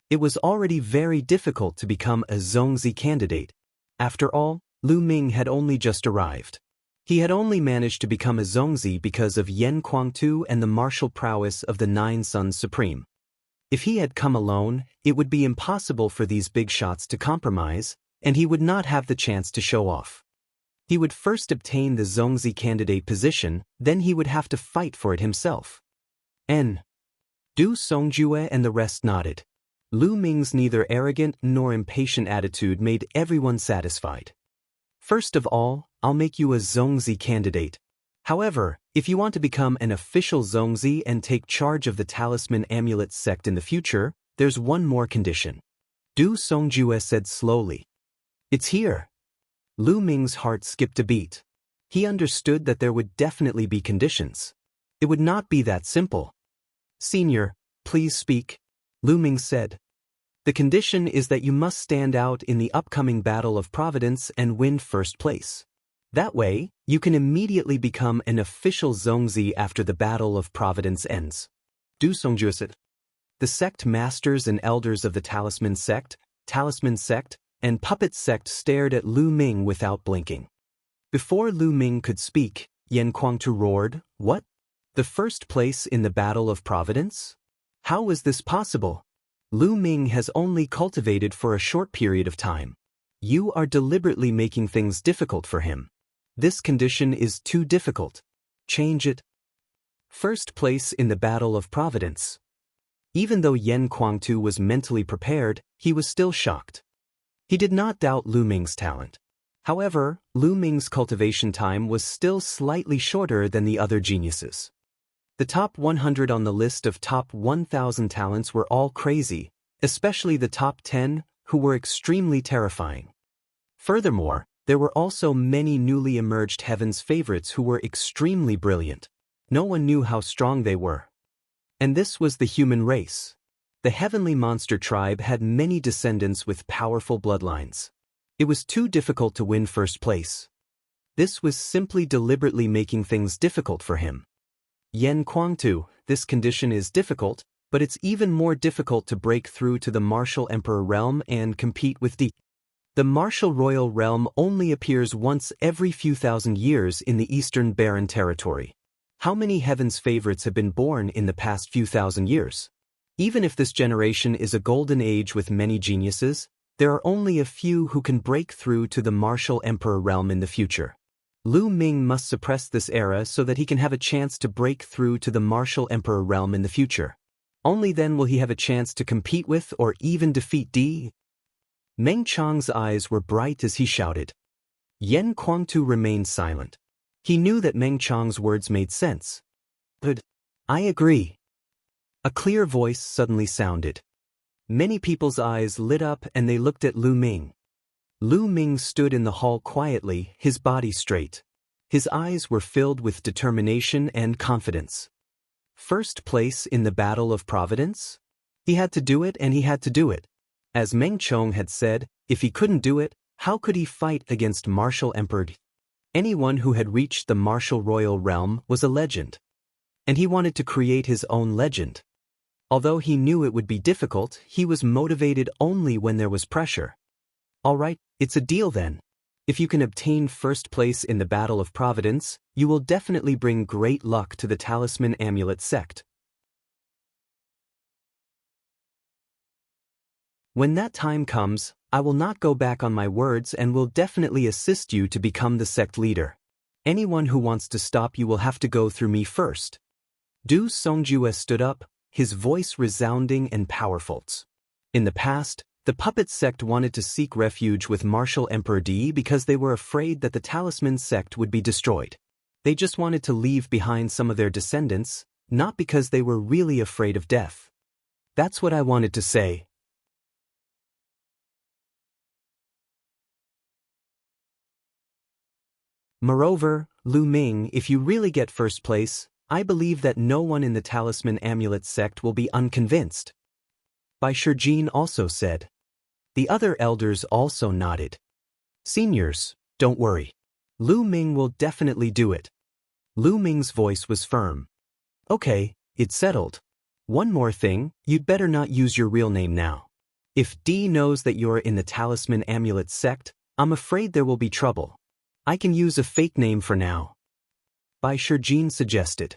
It was already very difficult to become a Zongzi candidate. After all, Lu Ming had only just arrived. He had only managed to become a Zongzi because of Yan Kuangtu and the martial prowess of the Nine Sons Supreme. If he had come alone, it would be impossible for these big shots to compromise, and he would not have the chance to show off. He would first obtain the Zongzi candidate position, then he would have to fight for it himself. Du Songjue and the rest nodded. Lu Ming's neither arrogant nor impatient attitude made everyone satisfied. First of all, I'll make you a Zongzi candidate. However, if you want to become an official Zongzi and take charge of the Talisman Amulet sect in the future, there's one more condition. Du Songjue said slowly. It's here. Lu Ming's heart skipped a beat. He understood that there would definitely be conditions. It would not be that simple. Senior, please speak, Lu Ming said. The condition is that you must stand out in the upcoming Battle of Providence and win first place. That way, you can immediately become an official Zongzi after the Battle of Providence ends. Du Songjue said. The sect masters and elders of the Talisman sect, and Puppet sect stared at Lu Ming without blinking. Before Lu Ming could speak, Yan Kuangtu roared, "What? The first place in the Battle of Providence? How is this possible? Lu Ming has only cultivated for a short period of time. You are deliberately making things difficult for him. This condition is too difficult. Change it." First place in the Battle of Providence. Even though Yan Kuangtu was mentally prepared, he was still shocked. He did not doubt Lu Ming's talent. However, Lu Ming's cultivation time was still slightly shorter than the other geniuses. The top 100 on the list of top 1,000 talents were all crazy, especially the top 10, who were extremely terrifying. Furthermore, there were also many newly emerged Heaven's favorites who were extremely brilliant. No one knew how strong they were. And this was the human race. The heavenly monster tribe had many descendants with powerful bloodlines. It was too difficult to win first place. This was simply deliberately making things difficult for him. Yan Kuangtu, this condition is difficult, but it's even more difficult to break through to the Martial Emperor realm and compete with the Martial Royal realm only appears once every few thousand years in the Eastern Barren Territory. How many Heaven's favorites have been born in the past few thousand years? Even if this generation is a golden age with many geniuses, there are only a few who can break through to the Martial Emperor realm in the future. Lu Ming must suppress this era so that he can have a chance to break through to the Martial Emperor realm in the future. Only then will he have a chance to compete with or even defeat Meng Chang's eyes were bright as he shouted. Yan Kuangtu remained silent. He knew that Meng Chang's words made sense. But I agree. A clear voice suddenly sounded. Many people's eyes lit up and they looked at Lu Ming. Lu Ming stood in the hall quietly, his body straight. His eyes were filled with determination and confidence. First place in the Battle of Providence? He had to do it and he had to do it. As Meng Chong had said, if he couldn't do it, how could he fight against Martial Emperor? Anyone who had reached the Martial Royal realm was a legend. And he wanted to create his own legend. Although he knew it would be difficult, he was motivated only when there was pressure. All right, it's a deal then. If you can obtain first place in the Battle of Providence, you will definitely bring great luck to the Talisman Amulet sect. When that time comes, I will not go back on my words and will definitely assist you to become the sect leader. Anyone who wants to stop you will have to go through me first. Du Songjue stood up, his voice resounding and powerful. In the past, the puppet sect wanted to seek refuge with Martial Emperor Di because they were afraid that the Talisman sect would be destroyed. They just wanted to leave behind some of their descendants, not because they were really afraid of death. That's what I wanted to say. Moreover, Lu Ming, if you really get first place, I believe that no one in the Talisman Amulet sect will be unconvinced. Bai Shijin also said. The other elders also nodded. Seniors, don't worry. Lu Ming will definitely do it. Lu Ming's voice was firm. Okay, it's settled. One more thing, you'd better not use your real name now. If D knows that you're in the Talisman Amulet sect, I'm afraid there will be trouble. I can use a fake name for now. Bai Shijin suggested.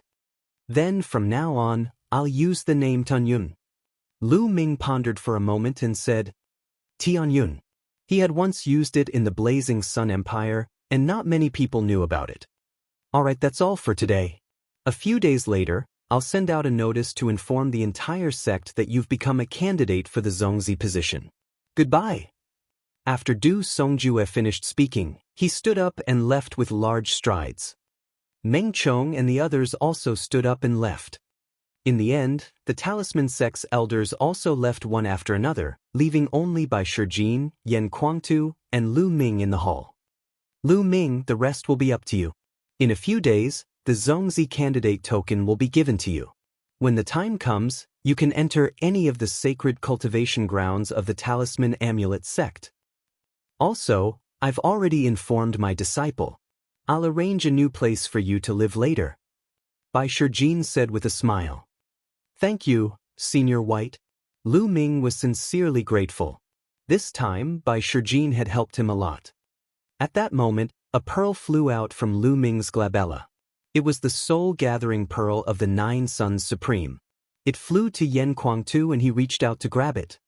Then from now on, I'll use the name Tianyun. Lu Ming pondered for a moment and said, Tianyun. He had once used it in the Blazing Sun Empire, and not many people knew about it. Alright, that's all for today. A few days later, I'll send out a notice to inform the entire sect that you've become a candidate for the Zongzi position. Goodbye. After Du Songjue finished speaking, he stood up and left with large strides. Meng Chong and the others also stood up and left. In the end, the Talisman sect's elders also left one after another, leaving only Bai Shijin, Yan Kuangtu, and Lu Ming in the hall. Lu Ming, the rest will be up to you. In a few days, the Zongzi candidate token will be given to you. When the time comes, you can enter any of the sacred cultivation grounds of the Talisman Amulet sect. Also, I've already informed my disciple. I'll arrange a new place for you to live later. Bai Shijin said with a smile. Thank you, Senior White. Lu Ming was sincerely grateful. This time, Bai Shijin had helped him a lot. At that moment, a pearl flew out from Lu Ming's glabella. It was the soul-gathering pearl of the 9 Suns Supreme. It flew to Yan Kuangtu and he reached out to grab it.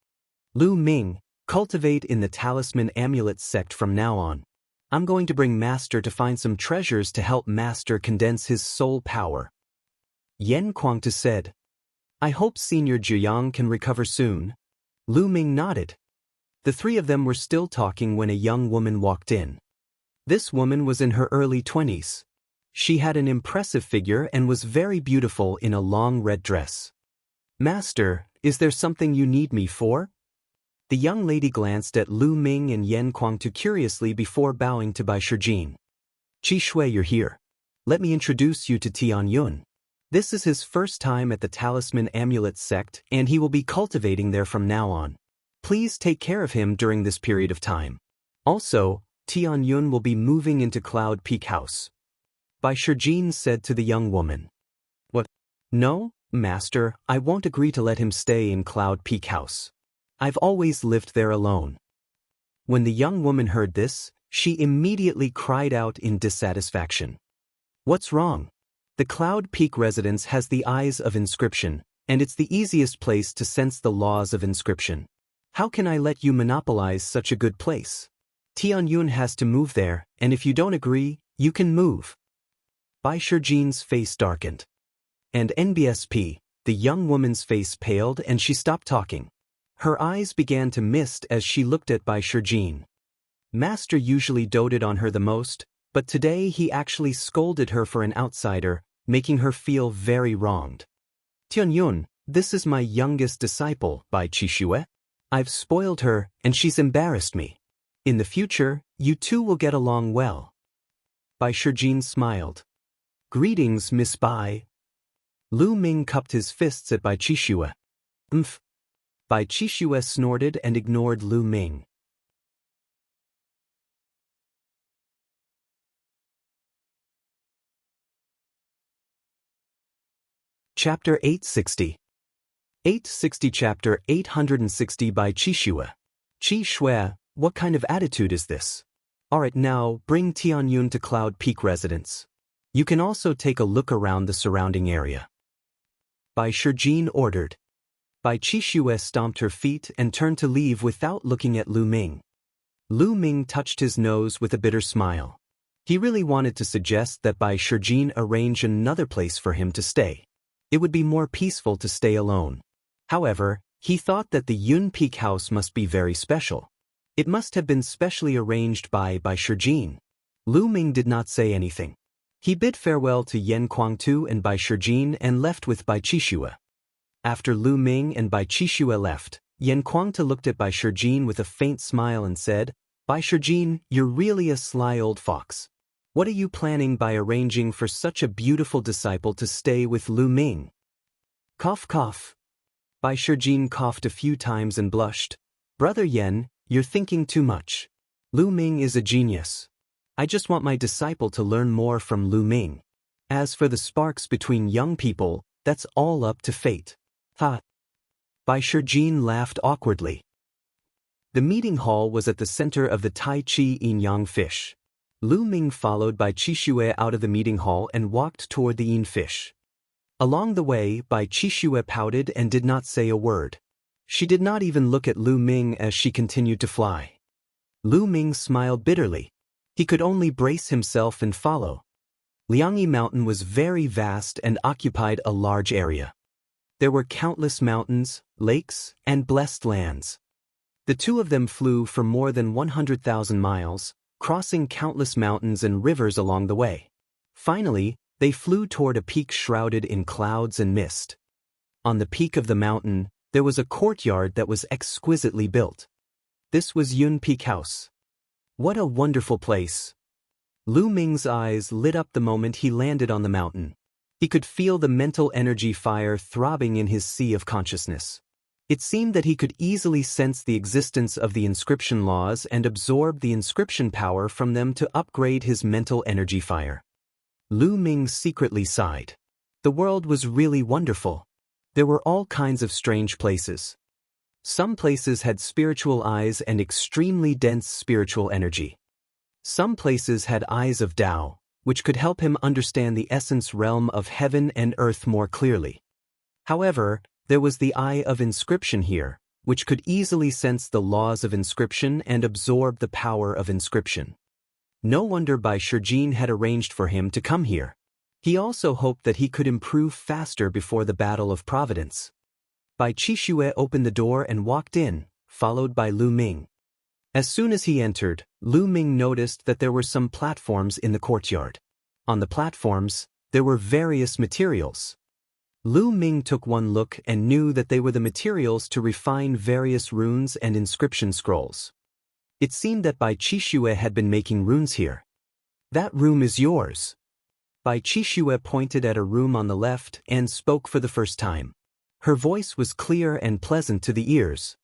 Lu Ming, cultivate in the Talisman Amulet sect from now on. I'm going to bring Master to find some treasures to help Master condense his soul power. Yan Kuangtu said. I hope Senior Zhiyang can recover soon. Lu Ming nodded. The three of them were still talking when a young woman walked in. This woman was in her early 20s. She had an impressive figure and was very beautiful in a long red dress. Master, is there something you need me for? The young lady glanced at Lu Ming and Yan Kuangtu curiously before bowing to Bai Shijin. Qi Shui, you're here. Let me introduce you to Tianyun. This is his first time at the Talisman Amulet sect and he will be cultivating there from now on. Please take care of him during this period of time. Also, Tianyun will be moving into Cloud Peak House. Bai Shijin said to the young woman. What? No, Master, I won't agree to let him stay in Cloud Peak House. I've always lived there alone. When the young woman heard this, she immediately cried out in dissatisfaction. What's wrong? The Cloud Peak residence has the eyes of inscription, and it's the easiest place to sense the laws of inscription. How can I let you monopolize such a good place? Tianyun has to move there, and if you don't agree, you can move. Bai Shijin's face darkened. And NBSP, the young woman's face paled and she stopped talking. Her eyes began to mist as she looked at Bai Shijin. Master usually doted on her the most, but today he actually scolded her for an outsider, making her feel very wronged. Tianyun, this is my youngest disciple, Bai Qishui. I've spoiled her, and she's embarrassed me. In the future, you two will get along well. Bai Shijin smiled. Greetings, Miss Bai. Lu Ming cupped his fists at Bai Qishui. Bai Qishui snorted and ignored Lu Ming. Chapter 860. 860 Chapter 860 Bai Qishui. Qi Shui, what kind of attitude is this? Alright, now, bring Tianyun to Cloud Peak residence. You can also take a look around the surrounding area. Bai Shijin ordered. Bai Qishui stomped her feet and turned to leave without looking at Lu Ming. Lu Ming touched his nose with a bitter smile. He really wanted to suggest that Bai Shijin arrange another place for him to stay. It would be more peaceful to stay alone. However, he thought that the Yun Peak house must be very special. It must have been specially arranged by Bai Shijin. Lu Ming did not say anything. He bid farewell to Yan Kuangtu and Bai Shijin and left with Bai Qishui. After Lu Ming and Bai Qishui left, Yan Kuangtu looked at Bai Shijin with a faint smile and said, Bai Shijin, you're really a sly old fox. What are you planning by arranging for such a beautiful disciple to stay with Lu Ming? Cough cough. Bai Shijin coughed a few times and blushed. Brother Yan, you're thinking too much. Lu Ming is a genius. I just want my disciple to learn more from Lu Ming. As for the sparks between young people, that's all up to fate. Ha! Bai Shijin laughed awkwardly. The meeting hall was at the center of the Tai Chi yin-yang fish. Lu Ming followed Bai Qixue out of the meeting hall and walked toward the yin fish. Along the way, Bai Qixue pouted and did not say a word. She did not even look at Lu Ming as she continued to fly. Lu Ming smiled bitterly. He could only brace himself and follow. Liangyi Mountain was very vast and occupied a large area. There were countless mountains, lakes, and blessed lands. The two of them flew for more than 100,000 miles, crossing countless mountains and rivers along the way. Finally, they flew toward a peak shrouded in clouds and mist. On the peak of the mountain, there was a courtyard that was exquisitely built. This was Yun Peak House. What a wonderful place! Lu Ming's eyes lit up the moment he landed on the mountain. He could feel the mental energy fire throbbing in his sea of consciousness. It seemed that he could easily sense the existence of the inscription laws and absorb the inscription power from them to upgrade his mental energy fire. Lu Ming secretly sighed. The world was really wonderful. There were all kinds of strange places. Some places had spiritual eyes and extremely dense spiritual energy. Some places had eyes of Tao, which could help him understand the essence realm of heaven and earth more clearly. However, there was the eye of inscription here, which could easily sense the laws of inscription and absorb the power of inscription. No wonder Bai Shijin had arranged for him to come here. He also hoped that he could improve faster before the Battle of Providence. Bai Qixue opened the door and walked in, followed by Lu Ming. As soon as he entered, Lu Ming noticed that there were some platforms in the courtyard. On the platforms, there were various materials. Lu Ming took one look and knew that they were the materials to refine various runes and inscription scrolls. It seemed that Bai Qixue had been making runes here. That room is yours. Bai Qixue pointed at a room on the left and spoke for the first time. Her voice was clear and pleasant to the ears.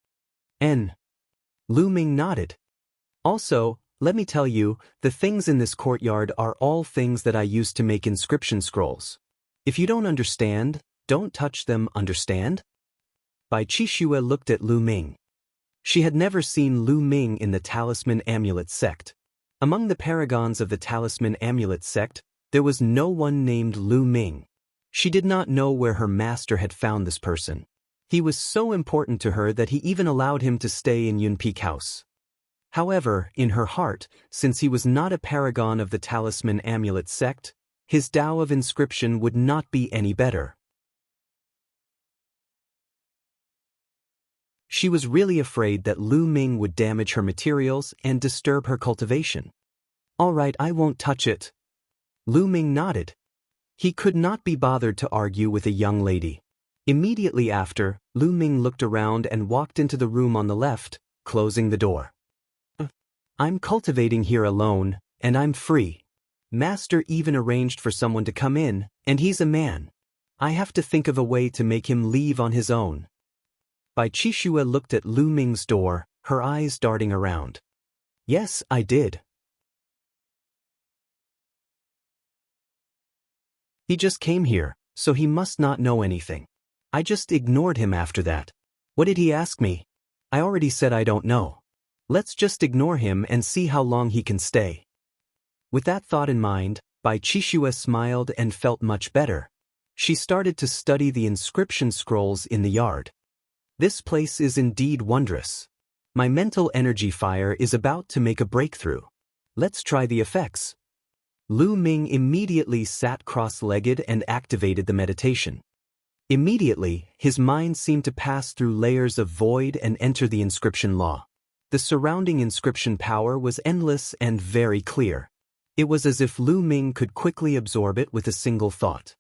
Lu Ming nodded. Also, let me tell you, the things in this courtyard are all things that I used to make inscription scrolls. If you don't understand, don't touch them, understand? Bai Qixue looked at Lu Ming. She had never seen Lu Ming in the Talisman Amulet sect. Among the paragons of the Talisman Amulet sect, there was no one named Lu Ming. She did not know where her master had found this person. He was so important to her that he even allowed him to stay in Yun Peak House. However, in her heart, since he was not a paragon of the Talisman Amulet sect, his Tao of inscription would not be any better. She was really afraid that Lu Ming would damage her materials and disturb her cultivation. All right, I won't touch it. Lu Ming nodded. He could not be bothered to argue with a young lady. Immediately after, Lu Ming looked around and walked into the room on the left, closing the door. I'm cultivating here alone, and I'm free. Master even arranged for someone to come in, and he's a man. I have to think of a way to make him leave on his own. Bai Qixue looked at Lu Ming's door, her eyes darting around. Yes, I did. He just came here, so he must not know anything. I just ignored him after that. What did he ask me? I already said I don't know. Let's just ignore him and see how long he can stay. With that thought in mind, Bai Qixue smiled and felt much better. She started to study the inscription scrolls in the yard. This place is indeed wondrous. My mental energy fire is about to make a breakthrough. Let's try the effects. Lu Ming immediately sat cross-legged and activated the meditation. Immediately, his mind seemed to pass through layers of void and enter the inscription law. The surrounding inscription power was endless and very clear. It was as if Lu Ming could quickly absorb it with a single thought.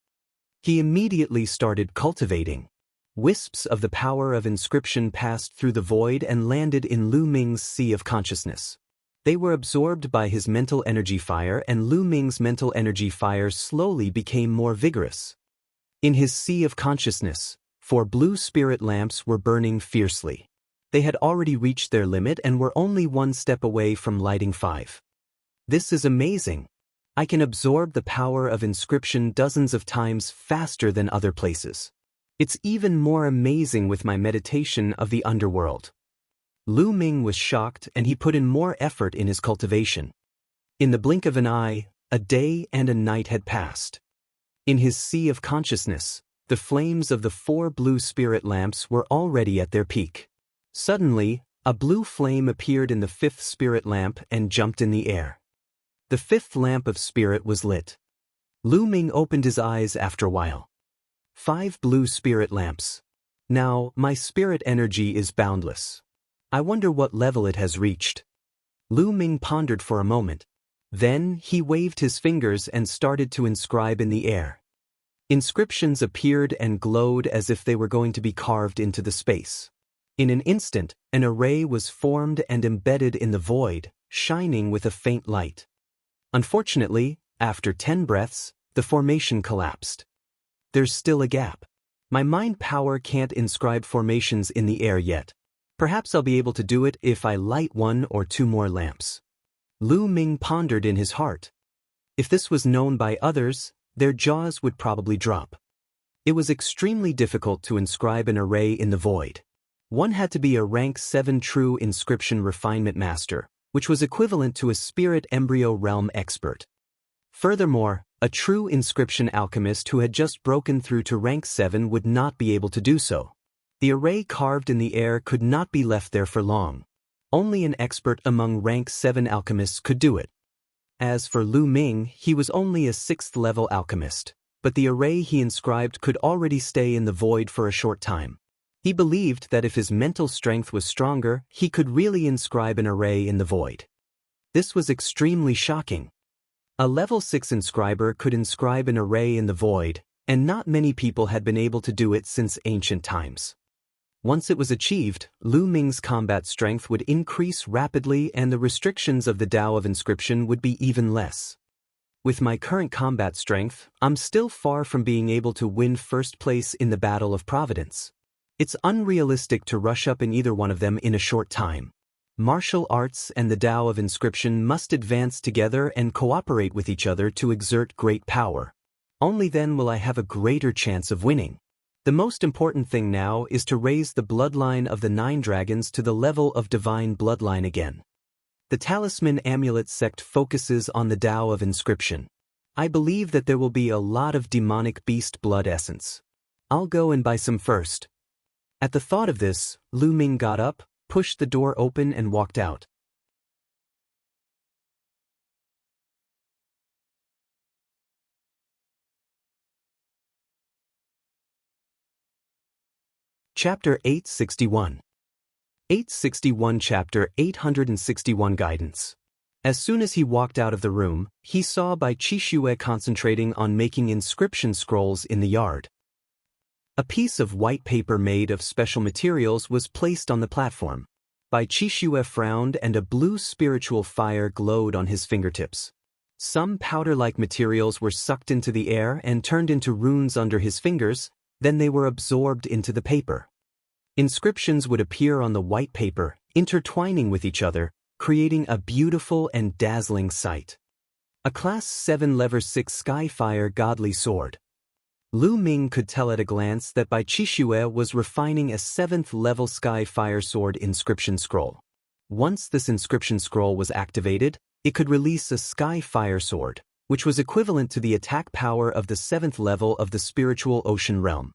He immediately started cultivating. Wisps of the power of inscription passed through the void and landed in Lu Ming's sea of consciousness. They were absorbed by his mental energy fire, and Lu Ming's mental energy fire slowly became more vigorous. In his sea of consciousness, 4 blue spirit lamps were burning fiercely. They had already reached their limit and were only one step away from lighting 5. This is amazing. I can absorb the power of inscription dozens of times faster than other places. It's even more amazing with my meditation of the underworld. Lu Ming was shocked and he put in more effort in his cultivation. In the blink of an eye, a day and a night had passed. In his sea of consciousness, the flames of the 4 blue spirit lamps were already at their peak. Suddenly, a blue flame appeared in the 5th spirit lamp and jumped in the air. The 5th lamp of spirit was lit. Lu Ming opened his eyes after a while. 5 blue spirit lamps. Now, my spirit energy is boundless. I wonder what level it has reached. Lu Ming pondered for a moment. Then, he waved his fingers and started to inscribe in the air. Inscriptions appeared and glowed as if they were going to be carved into the space. In an instant, an array was formed and embedded in the void, shining with a faint light. Unfortunately, after 10 breaths, the formation collapsed. There's still a gap. My mind power can't inscribe formations in the air yet. Perhaps I'll be able to do it if I light 1 or 2 more lamps. Lu Ming pondered in his heart. If this was known by others, their jaws would probably drop. It was extremely difficult to inscribe an array in the void. One had to be a rank 7 true inscription refinement master, which was equivalent to a spirit embryo realm expert. Furthermore, a true inscription alchemist who had just broken through to rank 7 would not be able to do so. The array carved in the air could not be left there for long. Only an expert among rank 7 alchemists could do it. As for Lu Ming, he was only a 6th level alchemist, but the array he inscribed could already stay in the void for a short time. He believed that if his mental strength was stronger, he could really inscribe an array in the void. This was extremely shocking. A level 6 inscriber could inscribe an array in the void, and not many people had been able to do it since ancient times. Once it was achieved, Lu Ming's combat strength would increase rapidly and the restrictions of the Tao of Inscription would be even less. With my current combat strength, I'm still far from being able to win first place in the Battle of Providence. It's unrealistic to rush up in either one of them in a short time. Martial arts and the Tao of Inscription must advance together and cooperate with each other to exert great power. Only then will I have a greater chance of winning. The most important thing now is to raise the bloodline of the 9 dragons to the level of divine bloodline again. The Talisman Amulet sect focuses on the Tao of Inscription. I believe that there will be a lot of demonic beast blood essence. I'll go and buy some first. At the thought of this, Lu Ming got up, pushed the door open and walked out. Chapter 861. 861 Chapter 861 Guidance. As soon as he walked out of the room, he saw Bai Qixue concentrating on making inscription scrolls in the yard. A piece of white paper made of special materials was placed on the platform. Bai Qixue frowned and a blue spiritual fire glowed on his fingertips. Some powder-like materials were sucked into the air and turned into runes under his fingers, then they were absorbed into the paper. Inscriptions would appear on the white paper, intertwining with each other, creating a beautiful and dazzling sight. A Class 7 Level 6 Skyfire Godly Sword. Lu Ming could tell at a glance that Bai Qixue was refining a 7th level Skyfire Sword inscription scroll. Once this inscription scroll was activated, it could release a Skyfire Sword, which was equivalent to the attack power of the 7th level of the spiritual ocean realm.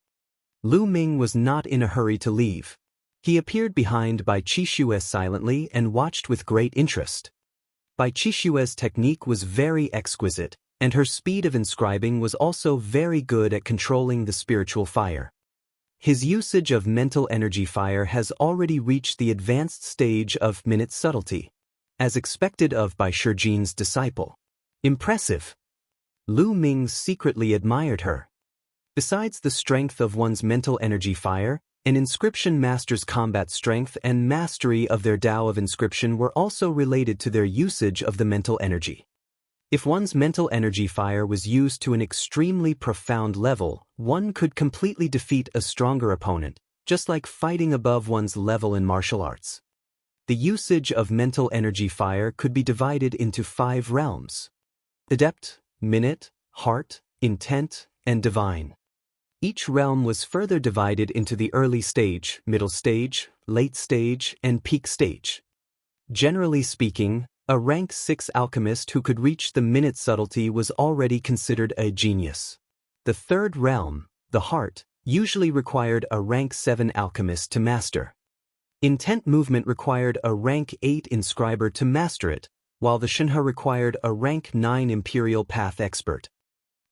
Lu Ming was not in a hurry to leave. He appeared behind Bai Qixue silently and watched with great interest. Bai Qixue's technique was very exquisite, and her speed of inscribing was also very good at controlling the spiritual fire. His usage of mental energy fire has already reached the advanced stage of minute subtlety, as expected of Bai Shijin's disciple. Impressive. Lu Ming secretly admired her. Besides the strength of one's mental energy fire, an inscription master's combat strength and mastery of their Tao of Inscription were also related to their usage of the mental energy. If one's mental energy fire was used to an extremely profound level, one could completely defeat a stronger opponent, just like fighting above one's level in martial arts. The usage of mental energy fire could be divided into 5 realms: adept, minute, heart, intent, and divine. Each realm was further divided into the early stage, middle stage, late stage, and peak stage. Generally speaking, a rank 6 alchemist who could reach the minute subtlety was already considered a genius. The third realm, the heart, usually required a rank 7 alchemist to master. Intent movement required a rank 8 inscriber to master it, while the Xianxia required a rank 9 imperial path expert.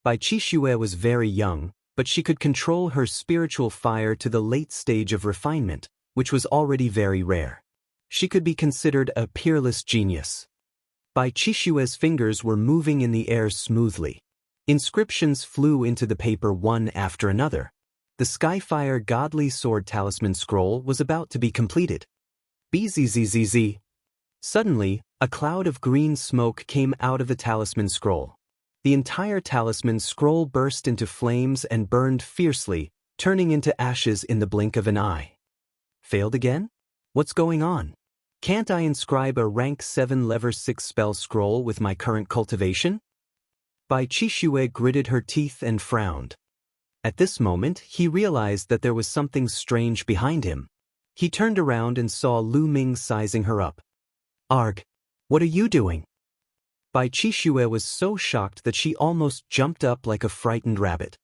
Bai Qixue was very young, but she could control her spiritual fire to the late stage of refinement, which was already very rare. She could be considered a peerless genius. Bai Qixue's fingers were moving in the air smoothly. Inscriptions flew into the paper one after another. The Skyfire Godly Sword Talisman Scroll was about to be completed. Bzzz. Suddenly, a cloud of green smoke came out of the talisman scroll. The entire talisman scroll burst into flames and burned fiercely, turning into ashes in the blink of an eye. Failed again? What's going on? Can't I inscribe a rank 7 level 6 spell scroll with my current cultivation? Bai Qixue gritted her teeth and frowned. At this moment, he realized that there was something strange behind him. He turned around and saw Lu Ming sizing her up. Arg, what are you doing? Bai Qixue was so shocked that she almost jumped up like a frightened rabbit.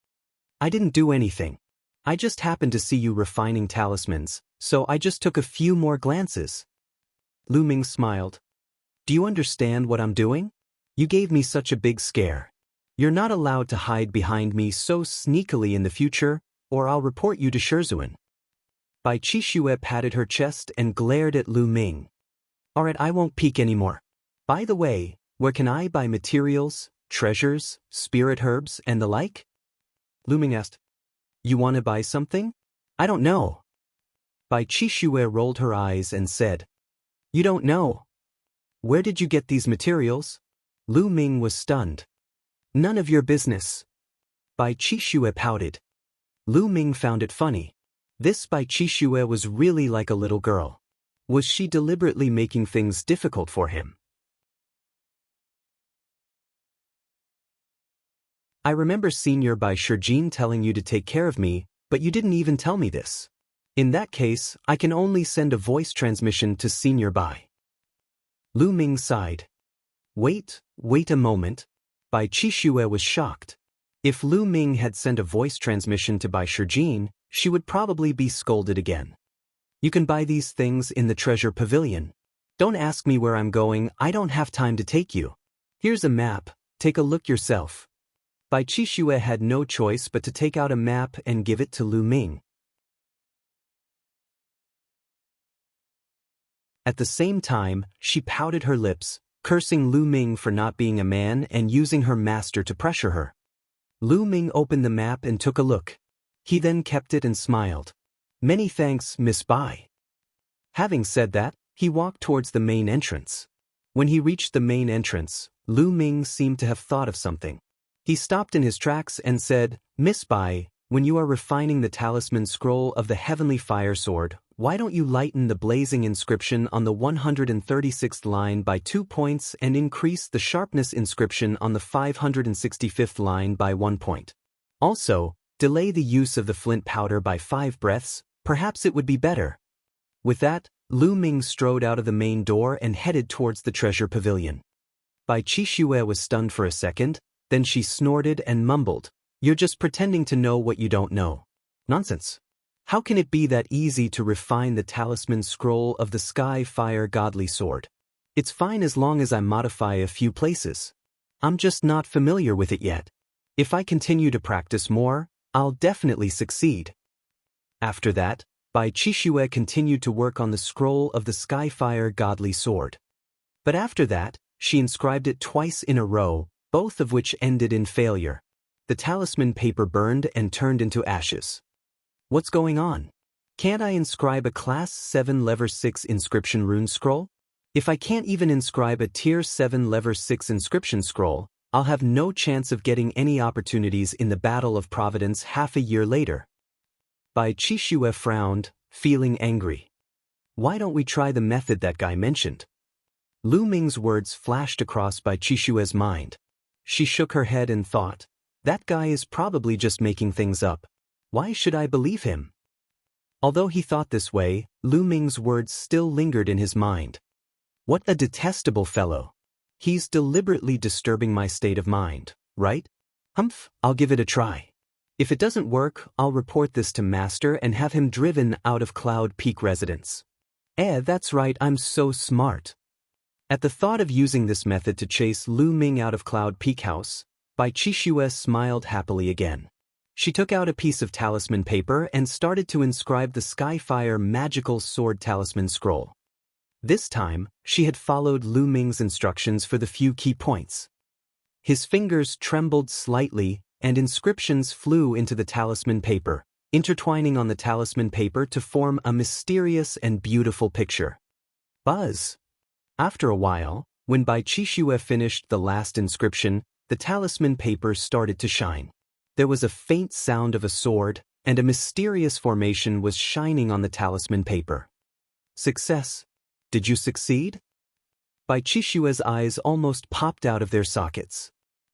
I didn't do anything. I just happened to see you refining talismans, so I just took a few more glances. Lu Ming smiled. Do you understand what I'm doing? You gave me such a big scare. You're not allowed to hide behind me so sneakily in the future, or I'll report you to Shizhuan. Bai Qixue patted her chest and glared at Lu Ming. Alright, I won't peek anymore. By the way, where can I buy materials, treasures, spirit herbs, and the like? Lu Ming asked. You want to buy something? I don't know. Bai Qixue rolled her eyes and said, You don't know. Where did you get these materials? Lu Ming was stunned. None of your business. Bai Qixue pouted. Lu Ming found it funny. This Bai Qixue was really like a little girl. Was she deliberately making things difficult for him? I remember Senior Bai Shijin telling you to take care of me, but you didn't even tell me this. In that case, I can only send a voice transmission to Senior Bai. Lu Ming sighed. Wait a moment. Bai Qixue was shocked. If Lu Ming had sent a voice transmission to Bai Shijin, she would probably be scolded again. You can buy these things in the treasure pavilion. Don't ask me where I'm going, I don't have time to take you. Here's a map, take a look yourself. Bai Qixue had no choice but to take out a map and give it to Lu Ming. At the same time, she pouted her lips, cursing Lu Ming for not being a man and using her master to pressure her. Lu Ming opened the map and took a look. He then kept it and smiled. Many thanks, Miss Bai. Having said that, he walked towards the main entrance. When he reached the main entrance, Lu Ming seemed to have thought of something. He stopped in his tracks and said, Miss Bai, when you are refining the talisman scroll of the heavenly fire sword, why don't you lighten the blazing inscription on the 136th line by 2 points and increase the sharpness inscription on the 565th line by 1 point? Also, delay the use of the flint powder by 5 breaths, perhaps it would be better. With that, Lu Ming strode out of the main door and headed towards the treasure pavilion. Bai Qixue was stunned for a second, then she snorted and mumbled, You're just pretending to know what you don't know. Nonsense. How can it be that easy to refine the talisman scroll of the Sky Fire Godly Sword? It's fine as long as I modify a few places. I'm just not familiar with it yet. If I continue to practice more, I'll definitely succeed. After that, Bai Qixue continued to work on the scroll of the Skyfire Godly Sword. But after that, she inscribed it twice in a row, both of which ended in failure. The talisman paper burned and turned into ashes. What's going on? Can't I inscribe a Class 7 Level 6 inscription rune scroll? If I can't even inscribe a Tier 7 Level 6 inscription scroll, I'll have no chance of getting any opportunities in the Battle of Providence half a year later. Bai Qixue frowned, feeling angry. Why don't we try the method that guy mentioned? Lu Ming's words flashed across Bai Qixue's mind. She shook her head and thought, that guy is probably just making things up. Why should I believe him? Although he thought this way, Lu Ming's words still lingered in his mind. What a detestable fellow. He's deliberately disturbing my state of mind, right? Humph, I'll give it a try. If it doesn't work, I'll report this to Master and have him driven out of Cloud Peak residence. That's right, I'm so smart. At the thought of using this method to chase Lu Ming out of Cloud Peak House, Bai Qixue smiled happily again. She took out a piece of talisman paper and started to inscribe the Skyfire Magical Sword Talisman Scroll. This time, she had followed Lu Ming's instructions for the few key points. His fingers trembled slightly, and inscriptions flew into the talisman paper, intertwining on the talisman paper to form a mysterious and beautiful picture. Buzz! After a while, when Bai Qixue finished the last inscription, the talisman paper started to shine. There was a faint sound of a sword, and a mysterious formation was shining on the talisman paper. Success! Did you succeed? Bai Qixue's eyes almost popped out of their sockets.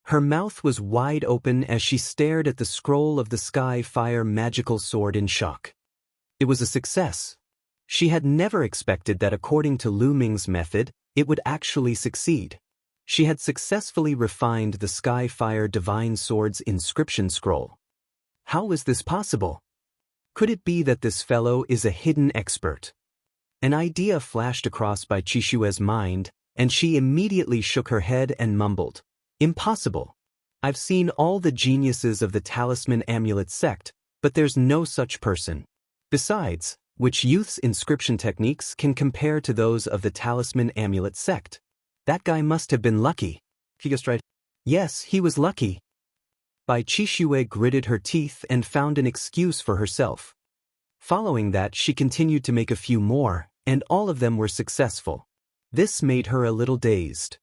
Her mouth was wide open as she stared at the scroll of the Skyfire Magical Sword in shock. It was a success. She had never expected that according to Lu Ming's method, it would actually succeed. She had successfully refined the Skyfire Divine Sword's inscription scroll. How was this possible? Could it be that this fellow is a hidden expert? An idea flashed across Bai Qixue's mind, and she immediately shook her head and mumbled, "Impossible. I've seen all the geniuses of the Talisman Amulet sect, but there's no such person. Besides, which youth's inscription techniques can compare to those of the Talisman Amulet sect? That guy must have been lucky." He guessed right. Yes, he was lucky. Bai Qixue gritted her teeth and found an excuse for herself. Following that, she continued to make a few more, and all of them were successful. This made her a little dazed.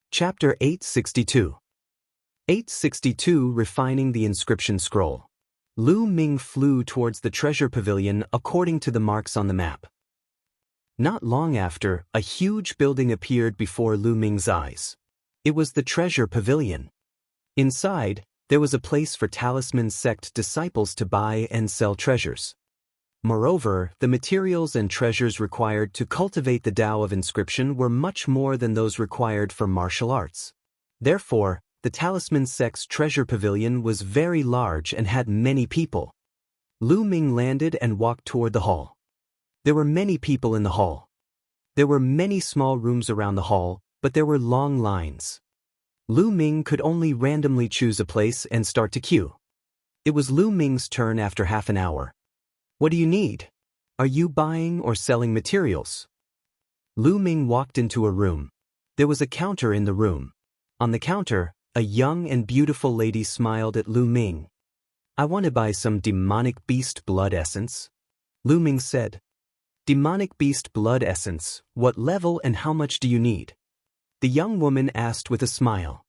Chapter 862. 862 Refining the Inscription Scroll. Lu Ming flew towards the treasure pavilion according to the marks on the map. Not long after, a huge building appeared before Lu Ming's eyes. It was the treasure pavilion. Inside, there was a place for Talisman sect disciples to buy and sell treasures. Moreover, the materials and treasures required to cultivate the Tao of inscription were much more than those required for martial arts. Therefore, the Talisman sect's treasure pavilion was very large and had many people. Lu Ming landed and walked toward the hall. There were many people in the hall. There were many small rooms around the hall, but there were long lines. Lu Ming could only randomly choose a place and start to queue. It was Lu Ming's turn after half an hour. What do you need? Are you buying or selling materials? Lu Ming walked into a room. There was a counter in the room. On the counter, a young and beautiful lady smiled at Lu Ming. "I want to buy some demonic beast blood essence." Lu Ming said. "Demonic beast blood essence, what level and how much do you need?" The young woman asked with a smile.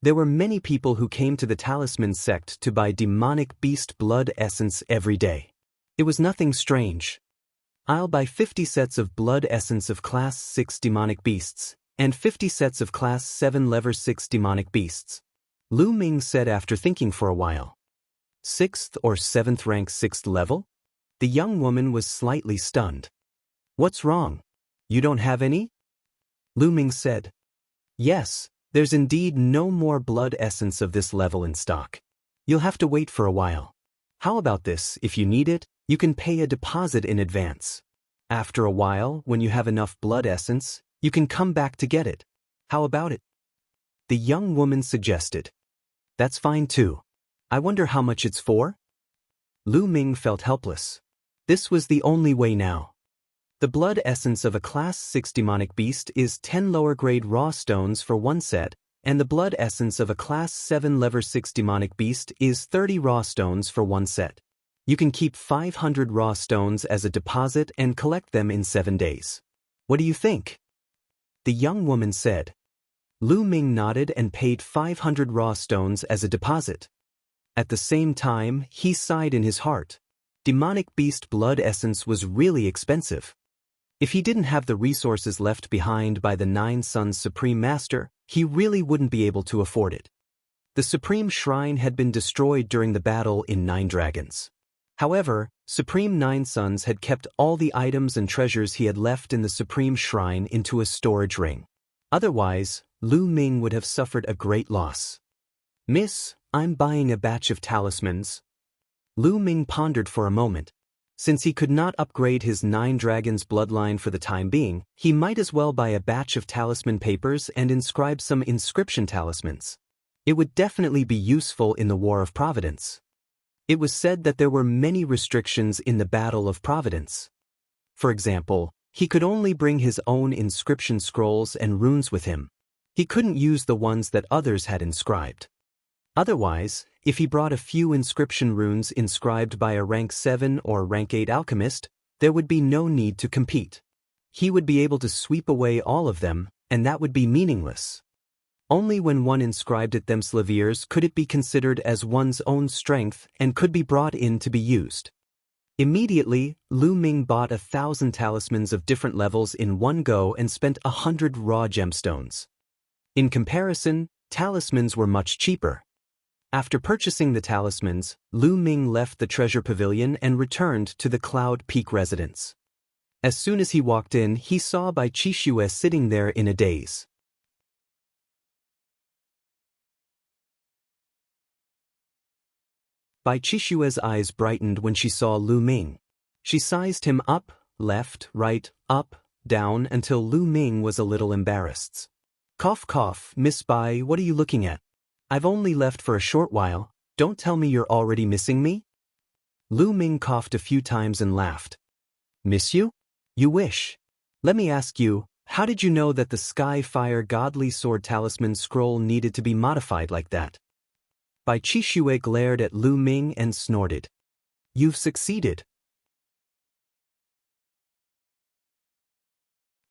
There were many people who came to the Talisman sect to buy demonic beast blood essence every day. It was nothing strange. "I'll buy 50 sets of blood essence of Class 6 demonic beasts, and 50 sets of Class 7 Level 6 demonic beasts," Lu Ming said after thinking for a while. 6th or 7th rank 6th level? The young woman was slightly stunned. "What's wrong? You don't have any?" Lu Ming said. "Yes, there's indeed no more blood essence of this level in stock. You'll have to wait for a while. How about this, if you need it, you can pay a deposit in advance. After a while, when you have enough blood essence, you can come back to get it. How about it?" The young woman suggested. "That's fine too. I wonder how much it's for?" Lu Ming felt helpless. This was the only way now. The blood essence of a Class 6 demonic beast is 10 lower grade raw stones for one set, and the blood essence of a Class 7 Level 6 demonic beast is 30 raw stones for one set. You can keep 500 raw stones as a deposit and collect them in 7 days. What do you think?" The young woman said. Lu Ming nodded and paid 500 raw stones as a deposit. At the same time, he sighed in his heart. Demonic beast blood essence was really expensive. If he didn't have the resources left behind by the Nine Suns Supreme Master, he really wouldn't be able to afford it. The Supreme Shrine had been destroyed during the battle in Nine Dragons. However, Supreme Nine Suns had kept all the items and treasures he had left in the Supreme Shrine into a storage ring. Otherwise, Lu Ming would have suffered a great loss. "Miss, I'm buying a batch of talismans." Lu Ming pondered for a moment. Since he could not upgrade his Nine Dragons bloodline for the time being, he might as well buy a batch of talisman papers and inscribe some inscription talismans. It would definitely be useful in the War of Providence. It was said that there were many restrictions in the Battle of Providence. For example, he could only bring his own inscription scrolls and runes with him. He couldn't use the ones that others had inscribed. Otherwise, if he brought a few inscription runes inscribed by a rank 7 or rank 8 alchemist, there would be no need to compete. He would be able to sweep away all of them, and that would be meaningless. Only when one inscribed it themselves could it be considered as one's own strength and could be brought in to be used. Immediately, Lu Ming bought 1,000 talismans of different levels in one go and spent 100 raw gemstones. In comparison, talismans were much cheaper. After purchasing the talismans, Lu Ming left the treasure pavilion and returned to the Cloud Peak residence. As soon as he walked in, he saw Bai Qixue sitting there in a daze. Bai Qixue's eyes brightened when she saw Lu Ming. She sized him up, left, right, up, down until Lu Ming was a little embarrassed. "Cough cough, Miss Bai, what are you looking at? I've only left for a short while, don't tell me you're already missing me?" Lu Ming coughed a few times and laughed. "Miss you? You wish. Let me ask you, how did you know that the Sky Fire Godly Sword Talisman scroll needed to be modified like that?" Bai Qixue glared at Lu Ming and snorted. "You've succeeded."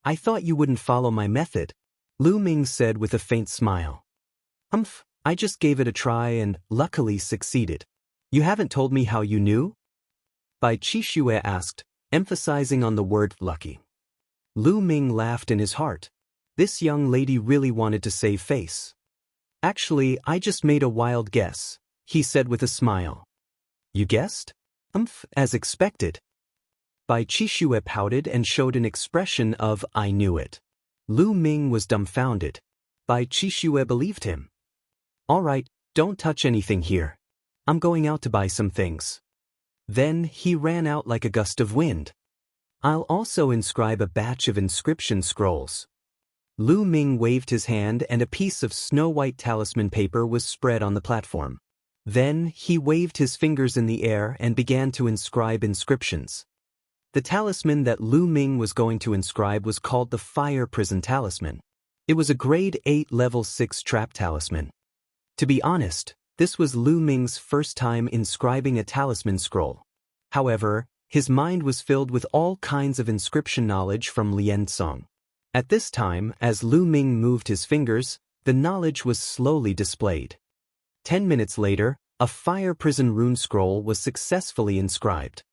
"I thought you wouldn't follow my method," Lu Ming said with a faint smile. I just gave it a try and, luckily, succeeded. You haven't told me how you knew?" Bai Qixue asked, emphasizing on the word lucky. Lu Ming laughed in his heart. This young lady really wanted to save face. "Actually, I just made a wild guess," he said with a smile. "You guessed?" As expected." Bai Qixue pouted and showed an expression of "I knew it." Lu Ming was dumbfounded. Bai Qixue believed him. "All right, don't touch anything here. I'm going out to buy some things." Then he ran out like a gust of wind. "I'll also inscribe a batch of inscription scrolls." Lu Ming waved his hand and a piece of snow-white talisman paper was spread on the platform. Then he waved his fingers in the air and began to inscribe inscriptions. The talisman that Lu Ming was going to inscribe was called the Fire Prison Talisman. It was a grade 8 level 6 trap talisman. To be honest, this was Lu Ming's first time inscribing a talisman scroll. However, his mind was filled with all kinds of inscription knowledge from Lian Song. At this time, as Lu Ming moved his fingers, the knowledge was slowly displayed. 10 minutes later, a fire prison rune scroll was successfully inscribed.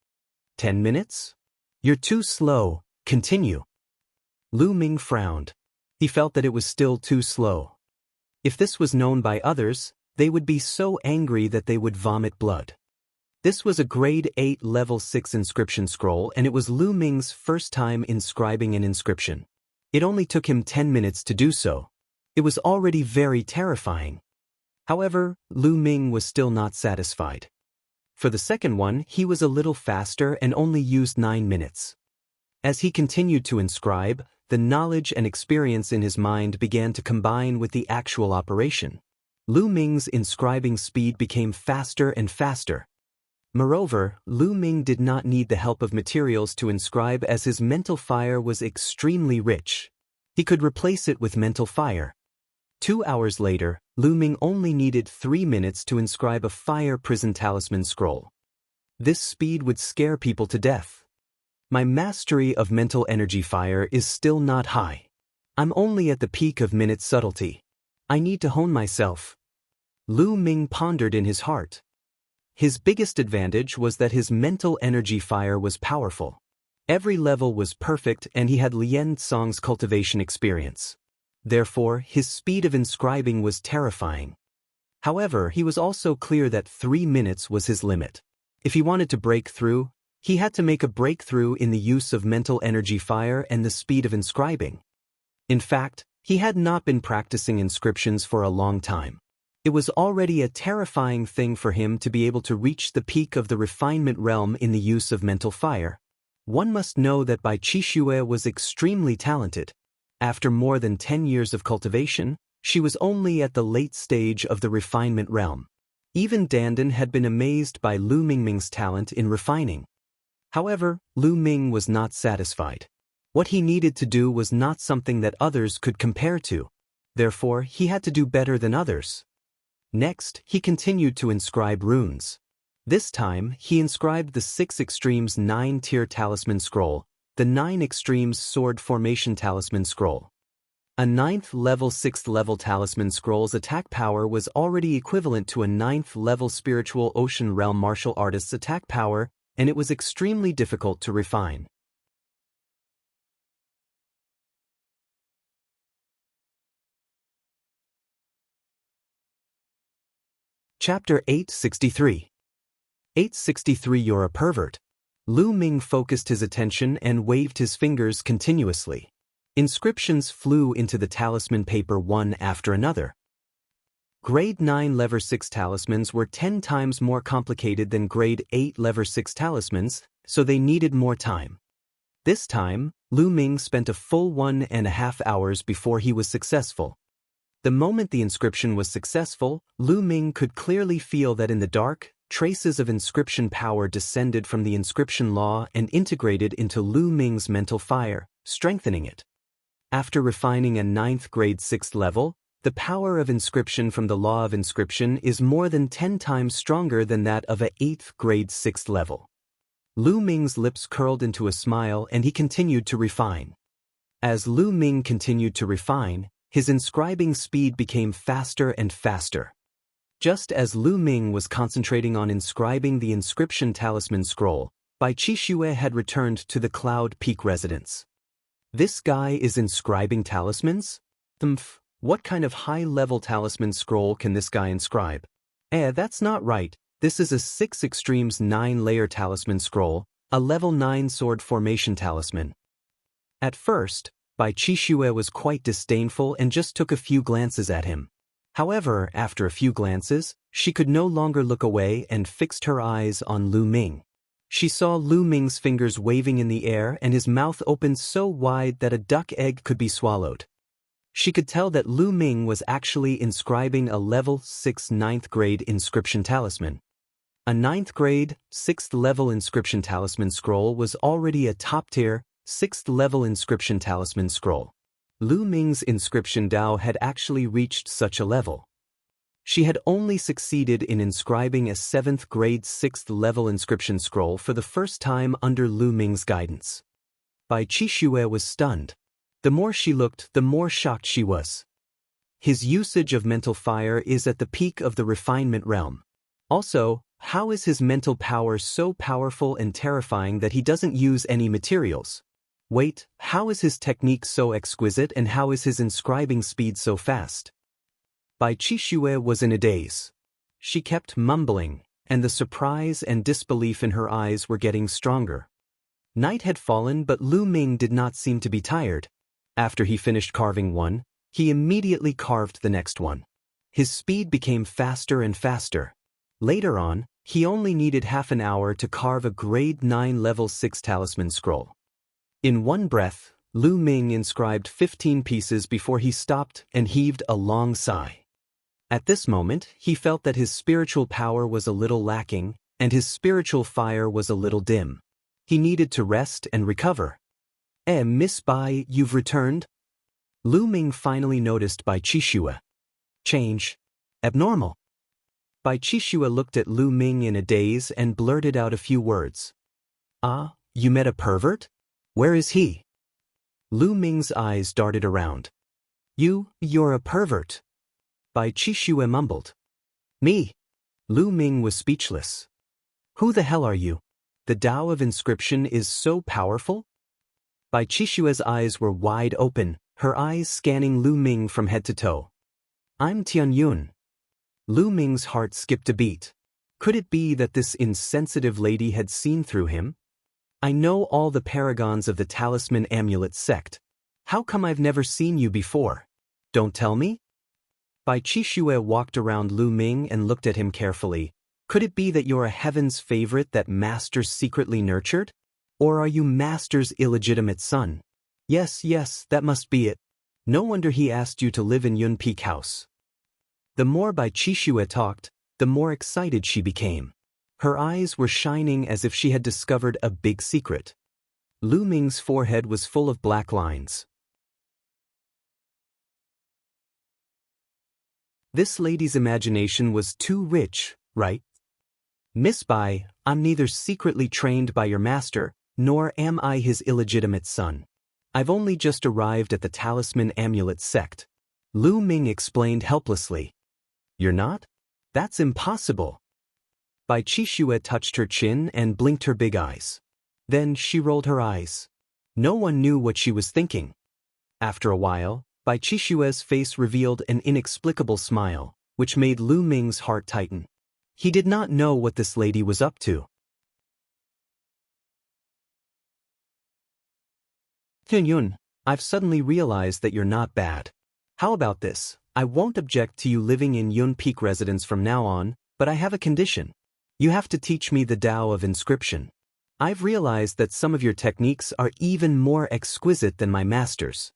10 minutes? You're too slow, continue. Lu Ming frowned. He felt that it was still too slow. If this was known by others, they would be so angry that they would vomit blood. This was a grade 8 level 6 inscription scroll and it was Lu Ming's first time inscribing an inscription. It only took him 10 minutes to do so. It was already very terrifying. However, Lu Ming was still not satisfied. For the second one, he was a little faster and only used 9 minutes. As he continued to inscribe, the knowledge and experience in his mind began to combine with the actual operation. Lu Ming's inscribing speed became faster and faster. Moreover, Lu Ming did not need the help of materials to inscribe as his mental fire was extremely rich. He could replace it with mental fire. 2 hours later, Lu Ming only needed 3 minutes to inscribe a fire prison talisman scroll. This speed would scare people to death. My mastery of mental energy fire is still not high. I'm only at the peak of minute subtlety. I need to hone myself. Lu Ming pondered in his heart. His biggest advantage was that his mental energy fire was powerful. Every level was perfect and he had Lien Song's cultivation experience. Therefore, his speed of inscribing was terrifying. However, he was also clear that 3 minutes was his limit. If he wanted to break through, he had to make a breakthrough in the use of mental energy fire and the speed of inscribing. In fact, he had not been practicing inscriptions for a long time. It was already a terrifying thing for him to be able to reach the peak of the refinement realm in the use of mental fire. One must know that Bai Qixue was extremely talented. After more than 10 years of cultivation, she was only at the late stage of the refinement realm. Even Dandan had been amazed by Lu Mingming's talent in refining. However, Lu Ming was not satisfied. What he needed to do was not something that others could compare to. Therefore, he had to do better than others. Next, he continued to inscribe runes. This time, he inscribed the 6 Extremes 9-tier talisman scroll, the 9 Extremes sword formation talisman scroll. A 9th level 6th level talisman scroll's attack power was already equivalent to a 9th level spiritual ocean realm martial artist's attack power, and it was extremely difficult to refine. Chapter 863. 863 You're a pervert. Lu Ming focused his attention and waved his fingers continuously. Inscriptions flew into the talisman paper one after another. Grade 9 Lever 6 talismans were 10 times more complicated than Grade 8 Lever 6 talismans, so they needed more time. This time, Lu Ming spent a full 1.5 hours before he was successful. The moment the inscription was successful, Lu Ming could clearly feel that in the dark, traces of inscription power descended from the inscription law and integrated into Lu Ming's mental fire, strengthening it. After refining a 9th grade 6th level, the power of inscription from the law of inscription is more than 10 times stronger than that of a 8th grade 6th level. Lu Ming's lips curled into a smile and he continued to refine. As Lu Ming continued to refine, his inscribing speed became faster and faster. Just as Lu Ming was concentrating on inscribing the inscription talisman scroll, Bai Qixue had returned to the Cloud Peak residence. This guy is inscribing talismans? What kind of high-level talisman scroll can this guy inscribe? That's not right. This is a 6 Extremes 9-layer talisman scroll, a level 9 sword formation talisman. At first, Bai Qixue was quite disdainful and just took a few glances at him. However, after a few glances, she could no longer look away and fixed her eyes on Lu Ming. She saw Lu Ming's fingers waving in the air and his mouth opened so wide that a duck egg could be swallowed. She could tell that Lu Ming was actually inscribing a level 6 9th grade inscription talisman. A 9th grade, 6th level inscription talisman scroll was already a top-tier, 6th level inscription talisman scroll. Lu Ming's inscription Dao had actually reached such a level. She had only succeeded in inscribing a 7th grade 6th level inscription scroll for the first time under Lu Ming's guidance. Bai Qixue was stunned. The more she looked, the more shocked she was. His usage of mental fire is at the peak of the refinement realm. Also, how is his mental power so powerful and terrifying that he doesn't use any materials? Wait, how is his technique so exquisite and how is his inscribing speed so fast? Bai Qixue was in a daze. She kept mumbling, and the surprise and disbelief in her eyes were getting stronger. Night had fallen but Lu Ming did not seem to be tired. After he finished carving one, he immediately carved the next one. His speed became faster and faster. Later on, he only needed half an hour to carve a grade 9 level 6 talisman scroll. In one breath, Lu Ming inscribed 15 pieces before he stopped and heaved a long sigh. At this moment, he felt that his spiritual power was a little lacking, and his spiritual fire was a little dim. He needed to rest and recover. Miss Bai, you've returned? Lu Ming finally noticed Bai Qixue. Change. Abnormal. Bai Qixue looked at Lu Ming in a daze and blurted out a few words. Ah, you met a pervert? Where is he? Lu Ming's eyes darted around. You're a pervert. Bai Qixue mumbled. Me? Lu Ming was speechless. Who the hell are you? the Tao of inscription is so powerful? Bai Qishue's eyes were wide open, her eyes scanning Lu Ming from head to toe. I'm Tianyun. Lu Ming's heart skipped a beat. Could it be that this insensitive lady had seen through him? I know all the paragons of the talisman amulet sect. How come I've never seen you before? Don't tell me? Bai Qishue walked around Lu Ming and looked at him carefully. Could it be that you're a heaven's favorite that Master secretly nurtured? Or are you Master's illegitimate son? Yes, that must be it. No wonder he asked you to live in Yun Peak House. The more Bai Qishue talked, the more excited she became. Her eyes were shining as if she had discovered a big secret. Lu Ming's forehead was full of black lines. This lady's imagination was too rich, right? Miss Bai, I'm neither secretly trained by your master, nor am I his illegitimate son. I've only just arrived at the talisman amulet sect. Lu Ming explained helplessly. You're not? That's impossible. Bai Qishue touched her chin and blinked her big eyes. Then she rolled her eyes. No one knew what she was thinking. After a while, Bai Qishue's face revealed an inexplicable smile, which made Lu Ming's heart tighten. He did not know what this lady was up to. Tianyun, I've suddenly realized that you're not bad. How about this? I won't object to you living in Yun Peak residence from now on, but I have a condition. You have to teach me the Tao of inscription. I've realized that some of your techniques are even more exquisite than my master's.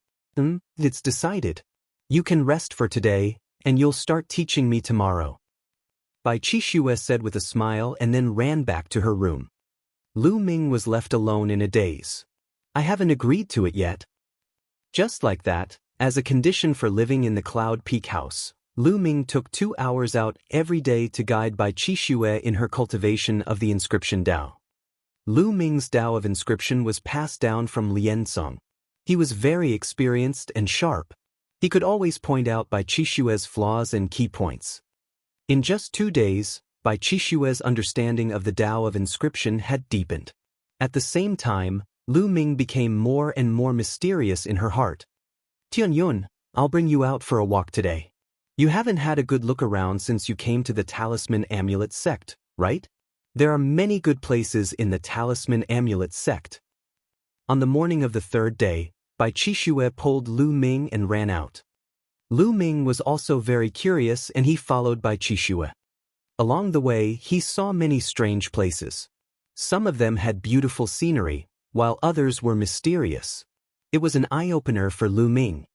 It's decided. You can rest for today, and you'll start teaching me tomorrow. Bai Qishue said with a smile and then ran back to her room. Lu Ming was left alone in a daze. I haven't agreed to it yet. Just like that, as a condition for living in the Cloud Peak House, Lu Ming took 2 hours out every day to guide Bai Qishue in her cultivation of the inscription Tao. Lu Ming's Tao of inscription was passed down from Lien Song. He was very experienced and sharp. He could always point out Bai Qishue's flaws and key points. In just 2 days, Bai Qishue's understanding of the Tao of inscription had deepened. At the same time, Lu Ming became more and more mysterious in her heart. Tianyun, I'll bring you out for a walk today. You haven't had a good look around since you came to the Talisman Amulet sect, right? There are many good places in the Talisman Amulet sect. On the morning of the 3rd day, Bai Qishue pulled Lu Ming and ran out. Lu Ming was also very curious and he followed Bai Qishue. Along the way, he saw many strange places. Some of them had beautiful scenery, while others were mysterious. It was an eye-opener for Lu Ming.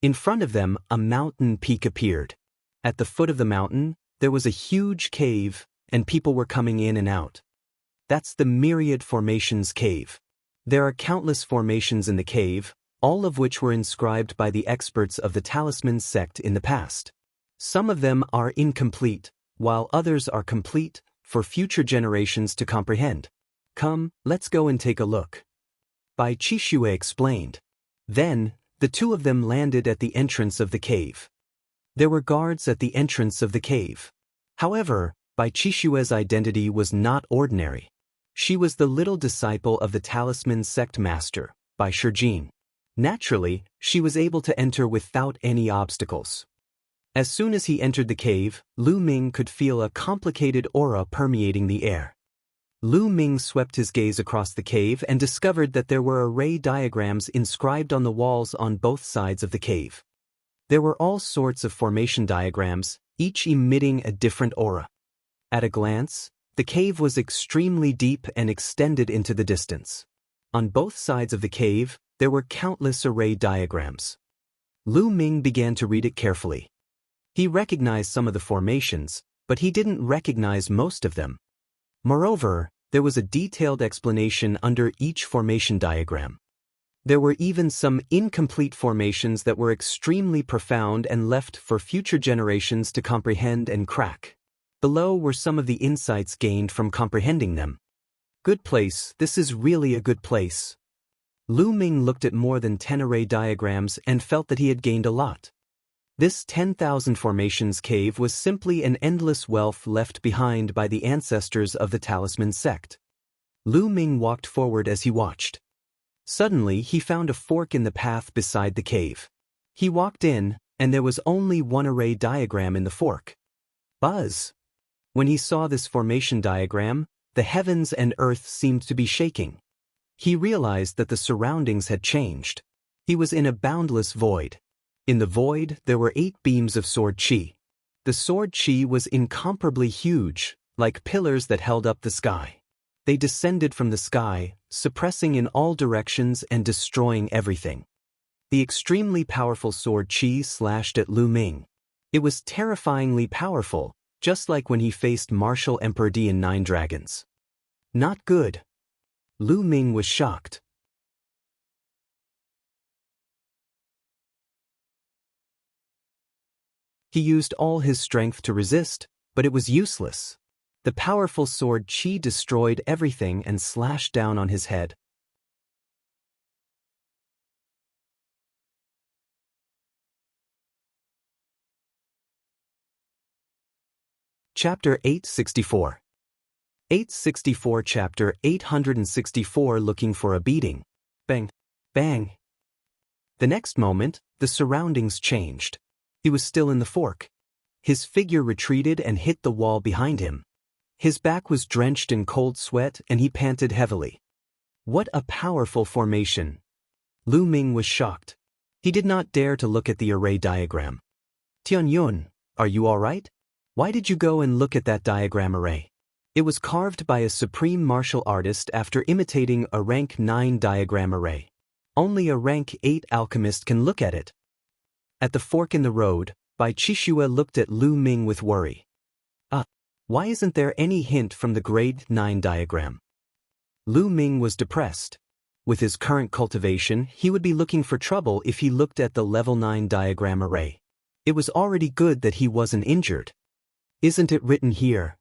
In front of them, a mountain peak appeared. At the foot of the mountain, there was a huge cave, and people were coming in and out. That's the Myriad Formations Cave. There are countless formations in the cave, all of which were inscribed by the experts of the Talisman sect in the past. Some of them are incomplete, while others are complete, for future generations to comprehend. Come, let's go and take a look. Bai Qishue explained. Then, the two of them landed at the entrance of the cave. There were guards at the entrance of the cave. However, Bai Qishue's identity was not ordinary. She was the little disciple of the Talisman sect master, Bai Shijin. Naturally, she was able to enter without any obstacles. As soon as he entered the cave, Lu Ming could feel a complicated aura permeating the air. Lu Ming swept his gaze across the cave and discovered that there were array diagrams inscribed on the walls on both sides of the cave. There were all sorts of formation diagrams, each emitting a different aura. At a glance, the cave was extremely deep and extended into the distance. On both sides of the cave, there were countless array diagrams. Lu Ming began to read it carefully. He recognized some of the formations, but he didn't recognize most of them. Moreover, there was a detailed explanation under each formation diagram. There were even some incomplete formations that were extremely profound and left for future generations to comprehend and crack. Below were some of the insights gained from comprehending them. Good place, this is really a good place. Lu Ming looked at more than 10 array diagrams and felt that he had gained a lot. This 10,000 formations cave was simply an endless wealth left behind by the ancestors of the Talisman sect. Lu Ming walked forward as he watched. Suddenly he found a fork in the path beside the cave. He walked in, and there was only one array diagram in the fork. Buzz! When he saw this formation diagram, the heavens and earth seemed to be shaking. He realized that the surroundings had changed. He was in a boundless void. In the void, there were 8 beams of sword chi. The sword chi was incomparably huge, like pillars that held up the sky. They descended from the sky, suppressing in all directions and destroying everything. The extremely powerful sword chi slashed at Lu Ming. It was terrifyingly powerful, just like when he faced Martial Emperor D in 9 Dragons. Not good. Lu Ming was shocked. He used all his strength to resist, but it was useless. The powerful sword chi destroyed everything and slashed down on his head. Chapter 864. 864 Chapter 864 Looking for a beating. Bang! Bang! The next moment, the surroundings changed. He was still in the fork. His figure retreated and hit the wall behind him. His back was drenched in cold sweat and he panted heavily. What a powerful formation! Lu Ming was shocked. He did not dare to look at the array diagram. Tianyun, are you all right? Why did you go and look at that diagram array? It was carved by a supreme martial artist after imitating a rank 9 diagram array. Only a rank 8 alchemist can look at it. At the fork in the road, Bai Qixue looked at Lu Ming with worry. Why isn't there any hint from the grade 9 diagram? Lu Ming was depressed. With his current cultivation, he would be looking for trouble if he looked at the level 9 diagram array. It was already good that he wasn't injured. Isn't it written here?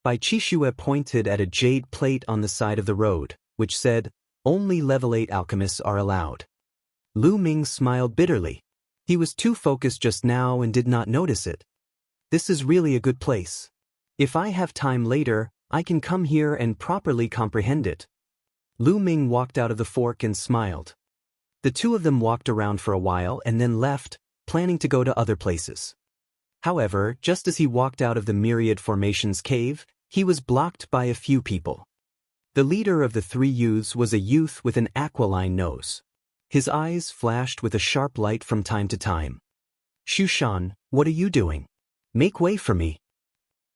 Bai Qixue pointed at a jade plate on the side of the road, which said, "Only level 8 alchemists are allowed." Lu Ming smiled bitterly. He was too focused just now and did not notice it. This is really a good place. If I have time later, I can come here and properly comprehend it. Lu Ming walked out of the fork and smiled. The two of them walked around for a while and then left, planning to go to other places. However, just as he walked out of the Myriad Formations cave, he was blocked by a few people. The leader of the 3 youths was a youth with an aquiline nose. His eyes flashed with a sharp light from time to time. "Shushan, what are you doing? Make way for me."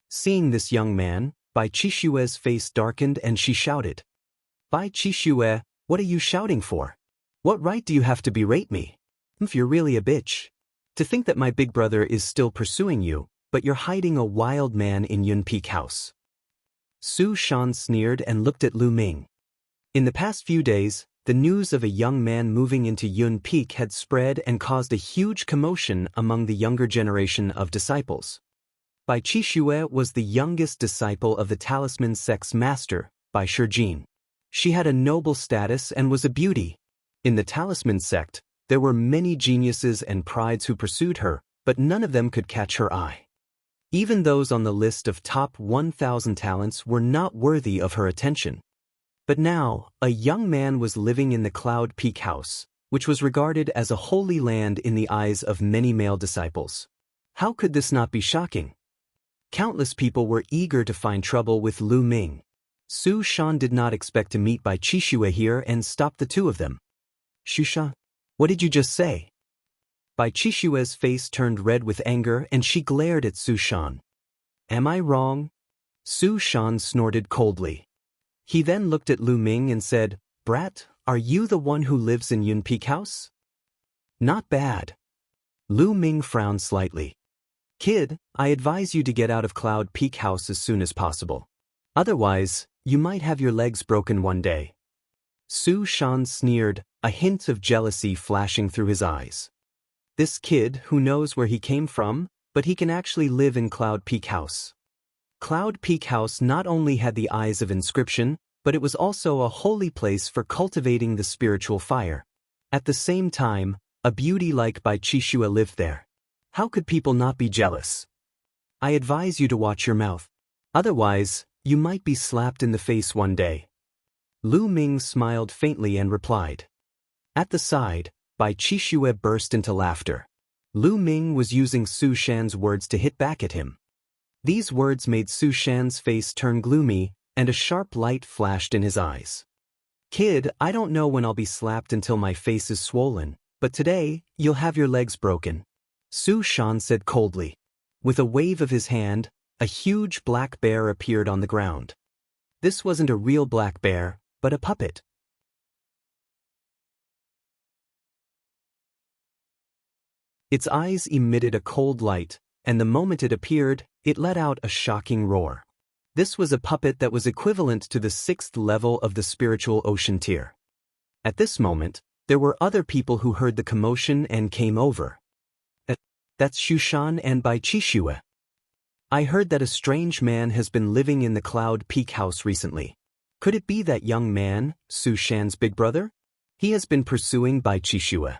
Seeing this young man, Bai Qixue's face darkened and she shouted. "Bai Qixue, what are you shouting for? What right do you have to berate me? If you're really a bitch. To think that my big brother is still pursuing you, but you're hiding a wild man in Yun Peak House." Su Shan sneered and looked at Lu Ming. In the past few days, the news of a young man moving into Yun Peak had spread and caused a huge commotion among the younger generation of disciples. Bai Qixue was the youngest disciple of the Talisman Sect's master, Bai Shijin. She had a noble status and was a beauty. In the Talisman Sect, there were many geniuses and prides who pursued her, but none of them could catch her eye. Even those on the list of top 1,000 talents were not worthy of her attention. But now, a young man was living in the Cloud Peak House, which was regarded as a holy land in the eyes of many male disciples. How could this not be shocking? Countless people were eager to find trouble with Lu Ming. Su Shan did not expect to meet Bai Qixue here and stopped the two of them. "Shushan, what did you just say?" Bai Qixue's face turned red with anger and she glared at Su Shan. "Am I wrong?" Su Shan snorted coldly. He then looked at Lu Ming and said, "Brat, are you the one who lives in Yun Peak House?" "Not bad." Lu Ming frowned slightly. "Kid, I advise you to get out of Cloud Peak House as soon as possible. Otherwise, you might have your legs broken one day." Su Shan sneered, a hint of jealousy flashing through his eyes. This kid who knows where he came from, but he can actually live in Cloud Peak House. Cloud Peak House not only had the eyes of inscription, but it was also a holy place for cultivating the spiritual fire. At the same time, a beauty like Bai Qixue lived there. How could people not be jealous? I advise you to watch your mouth. Otherwise, you might be slapped in the face one day. Lu Ming smiled faintly and replied. At the side, Bai Qixue burst into laughter. Lu Ming was using Su Shan's words to hit back at him. These words made Su Shan's face turn gloomy, and a sharp light flashed in his eyes. Kid, I don't know when I'll be slapped until my face is swollen, but today, you'll have your legs broken. Su Shan said coldly. With a wave of his hand, a huge black bear appeared on the ground. This wasn't a real black bear, but a puppet. Its eyes emitted a cold light, and the moment it appeared, it let out a shocking roar. This was a puppet that was equivalent to the 6th level of the spiritual ocean tier. At this moment, there were other people who heard the commotion and came over. That's Shushan and Bai Qixue. I heard that a strange man has been living in the Cloud Peak house recently. Could it be that young man, Su Shan's big brother? He has been pursuing Bai Qixue.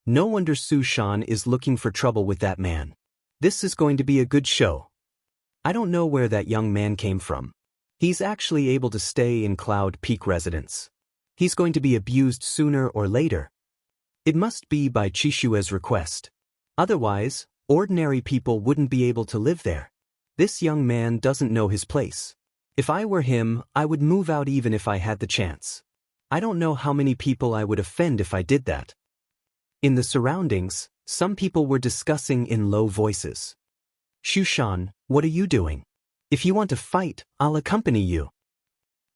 No wonder Su Shan is looking for trouble with that man. This is going to be a good show. I don't know where that young man came from. He's actually able to stay in Cloud Peak residence. He's going to be abused sooner or later. It must be by Qixue's request. Otherwise, ordinary people wouldn't be able to live there. This young man doesn't know his place. If I were him, I would move out even if I had the chance. I don't know how many people I would offend if I did that. In the surroundings, some people were discussing in low voices. Shushan, what are you doing? If you want to fight, I'll accompany you.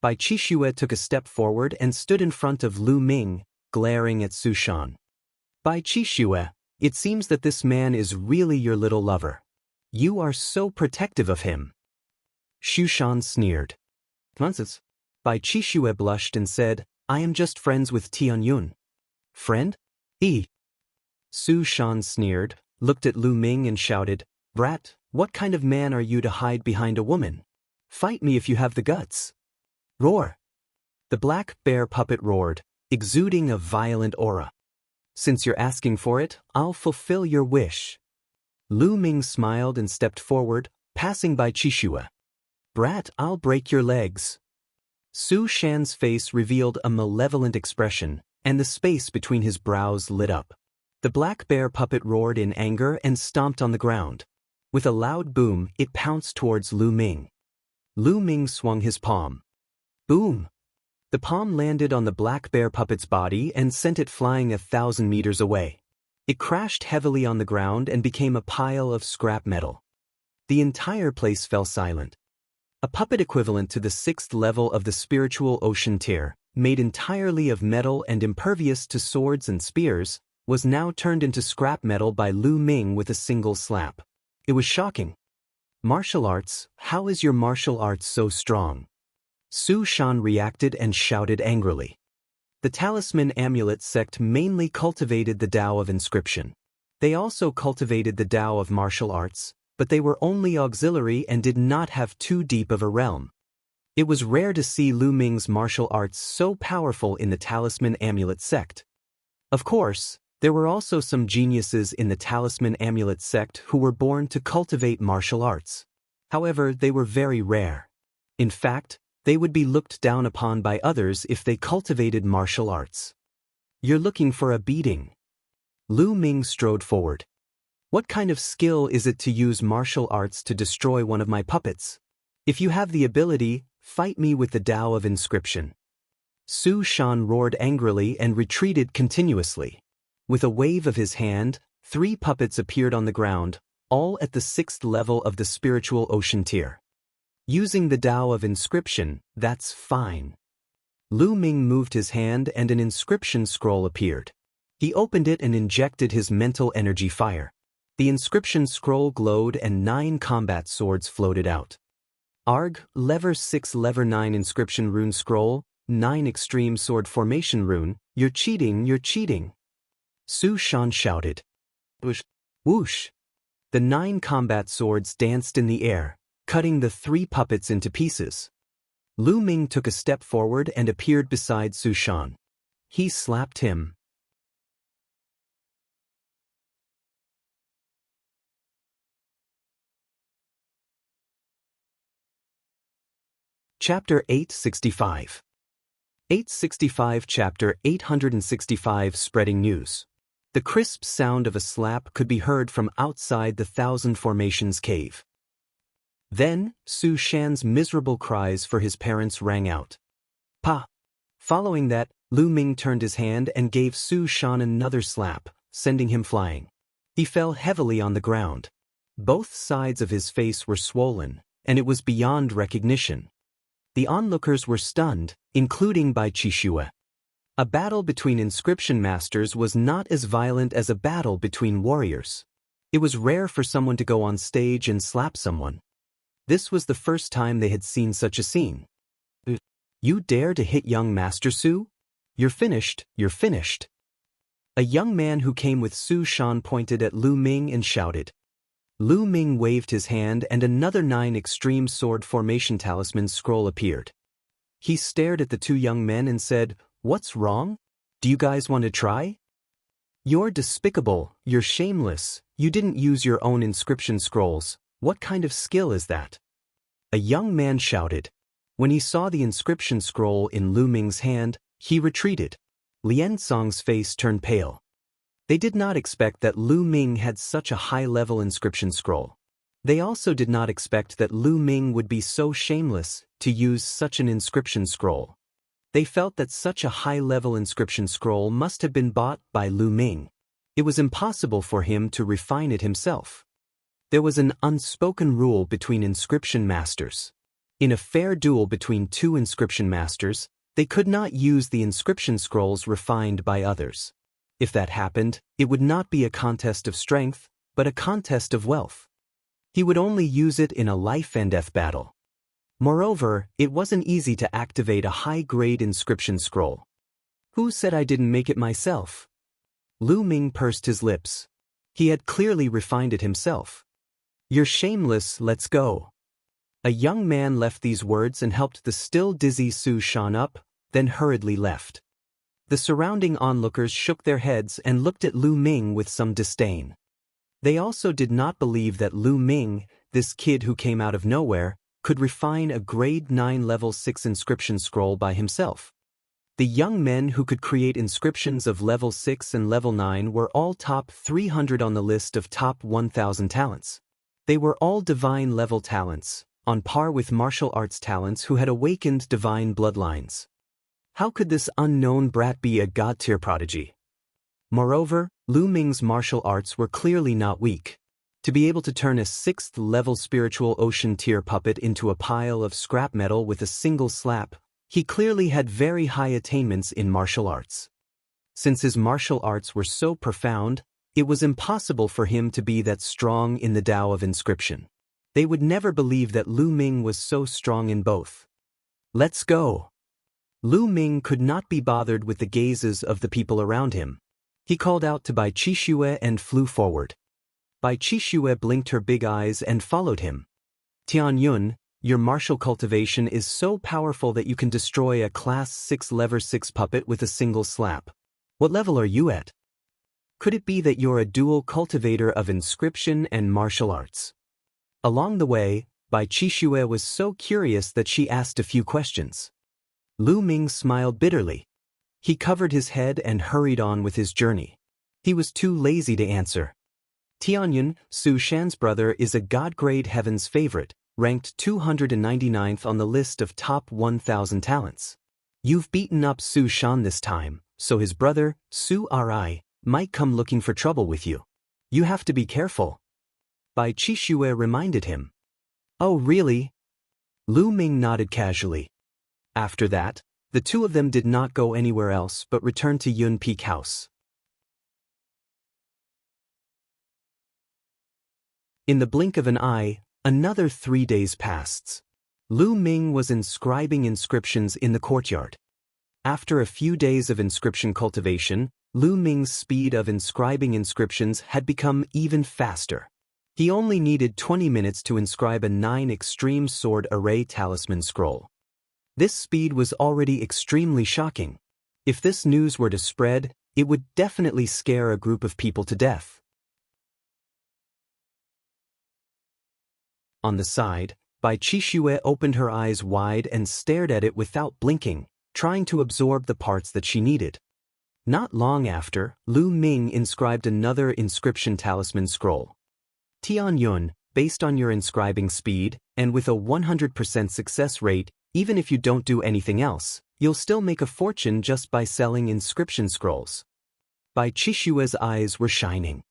Bai Qixue took a step forward and stood in front of Lu Ming, glaring at Su Shan. Bai Qixue, it seems that this man is really your little lover. You are so protective of him. Su Shan sneered. Nonsense. Bai Qixue blushed and said, I am just friends with Tianyun. Friend? Su Shan sneered, looked at Lu Ming and shouted, Brat, what kind of man are you to hide behind a woman? Fight me if you have the guts. Roar. The black bear puppet roared, exuding a violent aura. Since you're asking for it, I'll fulfill your wish. Lu Ming smiled and stepped forward, passing by Qixue. Brat, I'll break your legs. Su Shan's face revealed a malevolent expression, and the space between his brows lit up. The black bear puppet roared in anger and stomped on the ground. With a loud boom, it pounced towards Lu Ming. Lu Ming swung his palm. Boom! The palm landed on the black bear puppet's body and sent it flying 1,000 meters away. It crashed heavily on the ground and became a pile of scrap metal. The entire place fell silent. A puppet equivalent to the 6th level of the spiritual ocean tier, made entirely of metal and impervious to swords and spears, was now turned into scrap metal by Lu Ming with a single slap. It was shocking. Martial arts, how is your martial arts so strong? Su Shan reacted and shouted angrily. The Talisman Amulet sect mainly cultivated the Tao of Inscription. They also cultivated the Tao of Martial Arts, but they were only auxiliary and did not have too deep of a realm. It was rare to see Lu Ming's martial arts so powerful in the Talisman Amulet sect. Of course, there were also some geniuses in the Talisman Amulet sect who were born to cultivate martial arts. However, they were very rare. In fact, they would be looked down upon by others if they cultivated martial arts. You're looking for a beating. Lu Ming strode forward. What kind of skill is it to use martial arts to destroy one of my puppets? If you have the ability, fight me with the Tao of Inscription. Su Shan roared angrily and retreated continuously. With a wave of his hand, 3 puppets appeared on the ground, all at the 6th level of the spiritual ocean tier. Using the Tao of Inscription, that's fine. Lu Ming moved his hand and an inscription scroll appeared. He opened it and injected his mental energy fire. The inscription scroll glowed and 9 combat swords floated out. Arg, Lever 6 Lever 9 Inscription Rune Scroll, 9 Extreme Sword Formation Rune, you're cheating, you're cheating. Su Shan shouted. Whoosh! Whoosh! The 9 combat swords danced in the air, cutting the 3 puppets into pieces. Lu Ming took a step forward and appeared beside Su Shan. He slapped him. Chapter 865. 865 Chapter 865 Spreading News. The crisp sound of a slap could be heard from outside the Thousand Formations cave. Then, Su Shan's miserable cries for his parents rang out. Pa! Following that, Lu Ming turned his hand and gave Su Shan another slap, sending him flying. He fell heavily on the ground. Both sides of his face were swollen, and it was beyond recognition. The onlookers were stunned, including Bai Qixue. A battle between inscription masters was not as violent as a battle between warriors. It was rare for someone to go on stage and slap someone. This was the first time they had seen such a scene. You dare to hit young Master Su? You're finished, you're finished. A young man who came with Su Shan pointed at Lu Ming and shouted. Lu Ming waved his hand and another 9 extreme sword formation talisman scroll appeared. He stared at the two young men and said, "What's wrong? Do you guys want to try? You're despicable, you're shameless, you didn't use your own inscription scrolls, what kind of skill is that?" A young man shouted. When he saw the inscription scroll in Lu Ming's hand, he retreated. Lian Song's face turned pale. They did not expect that Lu Ming had such a high-level inscription scroll. They also did not expect that Lu Ming would be so shameless to use such an inscription scroll. They felt that such a high-level inscription scroll must have been bought by Lu Ming. It was impossible for him to refine it himself. There was an unspoken rule between inscription masters. In a fair duel between two inscription masters, they could not use the inscription scrolls refined by others. If that happened, it would not be a contest of strength, but a contest of wealth. He would only use it in a life-and-death battle. Moreover, it wasn't easy to activate a high-grade inscription scroll. Who said I didn't make it myself? Lu Ming pursed his lips. He had clearly refined it himself. You're shameless, let's go. A young man left these words and helped the still dizzy Su Shan up, then hurriedly left. The surrounding onlookers shook their heads and looked at Lu Ming with some disdain. They also did not believe that Lu Ming, this kid who came out of nowhere, could refine a grade 9 level 6 inscription scroll by himself. The young men who could create inscriptions of level 6 and level 9 were all top 300 on the list of top 1,000 talents. They were all divine level talents, on par with martial arts talents who had awakened divine bloodlines. How could this unknown brat be a god-tier prodigy? Moreover, Lu Ming's martial arts were clearly not weak. To be able to turn a 6th-level spiritual ocean-tier puppet into a pile of scrap metal with a single slap, he clearly had very high attainments in martial arts. Since his martial arts were so profound, it was impossible for him to be that strong in the Tao of inscription. They would never believe that Lu Ming was so strong in both. Let's go. Lu Ming could not be bothered with the gazes of the people around him. He called out to Bai Qixue and flew forward. Bai Qixue blinked her big eyes and followed him. Tian Yun, your martial cultivation is so powerful that you can destroy a class 6 level 6 puppet with a single slap. What level are you at? Could it be that you're a dual cultivator of inscription and martial arts? Along the way, Bai Qixue was so curious that she asked a few questions. Lu Ming smiled bitterly. He covered his head and hurried on with his journey. He was too lazy to answer. Tianyun, Su Shan's brother, is a God-grade heaven's favorite, ranked 299th on the list of top 1,000 talents. You've beaten up Su Shan this time, so his brother, Su Ri, might come looking for trouble with you. You have to be careful. Bai Qixue reminded him. Oh really? Lu Ming nodded casually. After that, the two of them did not go anywhere else but returned to Yun Peak House. In the blink of an eye, another 3 days passed. Lu Ming was inscribing inscriptions in the courtyard. After a few days of inscription cultivation, Lu Ming's speed of inscribing inscriptions had become even faster. He only needed 20 minutes to inscribe a 9 extreme sword array talisman scroll. This speed was already extremely shocking. If this news were to spread, it would definitely scare a group of people to death. On the side, Bai Qixue opened her eyes wide and stared at it without blinking, trying to absorb the parts that she needed. Not long after, Lu Ming inscribed another inscription talisman scroll. Tianyun, based on your inscribing speed, and with a 100% success rate, even if you don't do anything else, you'll still make a fortune just by selling inscription scrolls. Bai Qixue's eyes were shining.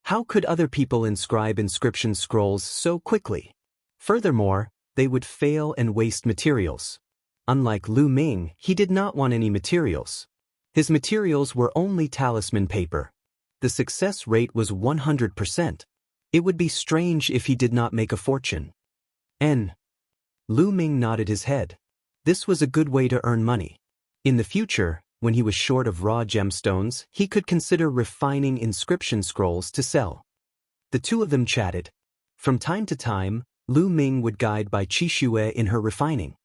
How could other people inscribe inscription scrolls so quickly? Furthermore, they would fail and waste materials. Unlike Lu Ming, he did not want any materials. His materials were only talisman paper. The success rate was 100%. It would be strange if he did not make a fortune. Lu Ming nodded his head. This was a good way to earn money. In the future, when he was short of raw gemstones, he could consider refining inscription scrolls to sell. The two of them chatted. From time to time, Lu Ming would guide Bai Qixue in her refining.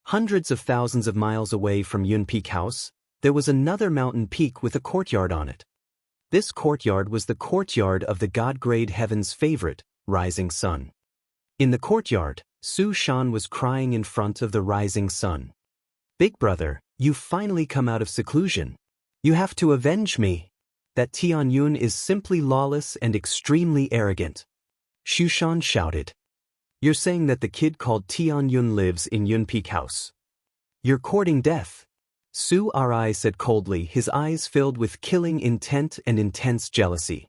Hundreds of thousands of miles away from Yun Peak House, there was another mountain peak with a courtyard on it. This courtyard was the courtyard of the God-grade heaven's favorite, rising sun. In the courtyard, Su Shan was crying in front of the rising sun. Big brother, you've finally come out of seclusion. You have to avenge me. That Tianyun is simply lawless and extremely arrogant. Xu Shan shouted. You're saying that the kid called Tianyun lives in Yun Peak House. You're courting death. Su Ri said coldly, his eyes filled with killing intent and intense jealousy.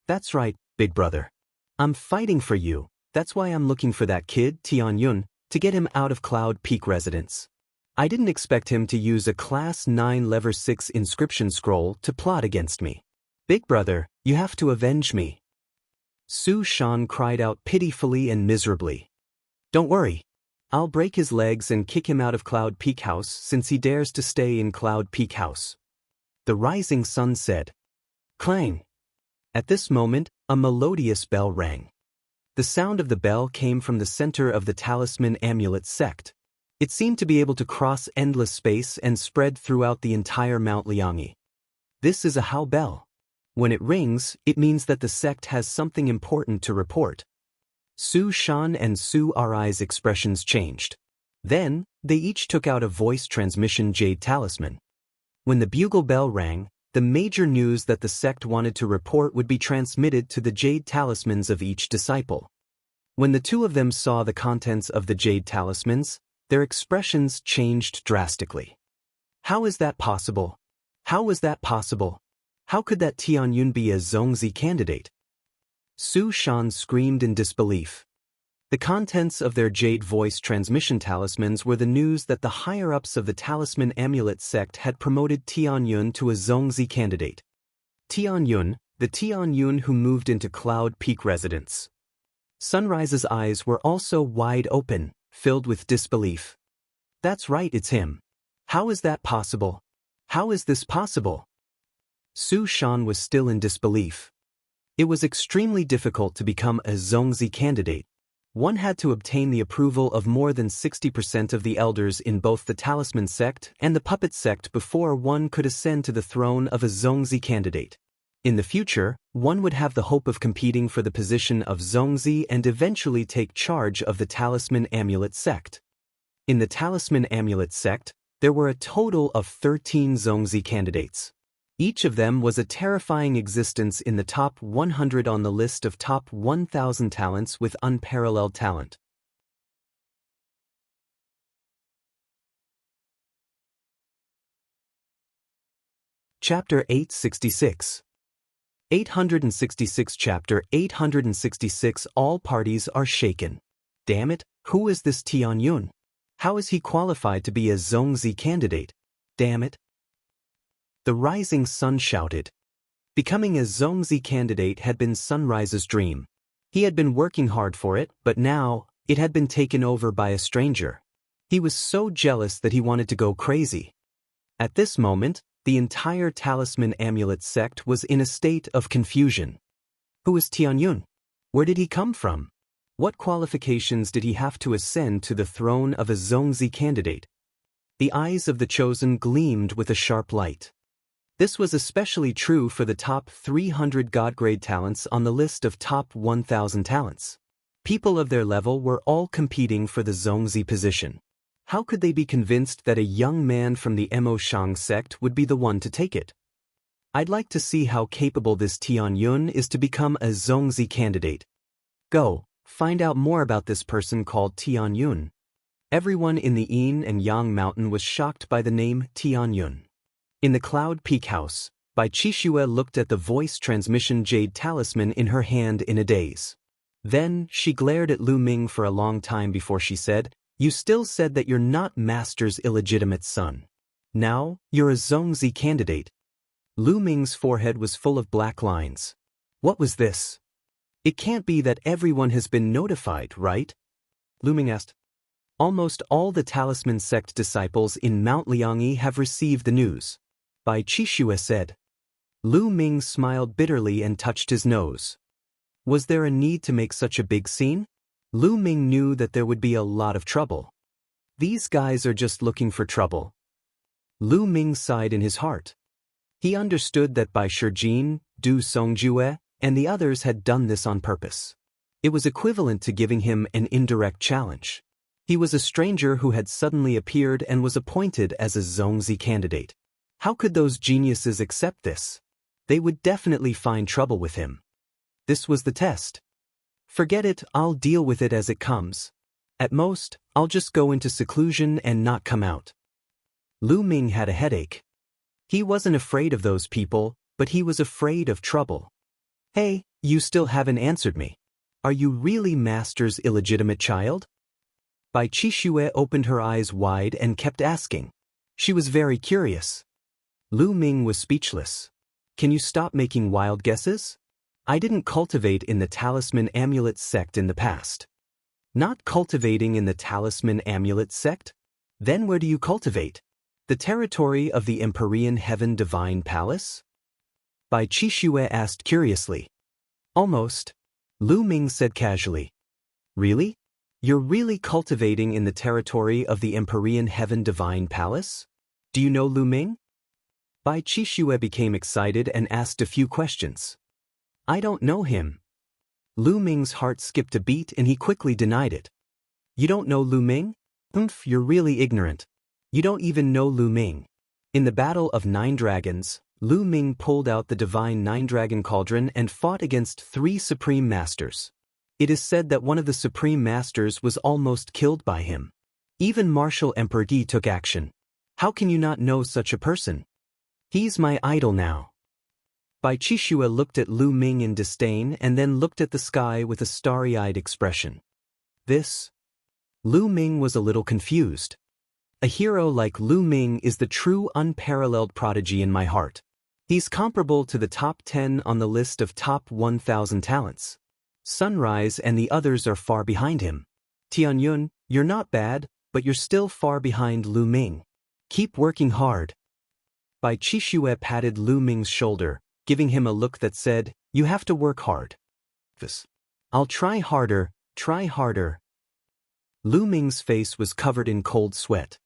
That's right, big brother. I'm fighting for you. That's why I'm looking for that kid, Tianyun, to get him out of Cloud Peak residence. I didn't expect him to use a Class 9 Level 6 inscription scroll to plot against me. Big brother, you have to avenge me. Su Shan cried out pitifully and miserably. Don't worry. I'll break his legs and kick him out of Cloud Peak House since he dares to stay in Cloud Peak House. The rising sun said. Clang. At this moment, a melodious bell rang. The sound of the bell came from the center of the talisman amulet sect. It seemed to be able to cross endless space and spread throughout the entire Mount Liangyi. This is a Hao bell. When it rings, it means that the sect has something important to report. Su Shan and Su Ri's expressions changed. Then, they each took out a voice transmission jade talisman. When the bugle bell rang, the major news that the sect wanted to report would be transmitted to the jade talismans of each disciple. When the two of them saw the contents of the jade talismans, their expressions changed drastically. How is that possible? How was that possible? How could that Tianyun be a Zongzi candidate? Su Shan screamed in disbelief. The contents of their jade voice transmission talismans were the news that the higher-ups of the talisman amulet sect had promoted Tianyun to a Zongzi candidate. Tianyun, the Tianyun who moved into Cloud Peak residence. Sunrise's eyes were also wide open, filled with disbelief. That's right, it's him. How is that possible? How is this possible? Su Shan was still in disbelief. It was extremely difficult to become a Zongzi candidate. One had to obtain the approval of more than 60% of the elders in both the Talisman sect and the Puppet sect before one could ascend to the throne of a Zongzi candidate. In the future, one would have the hope of competing for the position of Zongzi and eventually take charge of the Talisman Amulet sect. In the Talisman Amulet sect, there were a total of 13 Zongzi candidates. Each of them was a terrifying existence in the top 100 on the list of top 1,000 talents with unparalleled talent. Chapter 866. 866 Chapter 866 All parties are shaken. Damn it, who is this Tianyun? How is he qualified to be a Zongzi candidate? Damn it. The rising sun shouted. Becoming a Zongzi candidate had been Sunrise's dream. He had been working hard for it, but now, it had been taken over by a stranger. He was so jealous that he wanted to go crazy. At this moment, the entire Talisman Amulet sect was in a state of confusion. Who is Tianyun? Where did he come from? What qualifications did he have to ascend to the throne of a Zongzi candidate? The eyes of the chosen gleamed with a sharp light. This was especially true for the top 300 God-grade talents on the list of top 1,000 talents. People of their level were all competing for the Zongzi position. How could they be convinced that a young man from the Mo Shang sect would be the one to take it? I'd like to see how capable this Tianyun is to become a Zongzi candidate. Go, find out more about this person called Tianyun. Everyone in the Yin and Yang mountain was shocked by the name Tianyun. In the Cloud Peak House, Bai Qixue looked at the voice transmission jade talisman in her hand in a daze. Then, she glared at Lu Ming for a long time before she said, "You still said that you're not Master's illegitimate son. Now, you're a Zongzi candidate." Lu Ming's forehead was full of black lines. What was this? It can't be that everyone has been notified, right? Lu Ming asked. Almost all the Talisman sect disciples in Mount Liangyi have received the news. Bai Qixue said. Lu Ming smiled bitterly and touched his nose. Was there a need to make such a big scene? Lu Ming knew that there would be a lot of trouble. These guys are just looking for trouble. Lu Ming sighed in his heart. He understood that Bai Shijin, Du Songjue, and the others had done this on purpose. It was equivalent to giving him an indirect challenge. He was a stranger who had suddenly appeared and was appointed as a Zongzi candidate. How could those geniuses accept this? They would definitely find trouble with him. This was the test. Forget it, I'll deal with it as it comes. At most, I'll just go into seclusion and not come out. Lu Ming had a headache. He wasn't afraid of those people, but he was afraid of trouble. Hey, you still haven't answered me. Are you really Master's illegitimate child? Bai Qixue opened her eyes wide and kept asking. She was very curious. Lu Ming was speechless. Can you stop making wild guesses? I didn't cultivate in the Talisman Amulet sect in the past. Not cultivating in the Talisman Amulet sect? Then where do you cultivate? The territory of the Empyrean Heaven Divine Palace? Bai Qixue asked curiously. Almost. Lu Ming said casually. Really? You're really cultivating in the territory of the Empyrean Heaven Divine Palace? Do you know Lu Ming? Bai Qixue became excited and asked a few questions. I don't know him. Lu Ming's heart skipped a beat and he quickly denied it. You don't know Lu Ming? You're really ignorant. You don't even know Lu Ming. In the Battle of 9 Dragons, Lu Ming pulled out the divine 9-dragon cauldron and fought against 3 supreme masters. It is said that one of the supreme masters was almost killed by him. Even Martial Emperor Di took action. How can you not know such a person? He's my idol now. Bai Qixue looked at Lu Ming in disdain and then looked at the sky with a starry-eyed expression. This? Lu Ming was a little confused. A hero like Lu Ming is the true unparalleled prodigy in my heart. He's comparable to the top 10 on the list of top 1,000 talents. Sunrise and the others are far behind him. Tianyun, you're not bad, but you're still far behind Lu Ming. Keep working hard. Bai Qixue patted Lu Ming's shoulder, giving him a look that said, you have to work hard. I'll try harder, try harder. Lu Ming's face was covered in cold sweat.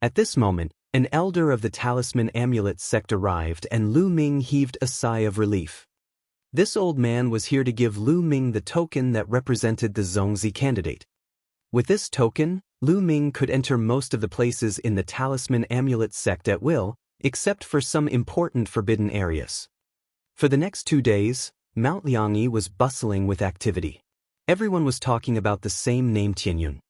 At this moment, an elder of the Talisman Amulet sect arrived and Lu Ming heaved a sigh of relief. This old man was here to give Lu Ming the token that represented the Zongzi candidate. With this token, Lu Ming could enter most of the places in the Talisman Amulet sect at will, except for some important forbidden areas. For the next 2 days, Mount Liangyi was bustling with activity. Everyone was talking about the same name Tianyun.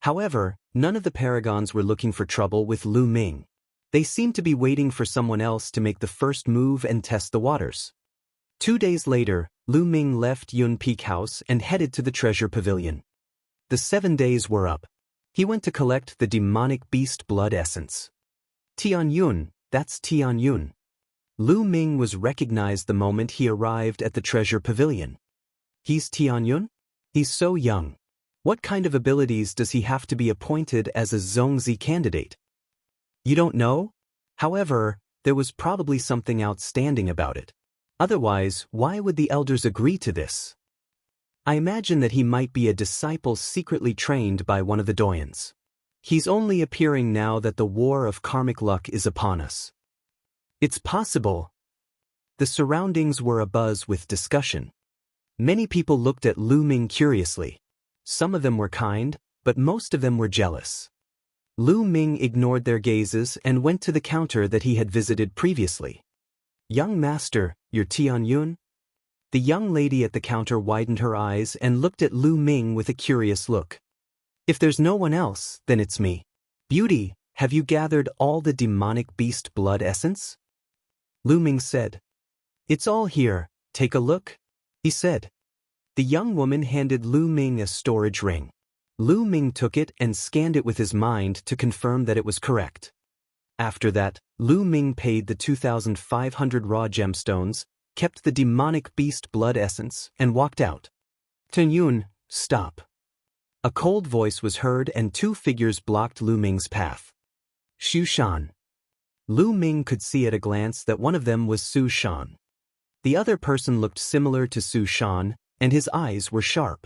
However, none of the paragons were looking for trouble with Lu Ming. They seemed to be waiting for someone else to make the first move and test the waters. 2 days later, Lu Ming left Yun Peak House and headed to the treasure pavilion. The 7 days were up. He went to collect the demonic beast blood essence. Tianyun, that's Tianyun. Lu Ming was recognized the moment he arrived at the treasure pavilion. He's Tianyun? He's so young. What kind of abilities does he have to be appointed as a Zongzi candidate? You don't know? However, there was probably something outstanding about it. Otherwise, why would the elders agree to this? I imagine that he might be a disciple secretly trained by one of the doyens. He's only appearing now that the war of karmic luck is upon us. It's possible. The surroundings were abuzz with discussion. Many people looked at Lu Ming curiously. Some of them were kind, but most of them were jealous. Lu Ming ignored their gazes and went to the counter that he had visited previously. "Young master, you're Tianyun?" The young lady at the counter widened her eyes and looked at Lu Ming with a curious look. "If there's no one else, then it's me. Beauty, have you gathered all the demonic beast blood essence?" Lu Ming said. "It's all here, take a look," he said. The young woman handed Lu Ming a storage ring. Lu Ming took it and scanned it with his mind to confirm that it was correct. After that, Lu Ming paid the 2,500 raw gemstones, kept the demonic beast blood essence, and walked out. "Tianyun, stop." A cold voice was heard and two figures blocked Lu Ming's path. "Xu Shan." Lu Ming could see at a glance that one of them was Su Shan. The other person looked similar to Su Shan, and his eyes were sharp.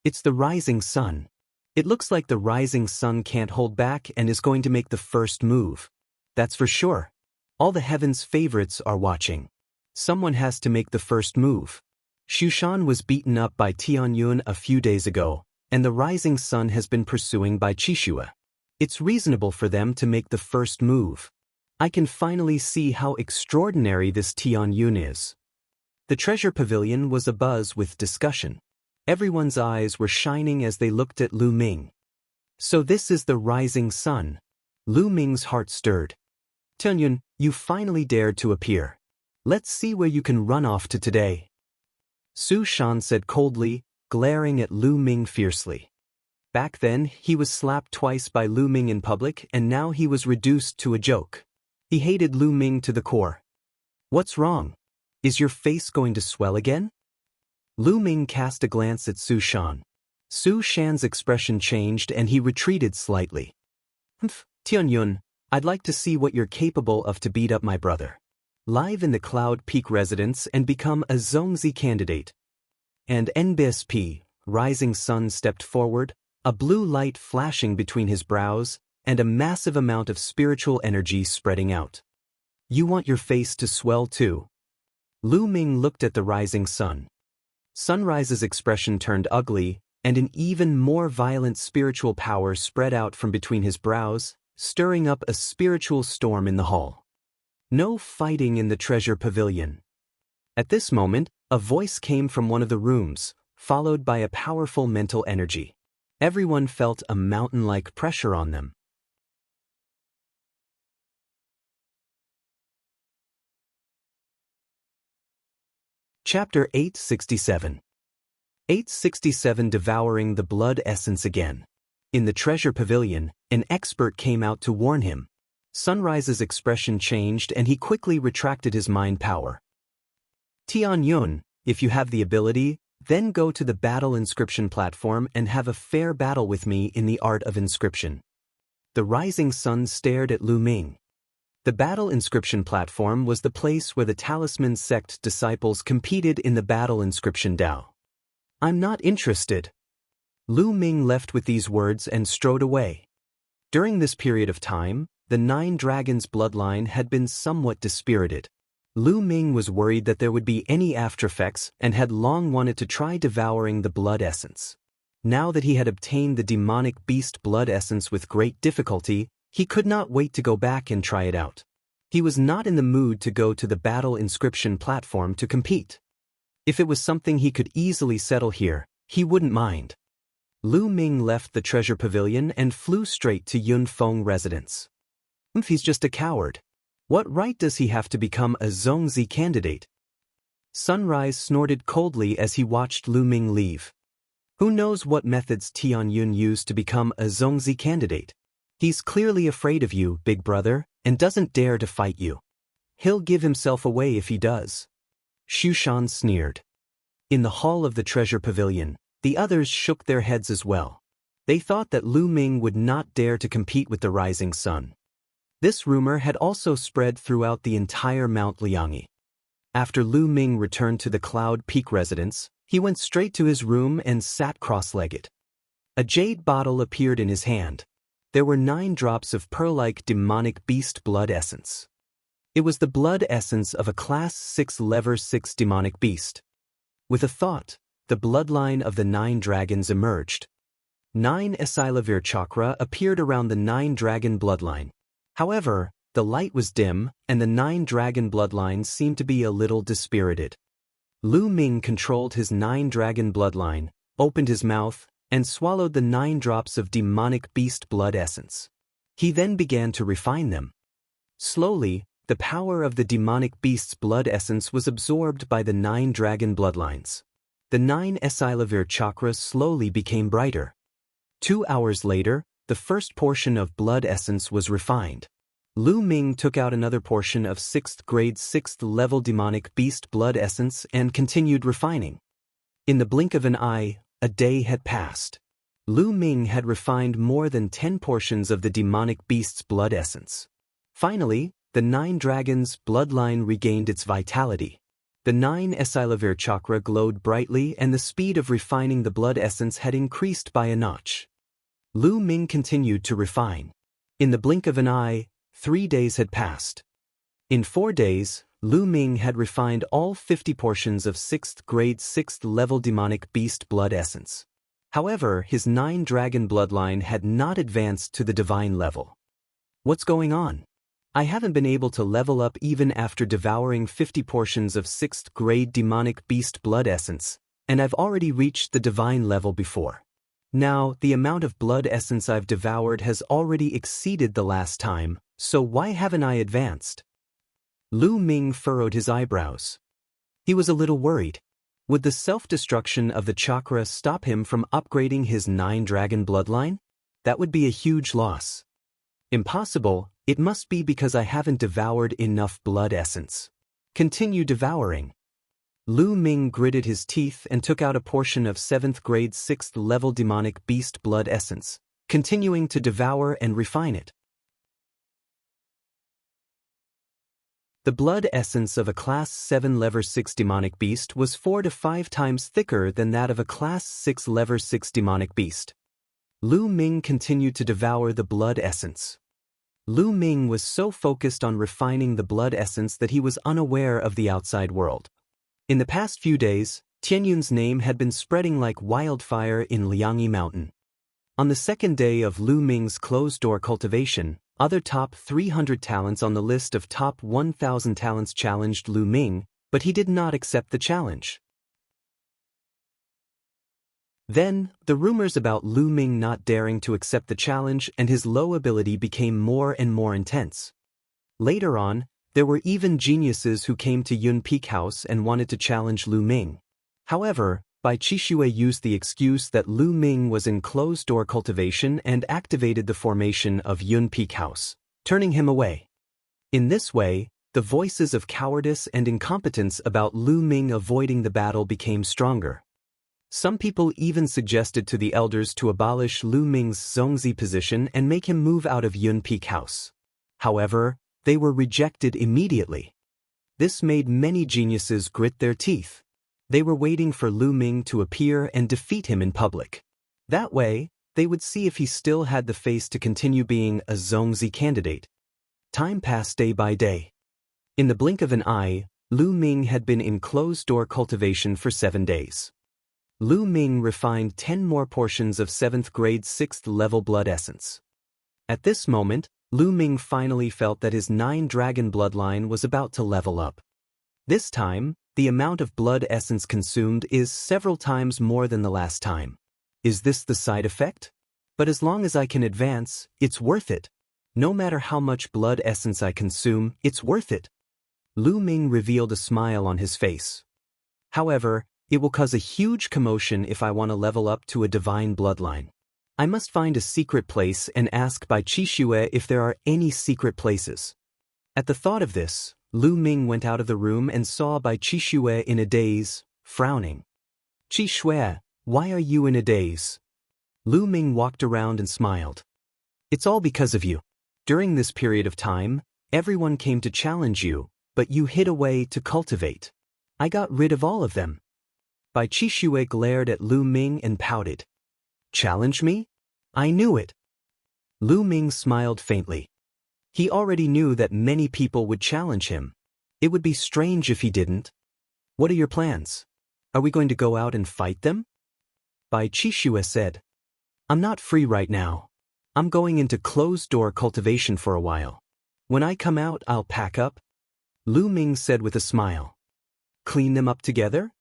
"It's the rising sun. It looks like the rising sun can't hold back and is going to make the first move. That's for sure. All the heaven's favorites are watching. Someone has to make the first move. Shushan was beaten up by Tianyun a few days ago, and the rising sun has been pursuing by Qishua. It's reasonable for them to make the first move. I can finally see how extraordinary this Tianyun is." The treasure pavilion was abuzz with discussion. Everyone's eyes were shining as they looked at Lu Ming. "So this is the rising sun." Lu Ming's heart stirred. "Tianyun, you finally dared to appear. Let's see where you can run off to today." Su Shan said coldly, glaring at Lu Ming fiercely. Back then, he was slapped twice by Lu Ming in public, and now he was reduced to a joke. He hated Lu Ming to the core. "What's wrong? Is your face going to swell again?" Lu Ming cast a glance at Su Shan. Su Shan's expression changed and he retreated slightly. "Tianyun, I'd like to see what you're capable of to beat up my brother. Live in the Cloud Peak residence and become a Zongzi candidate." And NBSP, Rising Sun, stepped forward, a blue light flashing between his brows, and a massive amount of spiritual energy spreading out. "You want your face to swell too?" Lu Ming looked at the rising sun. Sunrise's expression turned ugly, and an even more violent spiritual power spread out from between his brows, stirring up a spiritual storm in the hall. No fighting in the treasure pavilion. At this moment, a voice came from one of the rooms, followed by a powerful mental energy. Everyone felt a mountain-like pressure on them. Chapter 867. 867 Devouring the Blood Essence Again. In the treasure pavilion, an expert came out to warn him. Sunrise's expression changed and he quickly retracted his mind power. "Tianyun, if you have the ability, then go to the battle inscription platform and have a fair battle with me in the art of inscription." The rising sun stared at Lu Ming. The battle inscription platform was the place where the Talisman sect disciples competed in the battle inscription Dao. "I'm not interested." Lu Ming left with these words and strode away. During this period of time, the Nine Dragons bloodline had been somewhat dispirited. Lu Ming was worried that there would be any aftereffects and had long wanted to try devouring the blood essence. Now that he had obtained the demonic beast blood essence with great difficulty, he could not wait to go back and try it out. He was not in the mood to go to the battle inscription platform to compete. If it was something he could easily settle here, he wouldn't mind. Lu Ming left the treasure pavilion and flew straight to Yunfeng residence. He's just a coward. What right does he have to become a Zongzi candidate? Sunrise snorted coldly as he watched Lu Ming leave. Who knows what methods Tianyun used to become a Zongzi candidate? He's clearly afraid of you, big brother, and doesn't dare to fight you. He'll give himself away if he does. Shushan sneered. In the hall of the treasure pavilion, the others shook their heads as well. They thought that Lu Ming would not dare to compete with the rising sun. This rumor had also spread throughout the entire Mount Liangyi. After Lu Ming returned to the Cloud Peak residence, he went straight to his room and sat cross-legged. A jade bottle appeared in his hand. There were 9 drops of pearl-like demonic beast blood essence. It was the blood essence of a Class 6 Level 6 demonic beast. With a thought, the bloodline of the 9 dragons emerged. 9 Esilavir chakra appeared around the 9 dragon bloodline. However, the light was dim, and the 9 dragon bloodline seemed to be a little dispirited. Lu Ming controlled his 9 dragon bloodline, opened his mouth, and swallowed the 9 drops of demonic beast blood essence. He then began to refine them. Slowly, the power of the demonic beast's blood essence was absorbed by the 9 dragon bloodlines. The 9 Esilavir chakras slowly became brighter. 2 hours later, the first portion of blood essence was refined. Lu Ming took out another portion of 6th grade 6th level demonic beast blood essence and continued refining. In the blink of an eye, a day had passed. Lu Ming had refined more than 10 portions of the demonic beast's blood essence. Finally, the 9 dragons' bloodline regained its vitality. The 9 Esilavir chakra glowed brightly and the speed of refining the blood essence had increased by a notch. Lu Ming continued to refine. In the blink of an eye, 3 days had passed. In 4 days, Lu Ming had refined all 50 portions of 6th grade 6th level demonic beast blood essence. However, his 9 dragon bloodline had not advanced to the divine level. What's going on? I haven't been able to level up even after devouring 50 portions of 6th grade demonic beast blood essence, and I've already reached the divine level before. Now, the amount of blood essence I've devoured has already exceeded the last time, so why haven't I advanced? Lu Ming furrowed his eyebrows. He was a little worried. Would the self-destruction of the chakra stop him from upgrading his 9 dragon bloodline? That would be a huge loss. Impossible, it must be because I haven't devoured enough blood essence. Continue devouring. Lu Ming gritted his teeth and took out a portion of 7th grade 6th level demonic beast blood essence, continuing to devour and refine it. The blood essence of a Class 7 Level 6 demonic beast was 4 to 5 times thicker than that of a Class 6 Level 6 demonic beast. Lu Ming continued to devour the blood essence. Lu Ming was so focused on refining the blood essence that he was unaware of the outside world. In the past few days, Tianyun's name had been spreading like wildfire in Liangyi Mountain. On the second day of Lu Ming's closed-door cultivation, other top 300 talents on the list of top 1,000 talents challenged Lu Ming, but he did not accept the challenge. Then, the rumors about Lu Ming not daring to accept the challenge and his low ability became more and more intense. Later on, there were even geniuses who came to Yun Peak House and wanted to challenge Lu Ming. However, Bai Qixue used the excuse that Lu Ming was in closed-door cultivation and activated the formation of Yun Peak House, turning him away. In this way, the voices of cowardice and incompetence about Lu Ming avoiding the battle became stronger. Some people even suggested to the elders to abolish Lu Ming's Zongzi position and make him move out of Yun Peak House. However, they were rejected immediately. This made many geniuses grit their teeth. They were waiting for Lu Ming to appear and defeat him in public. That way, they would see if he still had the face to continue being a Zongzi candidate. Time passed day by day. In the blink of an eye, Lu Ming had been in closed-door cultivation for 7 days. Lu Ming refined 10 more portions of 7th grade 6th level blood essence. At this moment, Lu Ming finally felt that his 9 dragon bloodline was about to level up. This time, the amount of blood essence consumed is several times more than the last time. Is this the side effect? But as long as I can advance, it's worth it. No matter how much blood essence I consume, it's worth it. Lu Ming revealed a smile on his face. However, it will cause a huge commotion if I want to level up to a divine bloodline. I must find a secret place and ask Bai Qixue if there are any secret places. At the thought of this, Lu Ming went out of the room and saw Bai Qixue in a daze, frowning. "Qixue, why are you in a daze?" Lu Ming walked around and smiled. "It's all because of you. During this period of time, everyone came to challenge you, but you hid away to cultivate. I got rid of all of them." Bai Qixue glared at Lu Ming and pouted. "Challenge me? I knew it." Lu Ming smiled faintly. He already knew that many people would challenge him. It would be strange if he didn't. What are your plans? Are we going to go out and fight them? Bai Qixue said. I'm not free right now. I'm going into closed-door cultivation for a while. When I come out, I'll pack up. Lu Ming said with a smile. Clean them up together?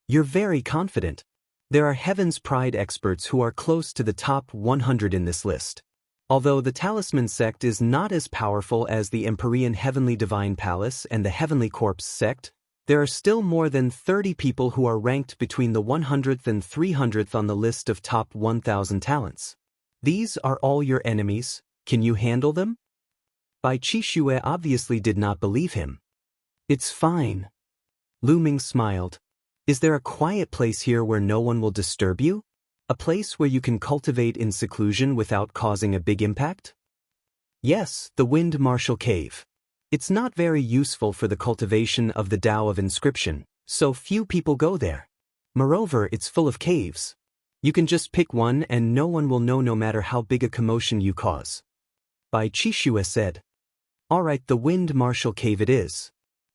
You're very confident. There are Heaven's Pride experts who are close to the top 100 in this list. Although the Talisman sect is not as powerful as the Empyrean Heavenly Divine Palace and the Heavenly Corpse sect, there are still more than 30 people who are ranked between the 100th and 300th on the list of top 1,000 talents. These are all your enemies. Can you handle them? Bai Qixue obviously did not believe him. It's fine. Lu Ming smiled. Is there a quiet place here where no one will disturb you? A place where you can cultivate in seclusion without causing a big impact? Yes, the Wind Martial Cave. It's not very useful for the cultivation of the Tao of Inscription, so few people go there. Moreover, it's full of caves. You can just pick one and no one will know no matter how big a commotion you cause. Bai Qixue said. All right, the Wind Martial Cave it is.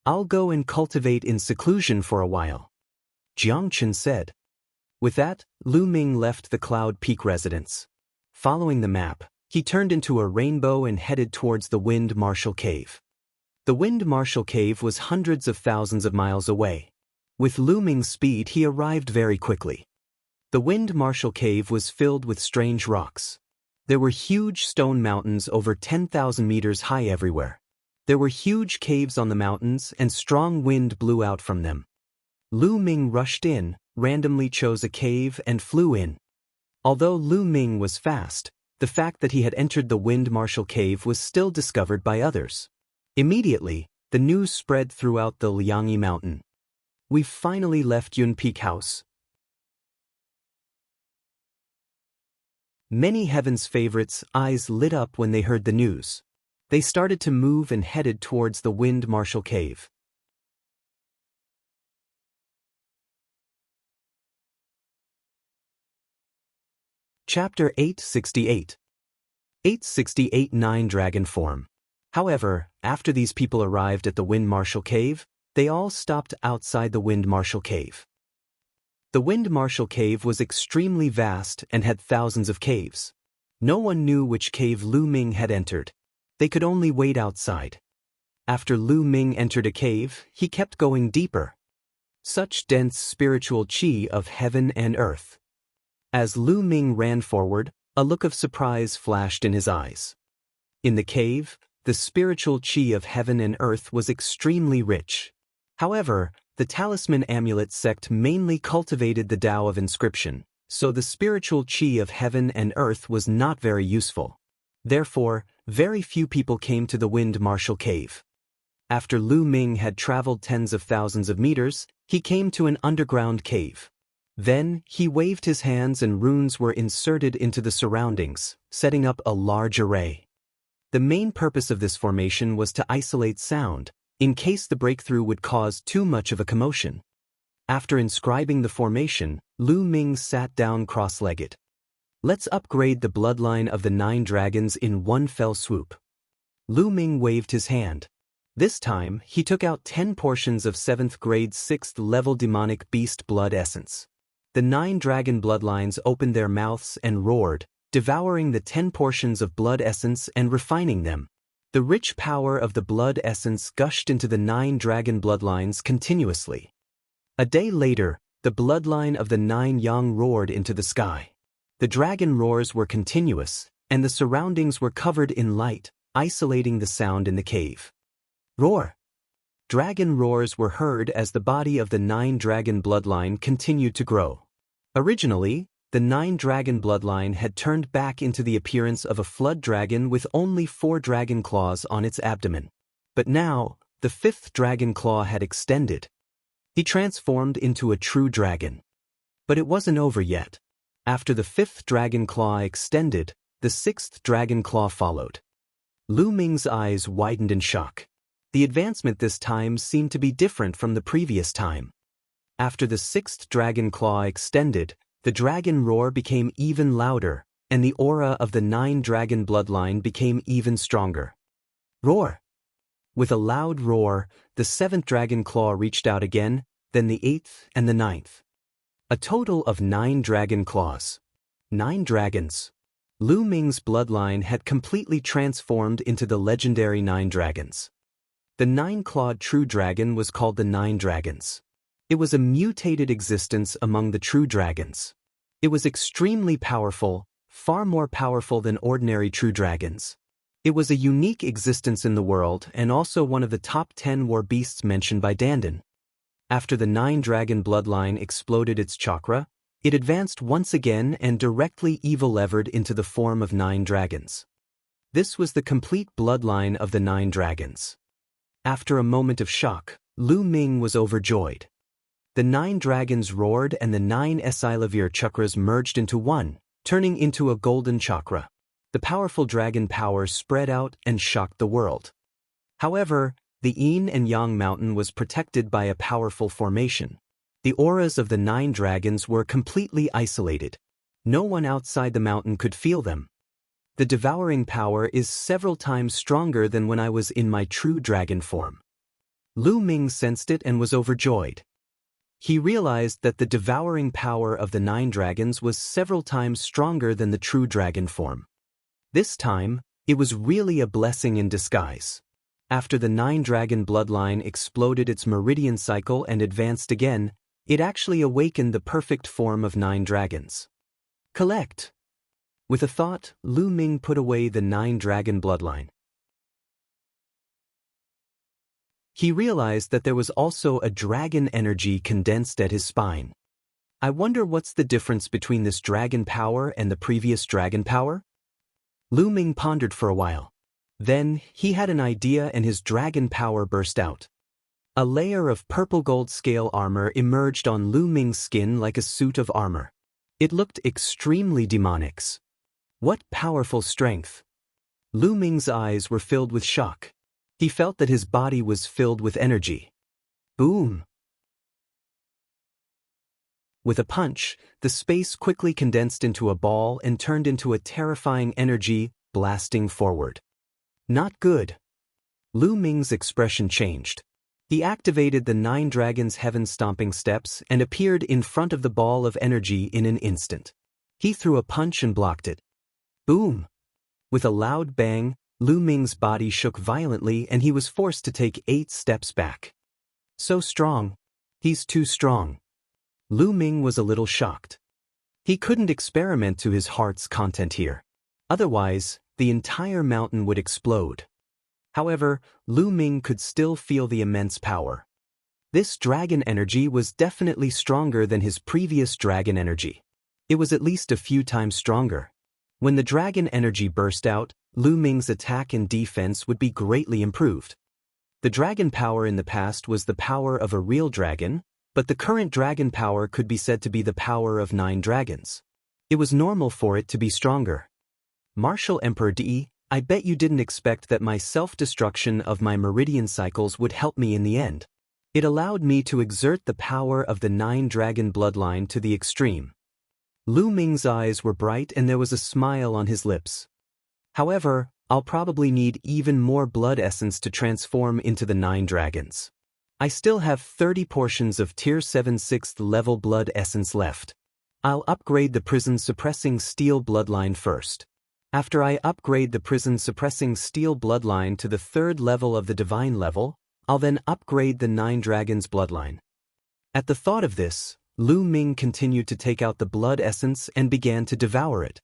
I'll go and cultivate in seclusion for a while. Jiang Chen said. With that, Lu Ming left the Cloud Peak residence. Following the map, he turned into a rainbow and headed towards the Wind Martial Cave. The Wind Martial Cave was hundreds of thousands of miles away. With Lu Ming's speed, he arrived very quickly. The Wind Martial Cave was filled with strange rocks. There were huge stone mountains over 10,000 meters high everywhere. There were huge caves on the mountains and strong wind blew out from them. Lu Ming rushed in, randomly chose a cave and flew in. Although Lu Ming was fast, the fact that he had entered the Wind Martial Cave was still discovered by others. Immediately, the news spread throughout the Liangyi Mountain. We've finally left Yun Peak House. Many Heaven's favorites' eyes lit up when they heard the news. They started to move and headed towards the Wind Martial Cave. Chapter 868. 868 Nine Dragon Form. However, after these people arrived at the Wind Martial Cave, they all stopped outside the Wind Martial Cave. The Wind Martial Cave was extremely vast and had thousands of caves. No one knew which cave Lu Ming had entered. They could only wait outside. After Lu Ming entered a cave, he kept going deeper. Such dense spiritual qi of heaven and earth. As Lu Ming ran forward, a look of surprise flashed in his eyes. In the cave, the spiritual qi of heaven and earth was extremely rich. However, the Talisman Amulet sect mainly cultivated the Tao of Inscription, so the spiritual qi of heaven and earth was not very useful. Therefore, very few people came to the Wind Martial Cave. After Lu Ming had traveled tens of thousands of meters, he came to an underground cave. Then, he waved his hands and runes were inserted into the surroundings, setting up a large array. The main purpose of this formation was to isolate sound, in case the breakthrough would cause too much of a commotion. After inscribing the formation, Lu Ming sat down cross-legged. Let's upgrade the bloodline of the 9 dragons in one fell swoop. Lu Ming waved his hand. This time, he took out 10 portions of 7th grade 6th level demonic beast blood essence. The 9 dragon bloodlines opened their mouths and roared, devouring the 10 portions of blood essence and refining them. The rich power of the blood essence gushed into the 9 dragon bloodlines continuously. A day later, the bloodline of the 9 yang roared into the sky. The dragon roars were continuous, and the surroundings were covered in light, isolating the sound in the cave. Roar! Dragon roars were heard as the body of the 9 dragon bloodline continued to grow. Originally, the 9 dragon bloodline had turned back into the appearance of a flood dragon with only 4 dragon claws on its abdomen. But now, the 5th dragon claw had extended. He transformed into a true dragon. But it wasn't over yet. After the 5th dragon claw extended, the 6th dragon claw followed. Lu Ming's eyes widened in shock. The advancement this time seemed to be different from the previous time. After the 6th dragon claw extended, the dragon roar became even louder, and the aura of the 9 dragon bloodline became even stronger. Roar! With a loud roar, the 7th dragon claw reached out again, then the 8th and the 9th. A total of 9 dragon claws. 9 dragons. Lu Ming's bloodline had completely transformed into the legendary 9 dragons. The 9-clawed true dragon was called the 9 dragons. It was a mutated existence among the true dragons. It was extremely powerful, far more powerful than ordinary true dragons. It was a unique existence in the world and also one of the top 10 war beasts mentioned by Dandan. After the 9-dragon bloodline exploded its chakra, it advanced once again and directly evil-levered into the form of 9 dragons. This was the complete bloodline of the 9 dragons. After a moment of shock, Lu Ming was overjoyed. The 9 dragons roared and the 9 Esilavir chakras merged into one, turning into a golden chakra. The powerful dragon power spread out and shocked the world. However, the Yin and Yang mountain was protected by a powerful formation. The auras of the 9 dragons were completely isolated. No one outside the mountain could feel them. The devouring power is several times stronger than when I was in my true dragon form. Lu Ming sensed it and was overjoyed. He realized that the devouring power of the 9 dragons was several times stronger than the true dragon form. This time, it was really a blessing in disguise. After the 9-dragon bloodline exploded its meridian cycle and advanced again, it actually awakened the perfect form of 9 dragons. Collect! With a thought, Lu Ming put away the 9-dragon bloodline. He realized that there was also a dragon energy condensed at his spine. I wonder what's the difference between this dragon power and the previous dragon power? Lu Ming pondered for a while. Then, he had an idea and his dragon power burst out. A layer of purple gold scale armor emerged on Lu Ming's skin like a suit of armor. It looked extremely demonic. What powerful strength! Lu Ming's eyes were filled with shock. He felt that his body was filled with energy. Boom! With a punch, the space quickly condensed into a ball and turned into a terrifying energy, blasting forward. Not good. Lu Ming's expression changed. He activated the 9 dragons' heaven-stomping steps and appeared in front of the ball of energy in an instant. He threw a punch and blocked it. Boom! With a loud bang, Lu Ming's body shook violently and he was forced to take 8 steps back. So strong. He's too strong. Lu Ming was a little shocked. He couldn't experiment to his heart's content here. Otherwise, the entire mountain would explode. However, Lu Ming could still feel the immense power. This dragon energy was definitely stronger than his previous dragon energy. It was at least a few times stronger. When the dragon energy burst out, Lu Ming's attack and defense would be greatly improved. The dragon power in the past was the power of a real dragon, but the current dragon power could be said to be the power of 9 dragons. It was normal for it to be stronger. Martial Emperor Di, I bet you didn't expect that my self-destruction of my meridian cycles would help me in the end. It allowed me to exert the power of the 9-dragon bloodline to the extreme. Lu Ming's eyes were bright and there was a smile on his lips. However, I'll probably need even more blood essence to transform into the 9 dragons. I still have 30 portions of Tier 7 6th level blood essence left. I'll upgrade the prison-suppressing steel bloodline first. After I upgrade the prison-suppressing steel bloodline to the 3rd level of the divine level, I'll then upgrade the 9 dragons bloodline. At the thought of this, Lu Ming continued to take out the blood essence and began to devour it.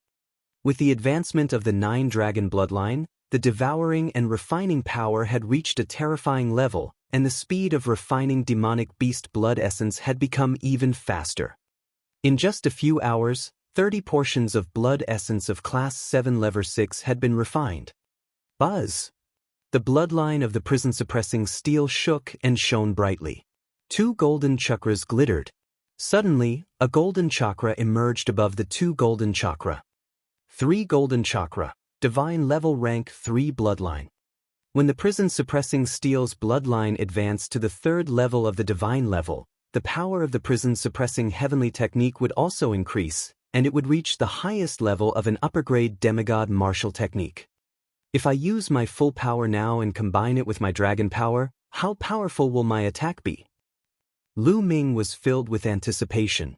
With the advancement of the 9 dragon bloodline, the devouring and refining power had reached a terrifying level, and the speed of refining demonic beast blood essence had become even faster. In just a few hours, 30 portions of blood essence of Class 7 Level 6 had been refined. Buzz! The bloodline of the prison-suppressing steel shook and shone brightly. 2 golden chakras glittered. Suddenly, a golden chakra emerged above the 2 golden chakra. 3 golden chakra, divine level rank 3 bloodline. When the prison-suppressing steel's bloodline advanced to the 3rd level of the divine level, the power of the prison-suppressing heavenly technique would also increase, and it would reach the highest level of an upper-grade demigod martial technique. If I use my full power now and combine it with my dragon power, how powerful will my attack be? Lu Ming was filled with anticipation.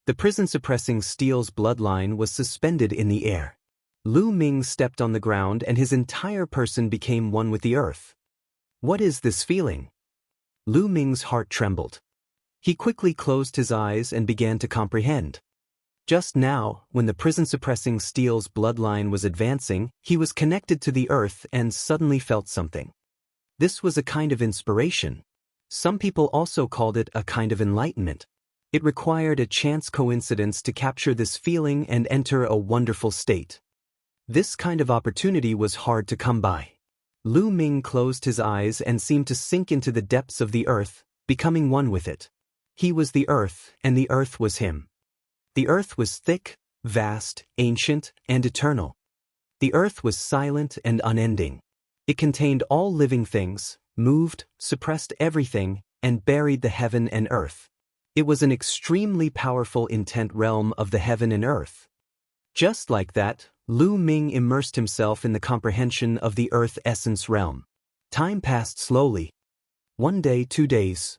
The prison-suppressing steel's bloodline was suspended in the air. Lu Ming stepped on the ground and his entire person became one with the earth. What is this feeling? Lu Ming's heart trembled. He quickly closed his eyes and began to comprehend. Just now, when the prison-suppressing steel's bloodline was advancing, he was connected to the earth and suddenly felt something. This was a kind of inspiration. Some people also called it a kind of enlightenment. It required a chance coincidence to capture this feeling and enter a wonderful state. This kind of opportunity was hard to come by. Lu Ming closed his eyes and seemed to sink into the depths of the earth, becoming one with it. He was the earth, and the earth was him. The earth was thick, vast, ancient, and eternal. The earth was silent and unending. It contained all living things, moved, suppressed everything, and buried the heaven and earth. It was an extremely powerful intent realm of the heaven and earth. Just like that, Lu Ming immersed himself in the comprehension of the earth essence realm. Time passed slowly. 1 day, 2 days.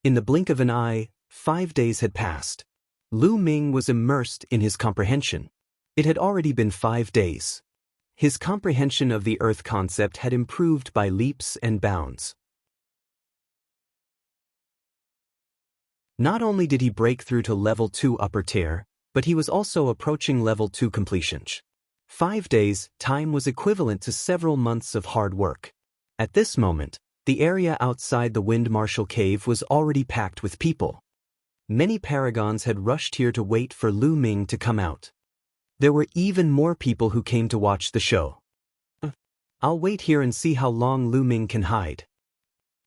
In the blink of an eye, 5 days had passed. Lu Ming was immersed in his comprehension. It had already been 5 days. His comprehension of the earth concept had improved by leaps and bounds. Not only did he break through to level 2 upper tier, but he was also approaching level 2 completion. 5 days, time was equivalent to several months of hard work. At this moment, the area outside the Wind Marshal Cave was already packed with people. Many paragons had rushed here to wait for Lu Ming to come out. There were even more people who came to watch the show. I'll wait here and see how long Lu Ming can hide.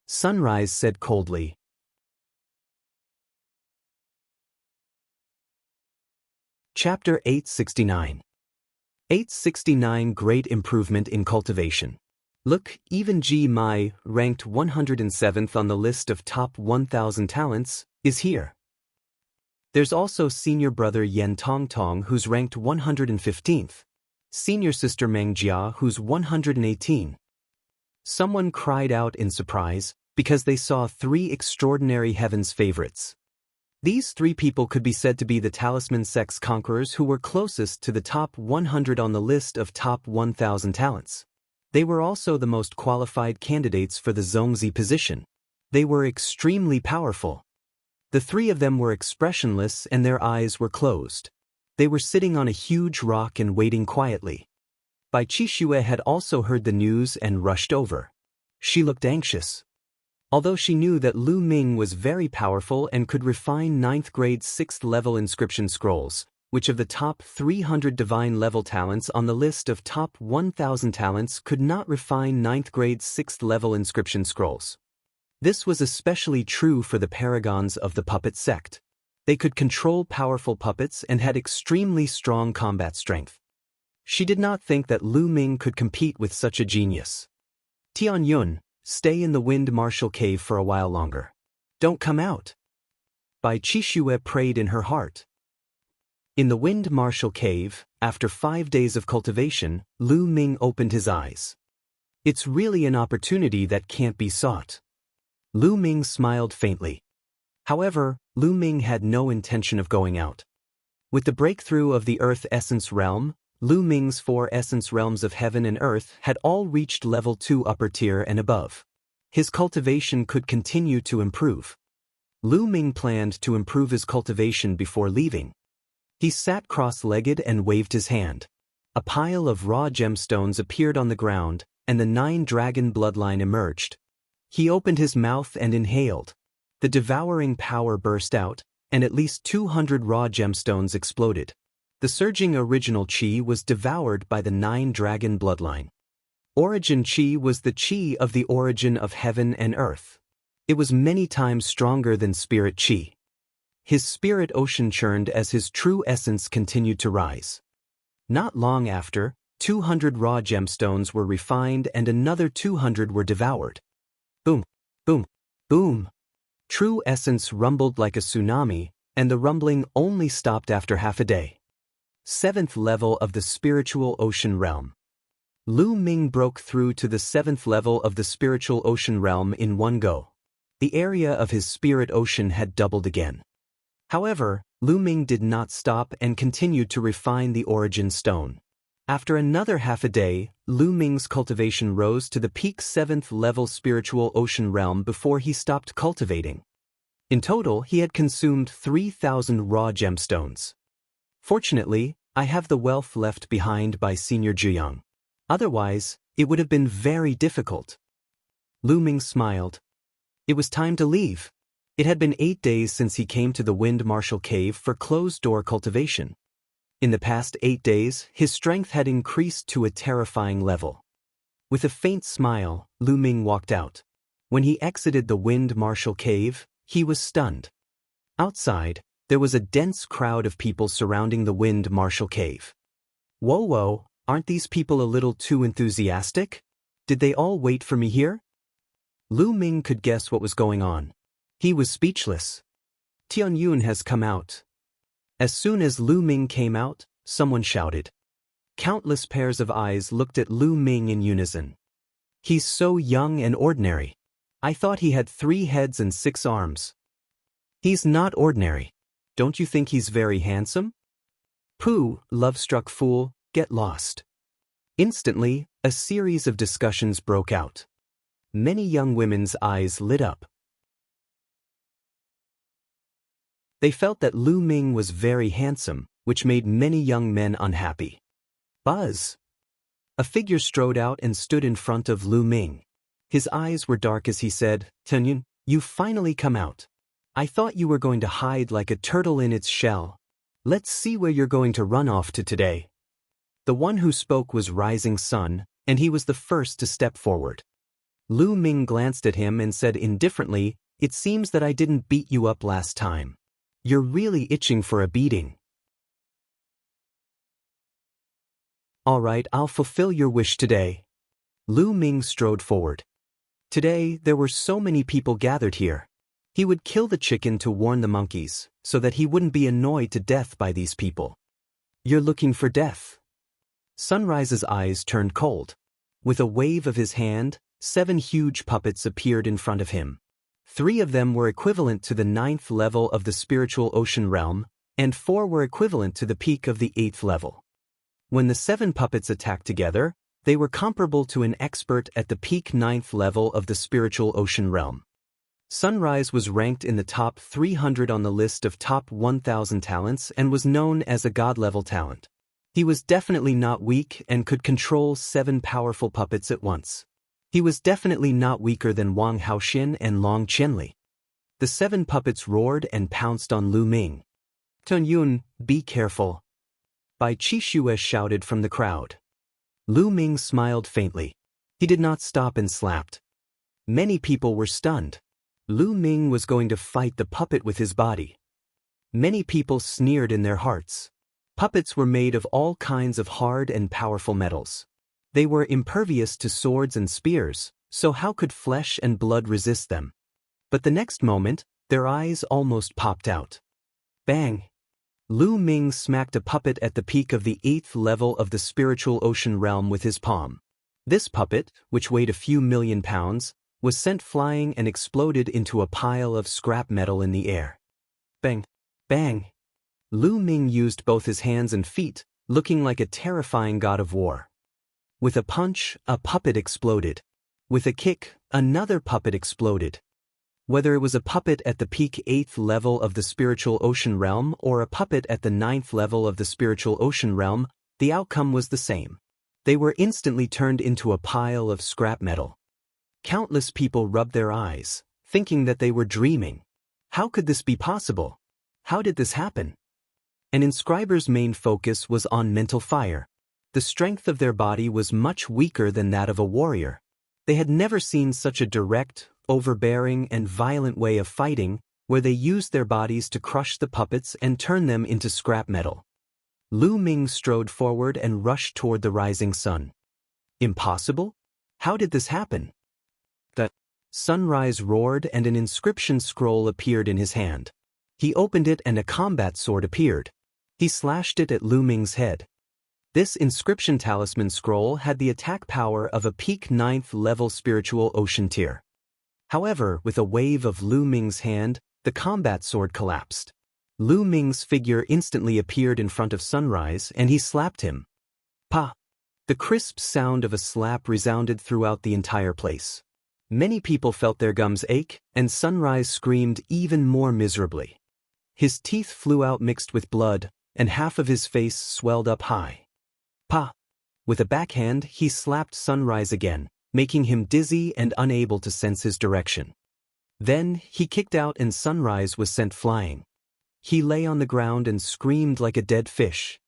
Sunrise said coldly. Chapter 869. 869 Great Improvement in Cultivation. Look, even Ji Mai, ranked 107th on the list of top 1,000 talents, is here. There's also senior brother Yen Tongtong who's ranked 115th. Senior sister Meng Jia who's 118. Someone cried out in surprise because they saw 3 extraordinary heavens favorites. These 3 people could be said to be the talisman sex conquerors who were closest to the top 100 on the list of top 1,000 talents. They were also the most qualified candidates for the Zongzi position. They were extremely powerful. The 3 of them were expressionless and their eyes were closed. They were sitting on a huge rock and waiting quietly. Bai Qixue had also heard the news and rushed over. She looked anxious. Although she knew that Lu Ming was very powerful and could refine 9th grade 6th level inscription scrolls, which of the top 300 divine level talents on the list of top 1,000 talents could not refine 9th grade 6th level inscription scrolls. This was especially true for the paragons of the puppet sect. They could control powerful puppets and had extremely strong combat strength. She did not think that Lu Ming could compete with such a genius. Tian Yun, stay in the Wind Marshal Cave for a while longer. Don't come out. Bai Qixue prayed in her heart. In the Wind Marshal Cave, after 5 days of cultivation, Lu Ming opened his eyes. It's really an opportunity that can't be sought. Lu Ming smiled faintly. However, Lu Ming had no intention of going out. With the breakthrough of the Earth Essence Realm, Lu Ming's 4 Essence Realms of Heaven and Earth had all reached level 2 upper tier and above. His cultivation could continue to improve. Lu Ming planned to improve his cultivation before leaving. He sat cross-legged and waved his hand. A pile of raw gemstones appeared on the ground, and the 9 dragon bloodline emerged. He opened his mouth and inhaled. The devouring power burst out, and at least 200 raw gemstones exploded. The surging original chi was devoured by the 9 dragon bloodline. Origin chi was the chi of the origin of heaven and earth. It was many times stronger than spirit chi. His spirit ocean churned as his true essence continued to rise. Not long after, 200 raw gemstones were refined and another 200 were devoured. Boom, boom, boom. True essence rumbled like a tsunami, and the rumbling only stopped after half a day. 7th level of the spiritual ocean realm. Lu Ming broke through to the 7th level of the spiritual ocean realm in one go. The area of his spirit ocean had doubled again. However, Lu Ming did not stop and continued to refine the origin stone. After another half a day, Lu Ming's cultivation rose to the peak 7th level spiritual ocean realm before he stopped cultivating. In total, he had consumed 3,000 raw gemstones. Fortunately, I have the wealth left behind by Senior Zhiyang. Otherwise, it would have been very difficult. Lu Ming smiled. It was time to leave. It had been 8 days since he came to the Wind Marshal Cave for closed-door cultivation. In the past 8 days, his strength had increased to a terrifying level. With a faint smile, Lu Ming walked out. When he exited the Wind Marshal Cave, he was stunned. Outside, there was a dense crowd of people surrounding the Wind Marshal Cave. Whoa, aren't these people a little too enthusiastic? Did they all wait for me here? Lu Ming could guess what was going on. He was speechless. Tianyun has come out. As soon as Lu Ming came out, someone shouted. Countless pairs of eyes looked at Lu Ming in unison. He's so young and ordinary. I thought he had 3 heads and 6 arms. He's not ordinary. Don't you think he's very handsome? Pooh, love-struck fool, get lost. Instantly, a series of discussions broke out. Many young women's eyes lit up. They felt that Lu Ming was very handsome, which made many young men unhappy. Buzz! A figure strode out and stood in front of Lu Ming. His eyes were dark as he said, Tianyun, you've finally come out. I thought you were going to hide like a turtle in its shell. Let's see where you're going to run off to today. The one who spoke was Rising Sun, and he was the first to step forward. Lu Ming glanced at him and said indifferently, It seems that I didn't beat you up last time. You're really itching for a beating. All right, I'll fulfill your wish today. Lu Ming strode forward. Today, there were so many people gathered here. He would kill the chicken to warn the monkeys, so that he wouldn't be annoyed to death by these people. You're looking for death. Sunrise's eyes turned cold. With a wave of his hand, 7 huge puppets appeared in front of him. 3 of them were equivalent to the 9th level of the spiritual ocean realm, and 4 were equivalent to the peak of the 8th level. When the 7 puppets attacked together, they were comparable to an expert at the peak 9th level of the spiritual ocean realm. Sunrise was ranked in the top 300 on the list of top 1,000 talents and was known as a god-level talent. He was definitely not weak and could control 7 powerful puppets at once. He was definitely not weaker than Wang Haoxin and Long Qianli. The 7 puppets roared and pounced on Lu Ming. Tianyun, be careful. Bai Qixue shouted from the crowd. Lu Ming smiled faintly. He did not stop and slapped. Many people were stunned. Lu Ming was going to fight the puppet with his body. Many people sneered in their hearts. Puppets were made of all kinds of hard and powerful metals. They were impervious to swords and spears, so how could flesh and blood resist them? But the next moment, their eyes almost popped out. Bang! Lu Ming smacked a puppet at the peak of the 8th level of the spiritual ocean realm with his palm. This puppet, which weighed a few million pounds, was sent flying and exploded into a pile of scrap metal in the air. Bang! Bang! Lu Ming used both his hands and feet, looking like a terrifying god of war. With a punch, a puppet exploded. With a kick, another puppet exploded. Whether it was a puppet at the peak 8th level of the spiritual ocean realm or a puppet at the 9th level of the spiritual ocean realm, the outcome was the same. They were instantly turned into a pile of scrap metal. Countless people rubbed their eyes, thinking that they were dreaming. How could this be possible? How did this happen? An inscriber's main focus was on mental fire. The strength of their body was much weaker than that of a warrior. They had never seen such a direct, overbearing, and violent way of fighting, where they used their bodies to crush the puppets and turn them into scrap metal. Lu Ming strode forward and rushed toward the rising sun. Impossible? How did this happen? The sunrise roared and an inscription scroll appeared in his hand. He opened it and a combat sword appeared. He slashed it at Lu Ming's head. This inscription talisman scroll had the attack power of a peak 9th level spiritual ocean tier. However, with a wave of Lu Ming's hand, the combat sword collapsed. Lu Ming's figure instantly appeared in front of Sunrise and he slapped him. Pa! The crisp sound of a slap resounded throughout the entire place. Many people felt their gums ache, and Sunrise screamed even more miserably. His teeth flew out mixed with blood, and half of his face swelled up high. Pa! With a backhand, he slapped Sunrise again, making him dizzy and unable to sense his direction. Then, he kicked out and Sunrise was sent flying. He lay on the ground and screamed like a dead fish.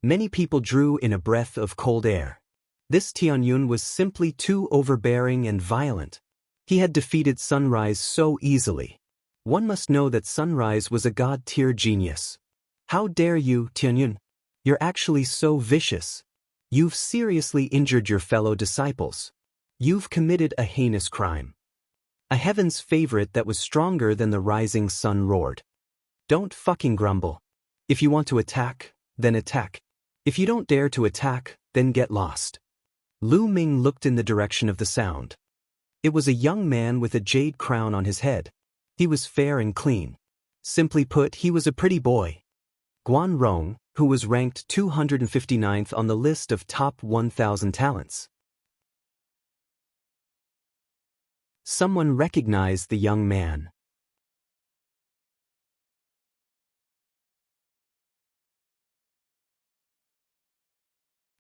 Many people drew in a breath of cold air. This Tianyun was simply too overbearing and violent. He had defeated Sunrise so easily. One must know that Sunrise was a god-tier genius. How dare you, Tianyun? You're actually so vicious. You've seriously injured your fellow disciples. You've committed a heinous crime. A heaven's favorite that was stronger than the rising sun roared. Don't fucking grumble. If you want to attack, then attack. If you don't dare to attack, then get lost. Lu Ming looked in the direction of the sound. It was a young man with a jade crown on his head. He was fair and clean. Simply put, he was a pretty boy. Guan Rong, who was ranked 259th on the list of top 1,000 talents. Someone recognized the young man.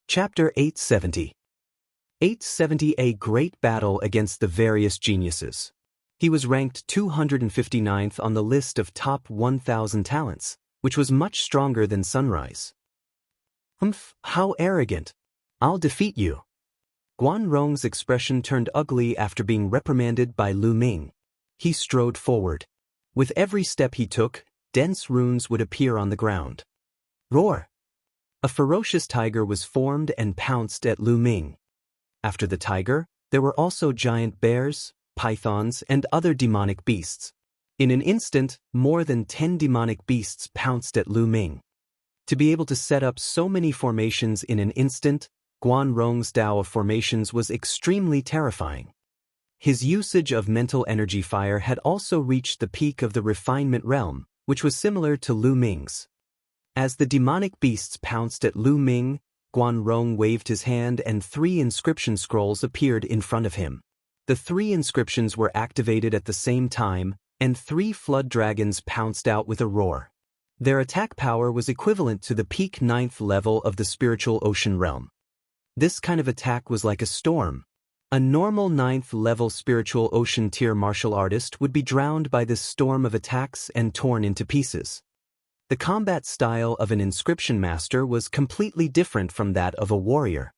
Chapter 870. 870. A great battle against the various geniuses. He was ranked 259th on the list of top 1,000 talents, which was much stronger than Sunrise. Humph, how arrogant. I'll defeat you. Guan Rong's expression turned ugly after being reprimanded by Lu Ming. He strode forward. With every step he took, dense runes would appear on the ground. Roar! A ferocious tiger was formed and pounced at Lu Ming. After the tiger, there were also giant bears, pythons, and other demonic beasts. In an instant, more than 10 demonic beasts pounced at Lu Ming. To be able to set up so many formations in an instant, Guan Rong's Tao of formations was extremely terrifying. His usage of mental energy fire had also reached the peak of the refinement realm, which was similar to Lu Ming's. As the demonic beasts pounced at Lu Ming, Guan Rong waved his hand and 3 inscription scrolls appeared in front of him. The 3 inscriptions were activated at the same time, and 3 flood dragons pounced out with a roar. Their attack power was equivalent to the peak 9th level of the spiritual ocean realm. This kind of attack was like a storm. A normal 9th level spiritual ocean tier martial artist would be drowned by this storm of attacks and torn into pieces. The combat style of an inscription master was completely different from that of a warrior.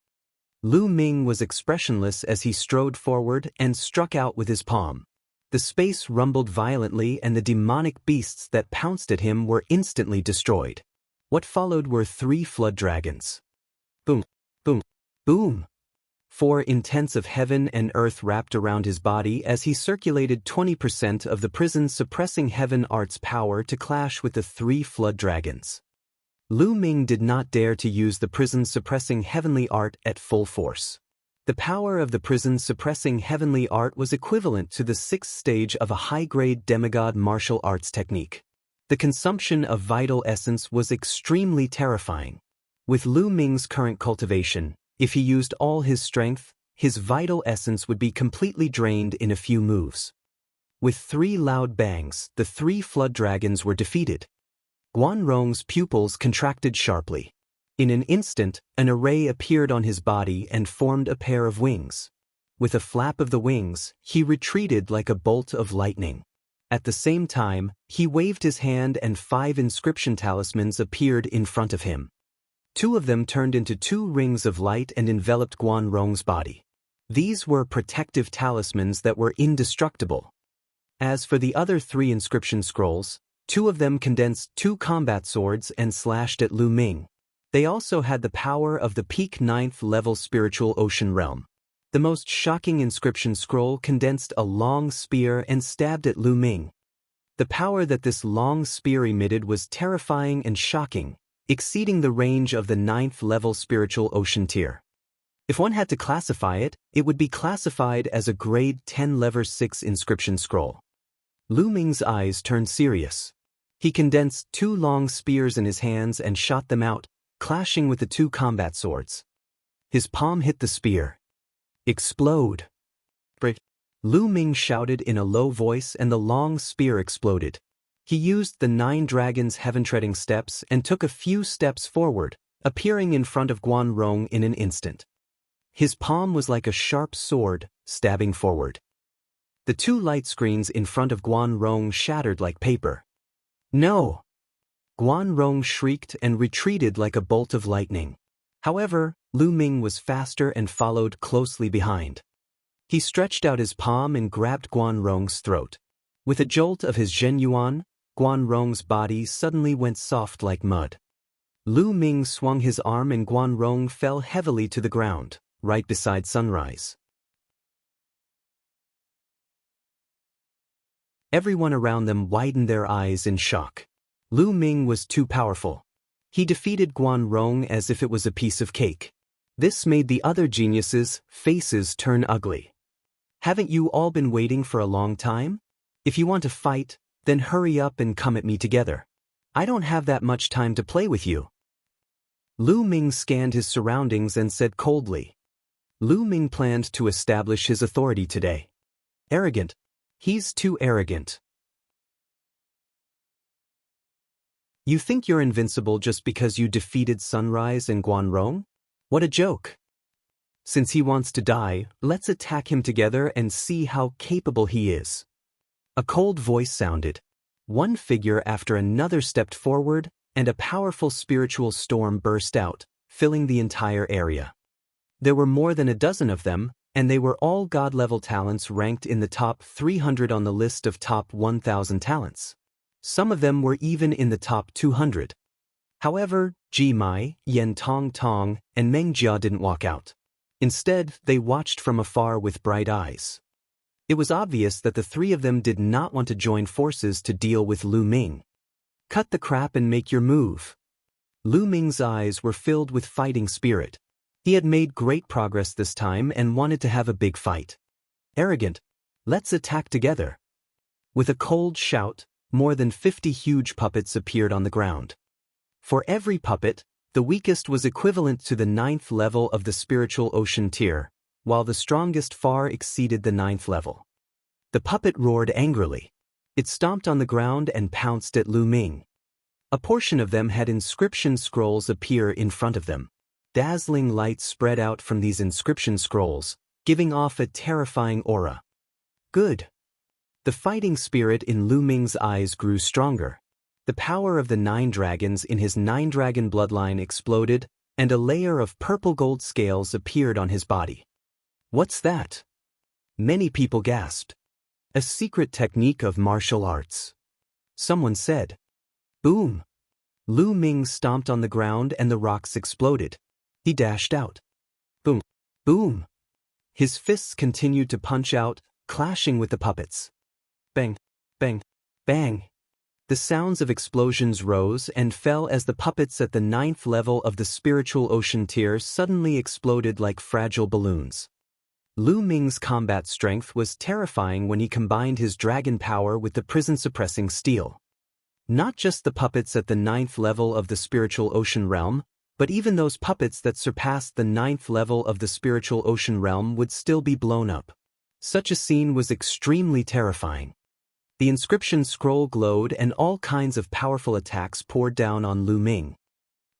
Lu Ming was expressionless as he strode forward and struck out with his palm. The space rumbled violently and the demonic beasts that pounced at him were instantly destroyed. What followed were 3 flood dragons. Boom, boom, boom. 4 intents of heaven and earth wrapped around his body as he circulated 20% of the prison's suppressing heaven art's power to clash with the 3 flood dragons. Lu Ming did not dare to use the prison's suppressing heavenly art at full force. The power of the prison's suppressing heavenly art was equivalent to the 6th stage of a high-grade demigod martial arts technique. The consumption of vital essence was extremely terrifying. With Lu Ming's current cultivation, if he used all his strength, his vital essence would be completely drained in a few moves. With 3 loud bangs, the 3 flood dragons were defeated. Guan Rong's pupils contracted sharply. In an instant, an array appeared on his body and formed a pair of wings. With a flap of the wings, he retreated like a bolt of lightning. At the same time, he waved his hand and 5 inscription talismans appeared in front of him. 2 of them turned into 2 rings of light and enveloped Guan Rong's body. These were protective talismans that were indestructible. As for the other 3 inscription scrolls, 2 of them condensed 2 combat swords and slashed at Lu Ming. They also had the power of the peak 9th level spiritual ocean realm. The most shocking inscription scroll condensed a long spear and stabbed at Lu Ming. The power that this long spear emitted was terrifying and shocking, exceeding the range of the 9th-level spiritual ocean tier. If one had to classify it, it would be classified as a grade 10 level 6 inscription scroll. Lu Ming's eyes turned serious. He condensed 2 long spears in his hands and shot them out, clashing with the 2 combat swords. His palm hit the spear. Explode! Lu Ming shouted in a low voice and the long spear exploded. He used the 9 dragons' heaven-treading steps and took a few steps forward, appearing in front of Guan Rong in an instant. His palm was like a sharp sword, stabbing forward. The 2 light screens in front of Guan Rong shattered like paper. No! Guan Rong shrieked and retreated like a bolt of lightning. However, Lu Ming was faster and followed closely behind. He stretched out his palm and grabbed Guan Rong's throat. With a jolt of his Zhen Yuan, Guan Rong's body suddenly went soft like mud. Lu Ming swung his arm and Guan Rong fell heavily to the ground, right beside Sunrise. Everyone around them widened their eyes in shock. Lu Ming was too powerful. He defeated Guan Rong as if it was a piece of cake. This made the other geniuses' faces turn ugly. Haven't you all been waiting for a long time? If you want to fight, then hurry up and come at me together. I don't have that much time to play with you. Lu Ming scanned his surroundings and said coldly. Lu Ming planned to establish his authority today. Arrogant. He's too arrogant. You think you're invincible just because you defeated Sunrise and Guan Rong? What a joke. Since he wants to die, let's attack him together and see how capable he is. A cold voice sounded. One figure after another stepped forward, and a powerful spiritual storm burst out, filling the entire area. There were more than a dozen of them, and they were all god-level talents ranked in the top 300 on the list of top 1,000 talents. Some of them were even in the top 200. However, Ji Mai, Yen Tong Tong, and Meng Jia didn't walk out. Instead, they watched from afar with bright eyes. It was obvious that the 3 of them did not want to join forces to deal with Lu Ming. Cut the crap and make your move. Lu Ming's eyes were filled with fighting spirit. He had made great progress this time and wanted to have a big fight. Arrogant. Let's attack together. With a cold shout, more than 50 huge puppets appeared on the ground. For every puppet, the weakest was equivalent to the 9th level of the spiritual ocean tier, while the strongest far exceeded the 9th level. The puppet roared angrily. It stomped on the ground and pounced at Lu Ming. A portion of them had inscription scrolls appear in front of them. Dazzling light spread out from these inscription scrolls, giving off a terrifying aura. Good. The fighting spirit in Lu Ming's eyes grew stronger. The power of the 9 dragons in his 9-dragon bloodline exploded, and a layer of purple-gold scales appeared on his body. What's that? Many people gasped. A secret technique of martial arts. Someone said. Boom! Lu Ming stomped on the ground and the rocks exploded. He dashed out. Boom! Boom! His fists continued to punch out, clashing with the puppets. Bang! Bang! Bang! The sounds of explosions rose and fell as the puppets at the 9th level of the spiritual ocean tier suddenly exploded like fragile balloons. Lu Ming's combat strength was terrifying when he combined his dragon power with the prison-suppressing steel. Not just the puppets at the 9th level of the spiritual ocean realm, but even those puppets that surpassed the 9th level of the spiritual ocean realm would still be blown up. Such a scene was extremely terrifying. The inscription scroll glowed and all kinds of powerful attacks poured down on Lu Ming.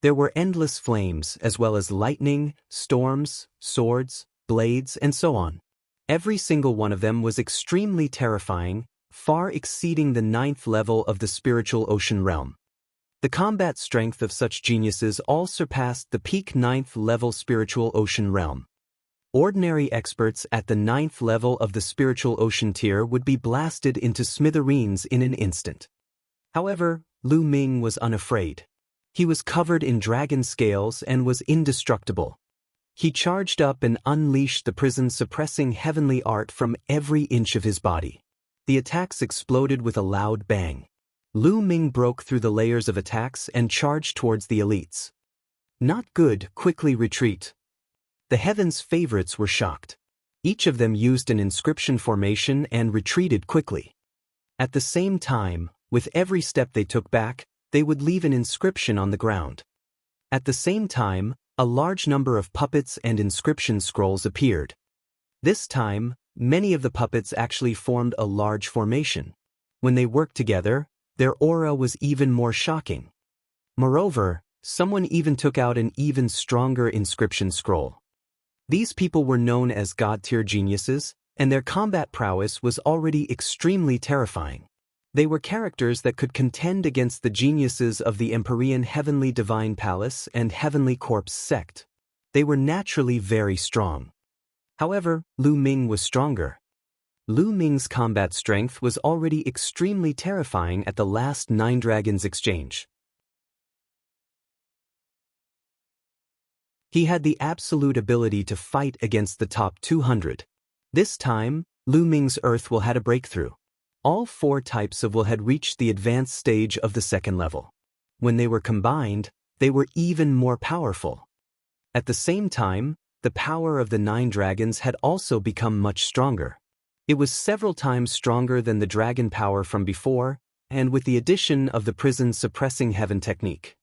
There were endless flames as well as lightning, storms, swords, blades, and so on. Every single one of them was extremely terrifying, far exceeding the 9th level of the spiritual ocean realm. The combat strength of such geniuses all surpassed the peak 9th level spiritual ocean realm. Ordinary experts at the 9th level of the spiritual ocean tier would be blasted into smithereens in an instant. However, Lu Ming was unafraid. He was covered in dragon scales and was indestructible. He charged up and unleashed the prison-suppressing heavenly art from every inch of his body. The attacks exploded with a loud bang. Lu Ming broke through the layers of attacks and charged towards the elites. Not good, quickly retreat. The Heaven's favorites were shocked. Each of them used an inscription formation and retreated quickly. At the same time, with every step they took back, they would leave an inscription on the ground. At the same time, a large number of puppets and inscription scrolls appeared. This time, many of the puppets actually formed a large formation. When they worked together, their aura was even more shocking. Moreover, someone even took out an even stronger inscription scroll. These people were known as god-tier geniuses, and their combat prowess was already extremely terrifying. They were characters that could contend against the geniuses of the Empyrean Heavenly Divine Palace and Heavenly Corpse sect. They were naturally very strong. However, Lu Ming was stronger. Lu Ming's combat strength was already extremely terrifying at the last 9 Dragons exchange. He had the absolute ability to fight against the top 200. This time, Lu Ming's Earth will had a breakthrough. All 4 types of will had reached the advanced stage of the 2nd level. When they were combined, they were even more powerful. At the same time, the power of the 9 dragons had also become much stronger. It was several times stronger than the dragon power from before, and with the addition of the prison suppressing heaven technique.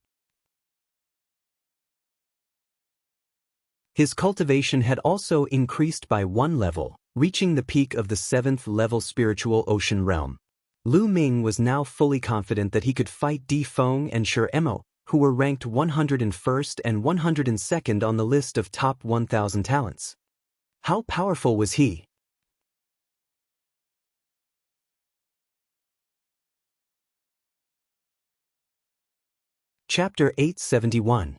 His cultivation had also increased by 1 level, reaching the peak of the 7th level spiritual ocean realm. Lu Ming was now fully confident that he could fight Di Feng and Shi Emo, who were ranked 101st and 102nd on the list of top 1,000 talents. How powerful was he? Chapter 871.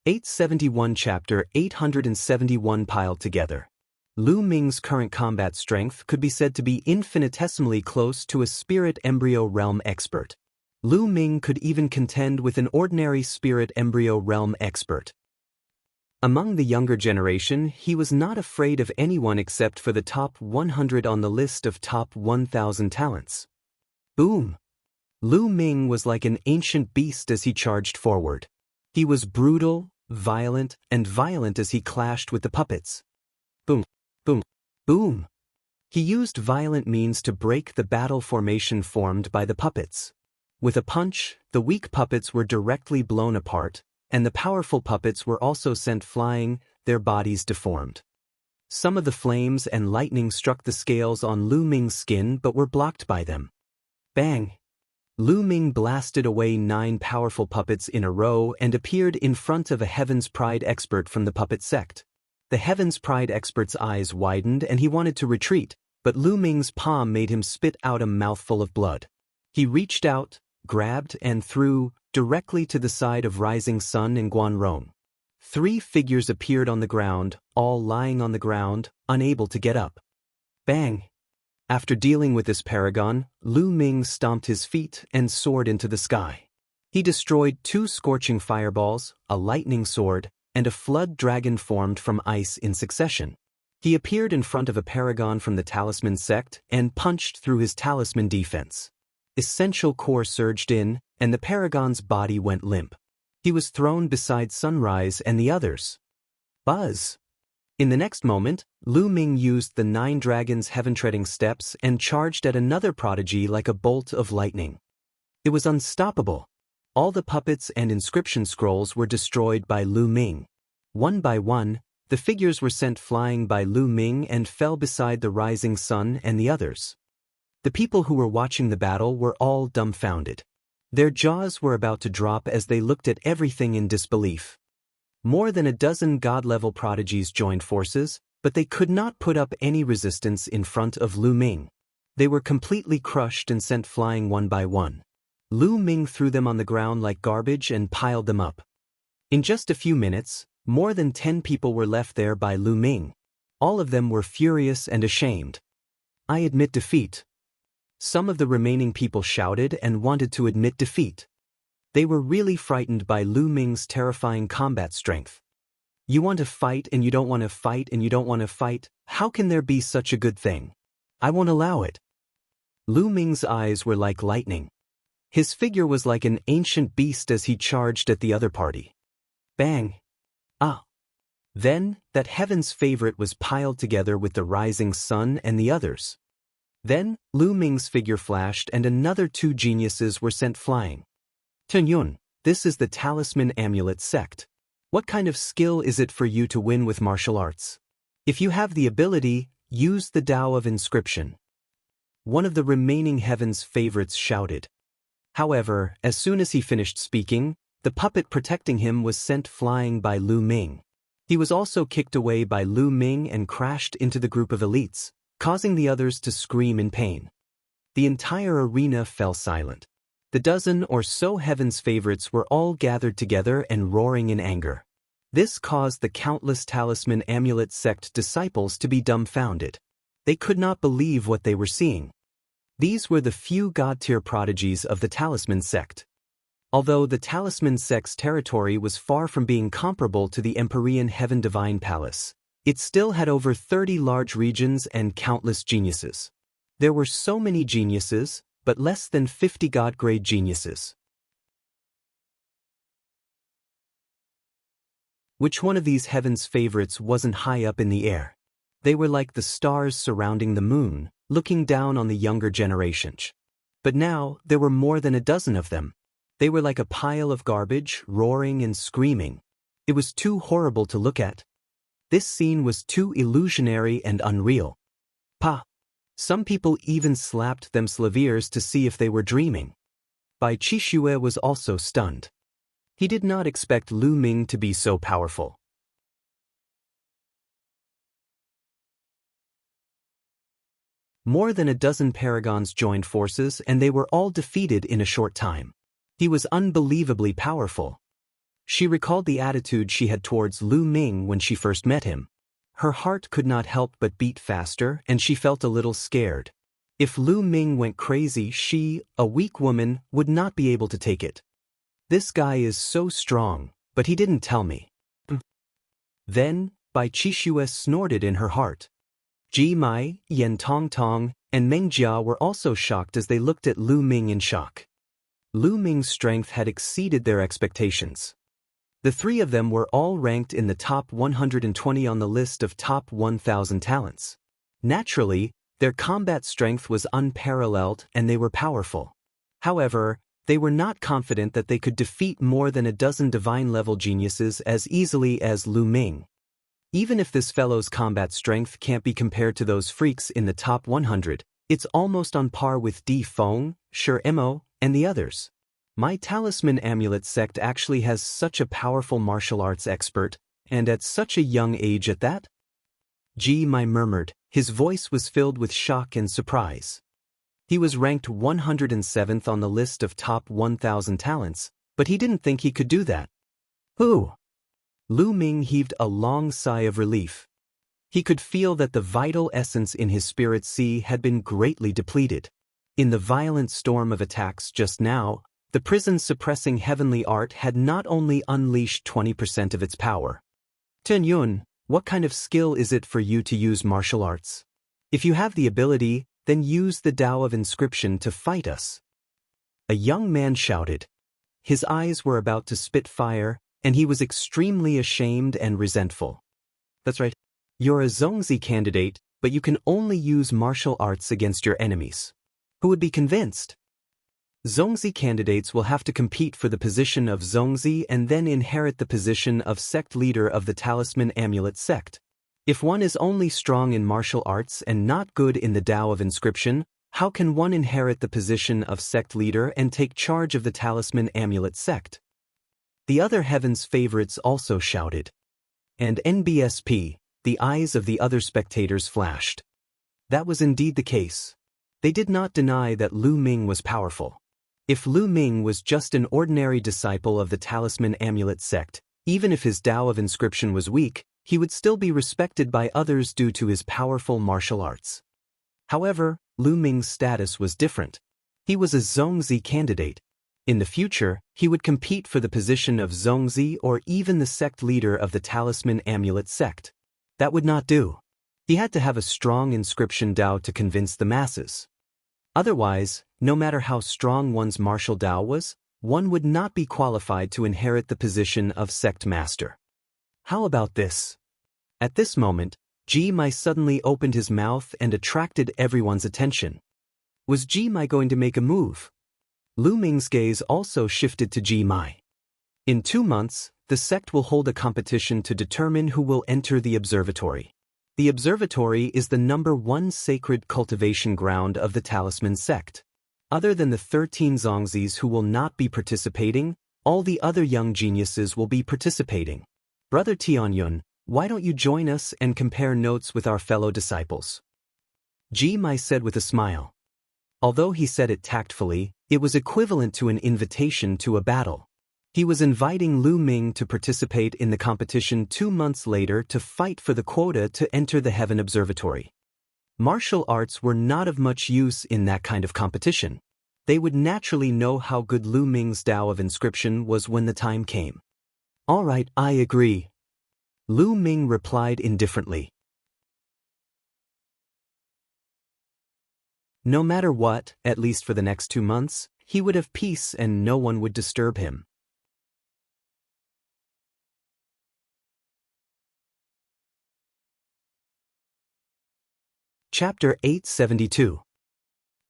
871 Chapter 871 piled together. Lu Ming's current combat strength could be said to be infinitesimally close to a spirit embryo realm expert. Lu Ming could even contend with an ordinary spirit embryo realm expert. Among the younger generation, he was not afraid of anyone except for the top 100 on the list of top 1,000 talents. Boom! Lu Ming was like an ancient beast as he charged forward. He was brutal, violent as he clashed with the puppets. Boom! Boom! Boom! He used violent means to break the battle formation formed by the puppets. With a punch, the weak puppets were directly blown apart, and the powerful puppets were also sent flying, their bodies deformed. Some of the flames and lightning struck the scales on Lu Ming's skin but were blocked by them. Bang! Lu Ming blasted away 9 powerful puppets in a row and appeared in front of a Heaven's Pride expert from the puppet sect. The Heaven's Pride expert's eyes widened and he wanted to retreat, but Lu Ming's palm made him spit out a mouthful of blood. He reached out, grabbed and threw directly to the side of Rising Sun and Guanrong. 3 figures appeared on the ground, all lying on the ground, unable to get up. Bang! After dealing with this paragon, Lu Ming stomped his feet and soared into the sky. He destroyed 2 scorching fireballs, a lightning sword, and a flood dragon formed from ice in succession. He appeared in front of a paragon from the Talisman sect and punched through his talisman defense. Essential core surged in, and the paragon's body went limp. He was thrown beside Sunrise and the others. Buzz! In the next moment, Lu Ming used the 9 dragons' heaven-treading steps and charged at another prodigy like a bolt of lightning. It was unstoppable. All the puppets and inscription scrolls were destroyed by Lu Ming. One by one, the figures were sent flying by Lu Ming and fell beside the Rising Sun and the others. The people who were watching the battle were all dumbfounded. Their jaws were about to drop as they looked at everything in disbelief. More than a dozen god-level prodigies joined forces, but they could not put up any resistance in front of Lu Ming. They were completely crushed and sent flying one by one. Lu Ming threw them on the ground like garbage and piled them up. In just a few minutes, more than 10 people were left there by Lu Ming. All of them were furious and ashamed. I admit defeat. Some of the remaining people shouted and wanted to admit defeat. They were really frightened by Lu Ming's terrifying combat strength. You want to fight and you don't want to fight and you don't want to fight, how can there be such a good thing? I won't allow it. Lu Ming's eyes were like lightning. His figure was like an ancient beast as he charged at the other party. Bang! Ah! Then, that heaven's favorite was piled together with the rising sun and the others. Then, Lu Ming's figure flashed and another 2 geniuses were sent flying. Tunyun, this is the Talisman Amulet sect. What kind of skill is it for you to win with martial arts? If you have the ability, use the Tao of Inscription. One of the remaining heaven's favorites shouted. However, as soon as he finished speaking, the puppet protecting him was sent flying by Lu Ming. He was also kicked away by Lu Ming and crashed into the group of elites, causing the others to scream in pain. The entire arena fell silent. The dozen or so heaven's favorites were all gathered together and roaring in anger. This caused the countless Talisman Amulet sect disciples to be dumbfounded. They could not believe what they were seeing. These were the few god-tier prodigies of the Talisman sect. Although the Talisman sect's territory was far from being comparable to the Empyrean Heaven Divine Palace, it still had over 30 large regions and countless geniuses. There were so many geniuses, but less than 50 god-grade geniuses. Which one of these heaven's favorites wasn't high up in the air? They were like the stars surrounding the moon, looking down on the younger generation. But now, there were more than a dozen of them. They were like a pile of garbage, roaring and screaming. It was too horrible to look at. This scene was too illusionary and unreal. Some people even slapped themselves ears to see if they were dreaming. Bai Qixue was also stunned. He did not expect Lu Ming to be so powerful. More than a dozen paragons joined forces and they were all defeated in a short time. He was unbelievably powerful. She recalled the attitude she had towards Lu Ming when she first met him. Her heart could not help but beat faster and she felt a little scared. If Lu Ming went crazy, she, a weak woman, would not be able to take it. This guy is so strong, but he didn't tell me. Then, Bai Qixue snorted in her heart. Ji Mai, Yan Tongtong, and Meng Jia were also shocked as they looked at Lu Ming in shock. Lu Ming's strength had exceeded their expectations. The 3 of them were all ranked in the top 120 on the list of top 1,000 talents. Naturally, their combat strength was unparalleled and they were powerful. However, they were not confident that they could defeat more than a dozen divine-level geniuses as easily as Lu Ming. Even if this fellow's combat strength can't be compared to those freaks in the top 100, it's almost on par with Di Feng, Shi Mo, and the others. My Talisman Amulet sect actually has such a powerful martial arts expert, and at such a young age at that? Ji Mai murmured. His voice was filled with shock and surprise. He was ranked 107th on the list of top 1,000 talents, but he didn't think he could do that. Who? Lu Ming heaved a long sigh of relief. He could feel that the vital essence in his spirit sea had been greatly depleted. In the violent storm of attacks just now, the prison-suppressing heavenly art had not only unleashed 20% of its power. Tunyun, what kind of skill is it for you to use martial arts? If you have the ability, then use the Tao of Inscription to fight us. A young man shouted. His eyes were about to spit fire, and he was extremely ashamed and resentful. That's right. You're a Zongzi candidate, but you can only use martial arts against your enemies. Who would be convinced? Zongzi candidates will have to compete for the position of Zongzi and then inherit the position of sect leader of the Talisman Amulet sect. If one is only strong in martial arts and not good in the Tao of Inscription, how can one inherit the position of sect leader and take charge of the Talisman Amulet sect? The other heaven's favorites also shouted. And NBSP, the eyes of the other spectators flashed. That was indeed the case. They did not deny that Lu Ming was powerful. If Lu Ming was just an ordinary disciple of the Talisman Amulet sect, even if his Tao of Inscription was weak, he would still be respected by others due to his powerful martial arts. However, Lu Ming's status was different. He was a Zongzi candidate. In the future, he would compete for the position of Zongzi or even the sect leader of the Talisman Amulet sect. That would not do. He had to have a strong inscription Tao to convince the masses. Otherwise, no matter how strong one's martial Tao was, one would not be qualified to inherit the position of sect master. How about this? At this moment, Ji Mai suddenly opened his mouth and attracted everyone's attention. Was Ji Mai going to make a move? Lu Ming's gaze also shifted to Ji Mai. In 2 months, the sect will hold a competition to determine who will enter the observatory. The observatory is the #1 sacred cultivation ground of the Talisman sect. Other than the 13 Zongzis who will not be participating, all the other young geniuses will be participating. Brother Tianyun, why don't you join us and compare notes with our fellow disciples? Ji Mai said with a smile. Although he said it tactfully, it was equivalent to an invitation to a battle. He was inviting Lu Ming to participate in the competition 2 months later to fight for the quota to enter the Heaven Observatory. Martial arts were not of much use in that kind of competition. They would naturally know how good Lu Ming's Tao of inscription was when the time came. All right, I agree. Lu Ming replied indifferently. No matter what, at least for the next 2 months, he would have peace and no one would disturb him. Chapter 872.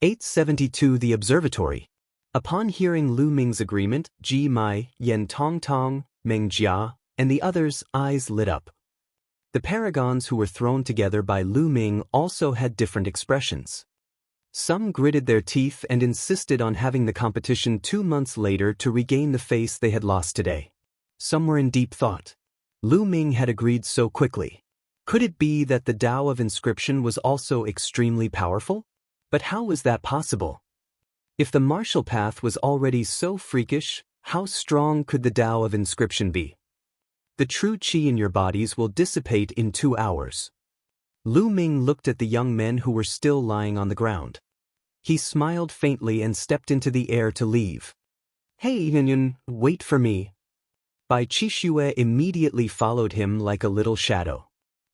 872 The Observatory. Upon hearing Lu Ming's agreement, Ji Mai, Yen Tongtong, Meng Jia, and the others' eyes lit up. The paragons who were thrown together by Lu Ming also had different expressions. Some gritted their teeth and insisted on having the competition 2 months later to regain the face they had lost today. Some were in deep thought. Lu Ming had agreed so quickly. Could it be that the Tao of inscription was also extremely powerful? But how was that possible? If the martial path was already so freakish, how strong could the Tao of inscription be? The true qi in your bodies will dissipate in 2 hours. Lu Ming looked at the young men who were still lying on the ground. He smiled faintly and stepped into the air to leave. Hey Yunyun, wait for me. Bai Qixue immediately followed him like a little shadow.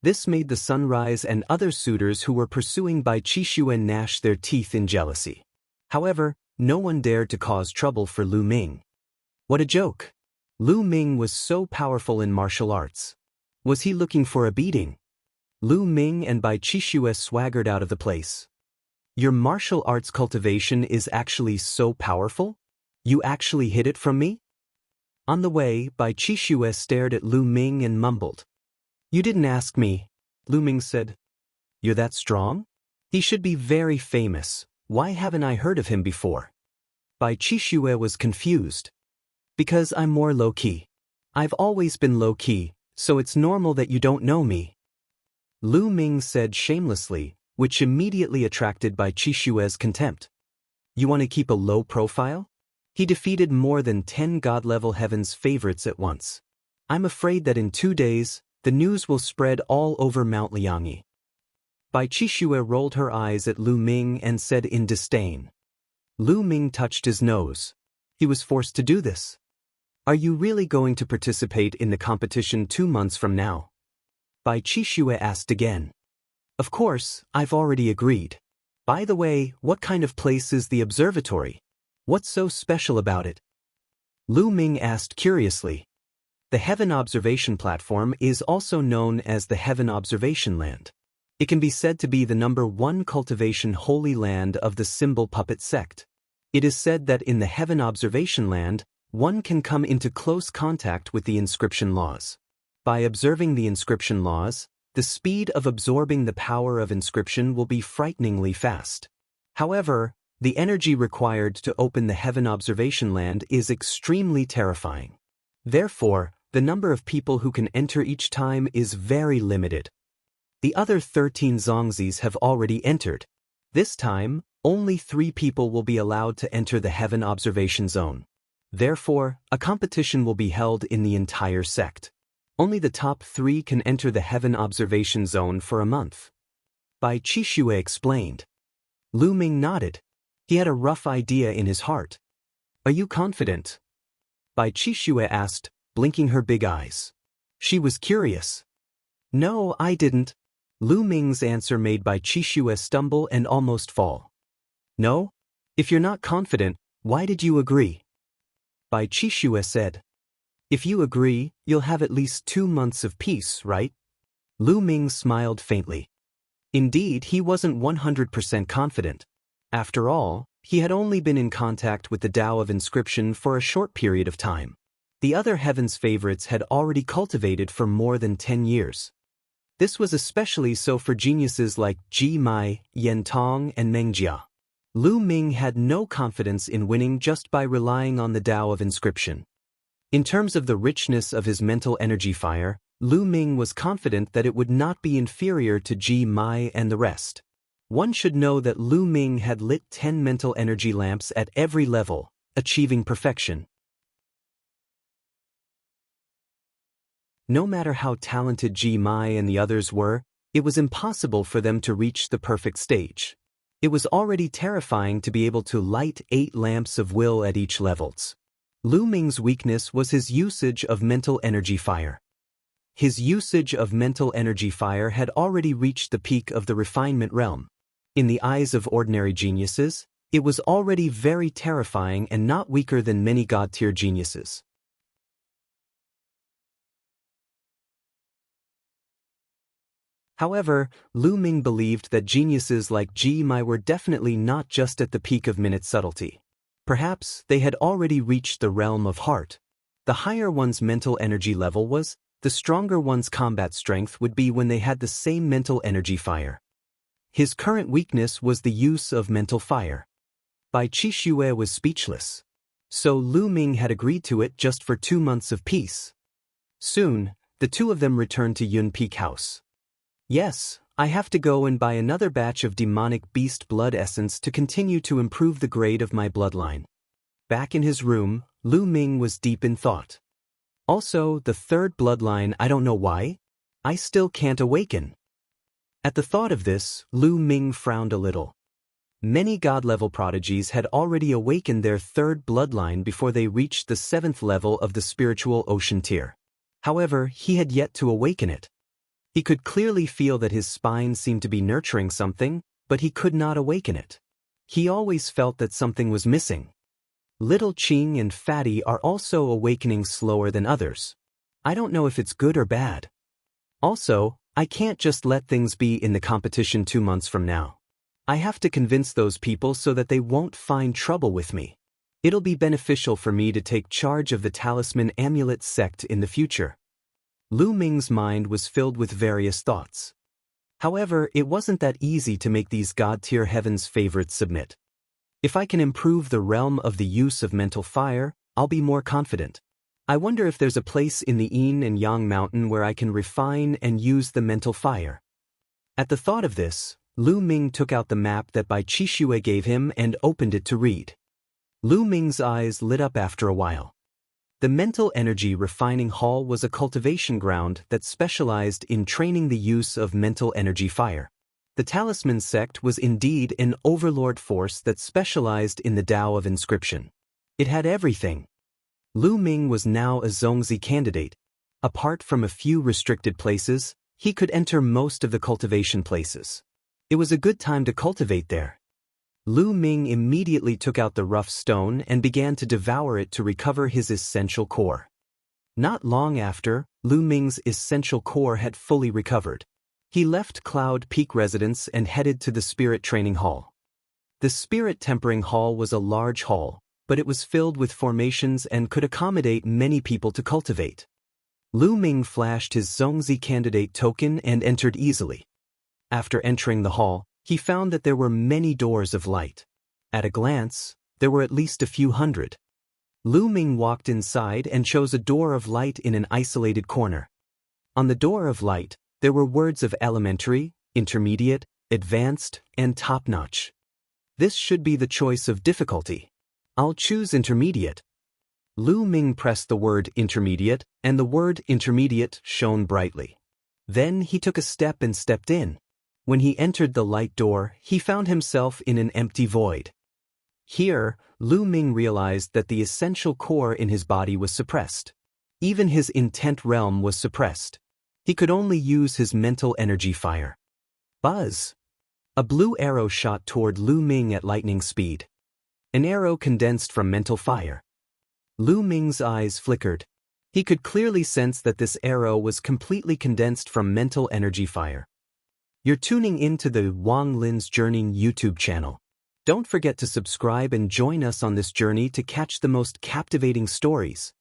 This made the sunrise and other suitors who were pursuing Bai Qixue gnash their teeth in jealousy. However, no one dared to cause trouble for Lu Ming. What a joke! Lu Ming was so powerful in martial arts. Was he looking for a beating? Lu Ming and Bai Qixue swaggered out of the place. Your martial arts cultivation is actually so powerful? You actually hid it from me? On the way, Bai Qixue stared at Lu Ming and mumbled. You didn't ask me. Lu Ming said. You're that strong? He should be very famous. Why haven't I heard of him before? Bai Qixue was confused. Because I'm more low-key. I've always been low-key, so it's normal that you don't know me. Lu Ming said shamelessly, which immediately attracted Bai Qixue's contempt. You want to keep a low profile? He defeated more than 10 God-level heaven's favorites at once. I'm afraid that in 2 days, the news will spread all over Mount Liangyi. Bai Qixue rolled her eyes at Lu Ming and said in disdain. Lu Ming touched his nose. He was forced to do this. Are you really going to participate in the competition 2 months from now? Bai Qixue asked again. Of course, I've already agreed. By the way, what kind of place is the observatory? What's so special about it? Lu Ming asked curiously. The Heaven Observation Platform is also known as the Heaven Observation Land. It can be said to be the #1 cultivation holy land of the symbol puppet sect. It is said that in the Heaven Observation Land, one can come into close contact with the inscription laws. By observing the inscription laws, the speed of absorbing the power of inscription will be frighteningly fast. However, the energy required to open the Heaven Observation Land is extremely terrifying. Therefore, the number of people who can enter each time is very limited. The other 13 Zongzis have already entered. This time, only 3 people will be allowed to enter the Heaven Observation Zone. Therefore, a competition will be held in the entire sect. Only the top 3 can enter the Heaven Observation Zone for a month. Bai Qixue explained. Lu Ming nodded. He had a rough idea in his heart. Are you confident? Bai Qixue asked, blinking her big eyes. She was curious. No, I didn't. Lu Ming's answer made Bai Qixue stumble and almost fall. No? If you're not confident, why did you agree? Bai Qixue said. If you agree, you'll have at least 2 months of peace, right? Lu Ming smiled faintly. Indeed, he wasn't 100% confident. After all, he had only been in contact with the Tao of Inscription for a short period of time. The other Heaven's favorites had already cultivated for more than 10 years. This was especially so for geniuses like Ji Mai, Yan Tong, and Meng Jia. Lu Ming had no confidence in winning just by relying on the Tao of Inscription. In terms of the richness of his mental energy fire, Lu Ming was confident that it would not be inferior to Ji Mai and the rest. One should know that Lu Ming had lit 10 mental energy lamps at every level, achieving perfection. No matter how talented Ji Mai and the others were, it was impossible for them to reach the perfect stage. It was already terrifying to be able to light 8 lamps of will at each levels. Lu Ming's weakness was his usage of mental energy fire. His usage of mental energy fire had already reached the peak of the refinement realm. In the eyes of ordinary geniuses, it was already very terrifying and not weaker than many god-tier geniuses. However, Lu Ming believed that geniuses like Ji Mai were definitely not just at the peak of minute subtlety. Perhaps they had already reached the realm of heart. The higher one's mental energy level was, the stronger one's combat strength would be when they had the same mental energy fire. His current weakness was the use of mental fire. Bai Qixue was speechless. So Lu Ming had agreed to it just for 2 months of peace. Soon, the two of them returned to Yun Peak House. Yes, I have to go and buy another batch of demonic beast blood essence to continue to improve the grade of my bloodline. Back in his room, Lu Ming was deep in thought. Also, the third bloodline, I don't know why. I still can't awaken. At the thought of this, Lu Ming frowned a little. Many god-level prodigies had already awakened their third bloodline before they reached the 7th level of the spiritual ocean tier. However, he had yet to awaken it. He could clearly feel that his spine seemed to be nurturing something, but he could not awaken it. He always felt that something was missing. Little Qing and Fatty are also awakening slower than others. I don't know if it's good or bad. Also, I can't just let things be in the competition 2 months from now. I have to convince those people so that they won't find trouble with me. It'll be beneficial for me to take charge of the Talisman Amulet sect in the future. Lu Ming's mind was filled with various thoughts. However, it wasn't that easy to make these god-tier heaven's favorites submit. If I can improve the realm of the use of mental fire, I'll be more confident. I wonder if there's a place in the Yin and Yang mountain where I can refine and use the mental fire. At the thought of this, Lu Ming took out the map that Bai Qixue gave him and opened it to read. Lu Ming's eyes lit up after a while. The Mental Energy Refining Hall was a cultivation ground that specialized in training the use of mental energy fire. The Talisman sect was indeed an overlord force that specialized in the Tao of Inscription. It had everything. Lu Ming was now a Zongzi candidate. Apart from a few restricted places, he could enter most of the cultivation places. It was a good time to cultivate there. Lu Ming immediately took out the rough stone and began to devour it to recover his essential core. Not long after, Lu Ming's essential core had fully recovered. He left Cloud Peak residence and headed to the Spirit Training Hall. The Spirit Tempering Hall was a large hall, but it was filled with formations and could accommodate many people to cultivate. Lu Ming flashed his Zongzi candidate token and entered easily. After entering the hall, he found that there were many doors of light. At a glance, there were at least a few hundred. Lu Ming walked inside and chose a door of light in an isolated corner. On the door of light, there were words of elementary, intermediate, advanced, and top-notch. This should be the choice of difficulty. I'll choose intermediate. Lu Ming pressed the word intermediate, and the word intermediate shone brightly. Then he took a step and stepped in. When he entered the light door, he found himself in an empty void. Here, Lu Ming realized that the essential core in his body was suppressed. Even his intent realm was suppressed. He could only use his mental energy fire. Buzz! A blue arrow shot toward Lu Ming at lightning speed. An arrow condensed from mental fire. Lu Ming's eyes flickered. He could clearly sense that this arrow was completely condensed from mental energy fire. You're tuning into the Wang Lin's Journey YouTube channel. Don't forget to subscribe and join us on this journey to catch the most captivating stories.